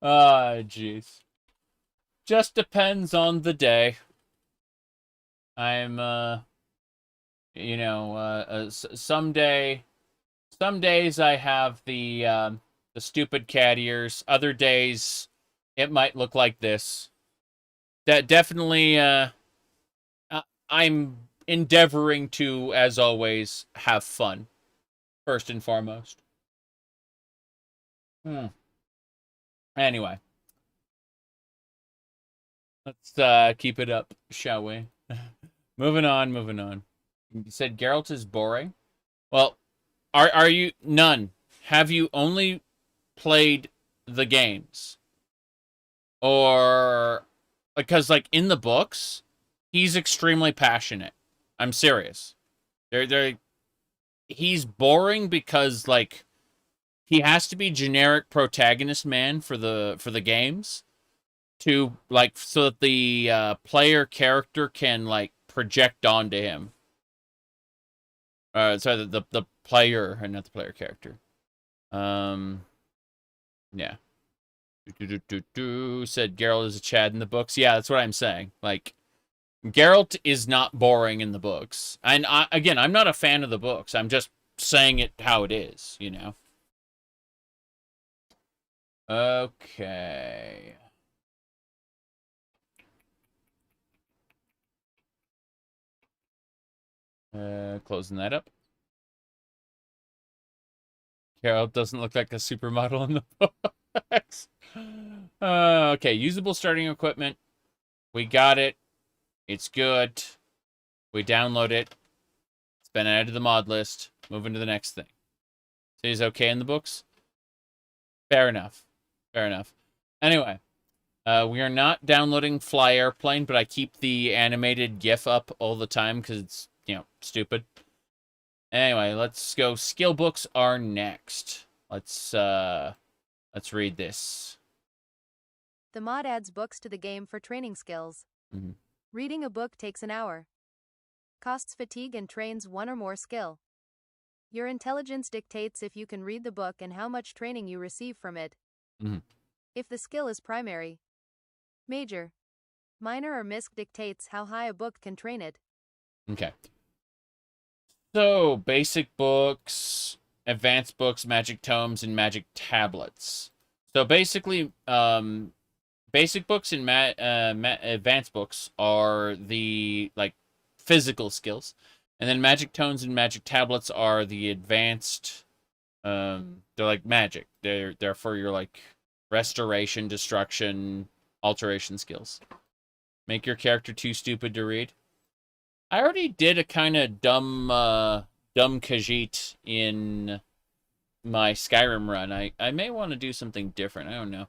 Jeez. Just depends on the day. I'm, you know, some days I have the stupid cat ears. Other days, it might look like this. That definitely, I'm endeavoring to, as always, have fun. First and foremost. Anyway. Let's keep it up, shall we? Moving on. You said Geralt is boring? Well, are you... None. Have you only played the games? Or... Because, like, in the books, he's extremely passionate. I'm serious. He's boring because, like, he has to be generic protagonist man for the games to, like, so that the player character can, like, project onto him. Sorry, the player, and not the player character. Yeah. Said Geralt is a Chad in the books. Yeah, that's what I'm saying. Like, Geralt is not boring in the books. And again, I'm not a fan of the books. I'm just saying it how it is, you know? Okay. Closing that up. Geralt doesn't look like a supermodel in the books. Okay, usable starting equipment. We got it. It's good. We download it. It's been added to the mod list. Moving to the next thing. So he's okay in the books? Fair enough. Fair enough. Anyway, we are not downloading Fly Airplane, but I keep the animated GIF up all the time because it's, you know, stupid. Anyway, let's go. Skill books are next. Let's read this. The mod adds books to the game for training skills. Mm-hmm. Reading a book takes an hour. Costs fatigue and trains one or more skill. Your intelligence dictates if you can read the book and how much training you receive from it. Mm-hmm. If the skill is primary, major, minor, or misc dictates how high a book can train it. Okay. So, basic books, advanced books, magic tomes, and magic tablets. So basically, basic books and advanced books are the, like, physical skills. And then magic tomes and magic tablets are the advanced, they're like magic. They're for your, like, restoration, destruction, alteration skills. Make your character too stupid to read. I already did a kind of dumb Khajiit in my Skyrim run. I may want to do something different. I don't know.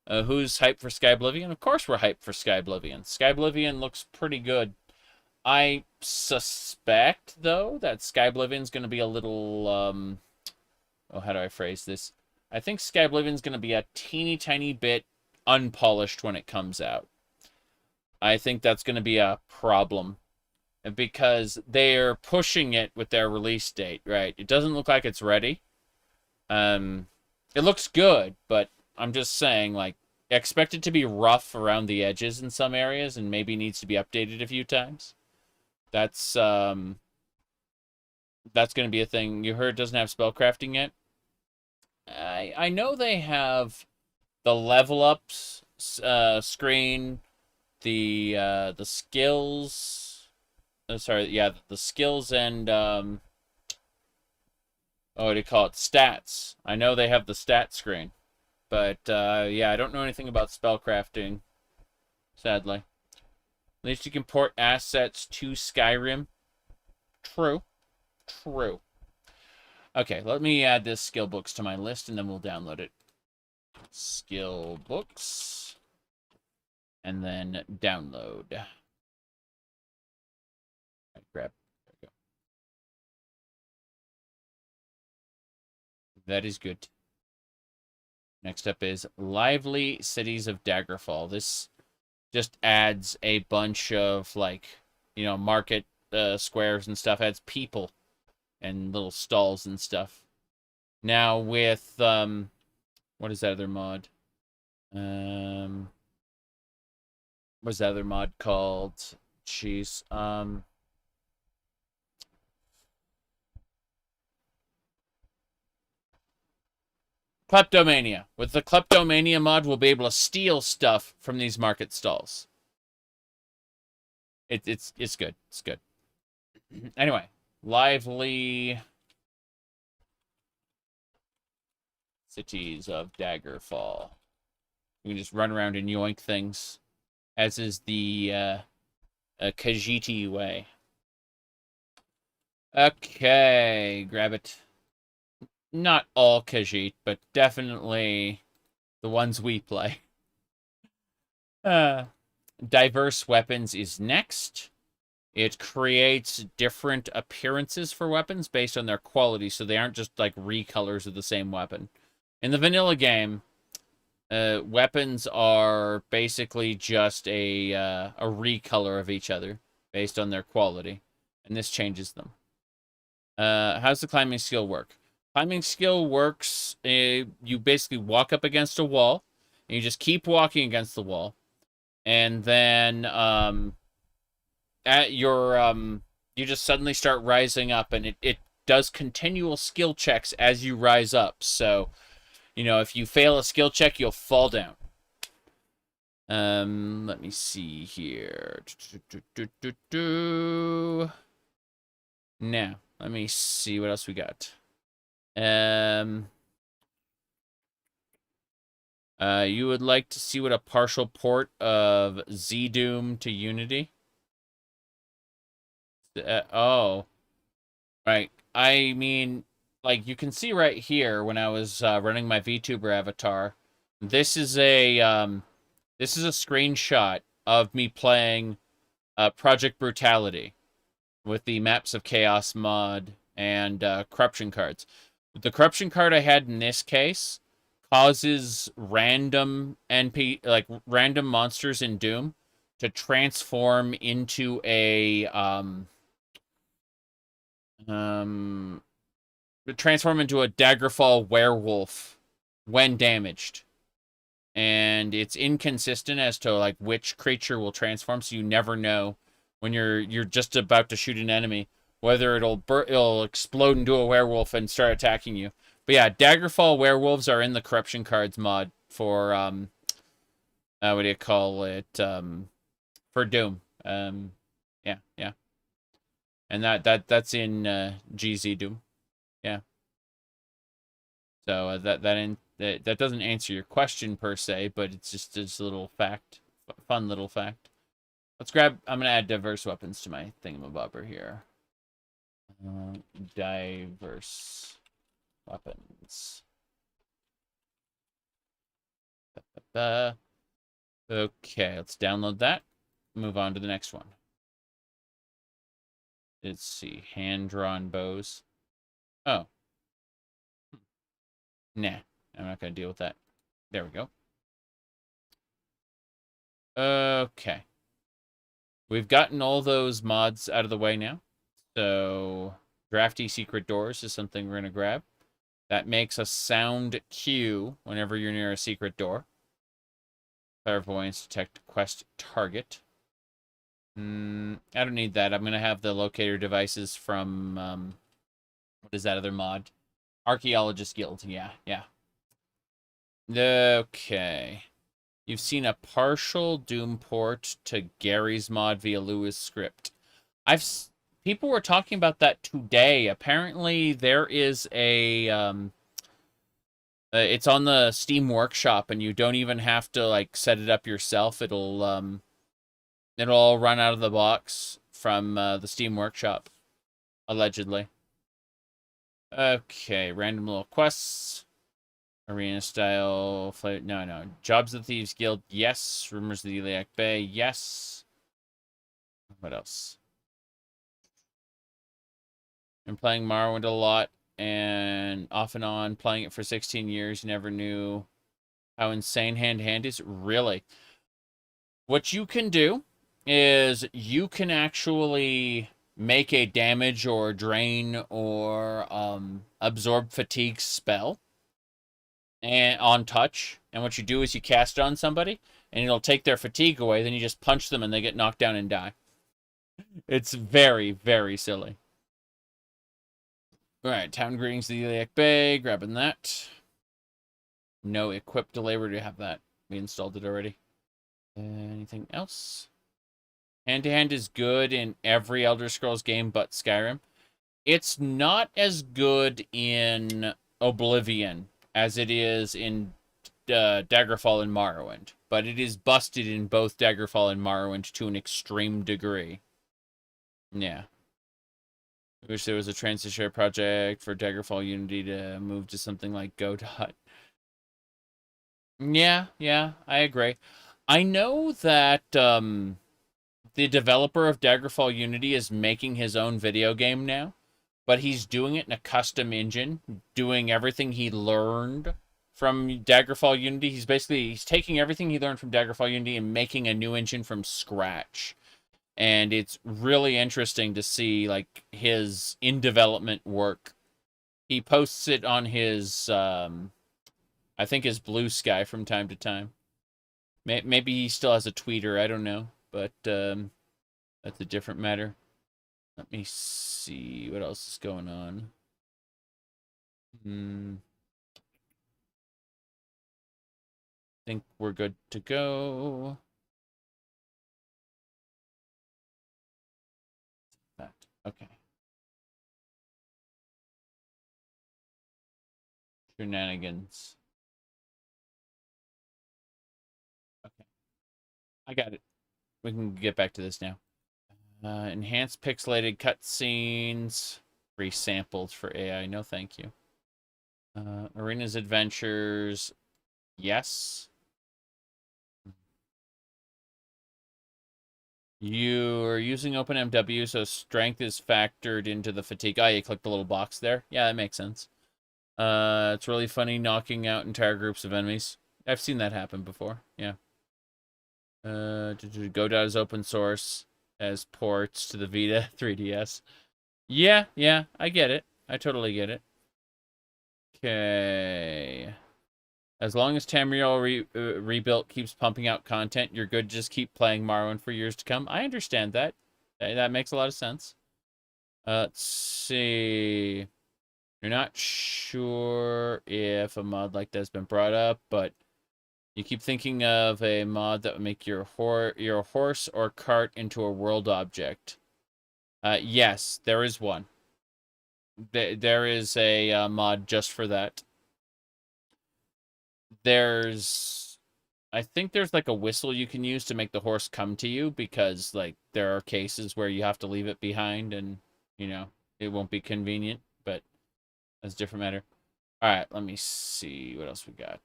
Who's hyped for Skyblivion? Of course we're hyped for Skyblivion. Skyblivion looks pretty good. I suspect, though, that Skyblivion's going to be a little, how do I phrase this? I think Skyblivion's going to be a teeny tiny bit unpolished when it comes out. I think that's going to be a problem. Because they're pushing it with their release date, right? It doesn't look like it's ready. It looks good, but I'm just saying, like, expect it to be rough around the edges in some areas and maybe needs to be updated a few times. That's going to be a thing. You heard it doesn't have spellcrafting yet? I know they have the level ups screen, the skills. Sorry, yeah, the skills and, what do you call it? Stats. I know they have the stat screen. But, yeah, I don't know anything about spellcrafting, sadly. At least you can port assets to Skyrim. True. True. Okay, let me add this skill books to my list, and then we'll download it. Skill books. And then download. Grab. There we go. That is good. Next up is Lively Cities of Daggerfall. This just adds a bunch of, like, you know, market squares and stuff. Adds people and little stalls and stuff. Now with, what is that other mod? What's that other mod called? Jeez. Kleptomania. With the Kleptomania mod, we'll be able to steal stuff from these market stalls. It's good. It's good. Anyway, Lively Cities of Daggerfall. You can just run around and yoink things, as is the Khajiit way. Okay, grab it. Not all Khajiit, but definitely the ones we play. Diverse weapons is next. It creates different appearances for weapons based on their quality, so they aren't just like recolors of the same weapon. In the vanilla game, weapons are basically just a recolor of each other based on their quality, and this changes them. How's the climbing skill work? Climbing skill works, you basically walk up against a wall, and you just keep walking against the wall, and then at your you just suddenly start rising up, and it does continual skill checks as you rise up. So, you know, if you fail a skill check, you'll fall down. Let me see here. Now, let me see what else we got. You would like to see what a partial port of Z-Doom to Unity? Oh. Right. I mean, like, you can see right here when I was running my VTuber avatar, this is a screenshot of me playing Project Brutality with the Maps of Chaos mod and corruption cards. The corruption card I had in this case causes random random monsters in Doom to transform into a Daggerfall werewolf when damaged. And it's inconsistent as to like which creature will transform, so you never know when you're just about to shoot an enemy whether it'll explode into a werewolf and start attacking you. But yeah, Daggerfall werewolves are in the corruption cards mod for what do you call it? For Doom. Yeah. And that's in GZ Doom. Yeah. So that doesn't answer your question per se, but it's just a little fact, fun little fact. I'm gonna add diverse weapons to my thingamabobber here. Diverse weapons. Okay, let's download that. Move on to the next one. Let's see, hand-drawn bows. Oh. Nah, I'm not going to deal with that. There we go. Okay. We've gotten all those mods out of the way now. So, drafty secret doors is something we're going to grab. That makes a sound cue whenever you're near a secret door. Clairvoyance, detect quest target. I don't need that. I'm going to have the locator devices from, what is that other mod? Archaeologist Guild, yeah. Okay. You've seen a partial Doom port to Gary's mod via Lewis script. People were talking about that today. Apparently, there is a it's on the Steam Workshop, and you don't even have to like set it up yourself. It'll all run out of the box from the Steam Workshop, allegedly. Okay, random little quests. Arena style. No. Jobs of the Thieves Guild. Yes. Rumors of the Iliac Bay. Yes. What else? I'm playing Morrowind a lot, and off and on, playing it for 16 years. Never knew how insane hand-to-hand is. Really. What you can do is you can actually make a damage or drain or absorb fatigue spell and on touch, and what you do is you cast it on somebody and it'll take their fatigue away, then you just punch them and they get knocked down and die. It's very, very silly. Alright, town greetings to the Iliac Bay, grabbing that. No equip delay, where do you have that? We installed it already. Anything else? Hand-to-hand is good in every Elder Scrolls game but Skyrim. It's not as good in Oblivion as it is in Daggerfall and Morrowind. But it is busted in both Daggerfall and Morrowind to an extreme degree. Yeah. I wish there was a transition project for Daggerfall Unity to move to something like Godot. Yeah, I agree. I know that the developer of Daggerfall Unity is making his own video game now, but he's doing it in a custom engine, doing everything he learned from Daggerfall Unity. He's taking everything he learned from Daggerfall Unity and making a new engine from scratch. And it's really interesting to see like his in development work. He posts it on his I think his Blue Sky from time to time. Maybe he still has a tweeter, I don't know, but that's a different matter. Let me see what else is going on. Think we're good to go. Okay. Shenanigans. Okay. I got it. We can get back to this now. Enhanced pixelated cutscenes. Free samples for AI. No, thank you. Arena's Adventures. Yes. You are using OpenMW, so strength is factored into the fatigue. Oh, you click the little box there. Yeah, that makes sense. It's really funny knocking out entire groups of enemies. I've seen that happen before. Yeah. Godot is open source as ports to the Vita 3DS. Yeah, I get it. I totally get it. Okay. As long as Tamriel Rebuilt keeps pumping out content, you're good to just keep playing Morrowind for years to come. I understand that. That makes a lot of sense. Let's see. You're not sure if a mod like that has been brought up, but you keep thinking of a mod that would make your horse or cart into a world object. Yes, there is one. There is a mod just for that. I think there's like a whistle you can use to make the horse come to you, because like there are cases where you have to leave it behind and, you know, it won't be convenient, but that's a different matter. All right, let me see what else we got.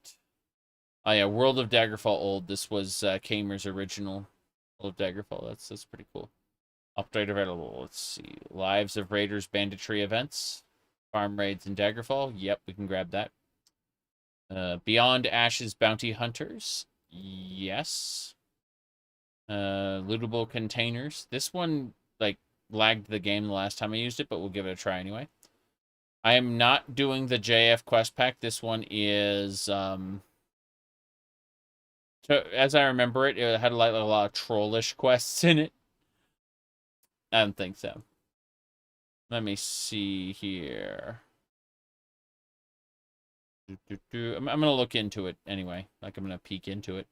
Oh yeah, World of Daggerfall Old. This was Kamer's original World of Daggerfall. That's pretty cool. Update available. Let's see. Lives of Raiders Banditry events. Farm raids in Daggerfall. Yep, we can grab that. Beyond Ashes Bounty Hunters. Yes. Lootable containers. This one, like, lagged the game the last time I used it, but we'll give it a try anyway. I am not doing the JF quest pack. This one is, as I remember it, it had like a lot of trollish quests in it. I don't think so. Let me see here. I'm going to look into it anyway. Like, I'm going to peek into it.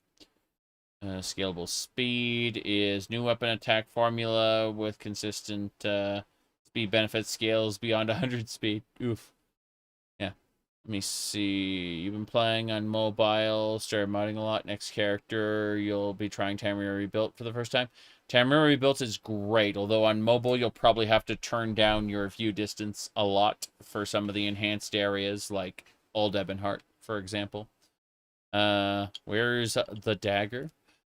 Scalable speed is new weapon attack formula with consistent speed benefit scales beyond 100 speed. Oof. Yeah. Let me see. You've been playing on mobile, started modding a lot. Next character, you'll be trying Tamriel Rebuilt for the first time. Tamriel Rebuilt is great, although on mobile you'll probably have to turn down your view distance a lot for some of the enhanced areas, like Old Ebonheart, for example. Where's the dagger?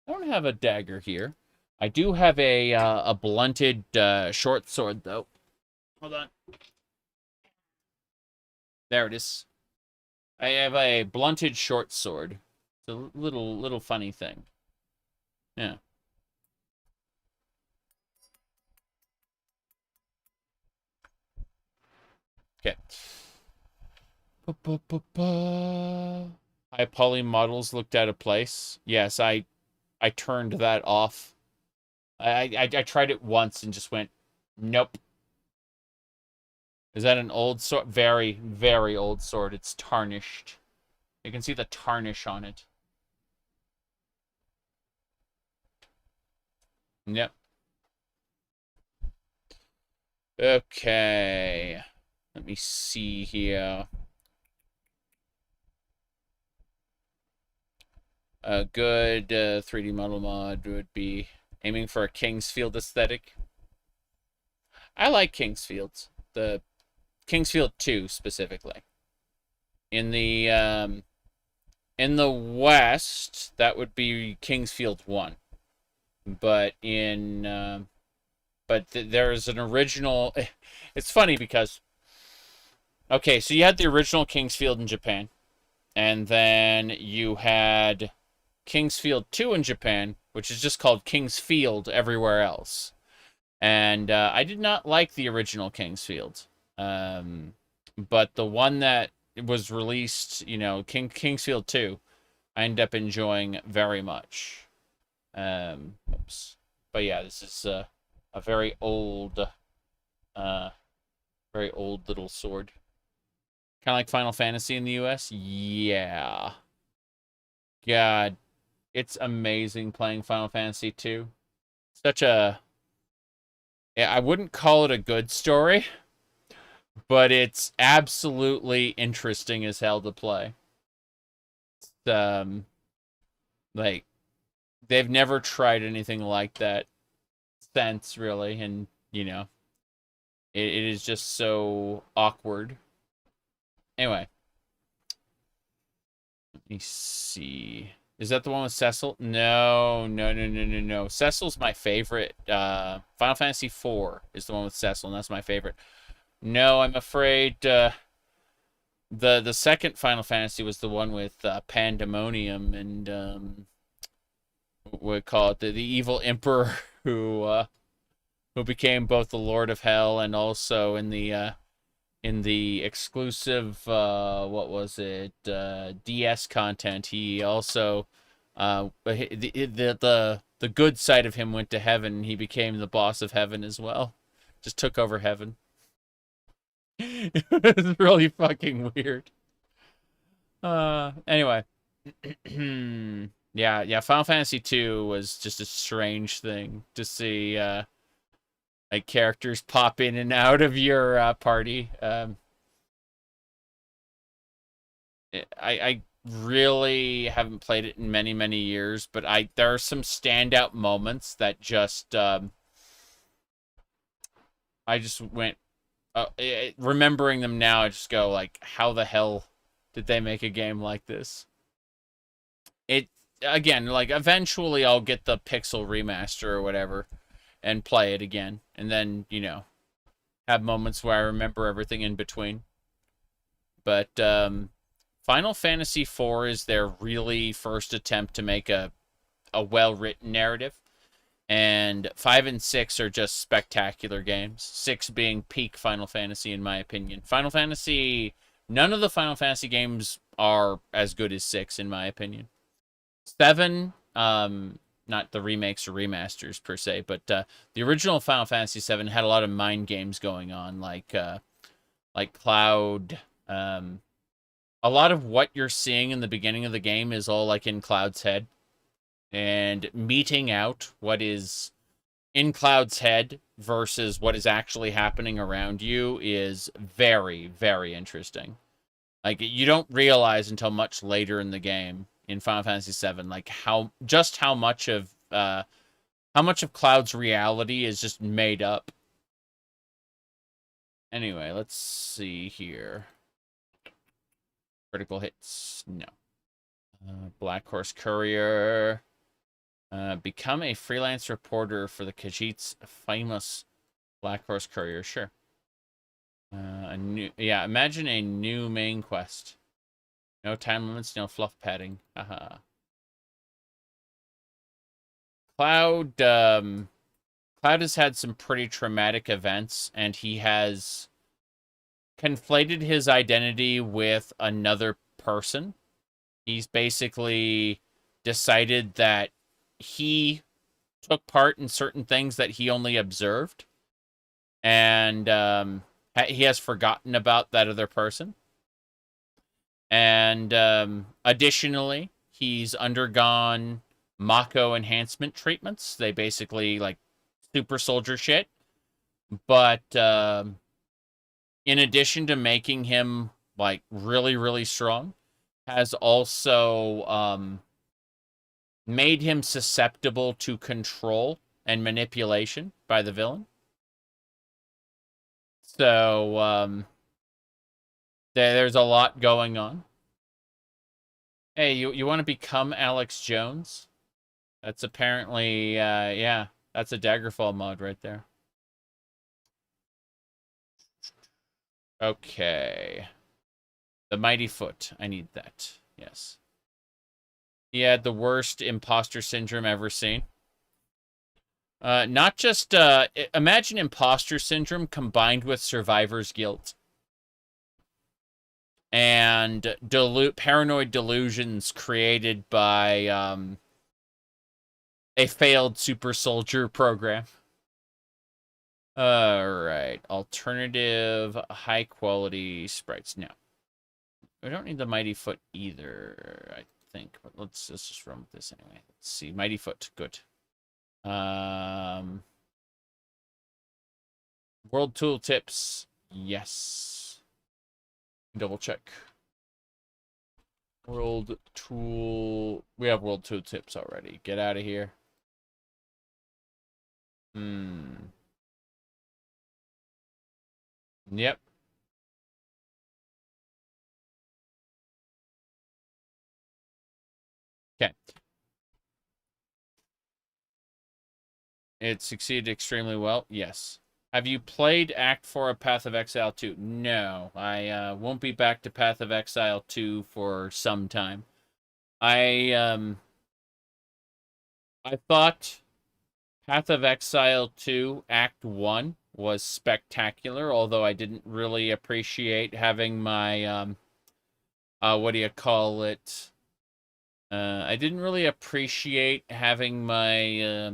I don't have a dagger here. I do have a blunted short sword, though. Hold on. There it is. I have a blunted short sword. It's a little funny thing. Yeah. Okay. High poly models looked out of place. Yes, I turned that off. I tried it once and just went, nope. Is that an old sword? Very, very old sword. It's tarnished. You can see the tarnish on it. Yep. Okay. Let me see here. A good 3D model mod would be aiming for a Kingsfield aesthetic. I like Kingsfields. The Kingsfield 2 specifically. In the West, that would be Kingsfield 1. But there's an original. It's funny because, okay, so you had the original Kingsfield in Japan, And then you had King's Field 2 in Japan, which is just called King's Field everywhere else. And I did not like the original King's Field. But the one that was released, you know, King's Field 2, I ended up enjoying very much. Oops. But yeah, this is a very old little sword. Kind of like Final Fantasy in the US? Yeah. God, it's amazing playing Final Fantasy 2. Such a... I wouldn't call it a good story, but it's absolutely interesting as hell to play. It's, like, they've never tried anything like that since, really, and, you know, it is just so awkward. Anyway. Let me see. Is that the one with Cecil? No. Cecil's my favorite. Final Fantasy IV is the one with Cecil, and that's my favorite. No, I'm afraid the second Final Fantasy was the one with Pandemonium and we call it the evil emperor who became both the Lord of Hell and also in the exclusive what was it, DS content, he also the good side of him went to heaven, and he became the boss of heaven as well. Just took over heaven. It was really fucking weird. Anyway. Yeah, Final Fantasy 2 was just a strange thing to see like characters pop in and out of your party. I really haven't played it in many, many years, but there are some standout moments that just I just went remembering them now. I just go like, how the hell did they make a game like this? It again, like eventually I'll get the Pixel remaster or whatever and play it again, and then, you know, have moments where I remember everything in between. But Final Fantasy IV is their really first attempt to make a well-written narrative. And 5 and 6 are just spectacular games. 6 being peak Final Fantasy, in my opinion. None of the Final Fantasy games are as good as 6, in my opinion. 7, not the remakes or remasters per se, but the original Final Fantasy 7 had a lot of mind games going on, like Cloud. A lot of what you're seeing in the beginning of the game is all like in Cloud's head. And meting out what is in Cloud's head versus what is actually happening around you is very, very interesting. Like, you don't realize until much later in the game in Final Fantasy VII, like how much of Cloud's reality is just made up. Anyway, let's see here. Critical hits, no. Black Horse Courier. Become a freelance reporter for the Khajiit's famous Black Horse Courier. Sure. Imagine a new main quest. No time limits, no fluff padding. Haha. Cloud has had some pretty traumatic events, and he has conflated his identity with another person. He's basically decided that he took part in certain things that he only observed, and he has forgotten about that other person. And additionally, he's undergone Mako enhancement treatments. They basically like super soldier shit. But in addition to making him like really, really strong, has also made him susceptible to control and manipulation by the villain. So there's a lot going on. Hey, you want to become Alex Jones? That's apparently, yeah, that's a Daggerfall mod right there. Okay. The Mighty Foot. I need that. Yes. He had the worst imposter syndrome ever seen. Not just, imagine imposter syndrome combined with survivor's guilt. And paranoid delusions created by, a failed super soldier program. Alright. Alternative high quality sprites. No. We don't need the Mighty Foot either, I think. But let's just run with this anyway. Let's see. Mighty Foot. Good. World tool tips. Yes. Double check. World tool. We have world tool tips already. Get out of here. Yep. Okay. It succeeded extremely well. Yes. Have you played Act 4 of Path of Exile 2? No. I won't be back to Path of Exile 2 for some time. I thought Path of Exile 2 Act 1 was spectacular, although I didn't really appreciate having my, what do you call it? I didn't really appreciate having my,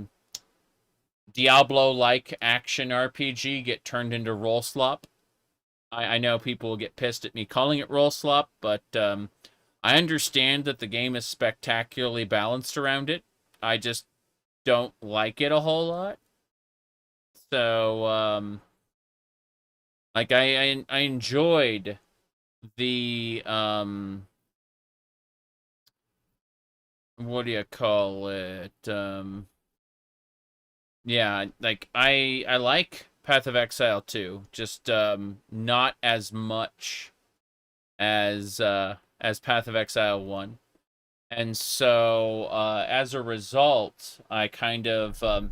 Diablo-like action RPG get turned into roll slop. I know people will get pissed at me calling it roll slop, but I understand that the game is spectacularly balanced around it. I just don't like it a whole lot. So, like, I enjoyed the, what do you call it? Yeah, like, I like Path of Exile 2, just, not as much as Path of Exile 1. And so, as a result, I kind of,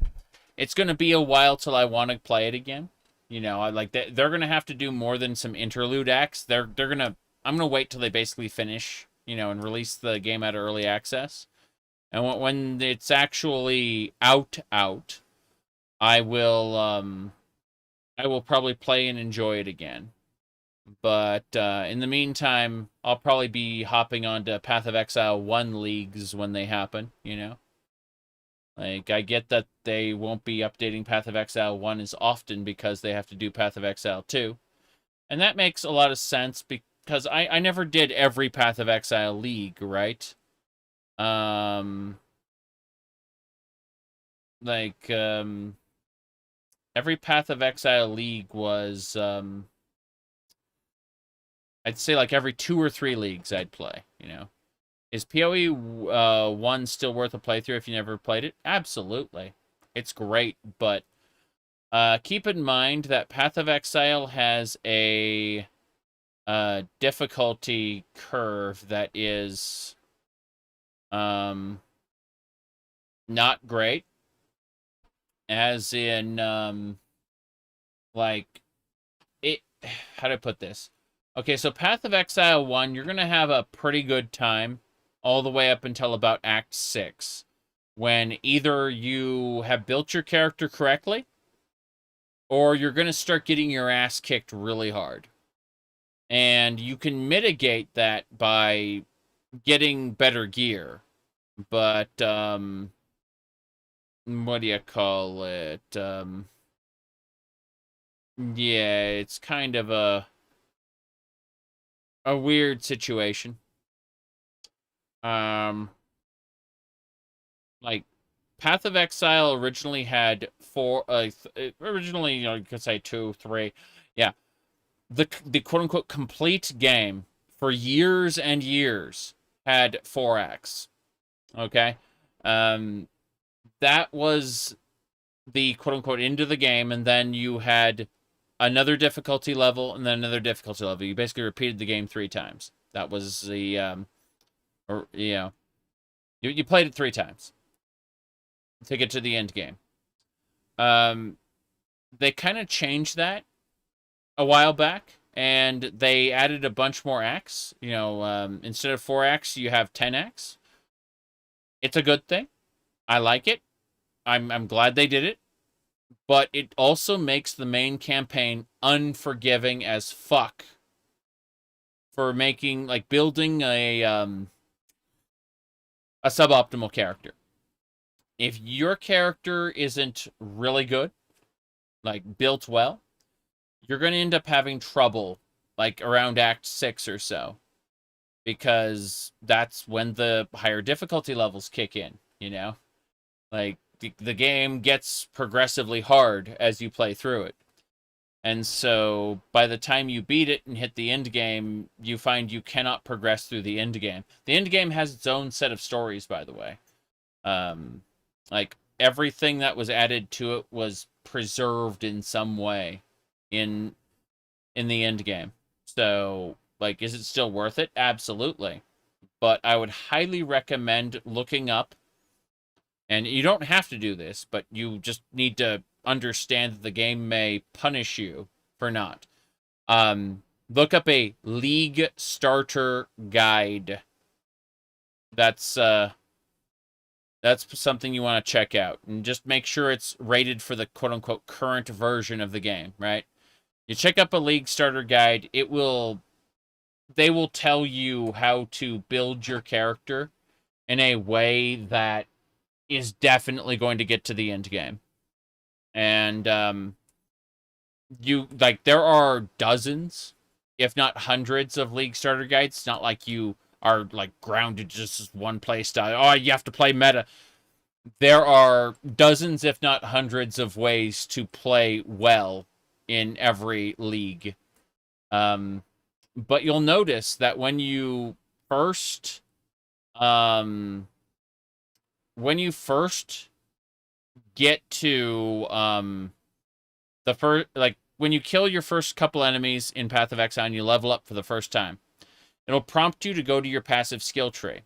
it's going to be a while till I want to play it again. You know, they're going to have to do more than some interlude acts. I'm going to wait till they basically finish, you know, and release the game out of early access. And when it's actually out, I will probably play and enjoy it again. But in the meantime, I'll probably be hopping onto Path of Exile 1 leagues when they happen, you know? Like, I get that they won't be updating Path of Exile 1 as often because they have to do Path of Exile 2. And that makes a lot of sense because I never did every Path of Exile league, right? Every Path of Exile league was, I'd say like every 2 or 3 leagues I'd play, you know? Is PoE 1 still worth a playthrough if you never played it? Absolutely. It's great, but keep in mind that Path of Exile has a difficulty curve that is not great. As in, like, it... How do I put this? Okay, so Path of Exile 1, you're going to have a pretty good time all the way up until about Act 6, when either you have built your character correctly, or you're going to start getting your ass kicked really hard. And you can mitigate that by getting better gear. But, what do you call it? Yeah, it's kind of a weird situation. Like, Path of Exile originally had 4, originally, you know, you could say 2, 3, yeah. The quote-unquote complete game, for years and years, had 4 acts, okay? That was the quote-unquote end of the game, and then you had another difficulty level, and then another difficulty level. You basically repeated the game 3 times. That was the, or, you know, you played it 3 times to get to the end game. They kind of changed that a while back, and they added a bunch more acts. You know, instead of 4 acts, you have 10 acts. It's a good thing. I like it. I'm glad they did it. But it also makes the main campaign unforgiving as fuck for making, like, building a suboptimal character. If your character isn't really good, like, built well, you're going to end up having trouble, like, around Act 6 or so. Because that's when the higher difficulty levels kick in, you know? Like, the game gets progressively hard as you play through it. And so, by the time you beat it and hit the end game, you find you cannot progress through the end game. The end game has its own set of stories, by the way. Like, everything that was added to it was preserved in some way in the end game. So, like, is it still worth it? Absolutely. But I would highly recommend looking up, and you don't have to do this, but you just need to understand that the game may punish you for not. Look up a League Starter Guide. That's something you want to check out. And just make sure it's rated for the quote-unquote current version of the game, right? You check up a League Starter Guide, they will tell you how to build your character in a way that is definitely going to get to the end game. And there are dozens, if not hundreds, of League Starter Guides. It's not like you are, like, grounded just one play style. Oh, you have to play meta. There are dozens, if not hundreds, of ways to play well in every league. But you'll notice that when you first get to the first, like, when you kill your first couple enemies in Path of Exile and you level up for the first time, it'll prompt you to go to your passive skill tree.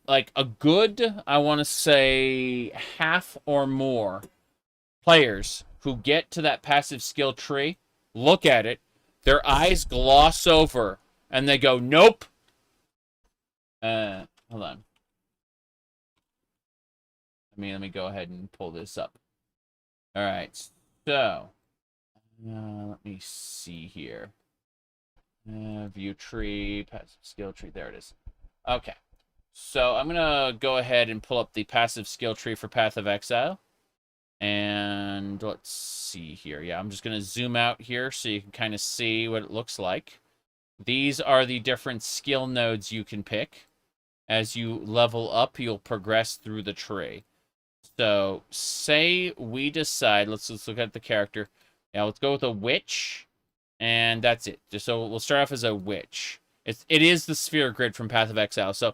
Like, a good, I want to say, half or more players who get to that passive skill tree look at it, their eyes gloss over, and they go, nope. Hold on. Let me go ahead and pull this up. All right, so let me see here. View tree, passive skill tree. There it is. Okay, so I'm gonna go ahead and pull up the passive skill tree for Path of Exile. And let's see here. Yeah, I'm just going to zoom out here so you can kind of see what it looks like. These are the different skill nodes you can pick. As you level up, you'll progress through the tree. So, say we decide, let's look at the character. Now, let's go with a witch, and that's it. So, we'll start off as a witch. It is the sphere grid from Path of Exile. So,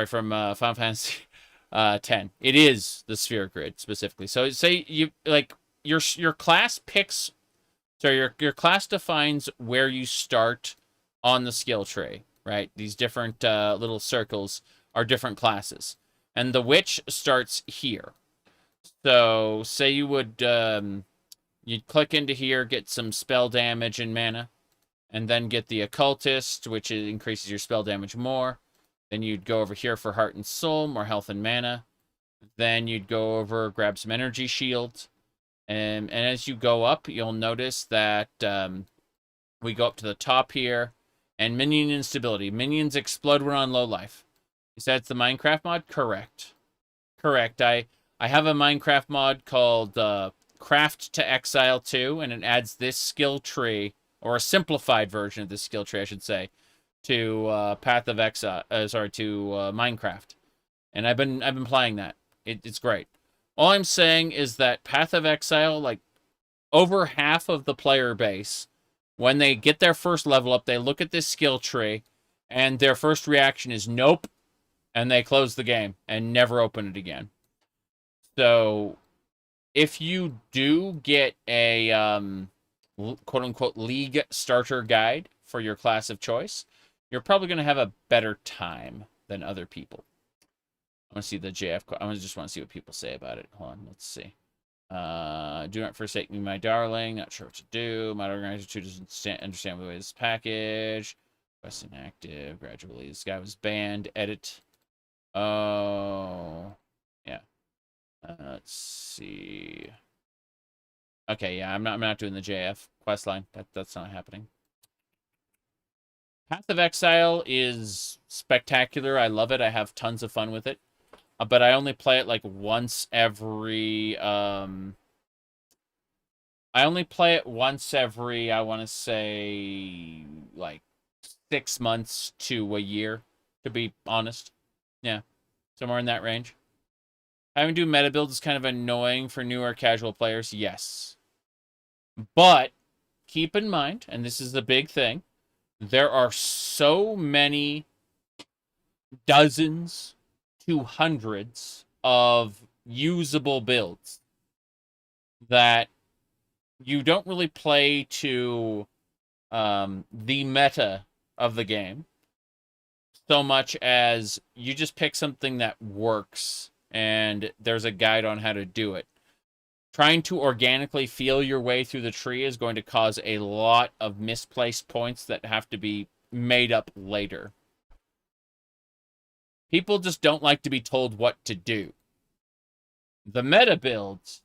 from Final Fantasy 10. It is the sphere grid specifically. So say you like your class picks, so your class defines where you start on the skill tree, right? These different little circles are different classes, and the witch starts here. So say you would you'd click into here, get some spell damage and mana, and then get the occultist, which increases your spell damage more. Then you'd go over here for Heart and Soul, more health and mana. Then you'd go over, grab some energy shield. And as you go up, you'll notice that we go up to the top here. And minion instability. Minions explode when on low life. You said it's the Minecraft mod? Correct. Correct. I have a Minecraft mod called Craft to Exile 2, and it adds this skill tree, or a simplified version of this skill tree, I should say, to Path of Exile, to Minecraft, and I've been playing that. It's great. All I'm saying is that Path of Exile, like, over half of the player base, when they get their first level up, they look at this skill tree, and their first reaction is nope, and they close the game and never open it again. So, if you do get a quote-unquote League Starter Guide for your class of choice, you're probably going to have a better time than other people. I want to see the JF. I just want to see what people say about it. Hold on, let's see. Do not forsake me, my darling. Not sure what to do. My organizer 2 doesn't understand the way this package. Quest inactive. Gradually, this guy was banned. Edit. Oh, yeah. Let's see. Okay, yeah, I'm not doing the JF quest line. That's not happening. Path of Exile is spectacular. I love it. I have tons of fun with it. But I only play it like once every I only play it once every, I want to say, like 6 months to a year, to be honest. Yeah, somewhere in that range. Having to do meta builds is kind of annoying for newer casual players, yes. But keep in mind, and this is the big thing, there are so many dozens to hundreds of usable builds that you don't really play to the meta of the game so much as you just pick something that works and there's a guide on how to do it. Trying to organically feel your way through the tree is going to cause a lot of misplaced points that have to be made up later. People just don't like to be told what to do. The meta builds,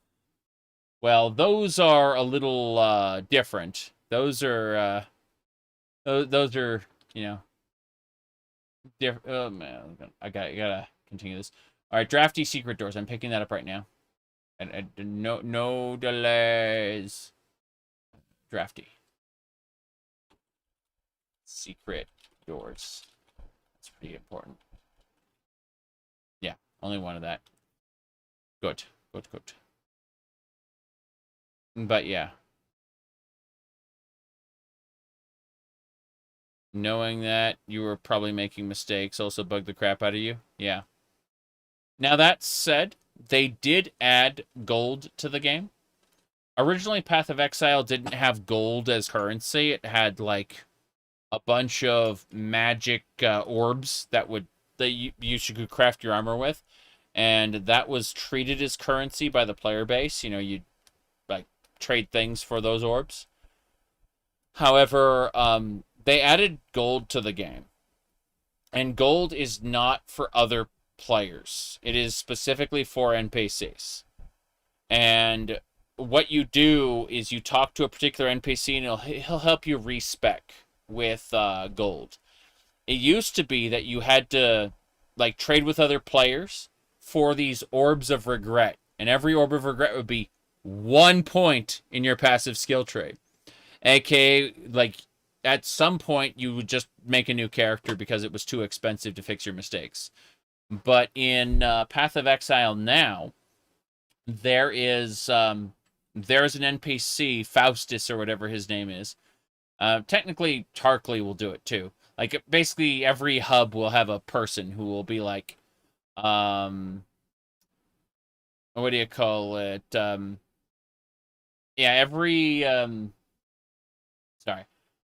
well, those are a little different. Those are, you know, different. Oh man, I gotta continue this. All right, drafty secret doors. I'm picking that up right now. And no delays. Drafty secret doors. That's pretty important. Yeah, only one of that. Good. But yeah. Knowing that you were probably making mistakes also bugged the crap out of you. Yeah. Now that said, they did add gold to the game. Originally, Path of Exile didn't have gold as currency. It had like a bunch of magic orbs that you could craft your armor with, and that was treated as currency by the player base. You know, you'd like trade things for those orbs. However, they added gold to the game, and gold is not for other players. It is specifically for NPCs. And what you do is you talk to a particular NPC and he'll help you respec with gold. It used to be that you had to like trade with other players for these orbs of regret, and every orb of regret would be 1 point in your passive skill trade. AKA, like, at some point you would just make a new character because it was too expensive to fix your mistakes. But in Path of Exile now, there's an NPC, Faustus or whatever his name is. Technically, Tarkley will do it too. Like, basically every hub will have a person who will be like, what do you call it? Yeah,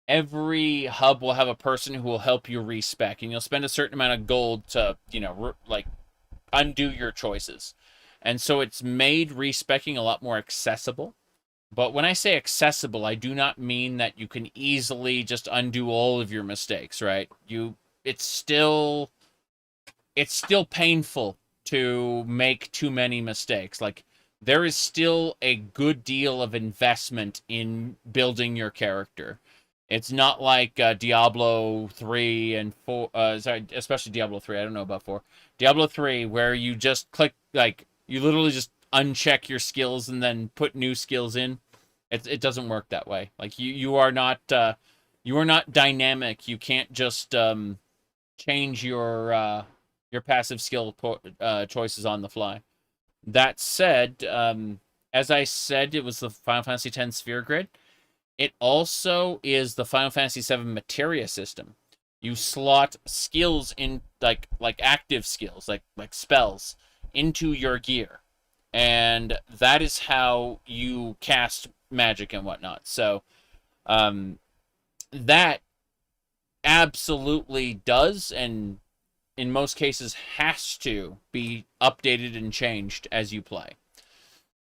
every hub will have a person who will help you respec, and you'll spend a certain amount of gold to, you know, like, undo your choices. And so it's made respecking a lot more accessible. But when I say accessible, I do not mean that you can easily just undo all of your mistakes, right? It's still painful to make too many mistakes. Like, there is still a good deal of investment in building your character. It's not like Diablo 3 and 4, especially Diablo 3, I don't know about 4. Diablo 3, where you just click, like, you literally just uncheck your skills and then put new skills in. It doesn't work that way. Like, you are not dynamic. You can't just change your passive skill choices on the fly. That said, as I said, it was the Final Fantasy X Sphere Grid. It also is the Final Fantasy VII Materia system. You slot skills in, like active skills, like spells, into your gear. And that is how you cast magic and whatnot. So, that absolutely does, and in most cases has to be updated and changed as you play.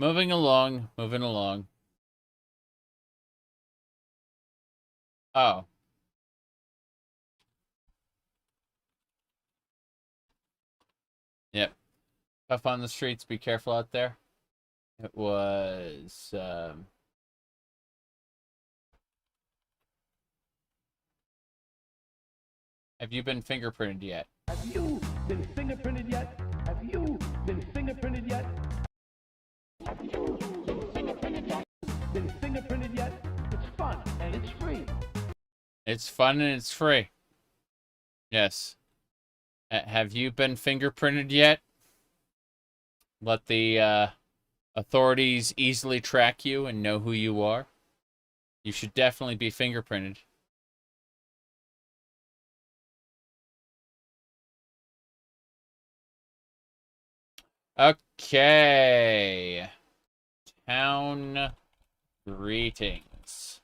Moving along, moving along. Oh. Yep. Tough on the streets, be careful out there. It was, have you been fingerprinted yet? Have you been fingerprinted yet? Have you been fingerprinted yet? Have you been fingerprinted yet? Been fingerprinted yet? It's fun and it's free. It's fun and it's free. Yes. Have you been fingerprinted yet? Let the authorities easily track you and know who you are. You should definitely be fingerprinted. Okay. Town greetings.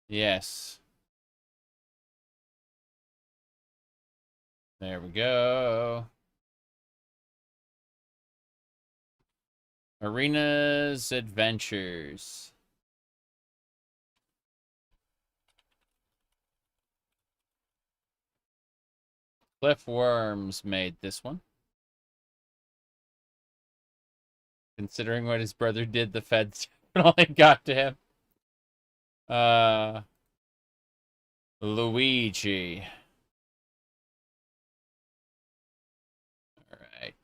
Yes. There we go. Arena's Adventures. Cliff Worms made this one. Considering what his brother did, the feds only got to him. Luigi. Alright.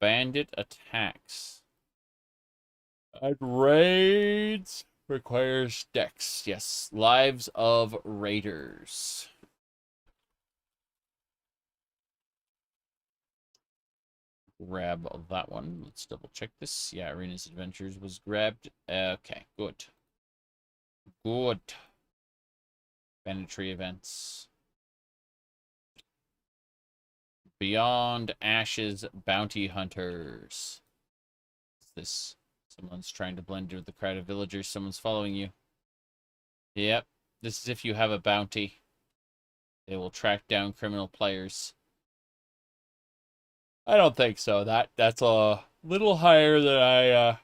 Bandit attacks. And raids requires dex. Yes. Lives of Raiders. Grab that one. Let's double check this. Yeah, Arena's Adventures was grabbed. Okay, good. Good. Banditry events. Beyond Ashes Bounty Hunters. What's this? Someone's trying to blend with the crowd of villagers. Someone's following you. Yep. This is if you have a bounty. They will track down criminal players. I don't think so. That's a little higher than I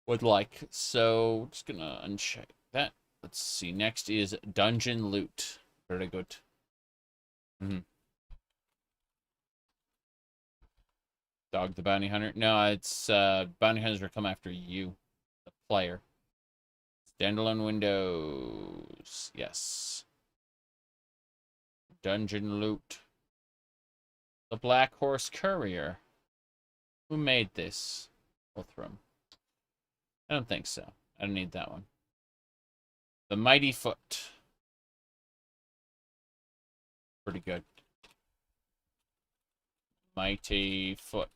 would like. So just gonna uncheck that. Let's see. Next is Dungeon Loot. Very good. Dog the Bounty Hunter. No, it's Bounty Hunters will come after you, the player. Standalone windows. Yes. Dungeon Loot. The Black Horse Courier. Who made this? Both of them. I don't think so. I don't need that one. The Mighty Foot. Pretty good. Mighty Foot.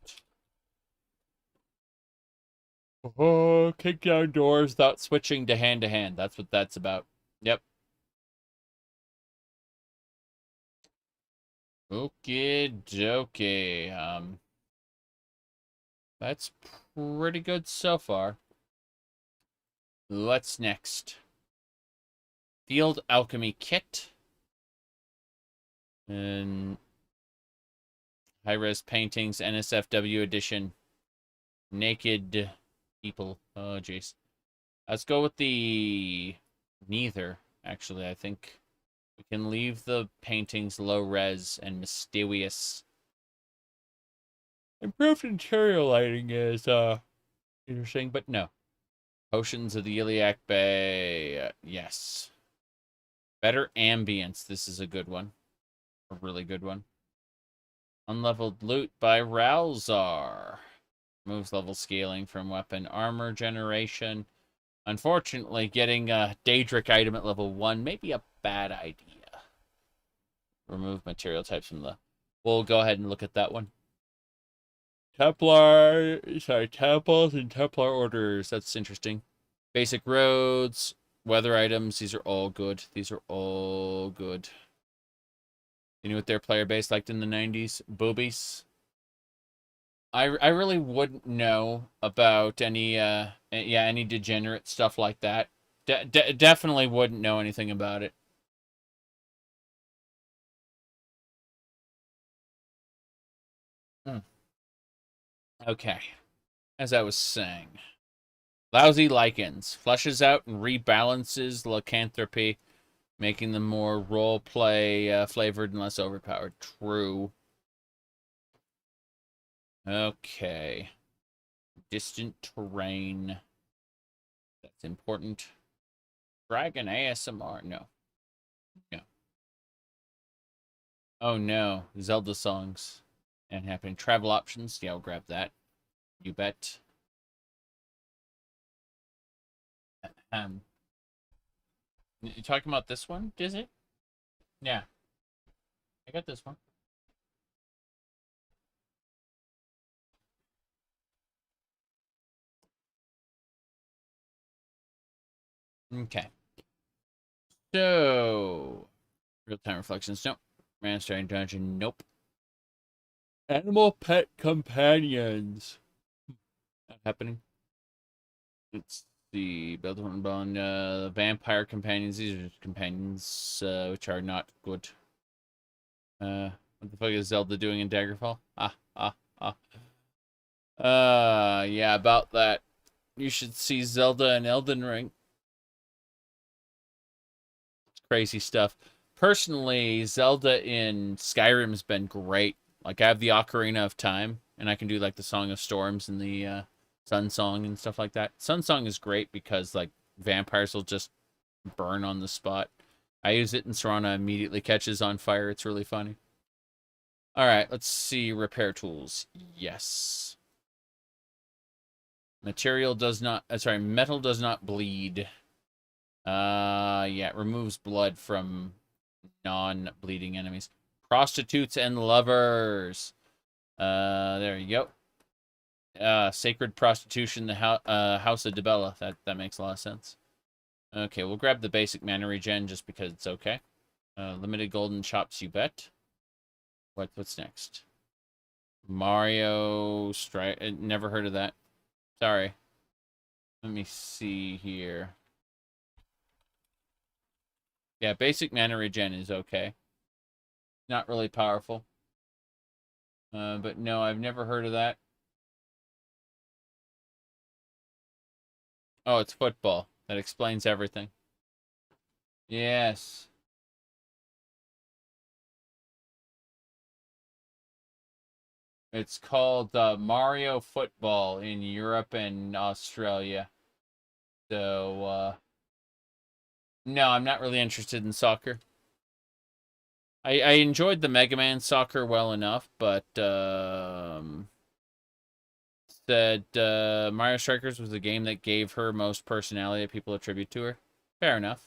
Oh, kick down doors without switching to hand. That's what that's about. Yep. Okay, dokie. That's pretty good so far. What's next? Field Alchemy Kit. And high-res paintings, NSFW edition. Naked people. Oh, jeez. Let's go with the neither, actually. I think we can leave the paintings low-res and mysterious. Improved interior lighting is interesting, but no. Potions of the Iliac Bay. Yes. Better ambience. This is a good one. A really good one. Unleveled loot by Ralzar. Moves level scaling from weapon armor generation. Unfortunately, getting a Daedric item at level 1 may be a bad idea. Remove material types from the... We'll go ahead and look at that one. Temples and Templar orders. That's interesting. Basic roads, weather items. These are all good. These are all good. You know what their player base liked in the 90s? Boobies. I really wouldn't know about any any degenerate stuff like that. Definitely wouldn't know anything about it. Okay. as I was saying, lousy lichens flushes out and rebalances lycanthropy, making them more role-play flavored and less overpowered. True. Okay. Distant terrain. That's important. Dragon ASMR. No. No. Oh no. Zelda songs. And happening. Travel options. Yeah, I'll grab that. You bet. You talking about this one, Disney? Yeah. I got this one. Okay. So, real-time reflections. Nope. Manstering dungeon. Nope. Animal pet companions. Not happening. Let's see. Build one bond. Vampire companions. These are companions which are not good. What the fuck is Zelda doing in Daggerfall? Yeah, about that. You should see Zelda and Elden Ring. It's crazy stuff. Personally, Zelda in Skyrim's been great. Like, I have the Ocarina of Time, and I can do, like, the Song of Storms and the Sun Song and stuff like that. Sun Song is great because, like, vampires will just burn on the spot. I use it and Serana immediately catches on fire. It's really funny. All right, let's see. Repair tools. Yes. Material does not... sorry, metal does not bleed. Yeah, it removes blood from non-bleeding enemies. Prostitutes and lovers. There you go. Sacred prostitution, the House of Debella. That makes a lot of sense. Okay, we'll grab the basic mana regen just because it's okay. Limited golden chops, you bet. What's next? Mario Strike. Never heard of that. Sorry. Let me see here. Yeah, basic mana regen is okay. Not really powerful. But no, I've never heard of that. Oh, it's football. That explains everything. Yes. It's called Mario Football in Europe and Australia. So, no, I'm not really interested in soccer. I enjoyed the Mega Man soccer well enough, but said Mario Strikers was the game that gave her most personality that people attribute to her. Fair enough.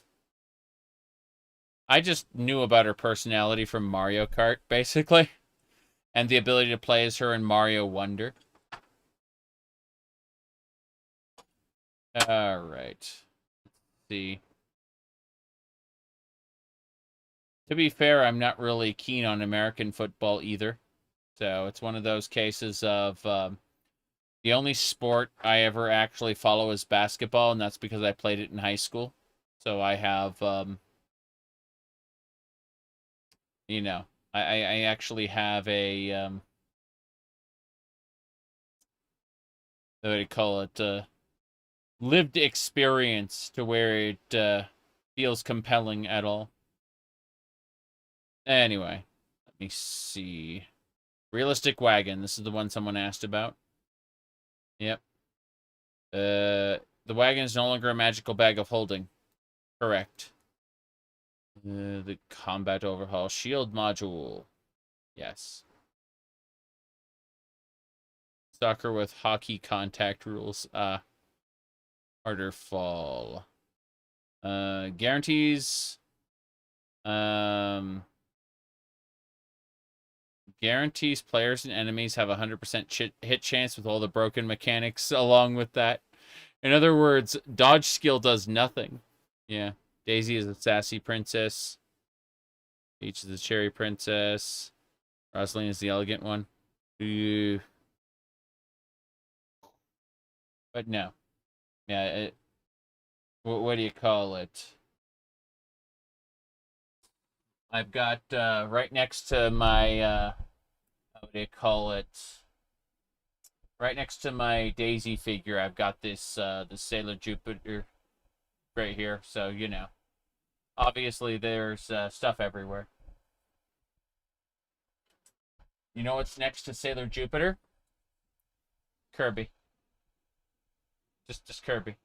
I just knew about her personality from Mario Kart, basically. And the ability to play as her in Mario Wonder. Alright. Let's see. To be fair, I'm not really keen on American football either. So it's one of those cases of the only sport I ever actually follow is basketball, and that's because I played it in high school. So I have, you know, I actually have a, what do you call it, lived experience to where it feels compelling at all. Anyway, let me see. Realistic wagon. This is the one someone asked about. Yep. The wagon is no longer a magical bag of holding. Correct. The combat overhaul shield module. Yes. Soccer with hockey contact rules. Harder fall. Guarantees. Guarantees players and enemies have a 100% hit chance with all the broken mechanics along with that. In other words, dodge skill does nothing. Yeah. Daisy is a sassy princess. Peach is the cherry princess. Rosaline is the elegant one. Ooh. But no. Yeah, what do you call it? I've got right next to my what do you call it? Right next to my Daisy figure, I've got this the Sailor Jupiter right here. So, you know, obviously there's stuff everywhere. You know what's next to Sailor Jupiter? Kirby. Just Kirby.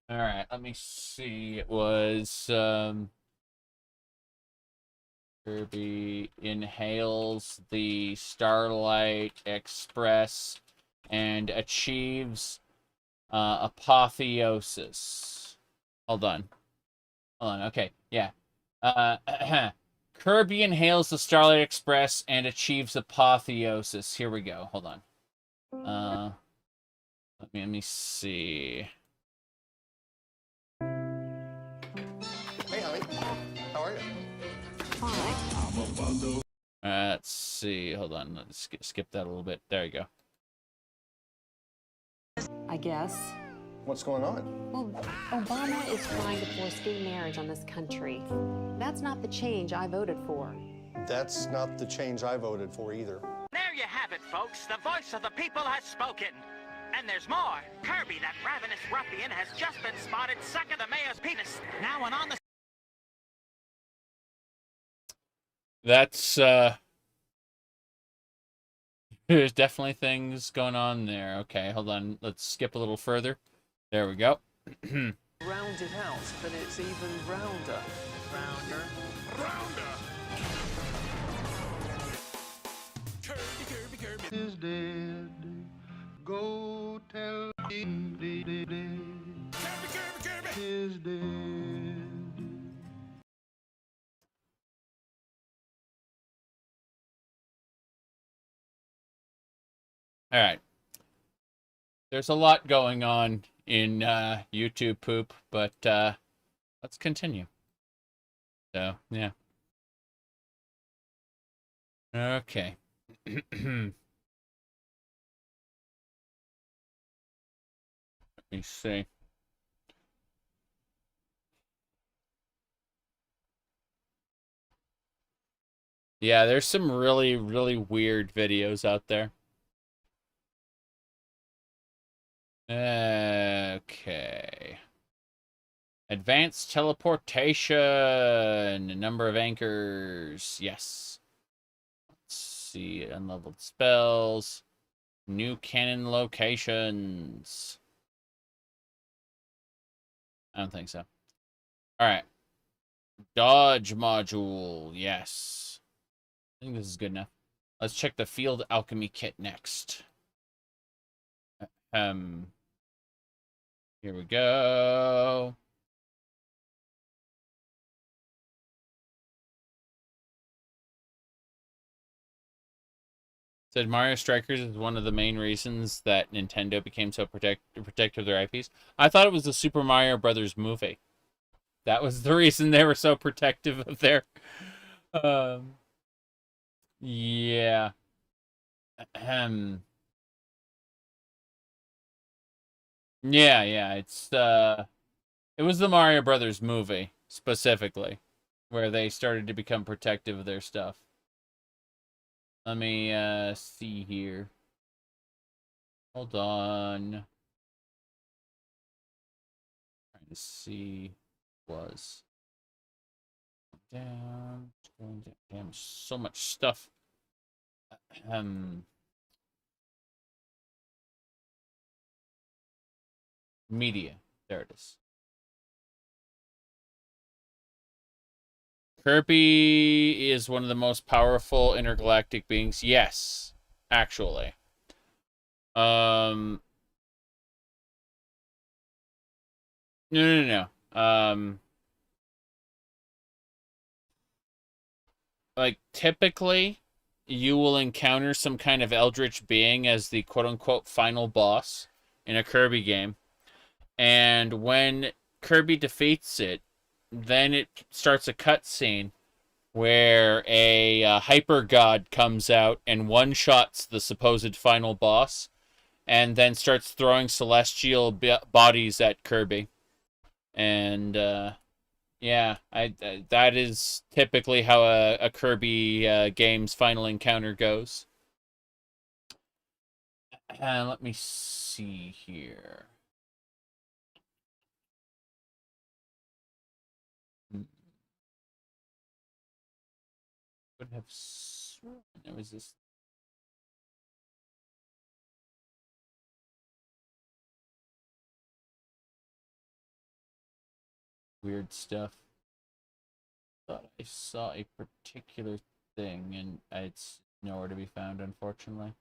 All right, let me see. It was Kirby inhales the Starlight Express and achieves apotheosis. Hold on. Okay, yeah. Kirby inhales the Starlight Express and achieves apotheosis. Here we go. Hold on. Let me see. Hey, honey. How are you? Let's see. Hold on. Let's skip that a little bit. There you go. I guess. What's going on? Well, Obama is trying to force gay marriage on this country. That's not the change I voted for. That's not the change I voted for either. There you have it, folks. The voice of the people has spoken. And there's more. Kirby, that ravenous ruffian, has just been spotted sucking the mayor's penis. Now and on the... That's, there's definitely things going on there. Okay, hold on. Let's skip a little further. There we go. Round it out, but it's even rounder. Rounder. Rounder! Kirby. Is dead. Go tell him Kirby. is dead. All right. There's a lot going on in YouTube poop, but let's continue. So, yeah. Okay. Let me see. Yeah, there's some really, really weird videos out there. Okay. Advanced teleportation. Number of anchors. Yes. Let's see. Unleveled spells. New cannon locations. I don't think so. Alright. Dodge module. Yes. I think this is good enough. Let's check the field alchemy kit next. Here we go. Said Mario Strikers is one of the main reasons that Nintendo became so protective of their IPs. I thought it was the Super Mario Brothers movie. That was the reason they were so protective of their... yeah. Yeah, it's it was the Mario Brothers movie specifically where they started to become protective of their stuff. Let me see here. Hold on. Trying to see was down, going down. Damn, so much stuff. Media. There it is. Kirby is one of the most powerful intergalactic beings. Yes, actually. No. Like, typically, you will encounter some kind of eldritch being as the quote-unquote final boss in a Kirby game. And when Kirby defeats it, then it starts a cutscene where a hyper god comes out and one-shots the supposed final boss, and then starts throwing celestial bodies at Kirby. And yeah, that is typically how a Kirby game's final encounter goes. Let me see here. Would have sworn there was this. Weird stuff. Thought I saw a particular thing, and it's nowhere to be found, unfortunately.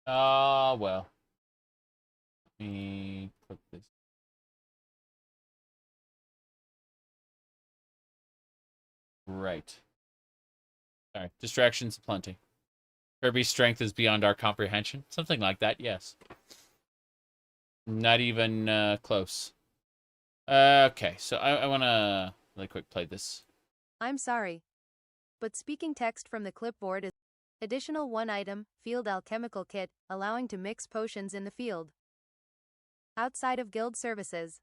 Ah, well. Let me click this. Right. Sorry, distractions aplenty. Kirby's strength is beyond our comprehension. Something like that, yes. Not even close. Okay, so I want to really quick play this. I'm sorry, but speaking text from the clipboard is additional 1 item, field alchemical kit, allowing to mix potions in the field. Outside of guild services.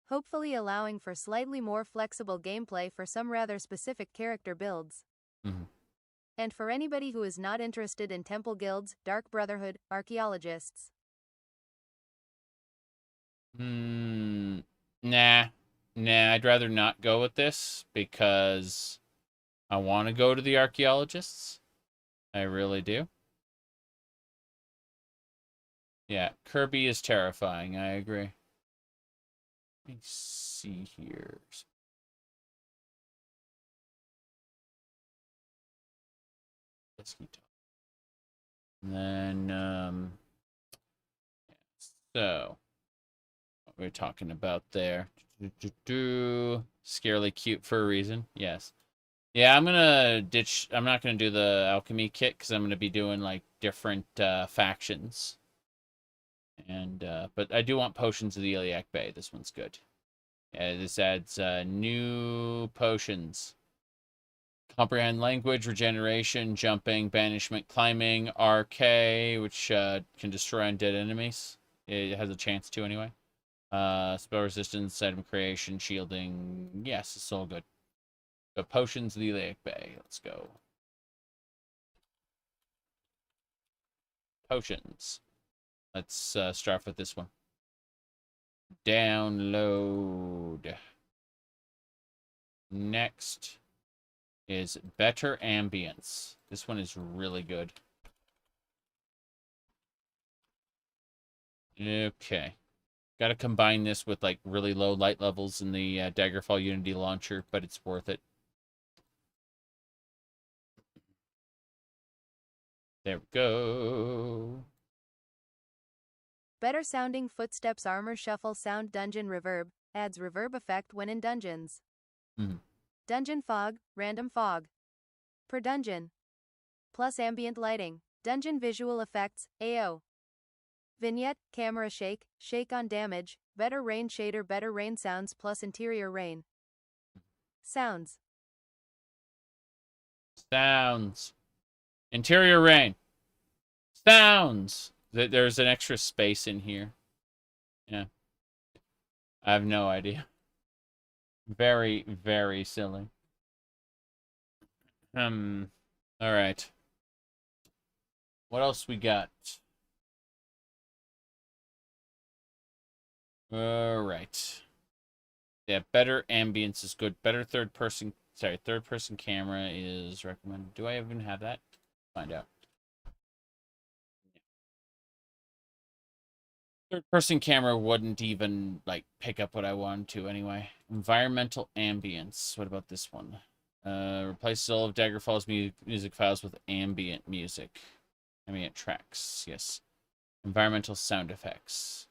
Hopefully allowing for slightly more flexible gameplay for some rather specific character builds. Mm-hmm. And for anybody who is not interested in temple guilds, dark brotherhood, archaeologists. Nah. Nah, I'd rather not go with this because I want to go to the archaeologists. I really do. Yeah, Kirby is terrifying. I agree. Let me see here. Let's keep talking. And then, so, what we're talking about there. Scarily cute for a reason. Yes. Yeah, I'm gonna ditch. I'm not gonna do the alchemy kit because I'm gonna be doing like different factions. And but I do want potions of the Iliac Bay. This one's good. Yeah, this adds new potions. Comprehend language, regeneration, jumping, banishment, climbing, RK, which can destroy undead enemies. It has a chance to anyway. Spell resistance, item creation, shielding. Yes, it's all good. But potions of the Iliac Bay. Let's go. Potions. Let's start with this one. Download. Next is Better Ambience. This one is really good. Okay. Got to combine this with like really low light levels in the Daggerfall Unity launcher, but it's worth it. There we go. Better sounding footsteps armor shuffle sound dungeon reverb, adds reverb effect when in dungeons. Mm-hmm. Dungeon fog, random fog. Per dungeon. Plus ambient lighting. Dungeon visual effects, AO. Vignette, camera shake, shake on damage, better rain shader, better rain sounds plus interior rain. Sounds. Sounds. Interior rain. Sounds. There's an extra space in here. Yeah. I have no idea. Very, very silly. All right. What else we got? All right. Yeah, better ambience is good. Better third person camera is recommended. Do I even have that? Find out. Third person camera wouldn't even like pick up what I wanted to anyway. Environmental ambience. What about this one? Replaces all of Daggerfall's music files with ambient music. Ambient tracks, yes. Environmental sound effects.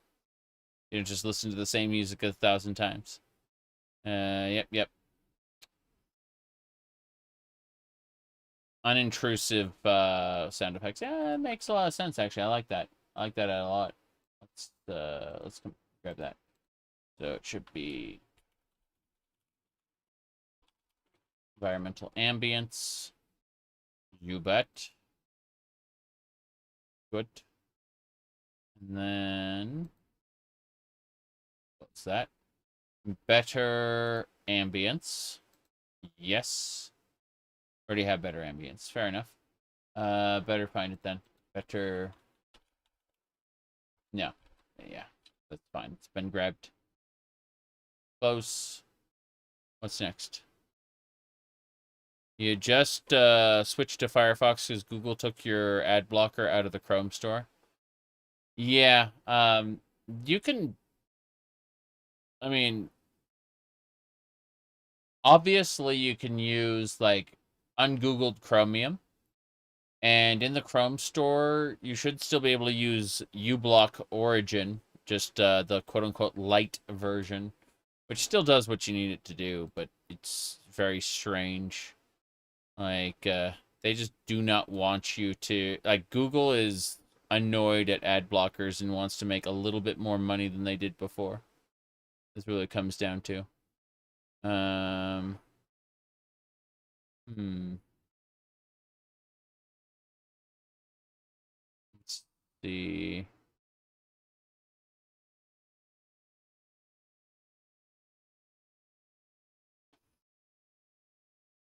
You don't just listen to the same music 1,000 times. Yep. Unintrusive sound effects. Yeah, it makes a lot of sense actually. I like that. I like that a lot. Let's grab that. So it should be environmental ambience. You bet. Good. And then what's that? Better ambience. Yes. Already have better ambience. Fair enough. Better find it then. Better... No. Yeah, that's fine. It's been grabbed. Close. What's next? You just switched to Firefox because Google took your ad blocker out of the Chrome store. Yeah, you can... I mean... Obviously, you can use, like, ungoogled Chromium. And in the Chrome store, you should still be able to use uBlock Origin, just the quote-unquote light version, which still does what you need it to do, but it's very strange. Like, they just do not want you to... Like, Google is annoyed at ad blockers and wants to make a little bit more money than they did before. That's really what it comes down to. Let's see.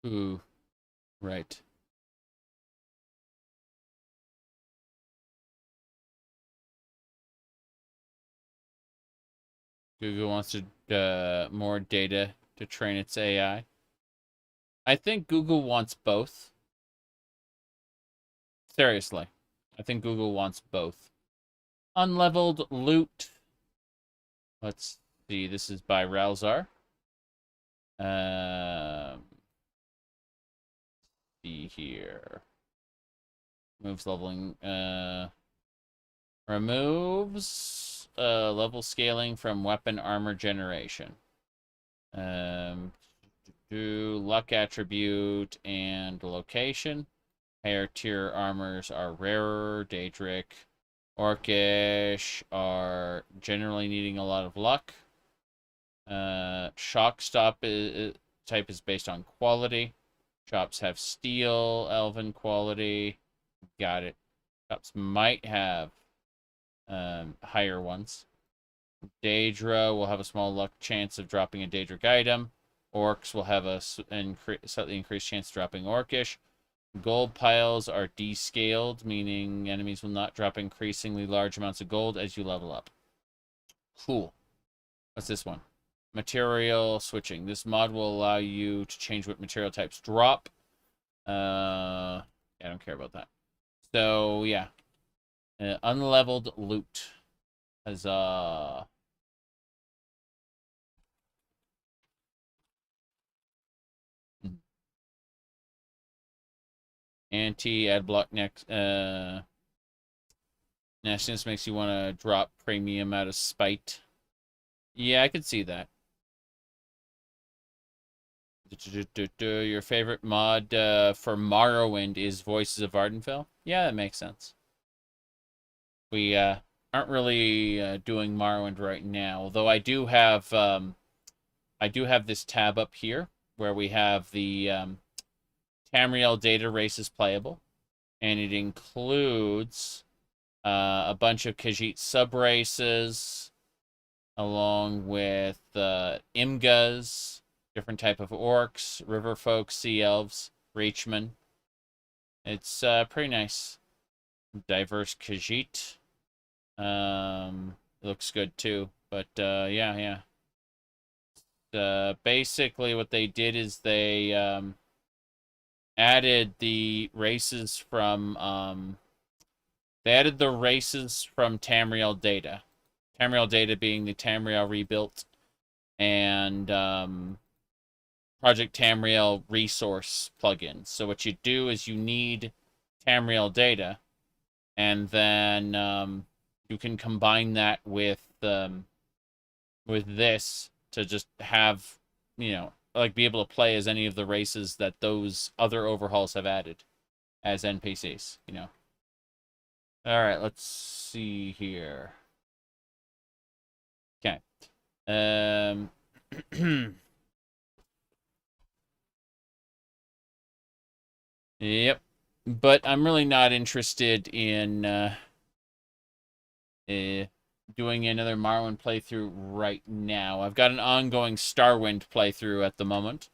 Ooh, right. Google wants to more data to train its AI. I think Google wants both. Seriously. I think Google wants both. Unleveled loot. Let's see. This is by Ralzar. See here. Moves leveling. Removes level scaling from weapon armor generation. Do luck attribute and location. Higher tier armors are rarer. Daedric, Orcish are generally needing a lot of luck. Shock stop type is based on quality. Shops have steel, elven quality. Got it. Shops might have higher ones. Daedra will have a small luck chance of dropping a Daedric item. Orcs will have a slightly increased chance of dropping Orcish. Gold piles are descaled, meaning enemies will not drop increasingly large amounts of gold as you level up. Cool. What's this one? Material switching. This mod will allow you to change what material types drop. I don't care about that. So, yeah. Unleveled loot. Huzzah. Anti-ad block next. Nastiness makes you want to drop premium out of spite. Yeah, I could see that. Your favorite mod for Morrowind is Voices of Ardenfell? Yeah, that makes sense. We aren't really doing Morrowind right now, although I do have this tab up here where we have the Tamriel data races playable, and it includes a bunch of Khajiit sub-races, along with Imgas, different type of orcs, river folk, sea elves, reachmen. It's pretty nice. Diverse Khajiit. It looks good too, but yeah. Basically what they did is they added the races from Tamriel data. Tamriel data being the Tamriel rebuilt and Project Tamriel resource plugins. So what you do is you need Tamriel data, and then you can combine that with this to just have, like, be able to play as any of the races that those other overhauls have added as NPCs, Alright, let's see here. Okay. Yep. But I'm really not interested in doing another Morrowind playthrough right now. I've got an ongoing Starwind playthrough at the moment,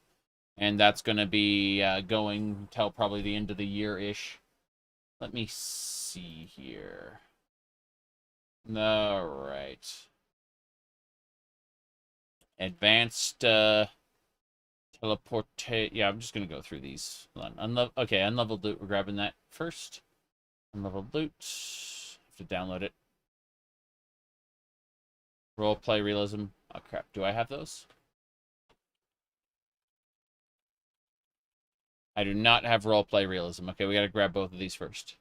and that's going to be going until probably the end of the year-ish. Let me see here. All right. Advanced teleportate. Yeah, I'm just gonna go through these. Hold on. Okay, unleveled loot. We're grabbing that first. Unleveled loot. Have to download it. Roleplay realism. Oh crap. Do I have those? I do not have roleplay realism. Okay, we gotta grab both of these first.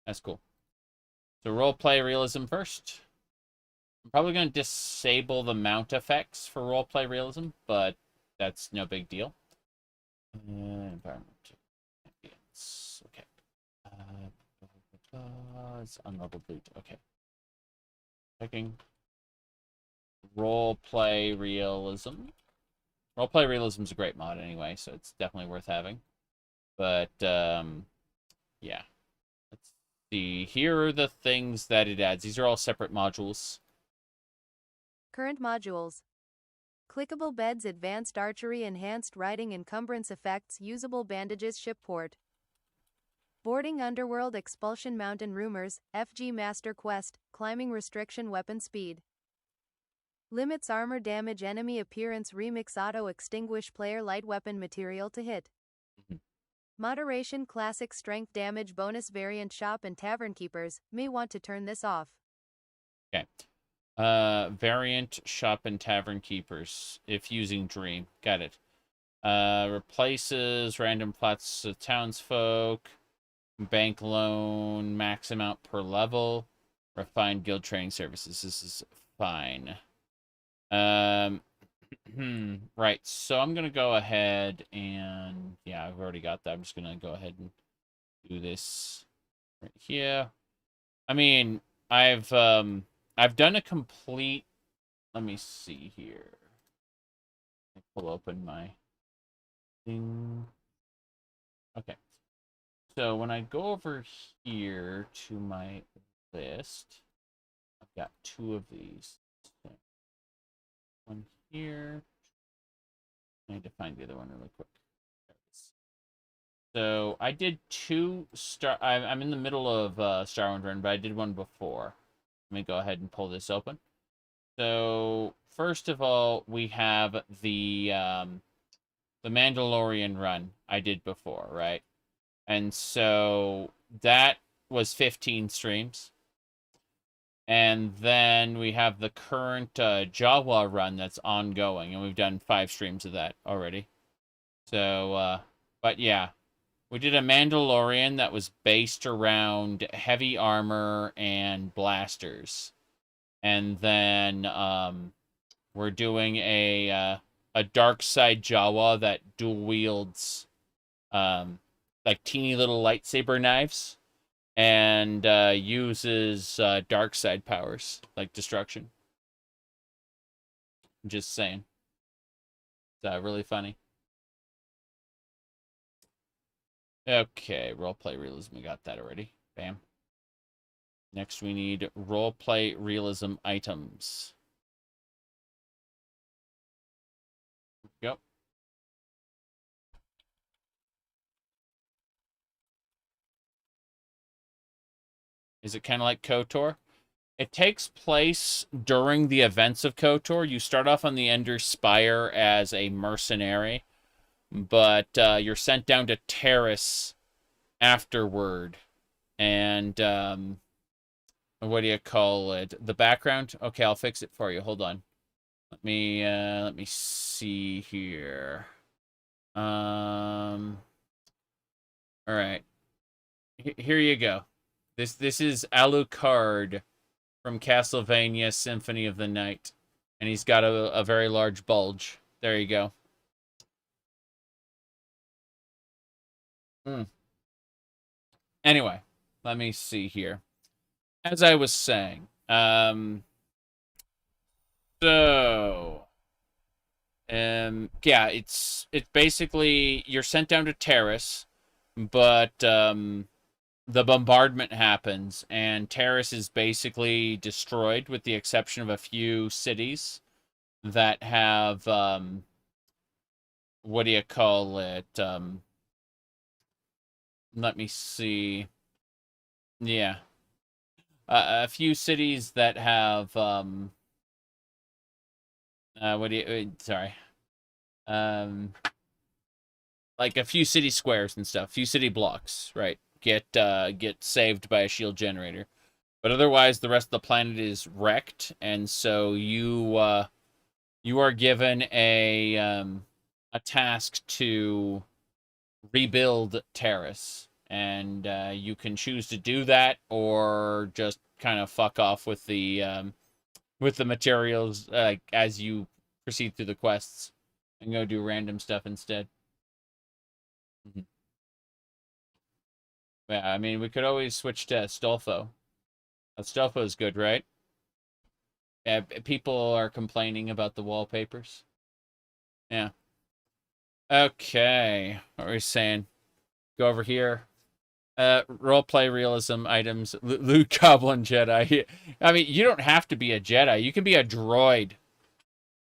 That's cool. So roleplay realism first. I'm probably going to disable the mount effects for roleplay realism, but that's no big deal. Environment. Ambience. Okay. It's unleveled loot. Okay. Checking. Roleplay realism. Roleplay realism is a great mod anyway, so it's definitely worth having. But, yeah. Let's see. Here are the things that it adds. These are all separate modules. Current modules. Clickable beds, advanced archery, enhanced riding, encumbrance effects, usable bandages, shipport. Boarding underworld, expulsion, mountain rumors, FG master quest, climbing restriction, weapon speed. Limits armor damage, enemy appearance, remix, auto extinguish, player light weapon material to hit. Moderation, classic strength damage, bonus variant, shop and tavern keepers may want to turn this off. Okay. Variant, shop, and tavern keepers, if using Dream. Got it. Replaces random plots of townsfolk, bank loan, max amount per level, refined guild training services. This is fine. Right, so I'm gonna go ahead and, yeah, I've already got that. I'm just gonna go ahead and do this right here. I mean, I've done a complete, let me see here. Pull open my thing. Okay. So when I go over here to my list, I've got two of these. One here. I need to find the other one really quick. There it is. So I did two Star. I'm in the middle of Starwind Run, but I did one before. Let me go ahead and pull this open. So first of all, we have the Mandalorian run I did before, right? And so that was 15 streams. And then we have the current Jawa run that's ongoing, and we've done 5 streams of that already. So, but yeah, we did a Mandalorian that was based around heavy armor and blasters. And then we're doing a dark side Jawa that dual wields like teeny little lightsaber knives and uses dark side powers like destruction. I'm just saying. It's really funny. Okay, roleplay realism. We got that already. Bam. Next, we need roleplay realism items. Go. Is it kind of like KOTOR? It takes place during the events of KOTOR. You start off on the Ender Spire as a mercenary, but you're sent down to Terrace afterward. And what do you call it? The background? Okay, I'll fix it for you. Hold on. Let me see here. All right. Here you go. This is Alucard from Castlevania Symphony of the Night. And he's got a very large bulge. There you go. Anyway, let me see here. As I was saying, yeah, it's basically you're sent down to Terrace, but the bombardment happens, and Terrace is basically destroyed with the exception of a few cities that have, what do you call it, let me see. Yeah. A few cities that have, sorry. Like a few city squares and stuff, few city blocks, right? Get saved by a shield generator. But otherwise, the rest of the planet is wrecked, and so you are given a task to rebuild Terrace, and you can choose to do that or just kind of fuck off with the materials as you proceed through the quests and go do random stuff instead. Mm-hmm. Yeah, I mean, we could always switch to Astolfo. Astolfo is good, right? Yeah, people are complaining about the wallpapers. Yeah. Okay. What are we saying? Go over here. Roleplay realism items. Loot Goblin Jedi. I mean, you don't have to be a Jedi. You can be a droid.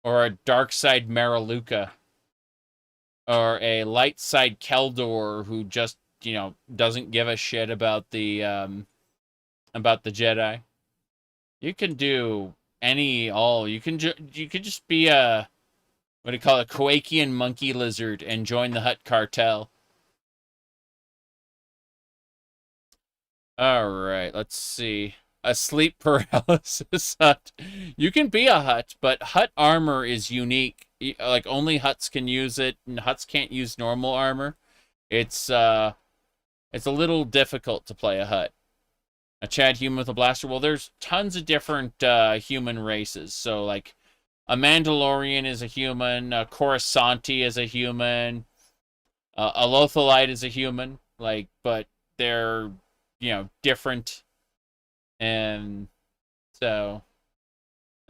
Or a dark side Mariluka. Or a light side Keldor who just, doesn't give a shit about the Jedi. You can do you can just be a, what do you call it, Kowakian monkey lizard and join the Hutt cartel. All right, let's see. A sleep paralysis Hutt. You can be a Hutt, but Hutt armor is unique. Like, only Hutts can use it, and Hutts can't use normal armor. It's a little difficult to play a Hutt. A Chad human with a blaster. Well, there's tons of different human races. So, like, a Mandalorian is a human. A Coruscanti is a human. A Lothalite is a human. Like, but they're, different. And so,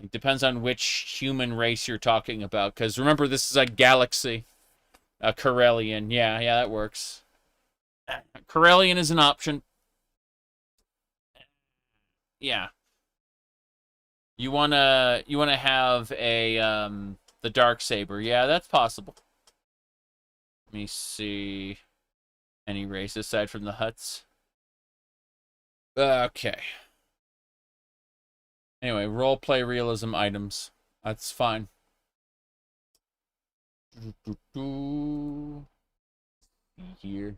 it depends on which human race you're talking about. Because remember, this is a galaxy. A Corellian. Yeah, that works. Corellian is an option. Yeah. You wanna have a the Darksaber. Yeah, that's possible. Let me see. Any race aside from the Hutts? Okay. Anyway, roleplay realism items. That's fine. Here.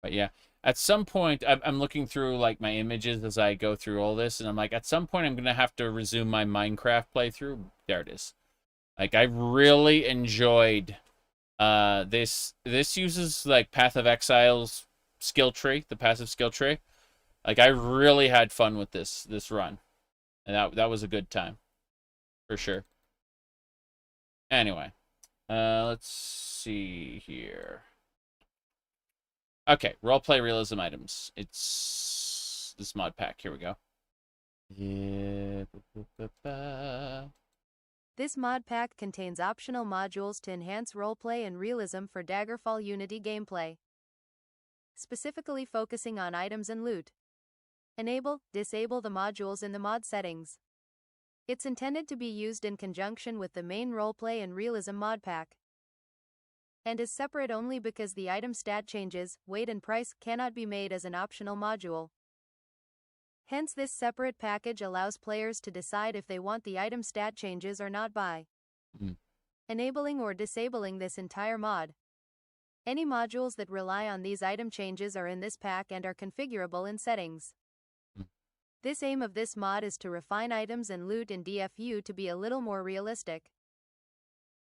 But yeah, at some point, I'm looking through like my images as I go through all this, and I'm like, at some point, I'm gonna have to resume my Minecraft playthrough. There it is. Like, I really enjoyed this uses like Path of Exile's skill tree, the passive skill tree. Like, I really had fun with this run, and that was a good time for sure. Anyway, let's see here. Okay, roleplay realism items. It's this mod pack. Here we go. Yeah. This mod pack contains optional modules to enhance roleplay and realism for Daggerfall Unity gameplay, specifically focusing on items and loot. Enable, disable the modules in the mod settings. It's intended to be used in conjunction with the main roleplay and realism mod pack, and is separate only because the item stat changes, weight and price cannot be made as an optional module. Hence, this separate package allows players to decide if they want the item stat changes or not by enabling or disabling this entire mod. Any modules that rely on these item changes are in this pack and are configurable in settings. This aim of this mod is to refine items and loot in DFU to be a little more realistic,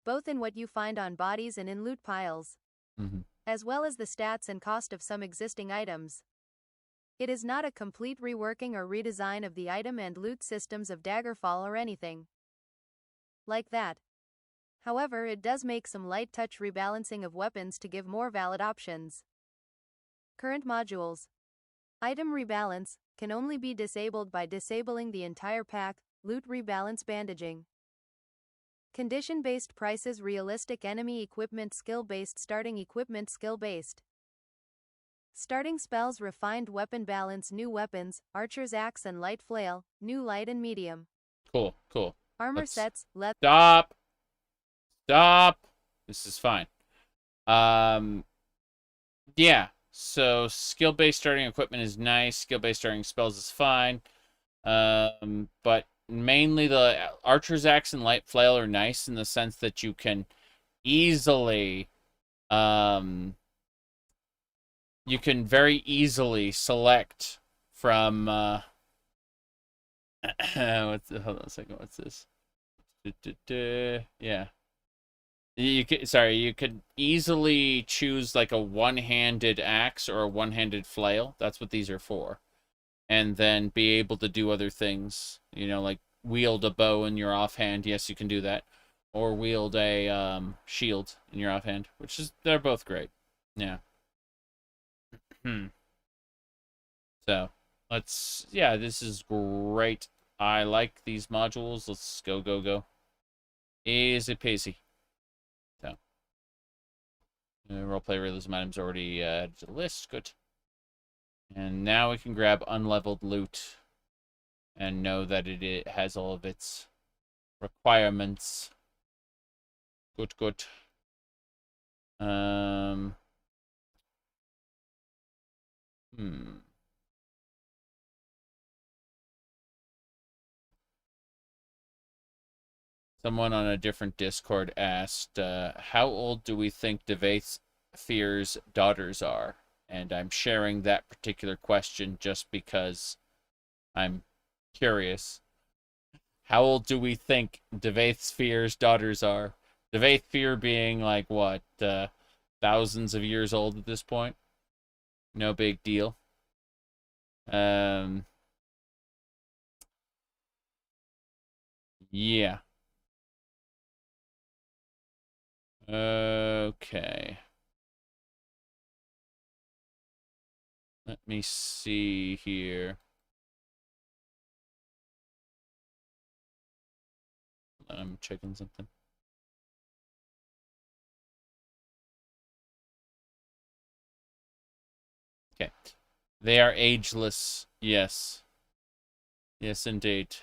both in what you find on bodies and in loot piles, as well as the stats and cost of some existing items. It is not a complete reworking or redesign of the item and loot systems of Daggerfall or anything like that. However, it does make some light touch rebalancing of weapons to give more valid options. Current modules. Item rebalance can only be disabled by disabling the entire pack. Loot rebalance bandaging. Condition-based prices, realistic enemy equipment, skill-based, starting equipment, skill-based. Starting spells, refined weapon balance, new weapons, archer's axe and light flail, new light and medium. Cool. Armor sets, Stop. This is fine. Yeah. So skill-based starting equipment is nice. Skill-based starting spells is fine. But mainly the Archer's Axe and Light Flail are nice in the sense that you can easily, you can very easily select from, hold on a second, what's this? Yeah. You could easily choose like a one-handed axe or a one-handed flail. That's what these are for. And then be able to do other things. You know, like wield a bow in your offhand. Yes, you can do that. Or wield a shield in your offhand, which is, they're both great. Yeah. So, yeah, this is great. I like these modules. Let's go, go, go. Easy peasy. So, roleplay realism items already added to the list. Good. And now we can grab unleveled loot and know that it has all of its requirements. Good, good. Someone on a different Discord asked, how old do we think Devaith Fear's daughters are? And I'm sharing that particular question just because I'm curious. How old do we think Devaith Fear's daughters are? Devaith Fear being like, what, thousands of years old at this point? No big deal. Yeah. Okay. Let me see here. I'm checking something. Okay. They are ageless. Yes. Yes, indeed.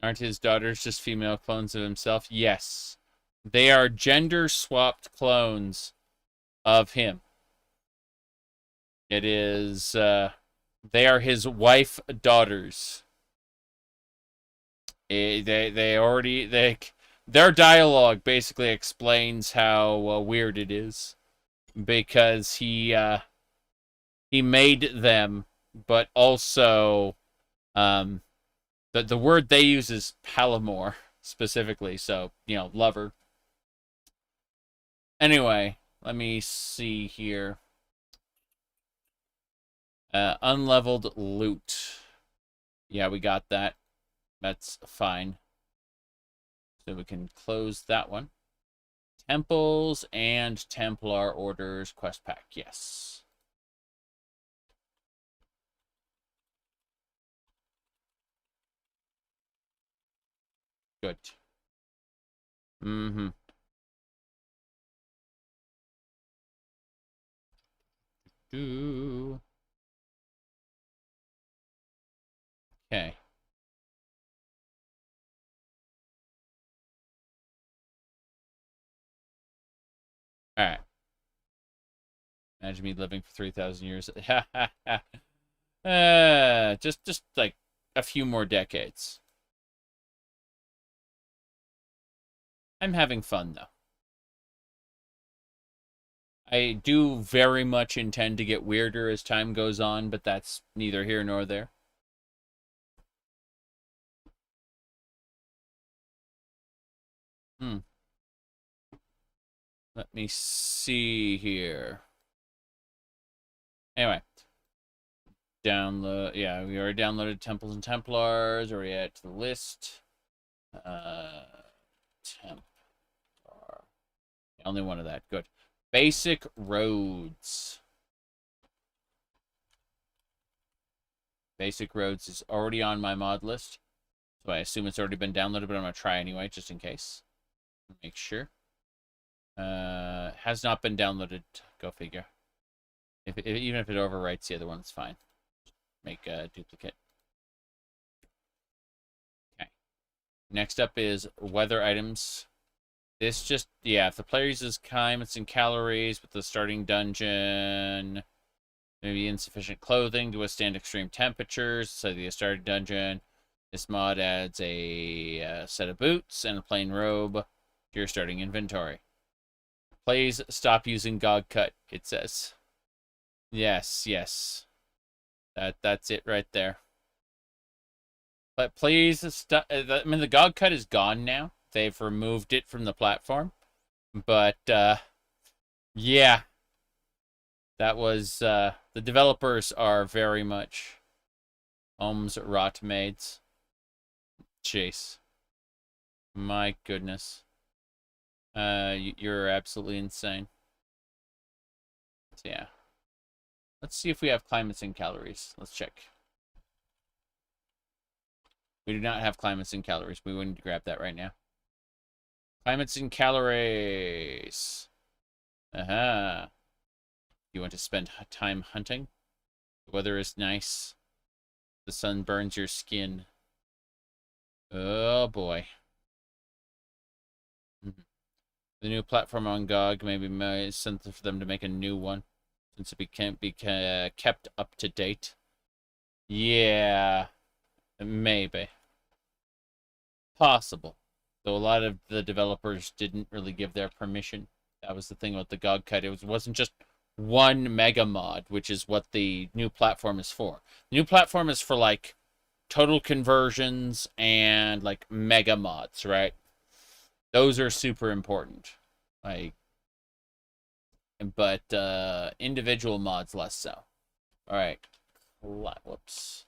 Aren't his daughters just female clones of himself? Yes. They are gender-swapped clones of him. It is, they are his wife daughters. Their dialogue basically explains how weird it is. Because he made them, but also, the word they use is palomor, specifically, so, you know, lover. Anyway, let me see here. Unleveled loot. Yeah, we got that. That's fine. So we can close that one. Temples and Templar orders quest pack. Yes. Good. Okay. All right. Imagine me living for 3,000 years. Just like a few more decades. I'm having fun, though. I do very much intend to get weirder as time goes on, but that's neither here nor there. Let me see here. Anyway. Download. Yeah, we already downloaded Temples and Templars. Already added to the list. Templar. Only one of that. Good. Basic roads. Basic roads is already on my mod list. So I assume it's already been downloaded, but I'm going to try anyway, just in case. Make sure. Has not been downloaded. Go figure. Even if it overwrites the other one, it's fine. Make a duplicate. Okay. Next up is weather items. This just, yeah, if the player uses climates and calories with the starting dungeon, maybe insufficient clothing to withstand extreme temperatures, so the starting dungeon, this mod adds a set of boots and a plain robe to your starting inventory. Please stop using GOG cut, it says. Yes, yes. That's it right there. But please stop. I mean, the GOG cut is gone now. They've removed it from the platform. But, yeah. That was, the developers are very much Ohm's rot maids. Chase. My goodness. You're absolutely insane. So, yeah. Let's see if we have climates and calories. Let's check. We do not have climates and calories. We wouldn't grab that right now. Climates and calories. Aha. You want to spend time hunting? The weather is nice. The sun burns your skin. Oh boy. The new platform on GOG maybe makes sense for them to make a new one, since it can't be kept up to date. Yeah, maybe. Possible. Though a lot of the developers didn't really give their permission. That was the thing about the GOG cut. It wasn't just one mega mod, which is what the new platform is for. The new platform is for, like, total conversions and, like, mega mods, right? Those are super important. Like, but individual mods less so. Alright. Whoops.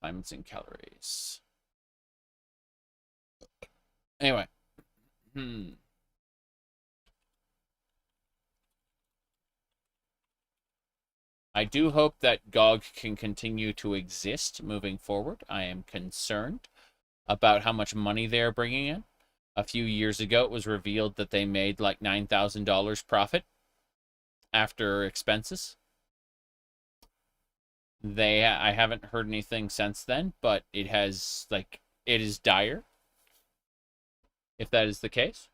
Climates and calories. Anyway. I do hope that GOG can continue to exist moving forward. I am concerned about how much money they're bringing in. A few years ago, it was revealed that they made like $9,000 profit after expenses. I haven't heard anything since then, but it has, like, it is dire if that is the case.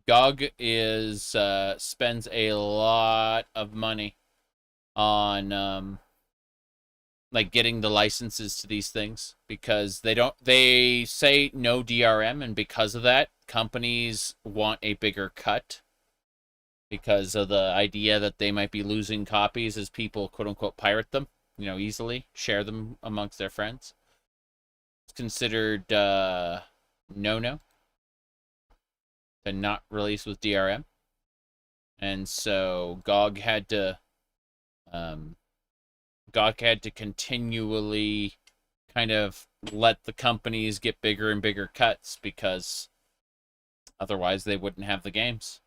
GOG spends a lot of money on like getting the licenses to these things, because they say no DRM, and because of that, companies want a bigger cut because of the idea that they might be losing copies as people quote unquote pirate them, easily share them amongst their friends. It's considered no to not release with DRM. And so GOG had to continually kind of let the companies get bigger and bigger cuts, because otherwise they wouldn't have the games.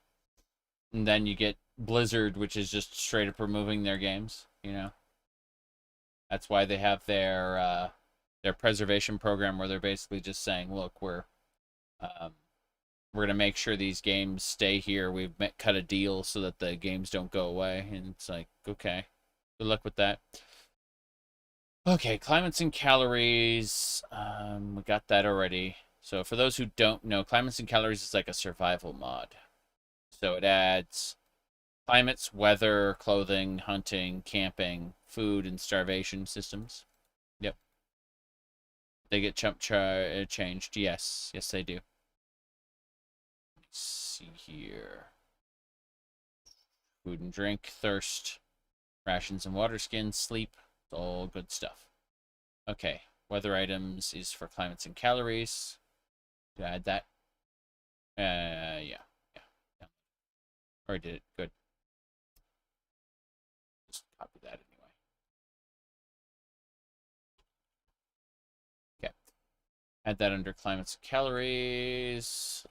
And then you get Blizzard, which is just straight up removing their games, That's why they have their preservation program, where they're basically just saying, look, we're going to make sure these games stay here. We've cut a deal so that the games don't go away. And it's like, okay, good luck with that. Okay, climates and calories. We got that already. So for those who don't know, climates and calories is like a survival mod. So it adds climates, weather, clothing, hunting, camping, food, and starvation systems. Yep. They get changed. Yes, they do. Let's see here. Food and drink, thirst, rations and water skins, sleep. It's all good stuff. Okay, weather items is for climates and calories. Do I add that? Yeah. Already did it. Good. Just copy that anyway. Okay. Add that under climates and calories.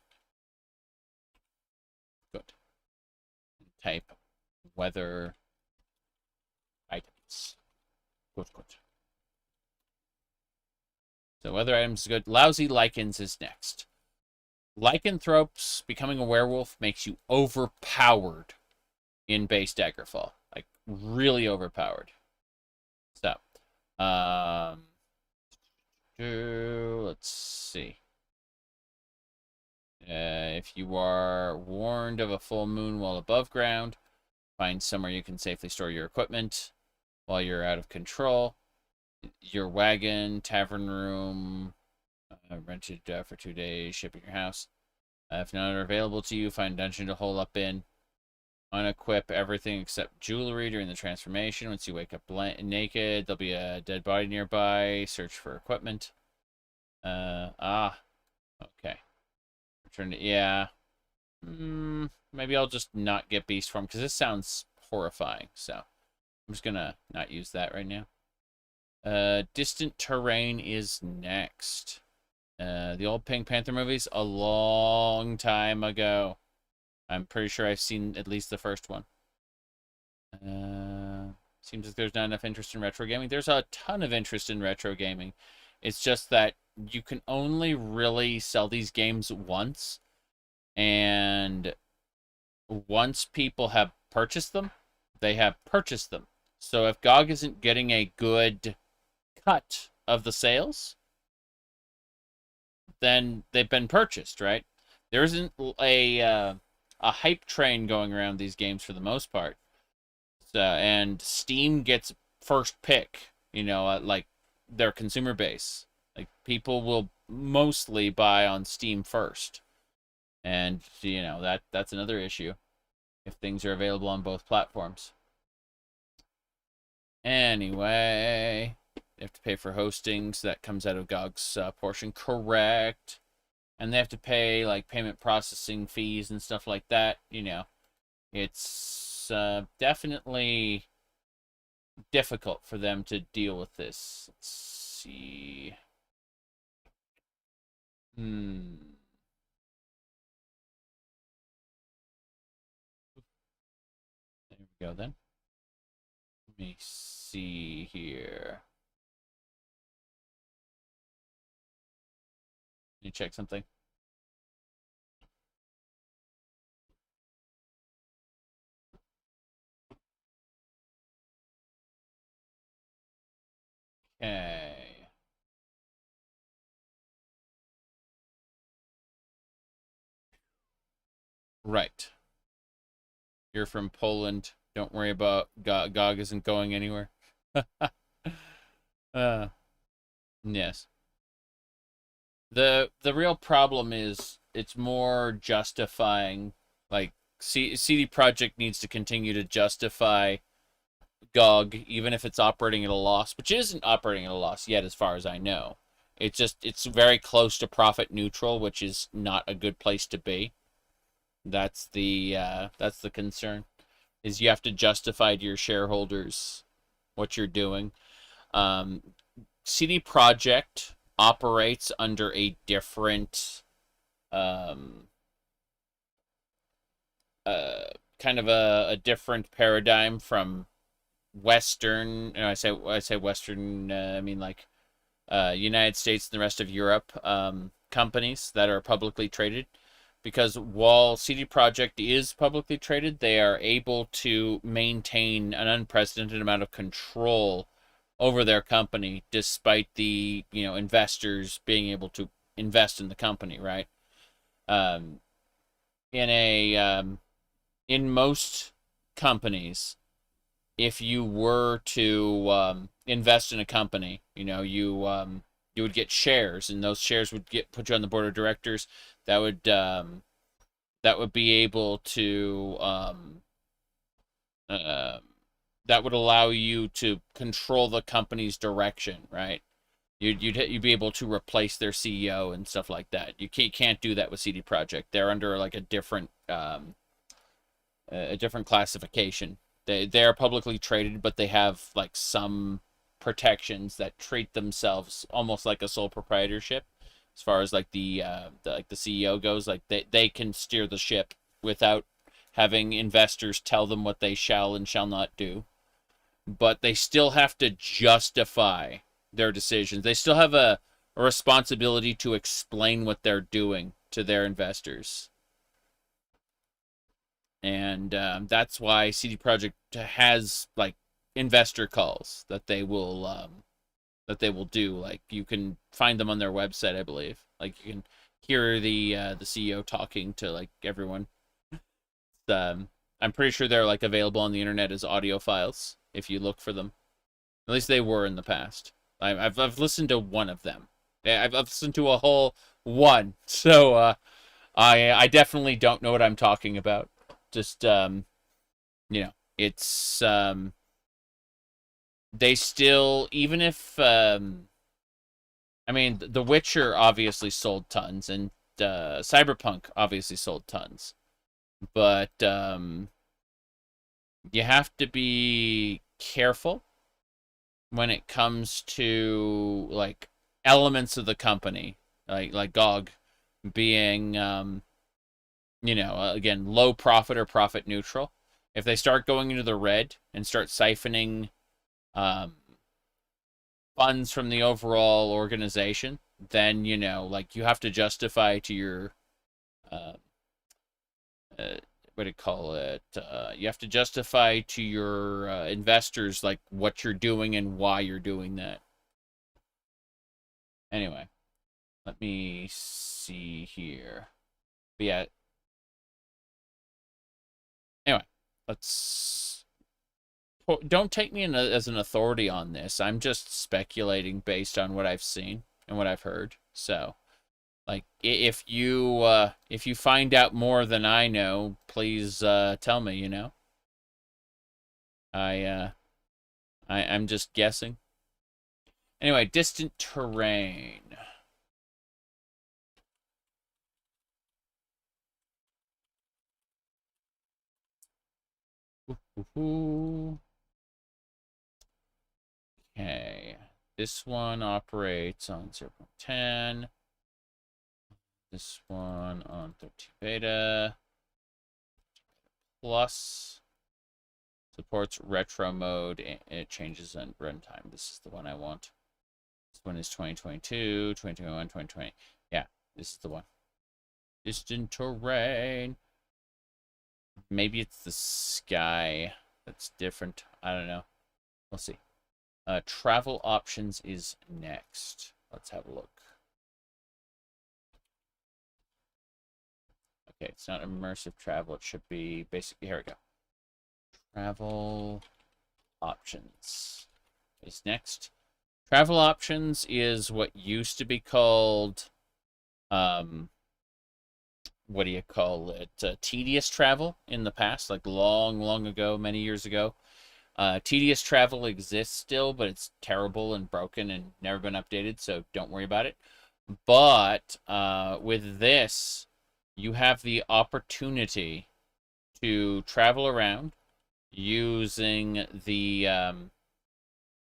Good. Type weather items. Good. So weather items is good. Lousy lichens is next. Lycanthropes becoming a werewolf makes you overpowered in base Daggerfall. Like, really overpowered. So, let's see. If you are warned of a full moon while above ground, find somewhere you can safely store your equipment while you're out of control. Your wagon, tavern room, rented for 2 days, shipping your house. If none are available to you, find a dungeon to hole up in. Unequip everything except jewelry during the transformation. Once you wake up naked, there'll be a dead body nearby. Search for equipment. Okay. Return to, yeah. Maybe I'll just not get beast form, because this sounds horrifying, so I'm just gonna not use that right now. Distant Terrain is next. The old Pink Panther movies, a long time ago. I'm pretty sure I've seen at least the first one. Seems like there's not enough interest in retro gaming. There's a ton of interest in retro gaming. It's just that you can only really sell these games once. And once people have purchased them, they have purchased them. So if GOG isn't getting a good cut of the sales, then they've been purchased, right? There isn't a hype train going around these games for the most part. So, and Steam gets first pick, you know, like their consumer base. Like, people will mostly buy on Steam first. And, you know, that's another issue if things are available on both platforms. Anyway, they have to pay for hosting, so that comes out of GOG's portion. Correct. And they have to pay, like, payment processing fees and stuff like that. You know, it's definitely difficult for them to deal with this. Let's see. There we go, then. Let me see here. Let me check something. Okay. Right. You're from Poland. Don't worry about GOG isn't going anywhere. Yes. The real problem is it's more justifying, like, CD Projekt needs to continue to justify GOG even if it's operating at a loss, which isn't operating at a loss yet as far as I know. It's very close to profit neutral, which is not a good place to be. That's the concern, is you have to justify to your shareholders what you're doing. CD Projekt operates under a different kind of a different paradigm from Western, you know, I say Western, I mean, like, United States and the rest of Europe companies that are publicly traded. Because while CD Projekt is publicly traded, they are able to maintain an unprecedented amount of control over their company, despite the, you know, investors being able to invest in the company, right? In most companies, if you were to invest in a company, you know, you would get shares, and those shares would put you on the board of directors. That would be able to that would allow you to control the company's direction, right? You'd be able to replace their CEO and stuff like that. You can't do that with CD Projekt. They're under, like, a different classification. They are publicly traded, but they have, like, some protections that treat themselves almost like a sole proprietorship, as far as, like, the CEO goes. Like, they can steer the ship without having investors tell them what they shall and shall not do. But they still have to justify their decisions. They still have a responsibility to explain what they're doing to their investors. And that's why CD Projekt has like investor calls that they will do. Like, you can find them on their website, I believe. Like, you can hear the CEO talking to like everyone. I'm pretty sure they're like available on the internet as audio files if you look for them. At least they were in the past. I've listened to one of them. I've listened to a whole one. So I definitely don't know what I'm talking about. Just it's they still, even if I mean, The Witcher obviously sold tons, and Cyberpunk obviously sold tons. But you have to be careful when it comes to like elements of the company, like GOG being again, low profit or profit neutral. If they start going into the red and start siphoning funds from the overall organization, then like, you have to justify to your what do you call it? You have to justify to your investors like what you're doing and why you're doing that. Anyway, let me see here. But yeah. Anyway, don't take me as an authority on this. I'm just speculating based on what I've seen and what I've heard. So, like, if you find out more than I know, please tell me. I'm just guessing. Anyway, distant terrain. Okay, this one operates on 0.10. This one on 13 beta. Plus supports retro mode, and it changes on runtime. This is the one I want. This one is 2022, 2021, 2020. Yeah, this is the one. Distant terrain. Maybe it's the sky that's different. I don't know. We'll see. Travel options is next. Let's have a look. Okay, it's not immersive travel. It should be basically, here we go. Travel options is next. Travel options is what used to be called, what do you call it? Tedious travel in the past, like long, long ago, many years ago. Tedious travel exists still, but it's terrible and broken and never been updated, so don't worry about it. But with this, you have the opportunity to travel around using the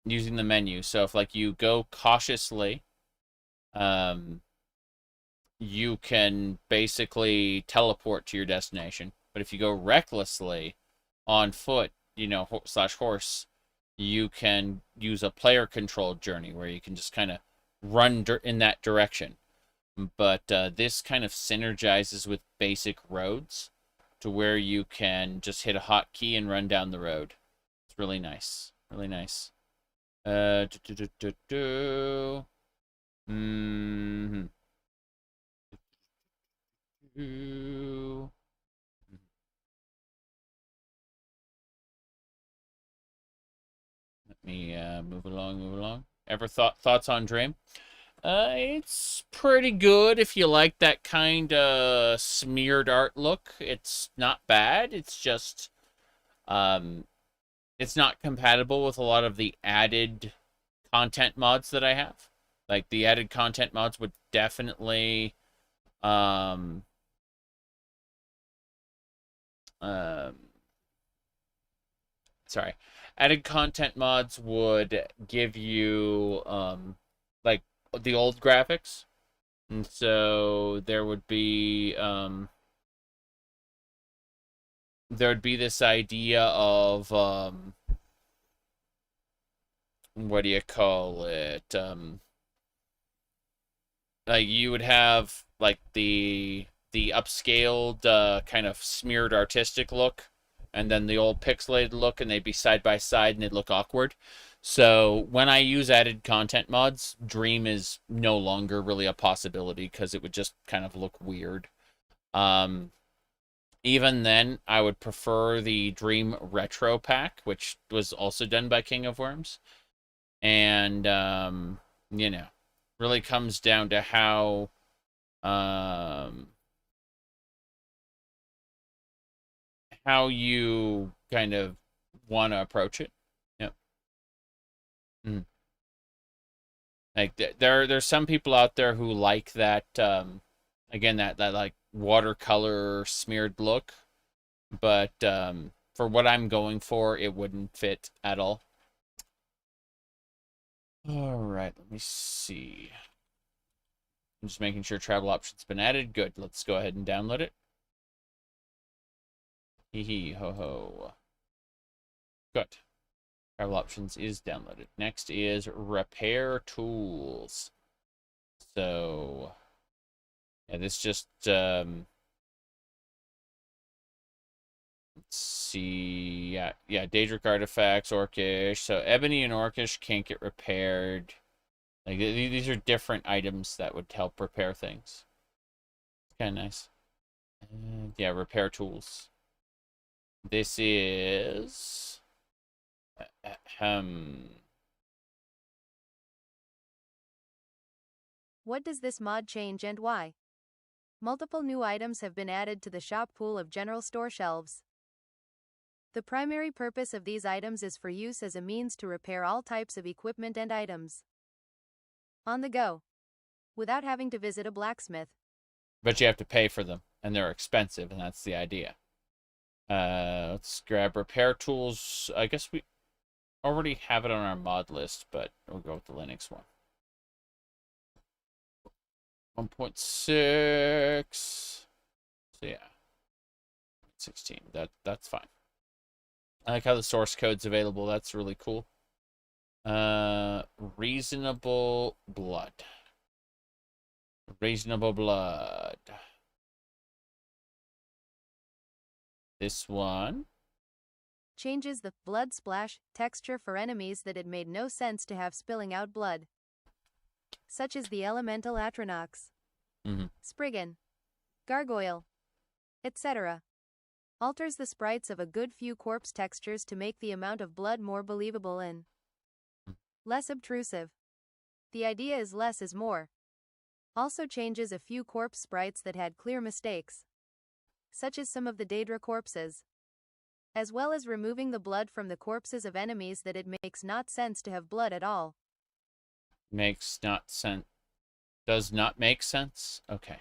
menu. So if like you go cautiously, you can basically teleport to your destination. But if you go recklessly on foot, slash horse, you can use a player controlled journey where you can just kind of run in that direction. But this kind of synergizes with basic roads to where you can just hit a hotkey and run down the road. It's really nice. Really nice. Let me move along. Ever thoughts on Dream? It's pretty good if you like that kind of smeared art look. It's not bad. It's just, it's not compatible with a lot of the added content mods that I have. Like, the added content mods would definitely, sorry. Added content mods would give you, like, the old graphics. And so there would be this idea of what do you call it? Like, you would have like the upscaled kind of smeared artistic look, and then the old pixelated look, and they'd be side by side and they'd look awkward. So when I use added content mods, Dream is no longer really a possibility because it would just kind of look weird. Even then, I would prefer the Dream Retro Pack, which was also done by King of Worms. And, you know, really comes down to how, how you kind of want to approach it. Yep. Mm. Like, there's some people out there who like that, again, that like watercolor smeared look, but for what I'm going for, it wouldn't fit at all. All right, let me see. I'm just making sure travel options been added. Good. Let's go ahead and download it. Hee hee ho ho. Good. Travel options is downloaded. Next is repair tools. So yeah, this just let's see. Yeah, Daedric artifacts, Orcish. So Ebony and Orcish can't get repaired. Like these are different items that would help repair things. Kind of nice. And yeah, repair tools. This is What does this mod change and why? Multiple new items have been added to the shop pool of general store shelves. The primary purpose of these items is for use as a means to repair all types of equipment and items on the go, without having to visit a blacksmith. But you have to pay for them, and they're expensive, and that's the idea. Let's grab repair tools. I guess we already have it on our mod list, but we'll go with the Linux one. 1.6. So yeah, 16. That's fine. I like how the source code's available. That's really cool. Reasonable blood. Reasonable blood. This one changes the blood splash texture for enemies that it made no sense to have spilling out blood, such as the elemental Atronox, Spriggan, Gargoyle, etc. Alters the sprites of a good few corpse textures to make the amount of blood more believable and less obtrusive. The idea is less is more. Also changes a few corpse sprites that had clear mistakes, such as some of the Daedra corpses, as well as removing the blood from the corpses of enemies that it makes not sense to have blood at all. Makes not sense. Does not make sense? Okay.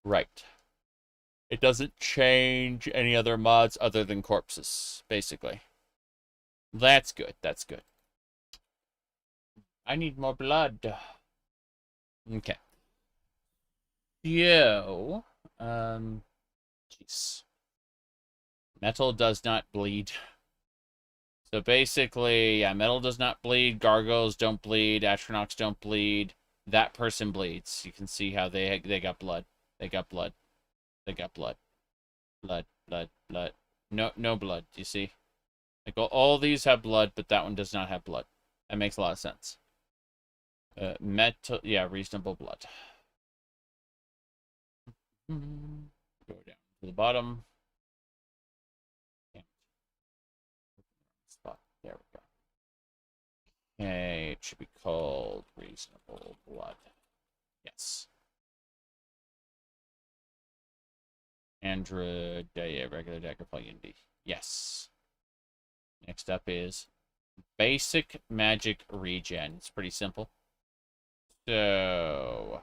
Right. It doesn't change any other mods other than corpses, basically. That's good. That's good. I need more blood. Okay. Yo. Jeez. Metal does not bleed. So basically, yeah, metal does not bleed. Gargoyles don't bleed. Atronox don't bleed. That person bleeds. You can see how they got blood. They got blood. They got blood. Blood. No blood. You see? Like all these have blood, but that one does not have blood. That makes a lot of sense. Metal, yeah, reasonable blood. Go down to the bottom. Spot. There we go. Okay, it should be called reasonable blood. Yes. Android, yeah, regular Daggerfall Unity. Yes. Next up is basic magic regen. It's pretty simple. So,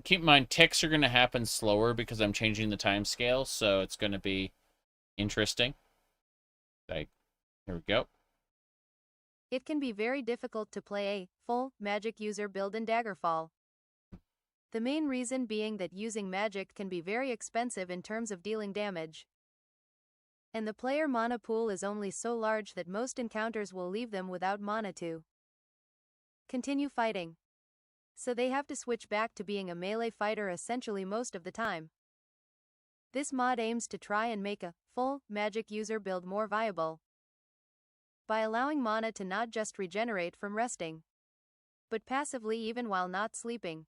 keep in mind, ticks are going to happen slower because I'm changing the time scale, so it's going to be interesting. Like, here we go. It can be very difficult to play a full magic user build in Daggerfall. The main reason being that using magic can be very expensive in terms of dealing damage. And the player mana pool is only so large that most encounters will leave them without mana to continue fighting. so they have to switch back to being a melee fighter essentially most of the time. This mod aims to try and make a full magic user build more viable by allowing mana to not just regenerate from resting, but passively even while not sleeping.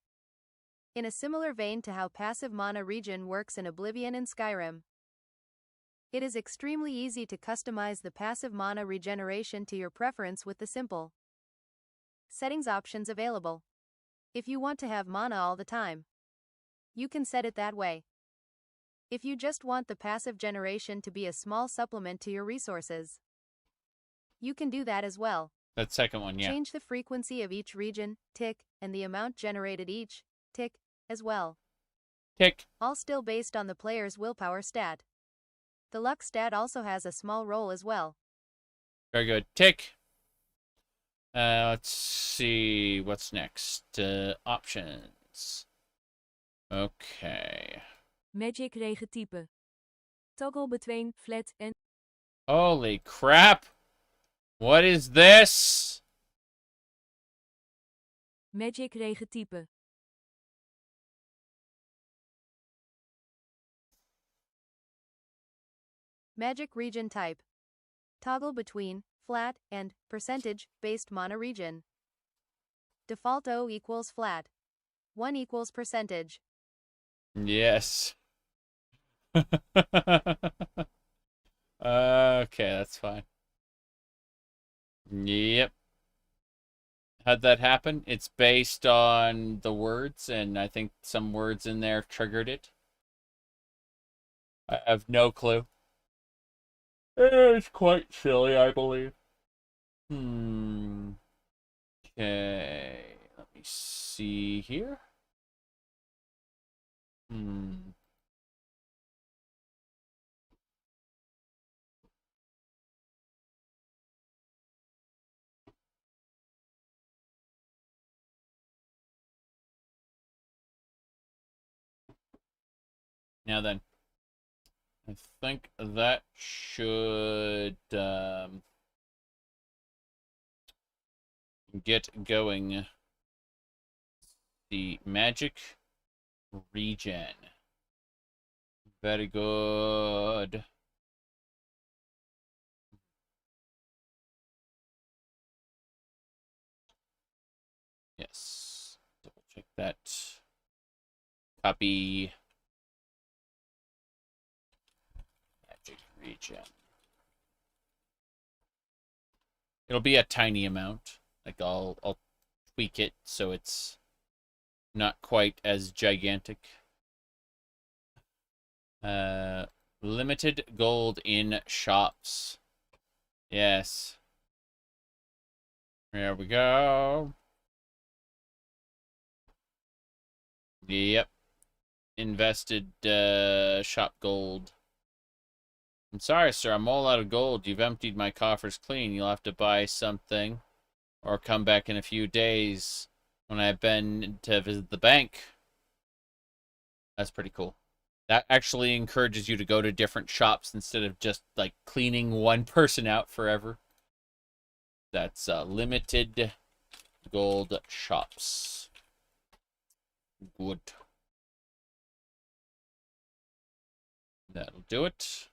In a similar vein to how passive mana regen works in Oblivion and Skyrim, it is extremely easy to customize the passive mana regeneration to your preference with the simple settings options available. If you want to have mana all the time, you can set it that way. If you just want the passive generation to be a small supplement to your resources, you can do that as well. That second one, yeah. Change the frequency of each regen, tick, and the amount generated each tick as well. Tick. All still based on the player's willpower stat. The luck stat also has a small role as well. Very good. Tick. Let's see what's next. Options. Okay. Magic regentype. Toggle between flat and... Holy crap! What is this? Magic regentype. Magic regen type. Toggle between flat and percentage-based mana regen. Default O equals flat. 1 equals percentage. Yes. Okay, that's fine. Yep. How'd that happen? It's based on the words, and I think some words in there triggered it. I have no clue. It's quite silly, I believe. Okay. Let me see here. Now then, I think that should get going. The magic regen. Very good. Yes. Double check that. Copy. Magic regen. It'll be a tiny amount. Like I'll tweak it so it's not quite as gigantic. Limited gold in shops. Yes. There we go. Yep. Invested shop gold. I'm sorry, sir. I'm all out of gold. You've emptied my coffers clean. You'll have to buy something or come back in a few days when I've been to visit the bank. That's pretty cool. That actually encourages you to go to different shops instead of just, like, cleaning one person out forever. That's limited gold shops. Good. That'll do it.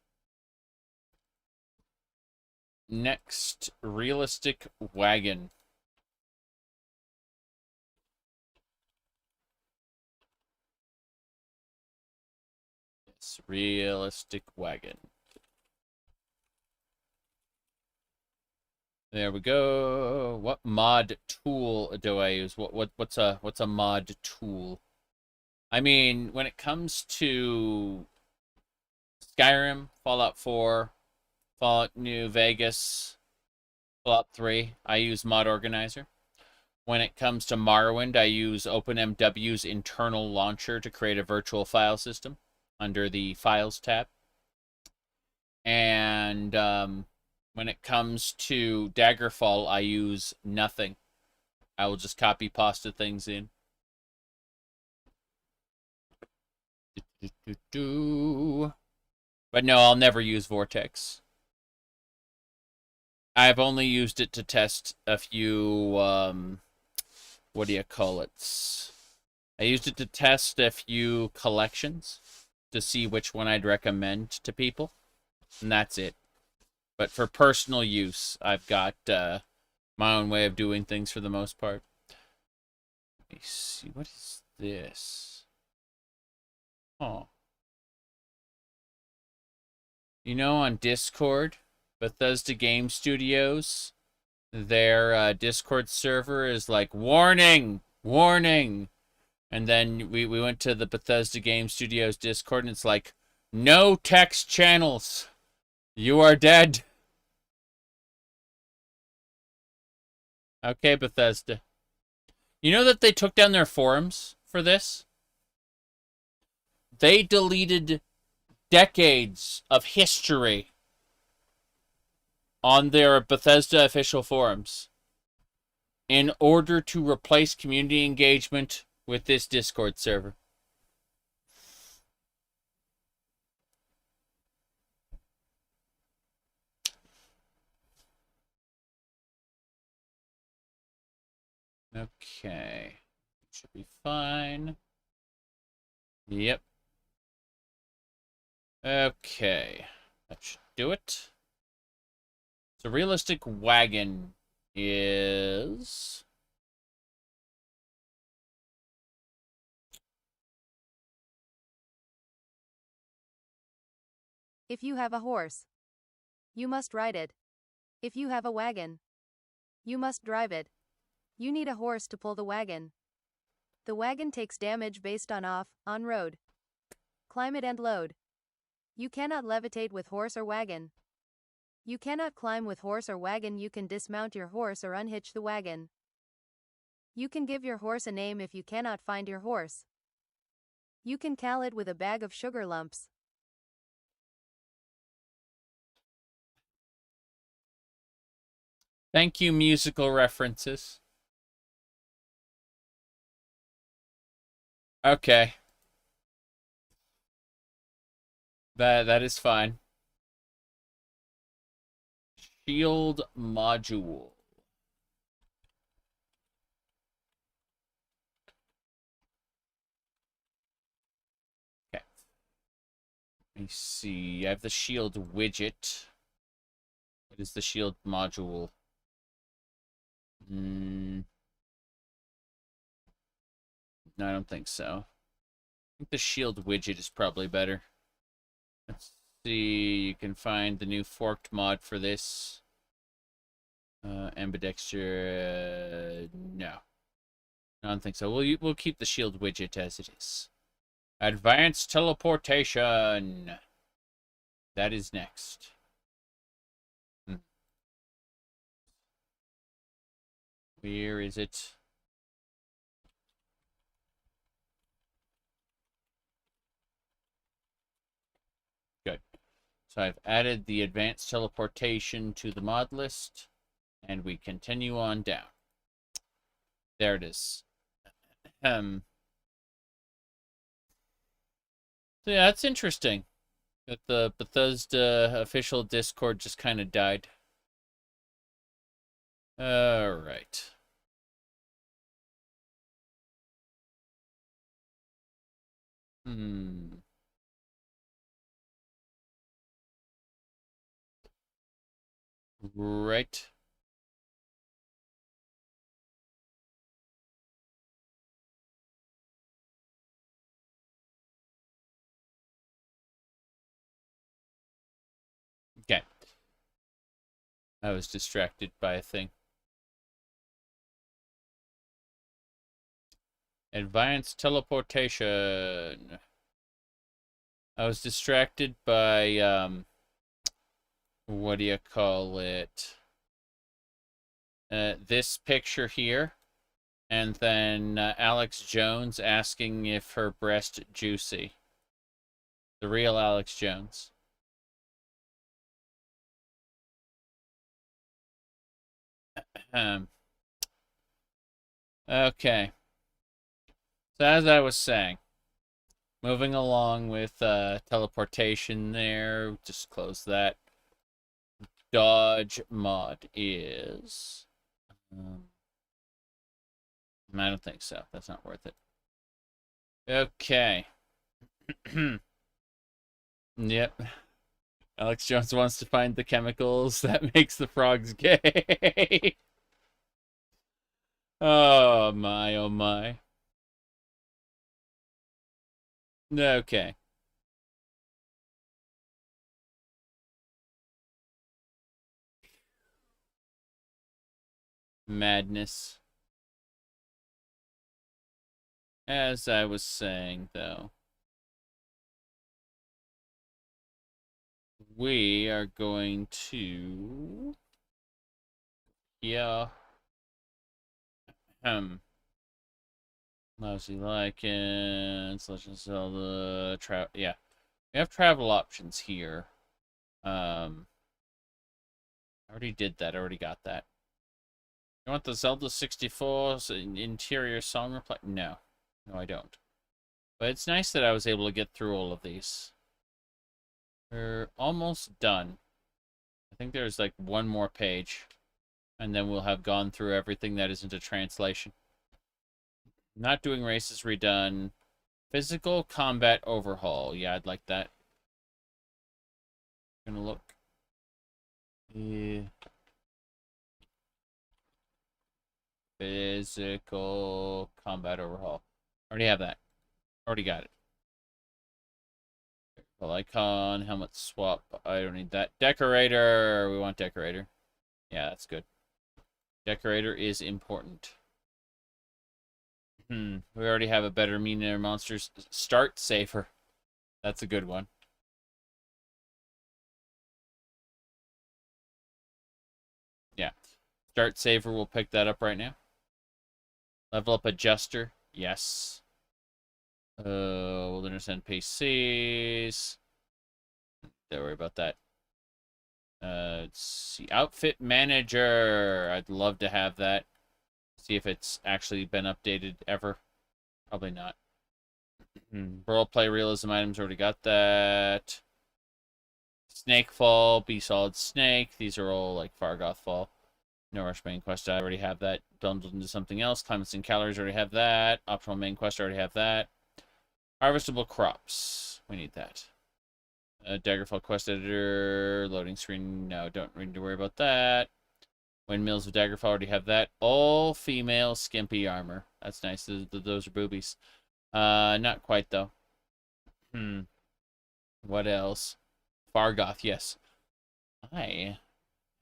Next, realistic wagon. Yes, realistic wagon. There we go. What mod tool do I use? What's a mod tool? I mean, when it comes to Skyrim, Fallout 4, Fallout New Vegas, Fallout 3, I use Mod Organizer. When it comes to Morrowind, I use OpenMW's internal launcher to create a virtual file system under the Files tab. And when it comes to Daggerfall, I use nothing. I will just copy pasta things in. But no, I'll never use Vortex. I've only used it to test a few what do you call it? I used it to test a few collections to see which one I'd recommend to people, and that's it. But for personal use, I've got my own way of doing things for the most part. Let me see, what is this? Oh. You know, on Discord, Bethesda Game Studios, their Discord server is like, warning, warning. And then we went to the Bethesda Game Studios Discord, and it's like, no text channels. You are dead. Okay, Bethesda. You know that they took down their forums for this? They deleted decades of history on their Bethesda official forums in order to replace community engagement with this Discord server. Okay. Should be fine. Yep. Okay. That should do it. So realistic wagon is... If you have a horse, you must ride it. If you have a wagon, you must drive it. You need a horse to pull the wagon. The wagon takes damage based on on-road, climate and load. You cannot levitate with horse or wagon. You cannot climb with horse or wagon. You can dismount your horse or unhitch the wagon. You can give your horse a name if you cannot find your horse. You can call it with a bag of sugar lumps. Thank you, musical references. Okay. That is fine. Shield module. Okay. Let me see. I have the shield widget. What is the shield module? No, I don't think so. I think the shield widget is probably better. Let's see. You can find the new forked mod for this. Ambidexter. No. I don't think so. We'll keep the shield widget as it is. Advanced teleportation. That is next. Where is it? Good. So I've added the advanced teleportation to the mod list, and we continue on down. There it is. So yeah, that's interesting that the Bethesda official Discord just kind of died. All right. Right. Okay. I was distracted by a thing. Advanced teleportation. I was distracted by, what do you call it? This picture here. And then Alex Jones asking if her breast juicy. The real Alex Jones. Okay. So as I was saying, moving along with teleportation there, just close that. Dodge mod is... I don't think so. That's not worth it. Okay. Yep. Alex Jones wants to find the chemicals that makes the frogs gay. Oh my, oh my. Okay. Madness. As I was saying, though, we are going to... Yeah. Lousy Lichens, Legend of Zelda, yeah. We have travel options here. I already did that, I already got that. You want the Zelda 64's interior song replay? No. No, I don't. But it's nice that I was able to get through all of these. We're almost done. I think there's like one more page. And then we'll have gone through everything that isn't a translation. Not doing races redone. Physical combat overhaul. Yeah, I'd like that. Gonna look. Yeah. Physical combat overhaul. Already have that. Already got it. Well, icon, helmet swap. I don't need that. Decorator. We want decorator. Yeah, that's good. Decorator is important. We already have a better meaner monsters. Start safer. That's a good one. Yeah. Start safer. We'll pick that up right now. Level up adjuster. Yes. Wilderness NPCs. Don't worry about that. Let's see. Outfit manager. I'd love to have that. See if it's actually been updated ever. Probably not. Roleplay realism items. Already got that. Snakefall. Be Solid Snake. These are all like Fargoth Fall. No Rush main quest. I already have that bundled into something else. Climates and calories. Already have that. Optional main quest. Already have that. Harvestable crops. We need that. Daggerfall quest editor. Loading screen. No, don't need to worry about that. Windmills of Daggerfall. Already have that. All female skimpy armor. That's nice. Those are boobies. Not quite though. What else? Fargoth. Yes. I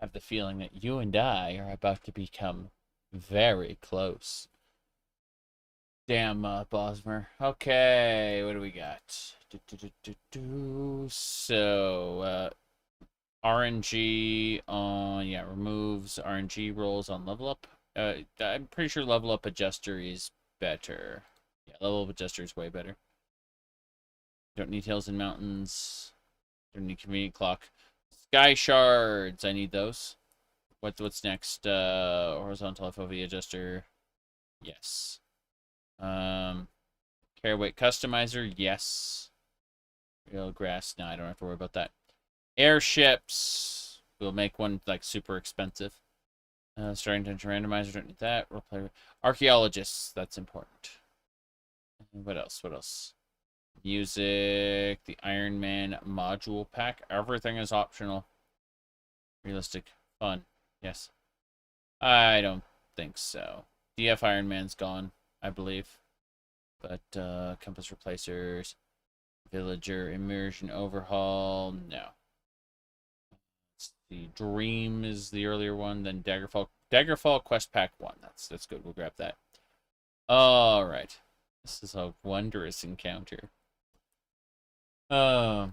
have the feeling that you and I are about to become very close. Damn, Bosmer. Okay, what do we got? So, RNG on, yeah, removes RNG rolls on level up. I'm pretty sure level up adjuster is better. Yeah, level up adjuster is way better. Don't need hills and mountains. Don't need convenient clock. Sky shards. I need those. What's next? Horizontal FOV adjuster. Yes. Carry weight customizer. Yes. Real grass. No, I don't have to worry about that. Airships. We'll make one like super expensive. Starting tension randomizer. Don't need that. Roleplay. Archaeologists. That's important. What else? What else? Music. The Iron Man module pack. Everything is optional. Realistic. Fun. Yes. I don't think so. DF Iron Man's gone, I believe. But, compass replacers. Villager immersion overhaul. No. The Dream is the earlier one. Then Daggerfall. Daggerfall Quest Pack 1. That's good. We'll grab that. Alright. This is a wondrous encounter. Let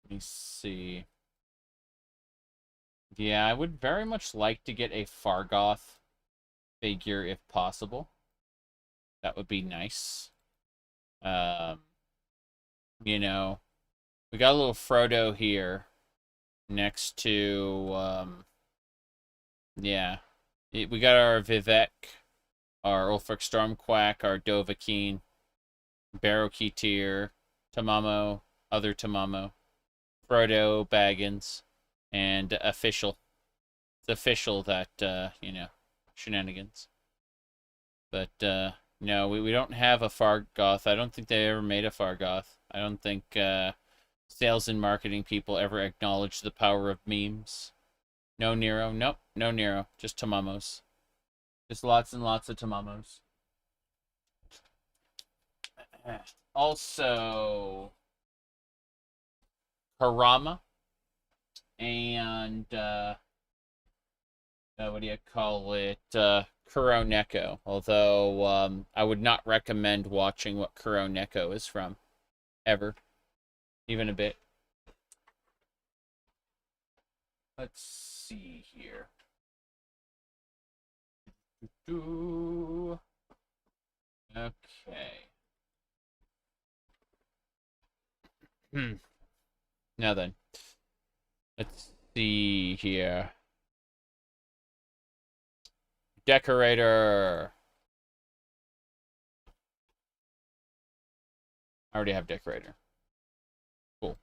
me see. Yeah, I would very much like to get a Fargoth figure if possible. That would be nice. You know, we got a little Frodo here next to, yeah. We got our Vivek, our Ulfric Stormquack, our Dovahkiin, Barrow-Keetir, Tamamo, other Tamamo, Frodo, Baggins, and Official. It's official that, you know, shenanigans. But no, we don't have a Fargoth. I don't think they ever made a Fargoth. I don't think sales and marketing people ever acknowledged the power of memes. No Nero. Nope, no Nero. Just Tamamos. Just lots and lots of Tamamos. Also, Harama and what do you call it? Kuroneko. Although I would not recommend watching what Kuroneko is from, ever, even a bit. Let's see here. Okay. Now then, let's see here. Decorator. I already have Decorator. Cool.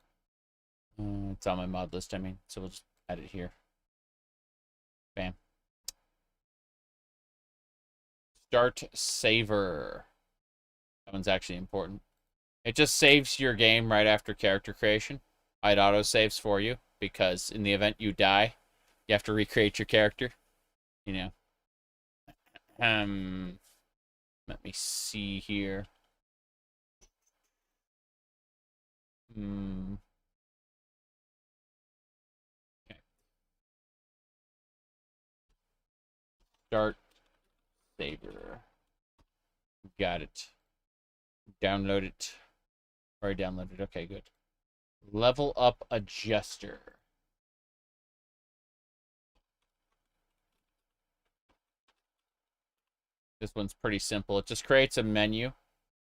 It's on my mod list, I mean, so we'll just add it here. Bam. Start Saver. That one's actually important. It just saves your game right after character creation. It auto-saves for you, because in the event you die, you have to recreate your character. You know. Let me see here. Okay. Start Saver. Got it. Download it. Already downloaded. Okay, good. Level up adjuster. This one's pretty simple. It just creates a menu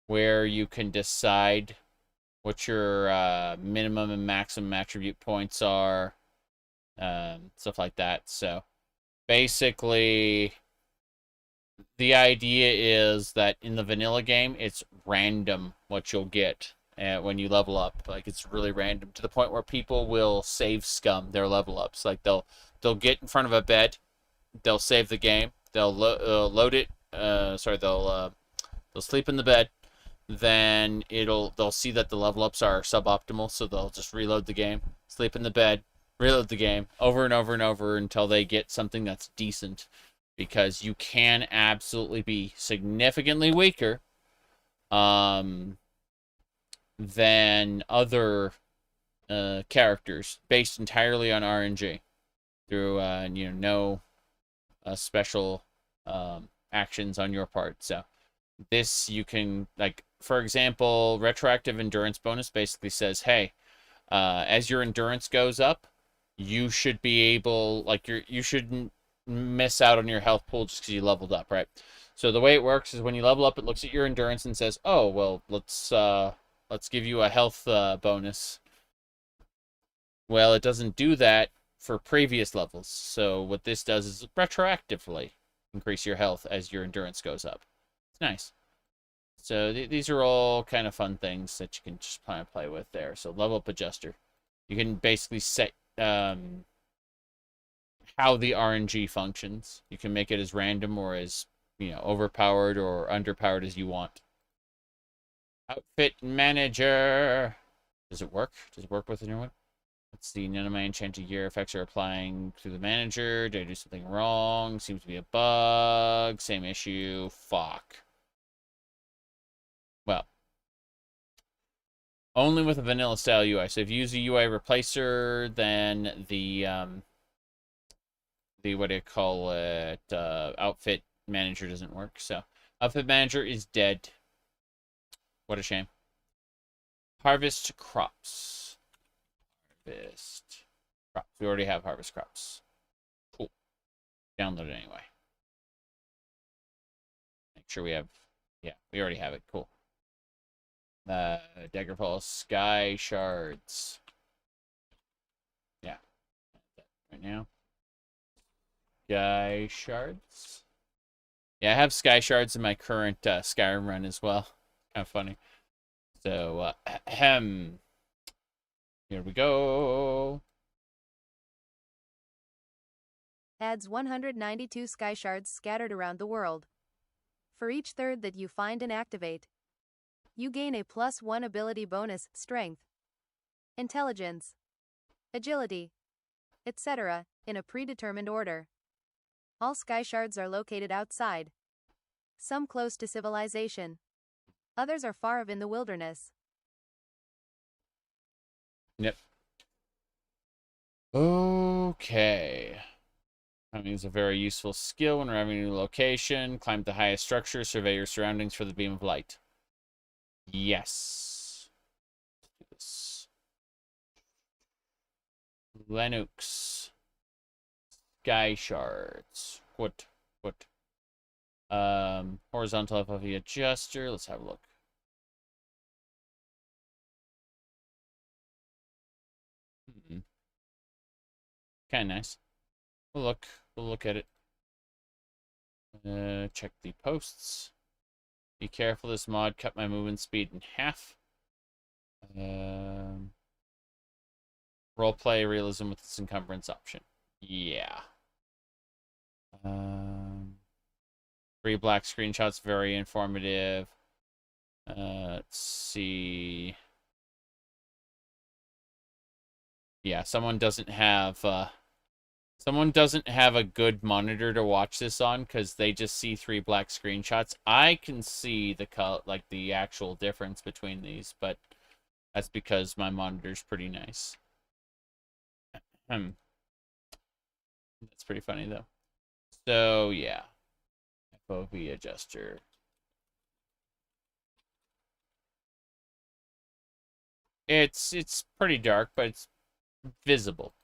where you can decide what your minimum and maximum attribute points are, stuff like that. So basically, the idea is that in the vanilla game, it's random what you'll get when you level up. Like, it's really random, to the point where people will save scum their level ups. Like, they'll get in front of a bed, they'll save the game, they'll load it. They'll sleep in the bed. Then they'll see that the level ups are suboptimal, so they'll just reload the game, sleep in the bed, reload the game over and over and over until they get something that's decent. Because you can absolutely be significantly weaker than other characters based entirely on RNG through no special actions on your part. So this, you can, like, for example, retroactive endurance bonus basically says, hey, as your endurance goes up, you should be able, like, you shouldn't miss out on your health pool just because you leveled up, right? So the way it works is when you level up, it looks at your endurance and says, oh, well, let's give you a health bonus. Well, it doesn't do that for previous levels. So what this does is retroactively increase your health as your endurance goes up. It's nice. So these are all kind of fun things that you can just play with there. So level up adjuster. You can basically set how the RNG functions. You can make it as random or as, overpowered or underpowered as you want. Outfit manager. Does it work? Does it work with the new one? Let's see. None of my enchanted gear effects are applying to the manager. Did I do something wrong? Seems to be a bug. Same issue. Fuck. Well, only with a vanilla style UI. So if you use a UI replacer, then the what do you call it? Outfit manager doesn't work. So outfit manager is dead. What a shame. Harvest crops. Harvest crops. We already have harvest crops. Cool. Download it anyway. Make sure we have. Yeah, we already have it. Cool. Daggerfall sky shards. Yeah. Right now. Sky shards. Yeah, I have sky shards in my current Skyrim run as well. Kind of funny. So, here we go. Adds 192 sky shards scattered around the world. For each third that you find and activate, you gain a +1 ability bonus, strength, intelligence, agility, etc., in a predetermined order. All sky shards are located outside, some close to civilization, others are far in the wilderness. Yep. Okay. Climbing is a very useful skill when arriving at a new location. Climb the highest structure, survey your surroundings for the beam of light. Yes. Let's do this. Linux. Sky shards. What? Horizontal FFE adjuster. Let's have a look. Kind of nice. We'll look at it. Check the posts. Be careful, this mod cut my movement speed in half. Roleplay realism with its encumbrance option. Yeah. 3 black screenshots, very informative. Let's see. Yeah, someone doesn't have a good monitor to watch this on because they just see 3 black screenshots. I can see the actual difference between these, but that's because my monitor's pretty nice. That's pretty funny though. So yeah, FOV adjuster. It's pretty dark, but it's visible.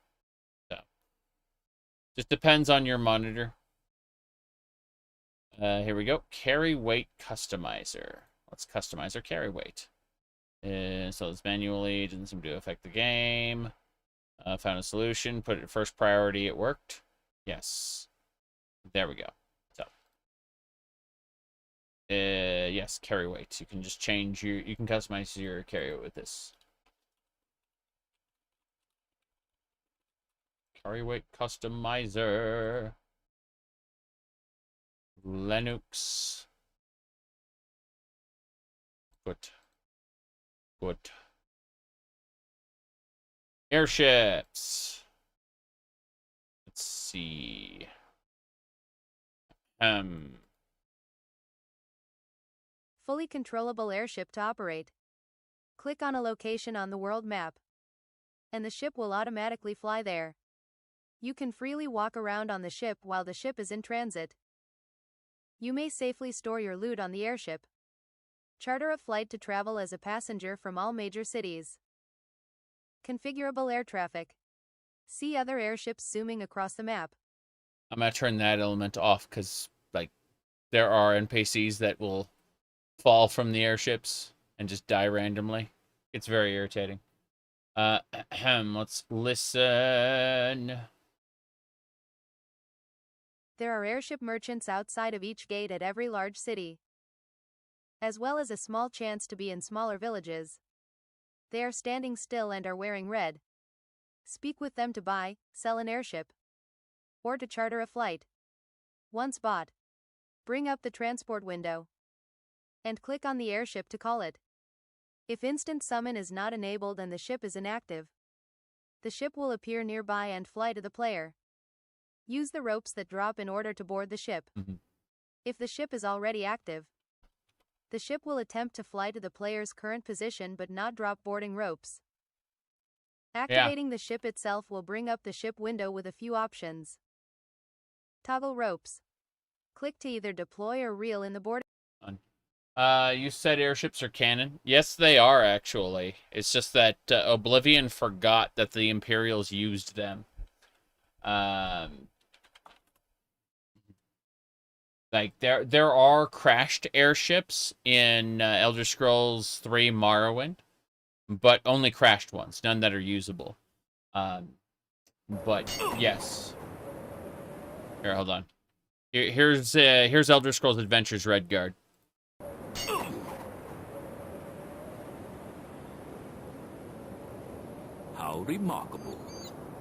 So just depends on your monitor. Here we go. Carry weight customizer. Let's customize our carry weight. So it's manually, didn't seem to affect the game. Found a solution, put it first priority, it worked. Yes. There we go. So yes, carry weight. You can just change you can customize your carry weight with this. Carry weight customizer. Linux. Good. Airships. Let's see. Fully controllable airship to operate. Click on a location on the world map, and the ship will automatically fly there. You can freely walk around on the ship while the ship is in transit. You may safely store your loot on the airship. Charter a flight to travel as a passenger from all major cities. Configurable air traffic. See other airships zooming across the map. I'm gonna turn that element off because, there are NPCs that will fall from the airships and just die randomly. It's very irritating. Let's listen. There are airship merchants outside of each gate at every large city, as well as a small chance to be in smaller villages. They are standing still and are wearing red. Speak with them to buy, sell an airship, or to charter a flight. Once bought, bring up the transport window and click on the airship to call it. If instant summon is not enabled and the ship is inactive, the ship will appear nearby and fly to the player. Use the ropes that drop in order to board the ship. If the ship is already active, the ship will attempt to fly to the player's current position but not drop boarding ropes. Activating the ship itself will bring up the ship window with a few options. Toggle ropes. Click to either deploy or reel in the boarding. You said airships are canon. Yes, they are, actually. It's just that Oblivion forgot that the Imperials used them. There are crashed airships in Elder Scrolls 3 Morrowind, but only crashed ones, none that are usable. But yes. Here, hold on. Here's Elder Scrolls Adventures Redguard. How remarkable.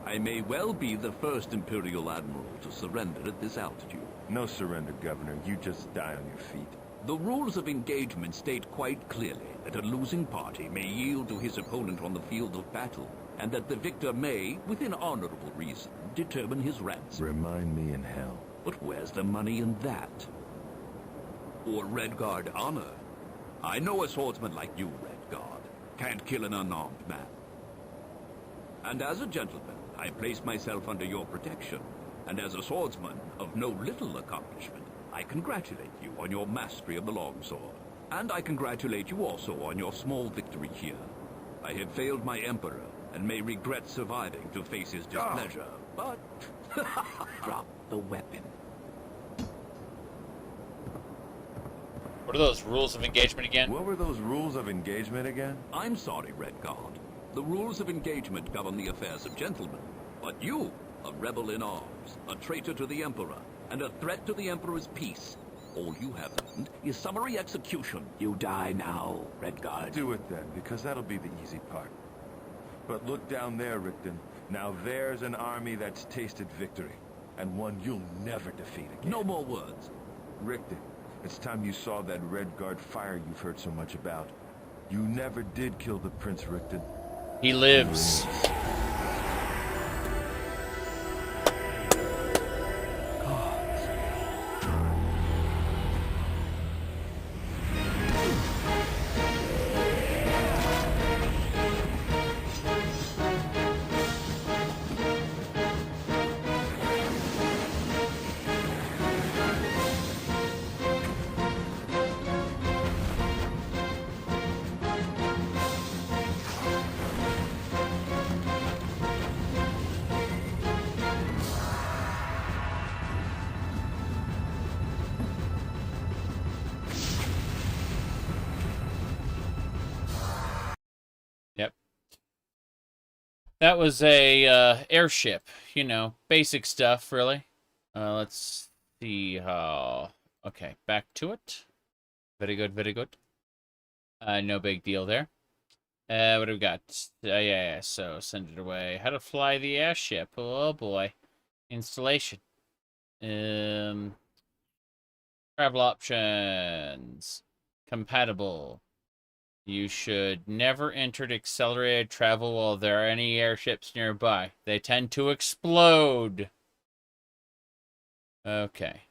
I may well be the first Imperial Admiral to surrender at this altitude. No surrender, Governor. You just die on your feet. The rules of engagement state quite clearly that a losing party may yield to his opponent on the field of battle, and that the victor may, within honorable reason, determine his ransom. Remind me in hell. But where's the money in that? Or Redguard honor? I know a swordsman like you, Redguard, can't kill an unarmed man. And as a gentleman, I place myself under your protection. And as a swordsman of no little accomplishment, I congratulate you on your mastery of the longsword. And I congratulate you also on your small victory here. I have failed my Emperor, and may regret surviving to face his displeasure, but... drop the weapon. What are those rules of engagement again? What were those rules of engagement again? I'm sorry, Redguard. The rules of engagement govern the affairs of gentlemen. But you, a rebel in arms, a traitor to the Emperor, and a threat to the Emperor's peace. All you have earned is summary execution. You die now, Redguard. Do it then, because that'll be the easy part. But look down there, Rickton. Now there's an army that's tasted victory, and one you'll never defeat again. No more words. Rickton, it's time you saw that Redguard fire you've heard so much about. You never did kill the Prince, Rickton. He lives. Yep. That was a airship, you know, basic stuff, really. Let's see how... Okay, back to it. Very good, very good. No big deal there. What do we got? Yeah, so send it away. How to fly the airship. Oh, boy. Installation. Travel options. Compatible. You should never enter accelerated travel while there are any airships nearby. They tend to explode. Okay.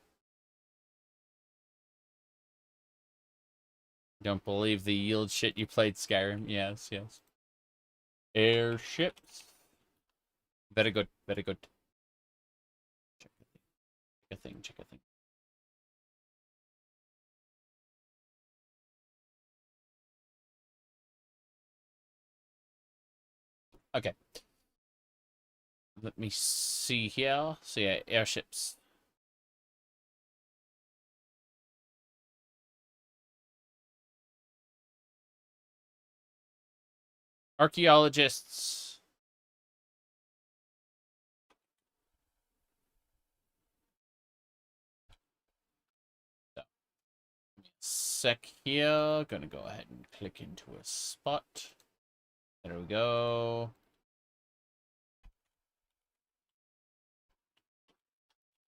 Don't believe the yield shit you played Skyrim. Yes, yes. Airships. Very good, very good. Check a thing, check a thing. Okay. Let me see here. So yeah, airships. Archaeologists. So, sec here. Gonna go ahead and click into a spot. There we go.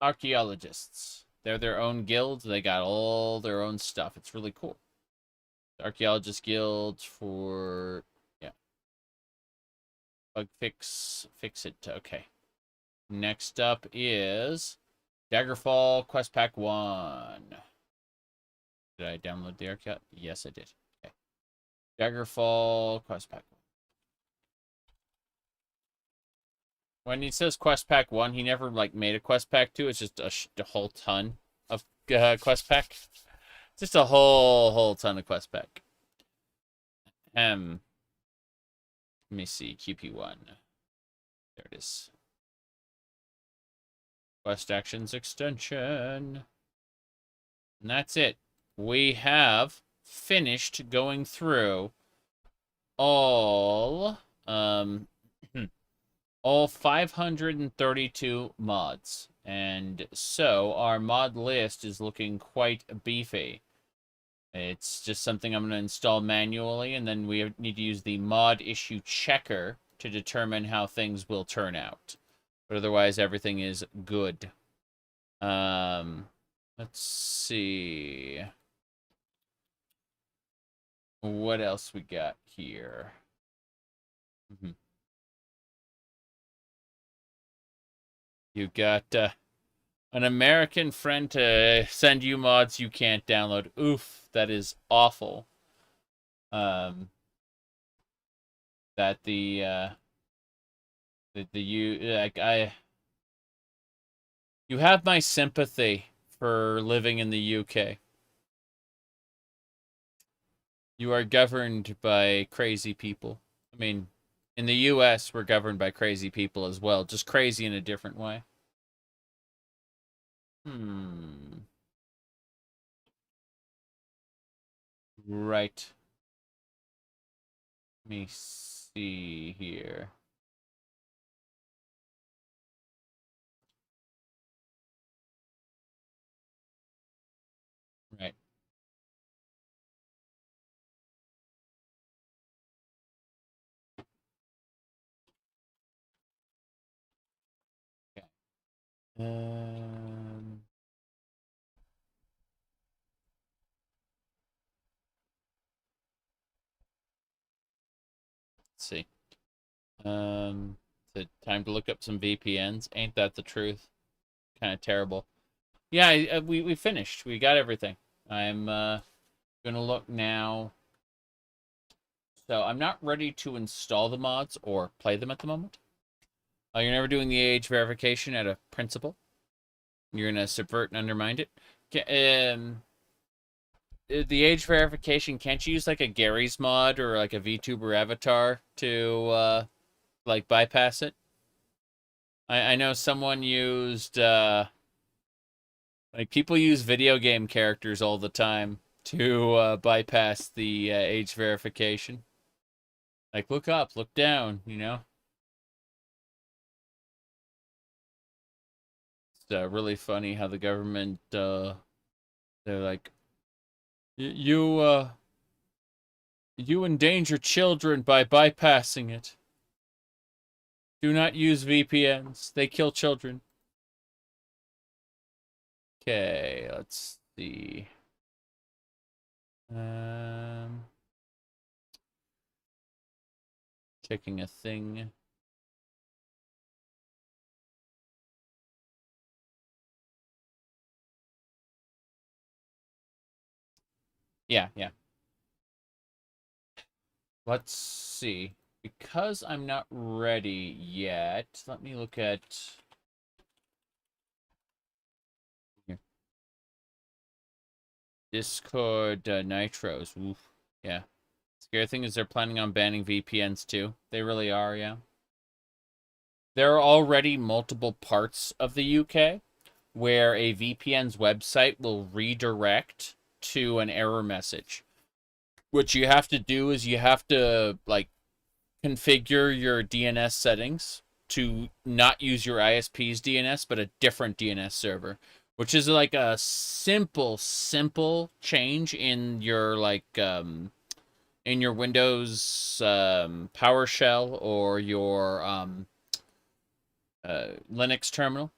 Archaeologists. They're their own guilds. They got all their own stuff. It's really cool. The Archaeologist Guild for... Yeah. Bug fix. Fix it. Okay. Next up is... Daggerfall Quest Pack 1. Did I download the Archaeologist? Yes, I did. Okay. Daggerfall Quest Pack 1. When he says Quest Pack 1, he never, like, made a Quest Pack 2. It's just a whole ton of Quest Pack. Just a whole ton of Quest Pack. Let me see. QP1. There it is. Quest Actions Extension. And that's it. We have finished going through all... all 532 mods, and so our mod list is looking quite beefy. It's just something I'm going to install manually, and then we need to use the mod issue checker to determine how things will turn out. But otherwise, everything is good. Let's see. What else we got here? You got an American friend to send you mods you can't download. Oof, that is awful. That you have my sympathy for living in the UK. You are governed by crazy people. I mean, in the US, we're governed by crazy people as well, just crazy in a different way. Right. Let me see here. Right. Okay. Let's see. Time to look up some VPNs. Ain't that the truth? Kind of terrible. Yeah, we finished. We got everything. I'm gonna look now. So I'm not ready to install the mods or play them at the moment. You're never doing the age verification at a principal. You're gonna subvert and undermine it. The age verification, can't you use like a Gary's mod or like a VTuber avatar to like bypass it? I know someone used like people use video game characters all the time to bypass the age verification. Like look up, look down, you know? It's really funny how the government they're like you endanger children by bypassing it. Do not use VPNs. They kill children. Okay, let's see. Checking a thing. Yeah. Let's see. Because I'm not ready yet, let me look at... Here. Discord Nitros. Oof. Yeah. Scary thing is they're planning on banning VPNs too. They really are, yeah. There are already multiple parts of the UK where a VPN's website will redirect to an error message. What you have to do is you have to, like, configure your DNS settings to not use your ISP's DNS, but a different DNS server, which is like a simple change in your, like, in your Windows PowerShell or your Linux terminal.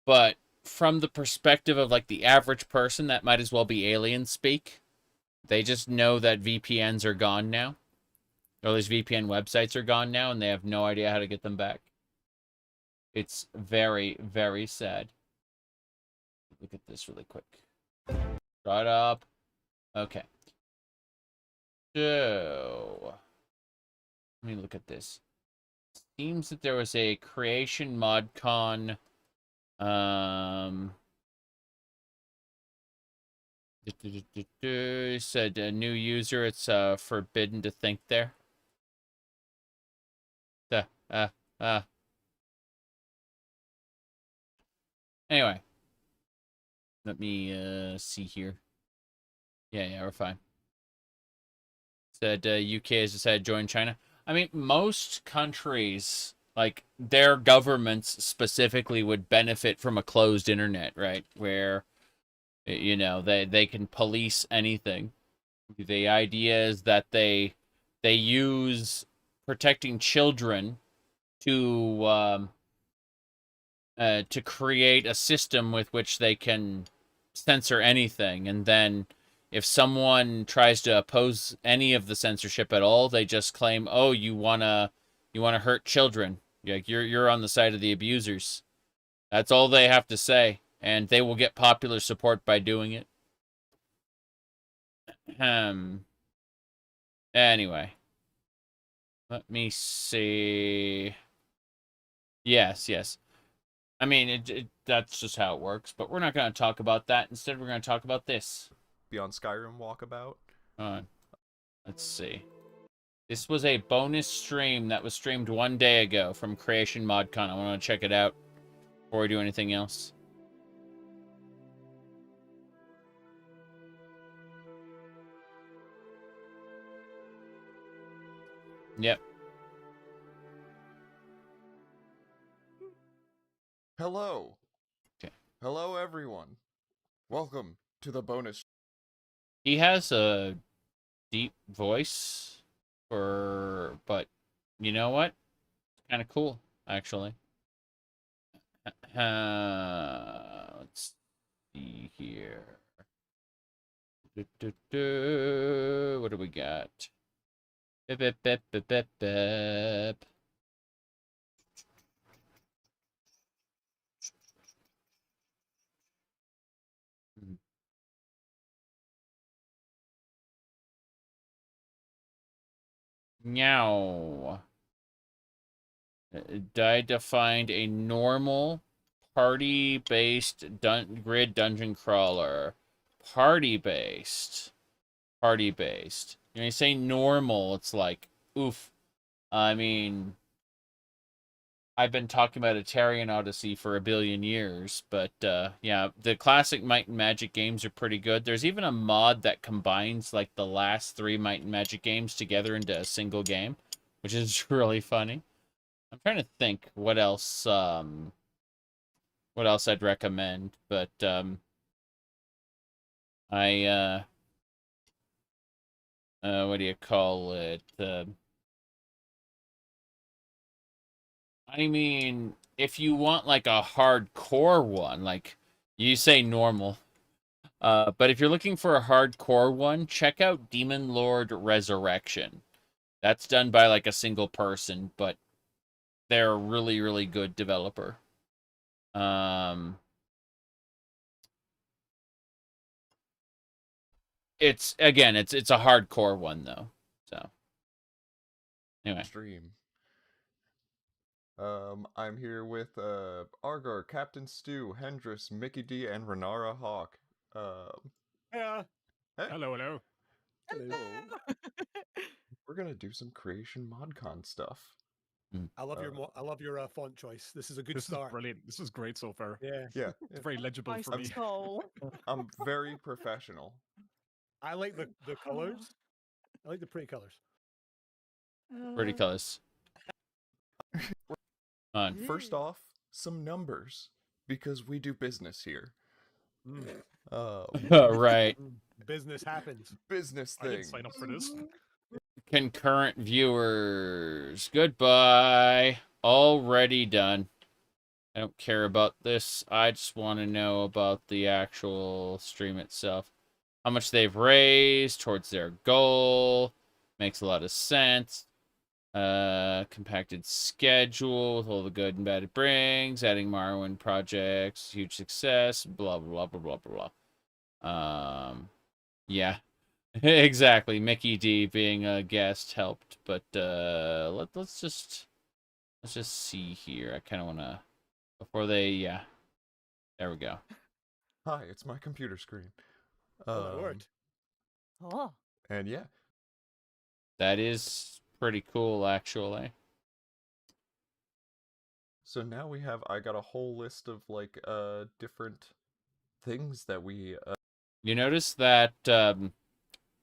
But from the perspective of, like, the average person, that might as well be alien speak. They just know that VPNs are gone now. Or these VPN websites are gone now, and they have no idea how to get them back. It's very, very sad. Look at this really quick. Shut up. Okay. So, let me look at this. Seems that there was a creation modcon. Said a new user. It's forbidden to think there. Anyway, let me see here. Yeah, we're fine. Said UK has decided to join China. I mean, most countries, like, their governments specifically would benefit from a closed internet, right? Where, you know, they can police anything. The idea is that they use protecting children to create a system with which they can censor anything, and then if someone tries to oppose any of the censorship at all, they just claim, "Oh, you wanna hurt children. Like you're on the side of the abusers." That's all they have to say, and they will get popular support by doing it. Anyway, let me see. Yes. I mean, that's just how it works, but we're not going to talk about that. Instead, we're going to talk about this. Beyond Skyrim walkabout. Let's see. This was a bonus stream that was streamed 1 day ago from Creation ModCon. I want to check it out before we do anything else. Yep. Hello. Okay. Hello, everyone. Welcome to the bonus. He has a deep voice, but you know what? Kind of cool, actually. Let's see here. What do we got? Bip, bip, bip, bip, bip. Meow. I defined a normal party-based grid dungeon crawler. Party-based. When you say normal, it's like, oof. I mean, I've been talking about Atarian Odyssey for a billion years, but yeah, the classic Might and Magic games are pretty good. There's even a mod that combines like the last 3 Might and Magic games together into a single game, which is really funny. I'm trying to think what else I'd recommend, but what do you call it? I mean, if you want like a hardcore one, like you say normal, but if you're looking for a hardcore one, check out Demon Lord Resurrection. That's done by like a single person, but they're a really, really good developer. It's a hardcore one though. So anyway. Stream. I'm here with Argar, Captain Stu, Hendris, Mickey D, and Renara Hawk. Yeah. Hey. Hello. We're gonna do some Creation ModCon stuff. I love your font choice. This is a good start. Is brilliant. This is great so far. Yeah. It's very legible for me. I'm very professional. I like the colors. I like the pretty colors. Pretty colors. First off, some numbers, because we do business here. Right. Business happens. Business I didn't things. sign up for this. Concurrent viewers. Goodbye. Already done. I don't care about this. I just want to know about the actual stream itself. How much they've raised towards their goal. Makes a lot of sense. Compacted schedule with all the good and bad it brings. Adding Morrowind projects. Huge success. Blah, blah, blah, blah, blah, blah. Yeah. Exactly. Mickey D being a guest helped. But, let's just see here. I kind of want to... Before they... Yeah. There we go. Hi, it's my computer screen. Oh, that worked. Oh. And yeah. That is pretty cool, actually. So now I got a whole list of, like, different things that we... You notice that,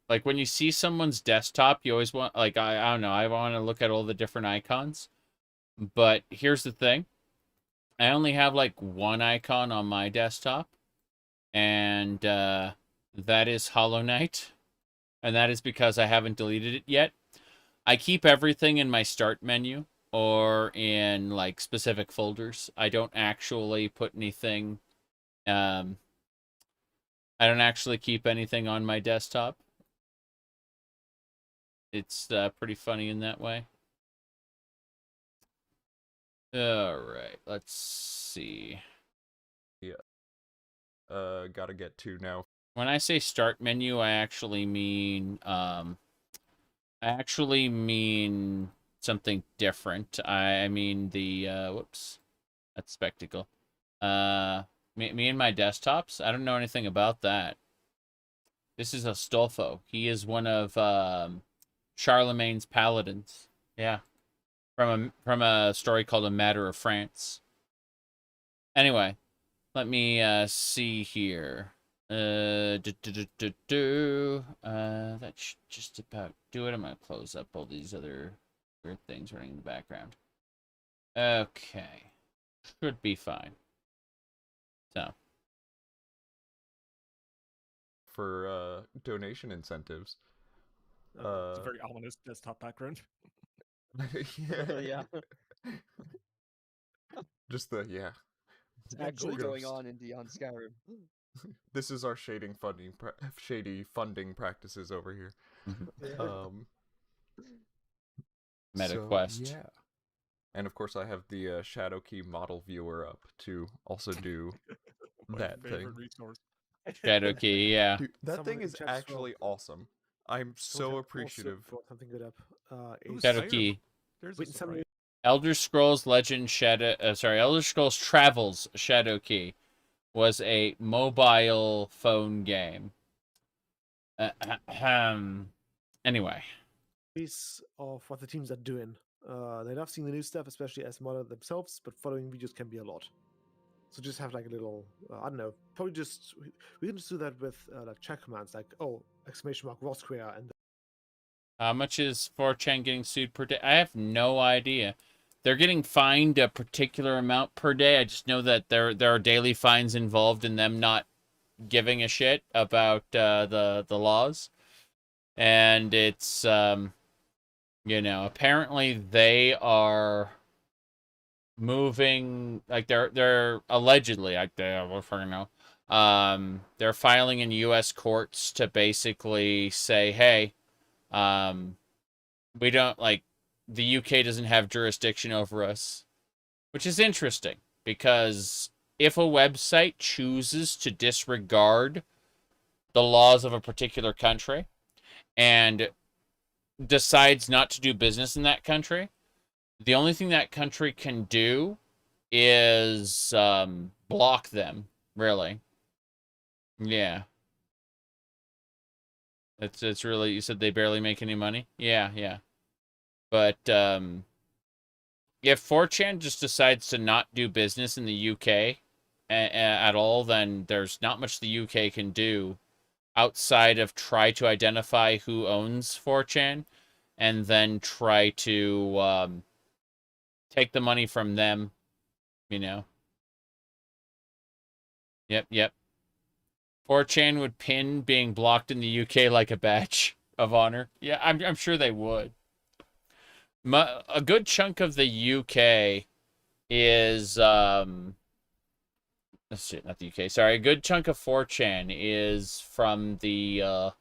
like, when you see someone's desktop, you always want... Like, I don't know, I want to look at all the different icons. But here's the thing. I only have, like, one icon on my desktop. And, that is Hollow Knight. And that is because I haven't deleted it yet. I keep everything in my start menu or in like specific folders. I don't actually put anything I don't actually keep anything on my desktop. It's pretty funny in that way. Alright, let's see. Yeah. Gotta get to now. When I say start menu, I actually mean something different. I mean the whoops. That's spectacle. Me and my desktops, I don't know anything about that. This is Astolfo. He is one of Charlemagne's paladins. Yeah. From a story called A Matter of France. Anyway, let me see here. That should just about do it. I'm gonna close up all these other weird things running in the background. Okay. Should be fine. So. For donation incentives. It's a very ominous desktop background. Yeah. Just the It's actually going on in Beyond Skyrim. This is our shady funding practices over here. MetaQuest. So, yeah. And of course I have the Shadow Key model viewer up to also do that thing. Resource. Shadow Key, yeah. Dude, that thing is actually awesome. I'm so appreciative. Something good up. Shadow Key. There's Elder Scrolls Legend Shadow. Elder Scrolls Travels Shadow Key was a mobile phone game. Anyway. Piece of what the teams are doing. They love seeing the new stuff, especially as modder themselves, but following videos can be a lot. So just have like a little, I don't know, probably just, we can just do that with like chat commands, like, exclamation mark, raw square, and How much is 4chan getting sued per day? I have no idea. They're getting fined a particular amount per day. I just know that there are daily fines involved in them not giving a shit about the laws. And it's, apparently they are moving, like they're allegedly, like we'll fucking know. They're filing in U.S. courts to basically say, hey, we don't, like, the UK doesn't have jurisdiction over us, which is interesting because if a website chooses to disregard the laws of a particular country and decides not to do business in that country, the only thing that country can do is block them, really. Yeah. It's really, you said they barely make any money? Yeah. But if 4chan just decides to not do business in the UK at all, then there's not much the UK can do outside of try to identify who owns 4chan and then try to take the money from them, Yep. 4chan would pin being blocked in the UK like a badge of honor. Yeah, I'm sure they would. A good chunk of the UK is shit, not the UK. Sorry, a good chunk of 4chan is from the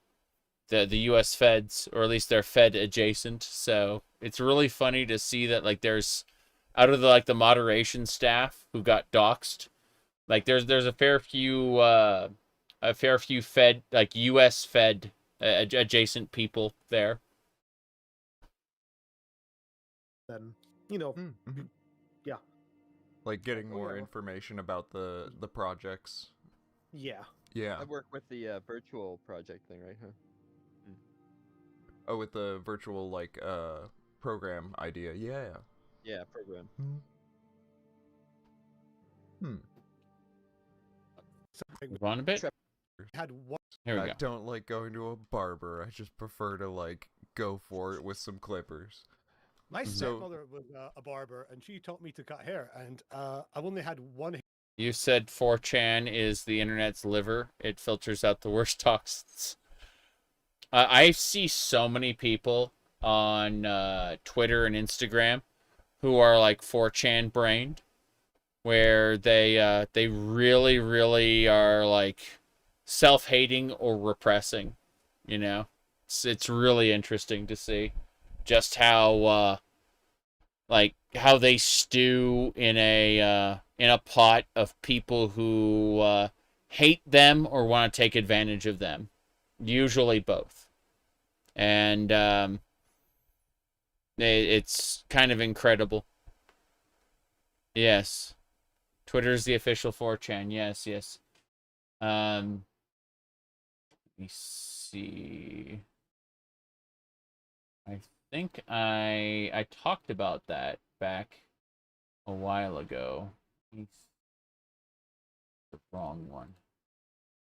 US feds, or at least they're Fed adjacent. So it's really funny to see that, like, there's out of the moderation staff who got doxxed, like there's a fair few Fed, like US Fed adjacent people there. then yeah, like getting more information about the projects. Yeah. Yeah. I work with the virtual project thing, right? Huh? Oh, with the virtual program idea. Yeah. Yeah, program. Move on a bit. Had one. Here we go. I don't like going to a barber. I just prefer to go for it with some clippers. My stepmother was a barber, and she taught me to cut hair, and I've only had one. You said 4chan is the internet's liver. It filters out the worst toxins. I see so many people on Twitter and Instagram who are like 4chan brained, where they really, really are like self-hating or repressing. You know, it's really interesting to see just how like how they stew in a pot of people who hate them or want to take advantage of them. Usually both. And it's kind of incredible. Yes. Twitter's the official 4chan. Yes, yes. Let me see. I think I talked about that back a while ago. It's the wrong one.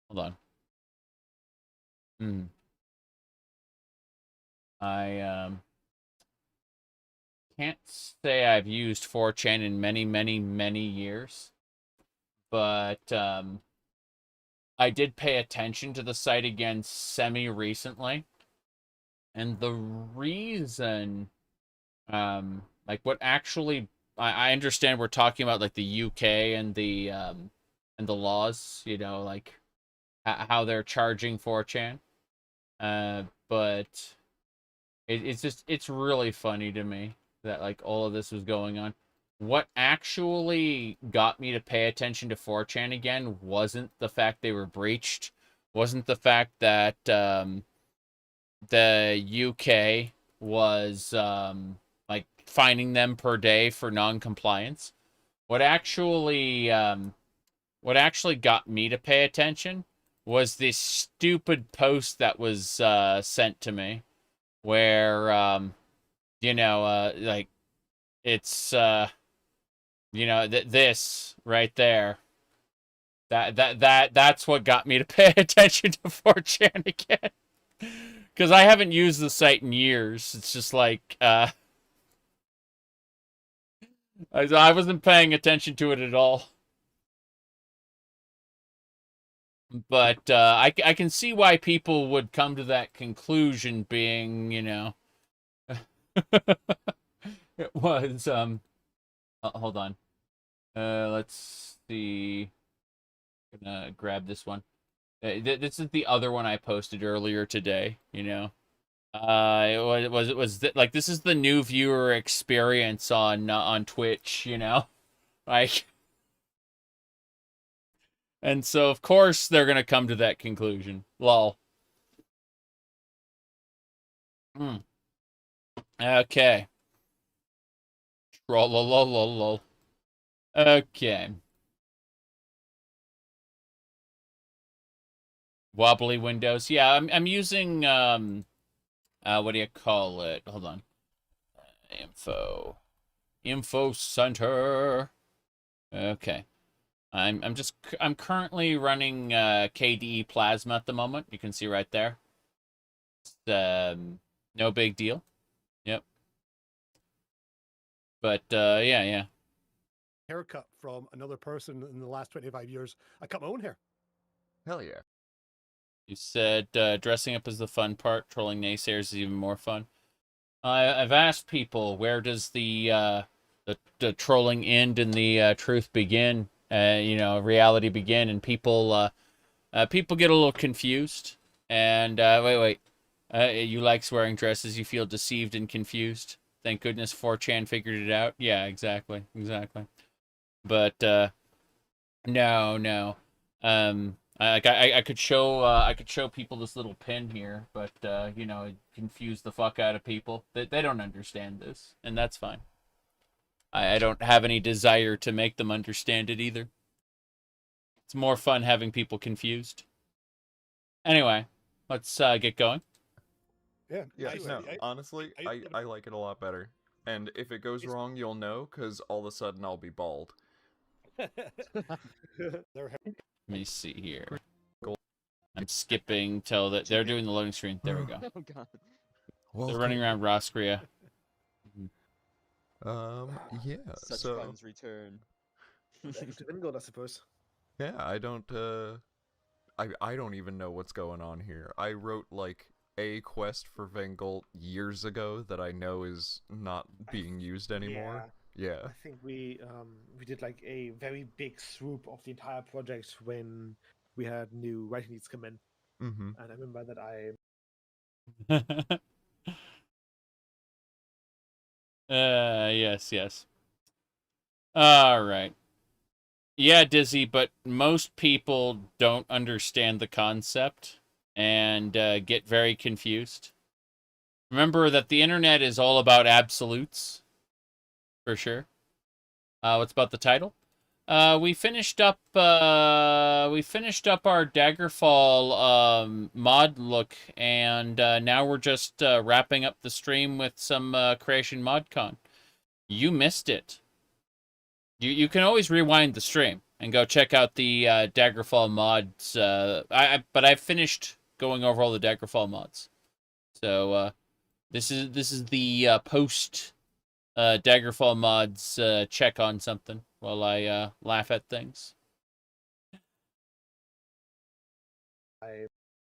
Hold on. I can't say I've used 4chan in many, many, many years, but I did pay attention to the site again semi-recently, and the reason, like what actually, I understand we're talking about like the UK and the laws, you know, like how they're charging 4chan, but it's really funny to me that like all of this was going on. What actually got me to pay attention to 4chan again wasn't the fact they were breached, wasn't the fact that the UK was like fining them per day for non-compliance. What actually got me to pay attention was this stupid post that was sent to me, where you know, like it's you know, this right there. That's what got me to pay attention to 4chan again. Because I haven't used the site in years. It's just like I wasn't paying attention to it at all. But I can see why people would come to that conclusion, being, you know, it was hold on. Let's see. I'm gonna grab this one. This is the other one I posted earlier today, you know. It was like, this is the new viewer experience on Twitch, you know. Like, and so of course they're gonna come to that conclusion. Lol. Okay. Trollololol. Okay. Wobbly windows. Yeah, I'm using what do you call it? Hold on. Info center. Okay. I'm currently running KDE Plasma at the moment. You can see right there. It's, no big deal. Yep. But yeah. Haircut from another person in the last 25 years. I cut my own hair. Hell yeah. You said dressing up is the fun part. Trolling naysayers is even more fun. I've asked people, where does the trolling end and the truth begin? You know, reality begin, and people get a little confused. And wait. You like swearing dresses? You feel deceived and confused? Thank goodness 4chan figured it out. Yeah, exactly. But no. I could show people this little pin here, but you know, it confused the fuck out of people. They don't understand this, and that's fine. I don't have any desire to make them understand it either. It's more fun having people confused. Anyway, let's get going. Yeah, no, honestly, I like it a lot better. And if it goes wrong, you'll know, because all of a sudden I'll be bald. Let me see here. I'm skipping till they're doing the loading screen. There we go. Oh god. They're running around Roscria. Yeah, Such so... fun's return. To Vingard, I suppose. Yeah, I don't even know what's going on here. I wrote, like, a quest for Vengolt years ago that I know is not being used anymore. Yeah. I think we did like a very big swoop of the entire project when we had new writing needs come in. Mm-hmm. And I remember that I yes. All right. Yeah, Dizzy, but most people don't understand the concept and get very confused. Remember that the internet is all about absolutes, for sure. What's about the title? We finished up our Daggerfall mod look, and now we're just wrapping up the stream with some Creation ModCon. You missed it. You can always rewind the stream and go check out the Daggerfall mods. But I've finished going over all the Daggerfall mods. So this is the post Daggerfall mods check on something while I laugh at things.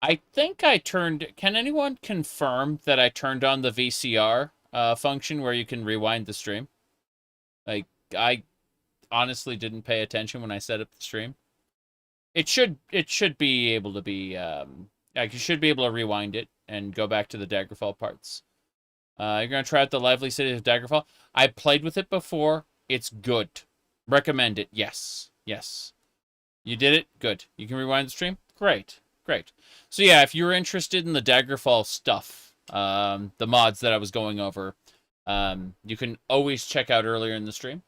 I think I turned. Can anyone confirm that I turned on the VCR function where you can rewind the stream? Like I honestly didn't pay attention when I set up the stream. It should be able to be like you should be able to rewind it and go back to the Daggerfall parts. You're gonna try out the Lively City of Daggerfall. I played with it before. It's good. Recommend it. Yes. You did it. Good. You can rewind the stream. Great. So yeah, if you're interested in the Daggerfall stuff, the mods that I was going over, you can always check out earlier in the stream.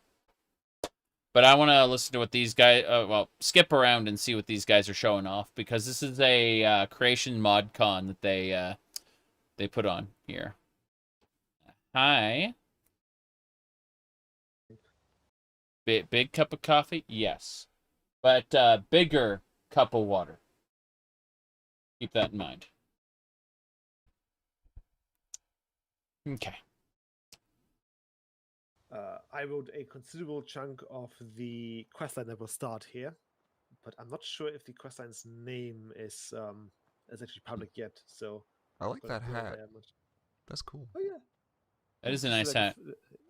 But I want to listen to what these guys, skip around and see what these guys are showing off, because this is a Creation ModCon that they put on here. Hi. Big cup of coffee? Yes. But bigger cup of water. Keep that in mind. Okay. I wrote a considerable chunk of the questline that will start here, but I'm not sure if the questline's name is actually public yet. So I like that hat. That's cool. Oh yeah, that is a nice hat.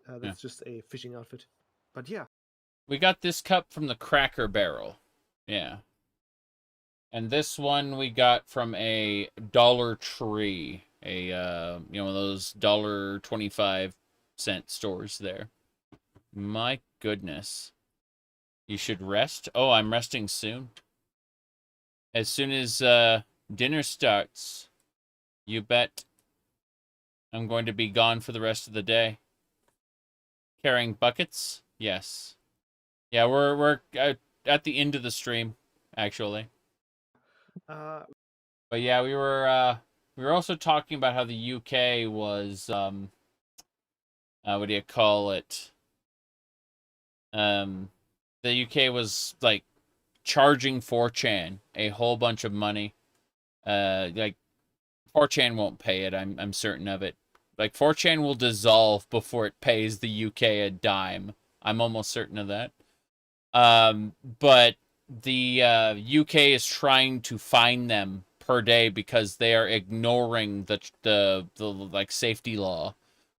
That's just a fishing outfit. But yeah, we got this cup from the Cracker Barrel. Yeah. And this one we got from a Dollar Tree, one of those $1.25 stores there. My goodness. You should rest. Oh, I'm resting soon. As soon as dinner starts, you bet I'm going to be gone for the rest of the day. Carrying buckets? Yes. Yeah, we're at the end of the stream, actually. But yeah, we were also talking about how the UK was what do you call it? The UK was like charging 4chan a whole bunch of money. Like 4chan won't pay it, I'm certain of it. Like 4chan will dissolve before it pays the UK a dime. I'm almost certain of that. But the UK is trying to fine them per day because they are ignoring the like safety law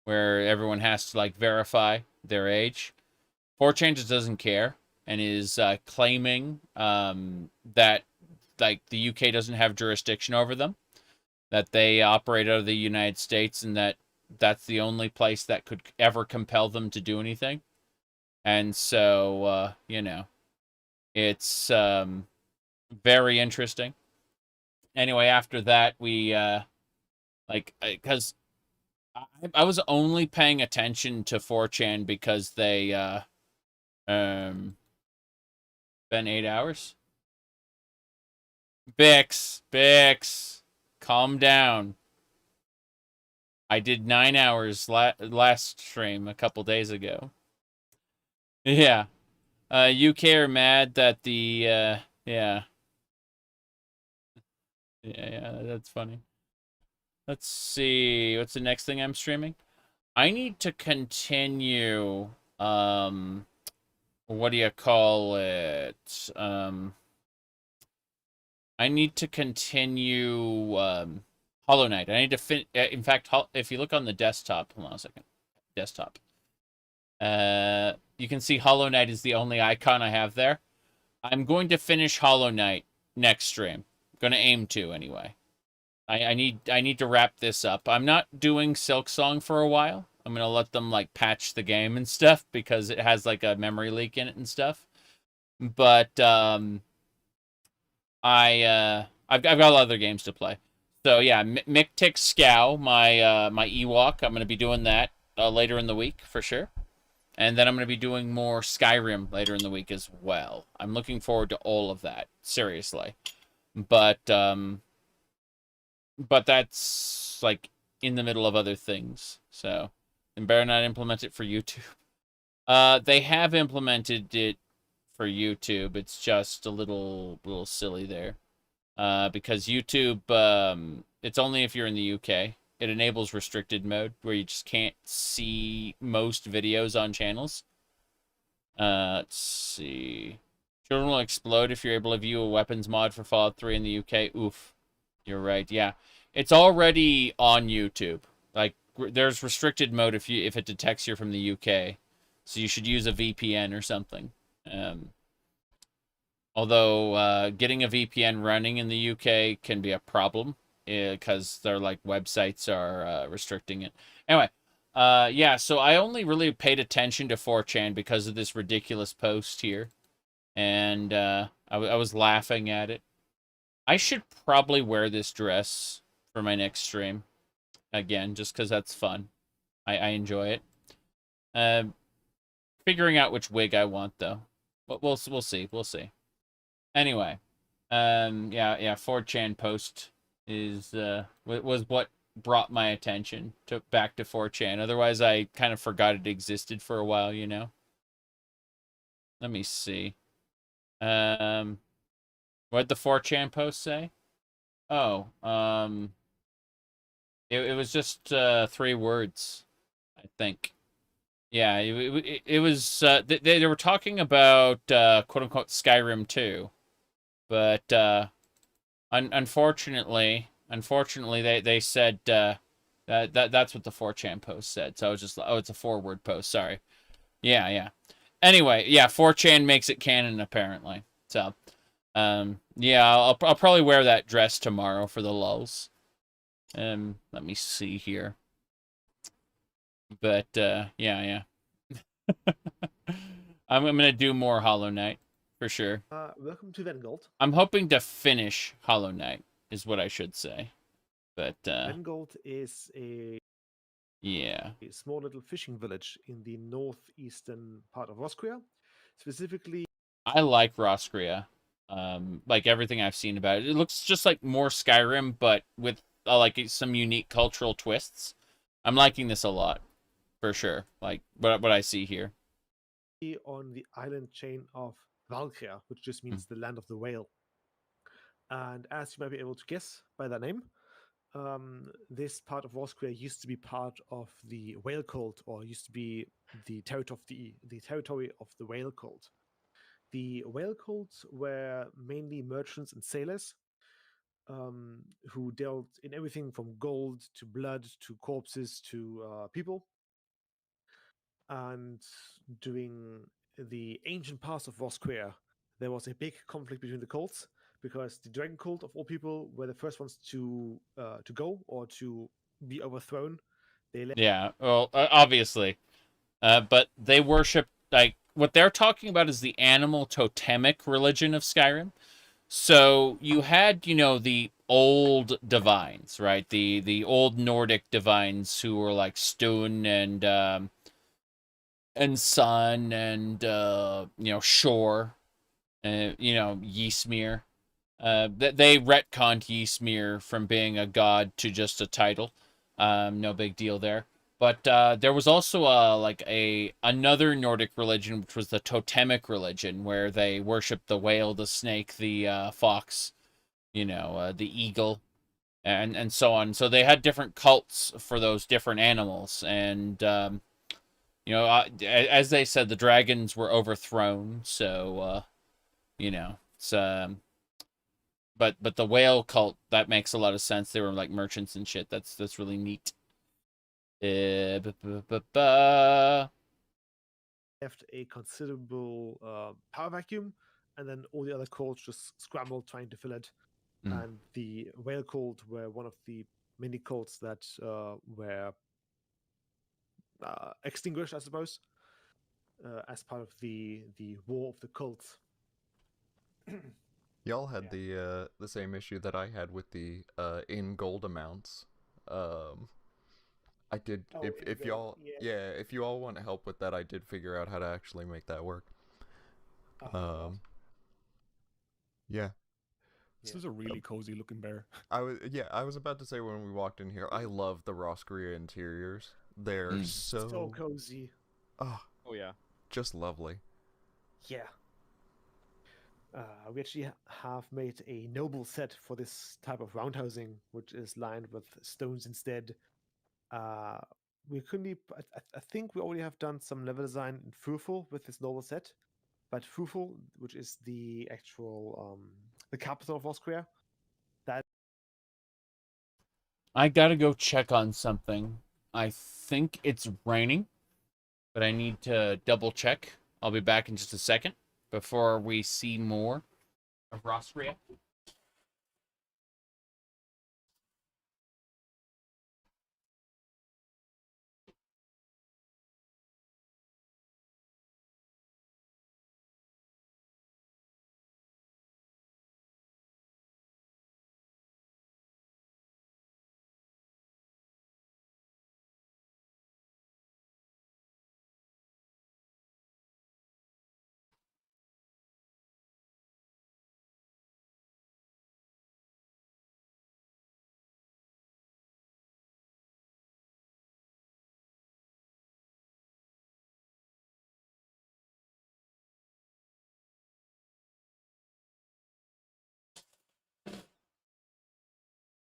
where everyone has to like verify their age. 4chan just doesn't care and is claiming that like the UK doesn't have jurisdiction over them, that they operate out of the United States, and that's the only place that could ever compel them to do anything. And so it's very interesting. Anyway, after that, we because I was only paying attention to 4chan because they been 8 hours. Bix, calm down. I did 9 hours last stream a couple days ago. Yeah. UK are mad that the yeah, that's funny. Let's see, what's the next thing I'm streaming? I need to continue what do you call it? I need to continue Hollow Knight. I need to in fact, if you look on the desktop, hold on a second. Desktop. You can see Hollow Knight is the only icon I have there. I'm going to finish Hollow Knight next stream. Gonna aim to anyway. I need to wrap this up. I'm not doing Silksong for a while. I'm gonna let them like patch the game and stuff because it has like a memory leak in it and stuff. But I've got other games to play. So yeah, Mictic Scow, my Ewok. I'm gonna be doing that later in the week for sure. And then I'm going to be doing more Skyrim later in the week as well. I'm looking forward to all of that, seriously. But that's like in the middle of other things. So, and better not implement it for YouTube. They have implemented it for YouTube. It's just a little silly there. Because YouTube, it's only if you're in the UK. It enables restricted mode, where you just can't see most videos on channels. Let's see. Children will explode if you're able to view a weapons mod for Fallout 3 in the UK. Oof. You're right, yeah. It's already on YouTube. Like, there's restricted mode if it detects you're from the UK. So you should use a VPN or something. Although, getting a VPN running in the UK can be a problem. Because their like websites are restricting it. Anyway, yeah, so I only really paid attention to 4chan because of this ridiculous post here. And I was laughing at it. I should probably wear this dress for my next stream. Again, just because that's fun. I enjoy it. Figuring out which wig I want, though. But we'll see. We'll see. Anyway, yeah, 4chan post is was what brought my attention back to 4chan. Otherwise, I kind of forgot it existed for a while, you know. Let me see. What'd the 4chan post say? Oh, it was just 3 words, I think. Yeah, it was. They were talking about quote unquote Skyrim 2, but unfortunately, they said that's what the 4chan post said. So I was just, oh, it's a 4-word post. Sorry. Yeah. Anyway, yeah, 4chan makes it canon apparently. So, yeah, I'll probably wear that dress tomorrow for the lulz. Let me see here. But yeah. I'm gonna do more Hollow Knight for sure. Welcome to Vengold. I'm hoping to finish Hollow Knight, is what I should say. But Vengold is a small little fishing village in the northeastern part of Austria. Specifically, I like Roscria. Like everything I've seen about it. It looks just like more Skyrim, but with like some unique cultural twists. I'm liking this a lot, for sure. Like what I see here. On the island chain of Valkyria, which just means the land of the whale. And as you might be able to guess by that name, this part of Austria used to be part of the whale cult, or used to be the territory of the whale cult. The whale cults were mainly merchants and sailors who dealt in everything from gold to blood to corpses to people. And during the ancient past of Austria, there was a big conflict between the cults because the dragon cult of all people were the first ones to go or to be overthrown. Yeah, well, obviously. But they worship, like, what they're talking about is the animal totemic religion of Skyrim. So you had, the old divines, right? The old Nordic divines who were like Stun and Sun and Shore, Ysmir. They retconned Ysmir from being a god to just a title. No big deal there. But there was also another Nordic religion, which was the totemic religion, where they worshipped the whale, the snake, the fox, the eagle, and so on. So they had different cults for those different animals, and as they said, the dragons were overthrown. So it's but the whale cult, that makes a lot of sense. They were like merchants and shit. That's really neat. Left a considerable power vacuum and then all the other cults just scrambled trying to fill it. Mm. And the whale cult were one of the many cults that were extinguished, I suppose, as part of the war of the cults. Y'all had the same issue that I had with the in gold amounts. I did if y'all if you all want help with that, I did figure out how to actually make that work. Yeah. This is a really cozy looking bear. I was about to say when we walked in here, I love the Roscrea interiors. They're so cozy. Oh yeah. Just lovely. Yeah. We actually have made a noble set for this type of roundhousing, which is lined with stones instead. We couldn't. I think we already have done some level design in Furful with this noble set, but Furful, which is the actual the capital of Austria, that I gotta go check on something. I think it's raining, but I need to double check. I'll be back in just a second before we see more of Roscrea.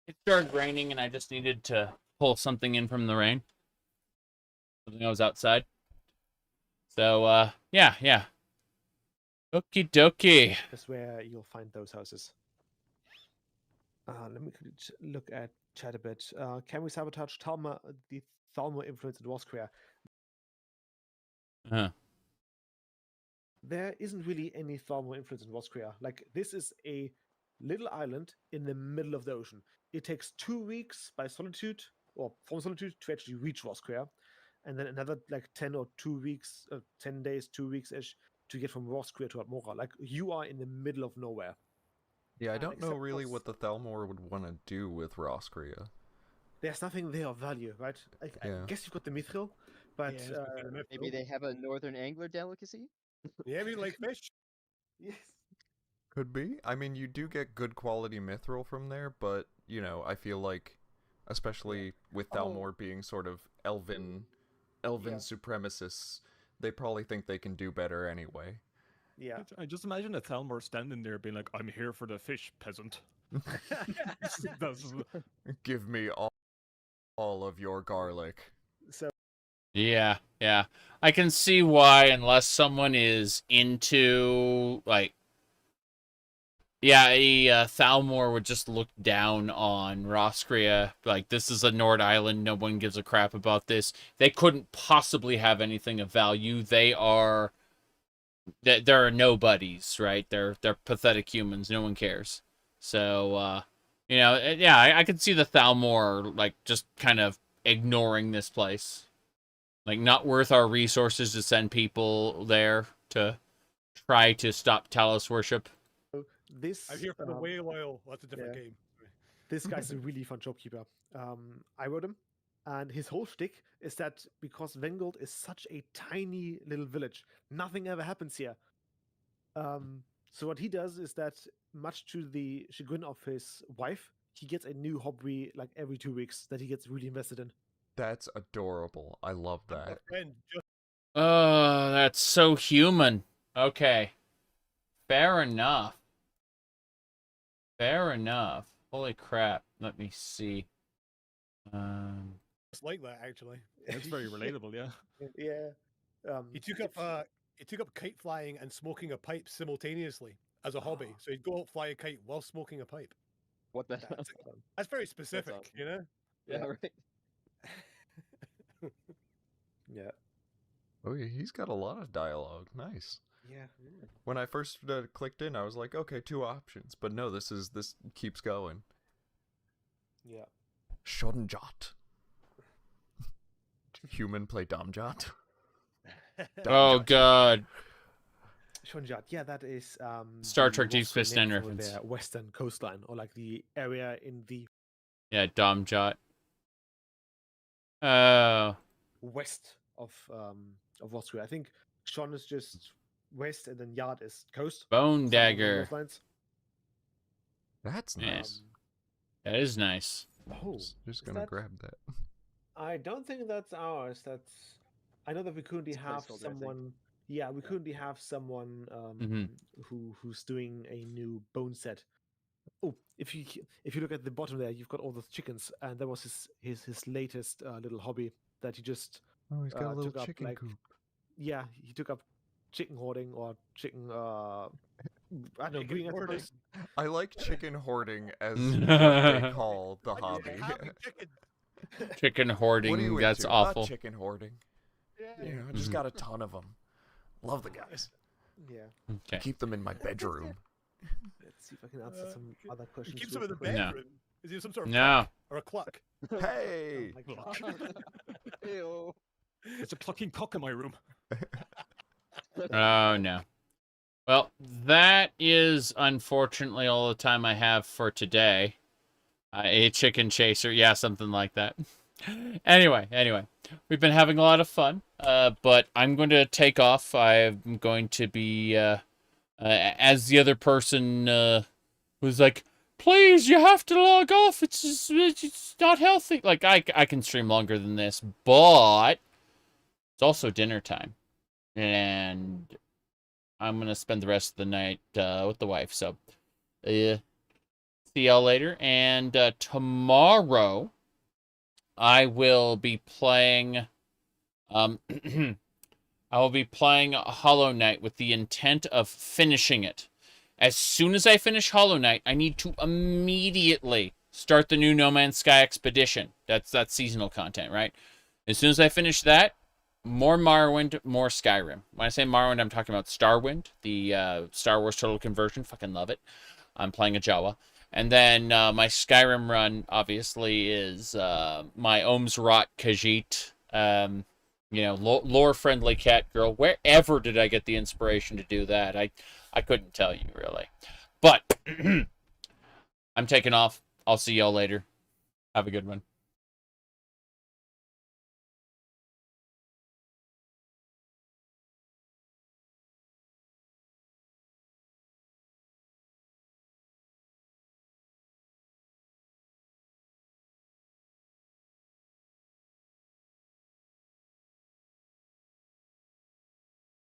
It started raining, and I just needed to pull something in from the rain. Something that was outside. So, yeah. Okie dokie. is where you'll find those houses. Let me look at chat a bit. Can we sabotage the Thalma influence in Austria? There isn't really any Thalma influence in Austria. Like, this is a little island in the middle of the ocean. It takes 2 weeks by Solitude, or from Solitude, to actually reach Austria, and then another like 10 or 2 weeks, 10 days, 2 weeks-ish to get from Austria to Admora. Like, you are in the middle of nowhere. Yeah, I don't know really what the Thalmor would want to do with Roscrea. There's nothing there of value, right? I guess you've got the Mithril, but maybe they have a northern angler delicacy. Yeah, we like fish. Yes. Could be. I mean, you do get good quality mithril from there, but, you know, I feel like, especially with Thalmor being sort of elven supremacists, they probably think they can do better anyway. Yeah. I just imagine a Thalmor standing there being like, I'm here for the fish, peasant. Give me all of your garlic. So Yeah. I can see why, unless someone is into, like, a Thalmor would just look down on Roscrea. Like, this is a Nord Island. No one gives a crap about this. They couldn't possibly have anything of value. There are nobodies, right? They're pathetic humans. No one cares. So, I could see the Thalmor, like, just kind of ignoring this place. Like, not worth our resources to send people there to try to stop Talos worship. This I'm here for the whale oil. That's a different game. This guy's a really fun shopkeeper. I wrote him, and his whole shtick is that because Vengold is such a tiny little village, nothing ever happens here. So what he does is that, much to the chagrin of his wife, he gets a new hobby like every 2 weeks that he gets really invested in. That's adorable. I love that. Oh, that's so human. Okay. Fair enough. Holy crap. Let me see. It's like that, actually. It's very relatable, yeah. Yeah. He took up kite flying and smoking a pipe simultaneously as a hobby. So he'd go out fly a kite while smoking a pipe. What the? That's very specific, awesome. you know? Yeah, right. Yeah. Oh, yeah, he's got a lot of dialogue. Nice. Yeah. When I first clicked in, I was like, okay, 2 options, but no, this keeps going. Yeah. Shonjot. Human play Domjot. Oh god. Shonjat, yeah, that is Star the Trek Deep Austrian Space name Nine for reference. their western coastline, or like the area in the Yeah, Domjot. Oh. west of Austria. I think Shon is just west, and then Yard is coast. Bone something along Dagger. those lines. That's nice. That is nice. Oh, Just is gonna that- grab that. I don't think that's ours. That's. I know that we currently It's have placeholder, I think. someone. Yeah, we currently have someone Mhm. who's doing a new bone set. Oh, if you look at the bottom there, you've got all those chickens, and that was his latest little hobby that he just Oh, he's got a little took up. chicken Like, coop. yeah, he took up chicken hoarding or chicken. I don't know, breeding. I suppose. I like chicken hoarding as what they call the hobby. Chicken hoarding, What are you that's into? awful. Chicken hoarding. You know, I just Mhm. got a ton of them. Love the guys. Yeah. Okay. Keep them in my bedroom. Let's see if I can answer some other He questions. keeps real him in the quick. bedroom. Is he some sort of No. cluck or a cluck? Hey! Oh my God. Ew. There's a clucking cock in my room. Oh, no. Well, that is unfortunately all the time I have for today. A chicken chaser. Yeah, something like that. Anyway. We've been having a lot of fun. But I'm going to take off. I'm going to be, as the other person was like, please, you have to log off. It's not healthy. Like, I can stream longer than this, but it's also dinner time. And I'm going to spend the rest of the night with the wife. So, see y'all later. And tomorrow, I will be playing... I will be playing Hollow Knight with the intent of finishing it. As soon as I finish Hollow Knight, I need to immediately start the new No Man's Sky Expedition. That's seasonal content, right? As soon as I finish that, more Morrowind, more Skyrim. When I say Morrowind, I'm talking about Starwind, the Star Wars Total Conversion. Fucking love it. I'm playing a Jawa. And then my Skyrim run, obviously, is my Ohm's Rot Khajiit. You know, lore-friendly cat girl. Wherever did I get the inspiration to do that? I couldn't tell you, really. But I'm taking off. I'll see y'all later. Have a good one.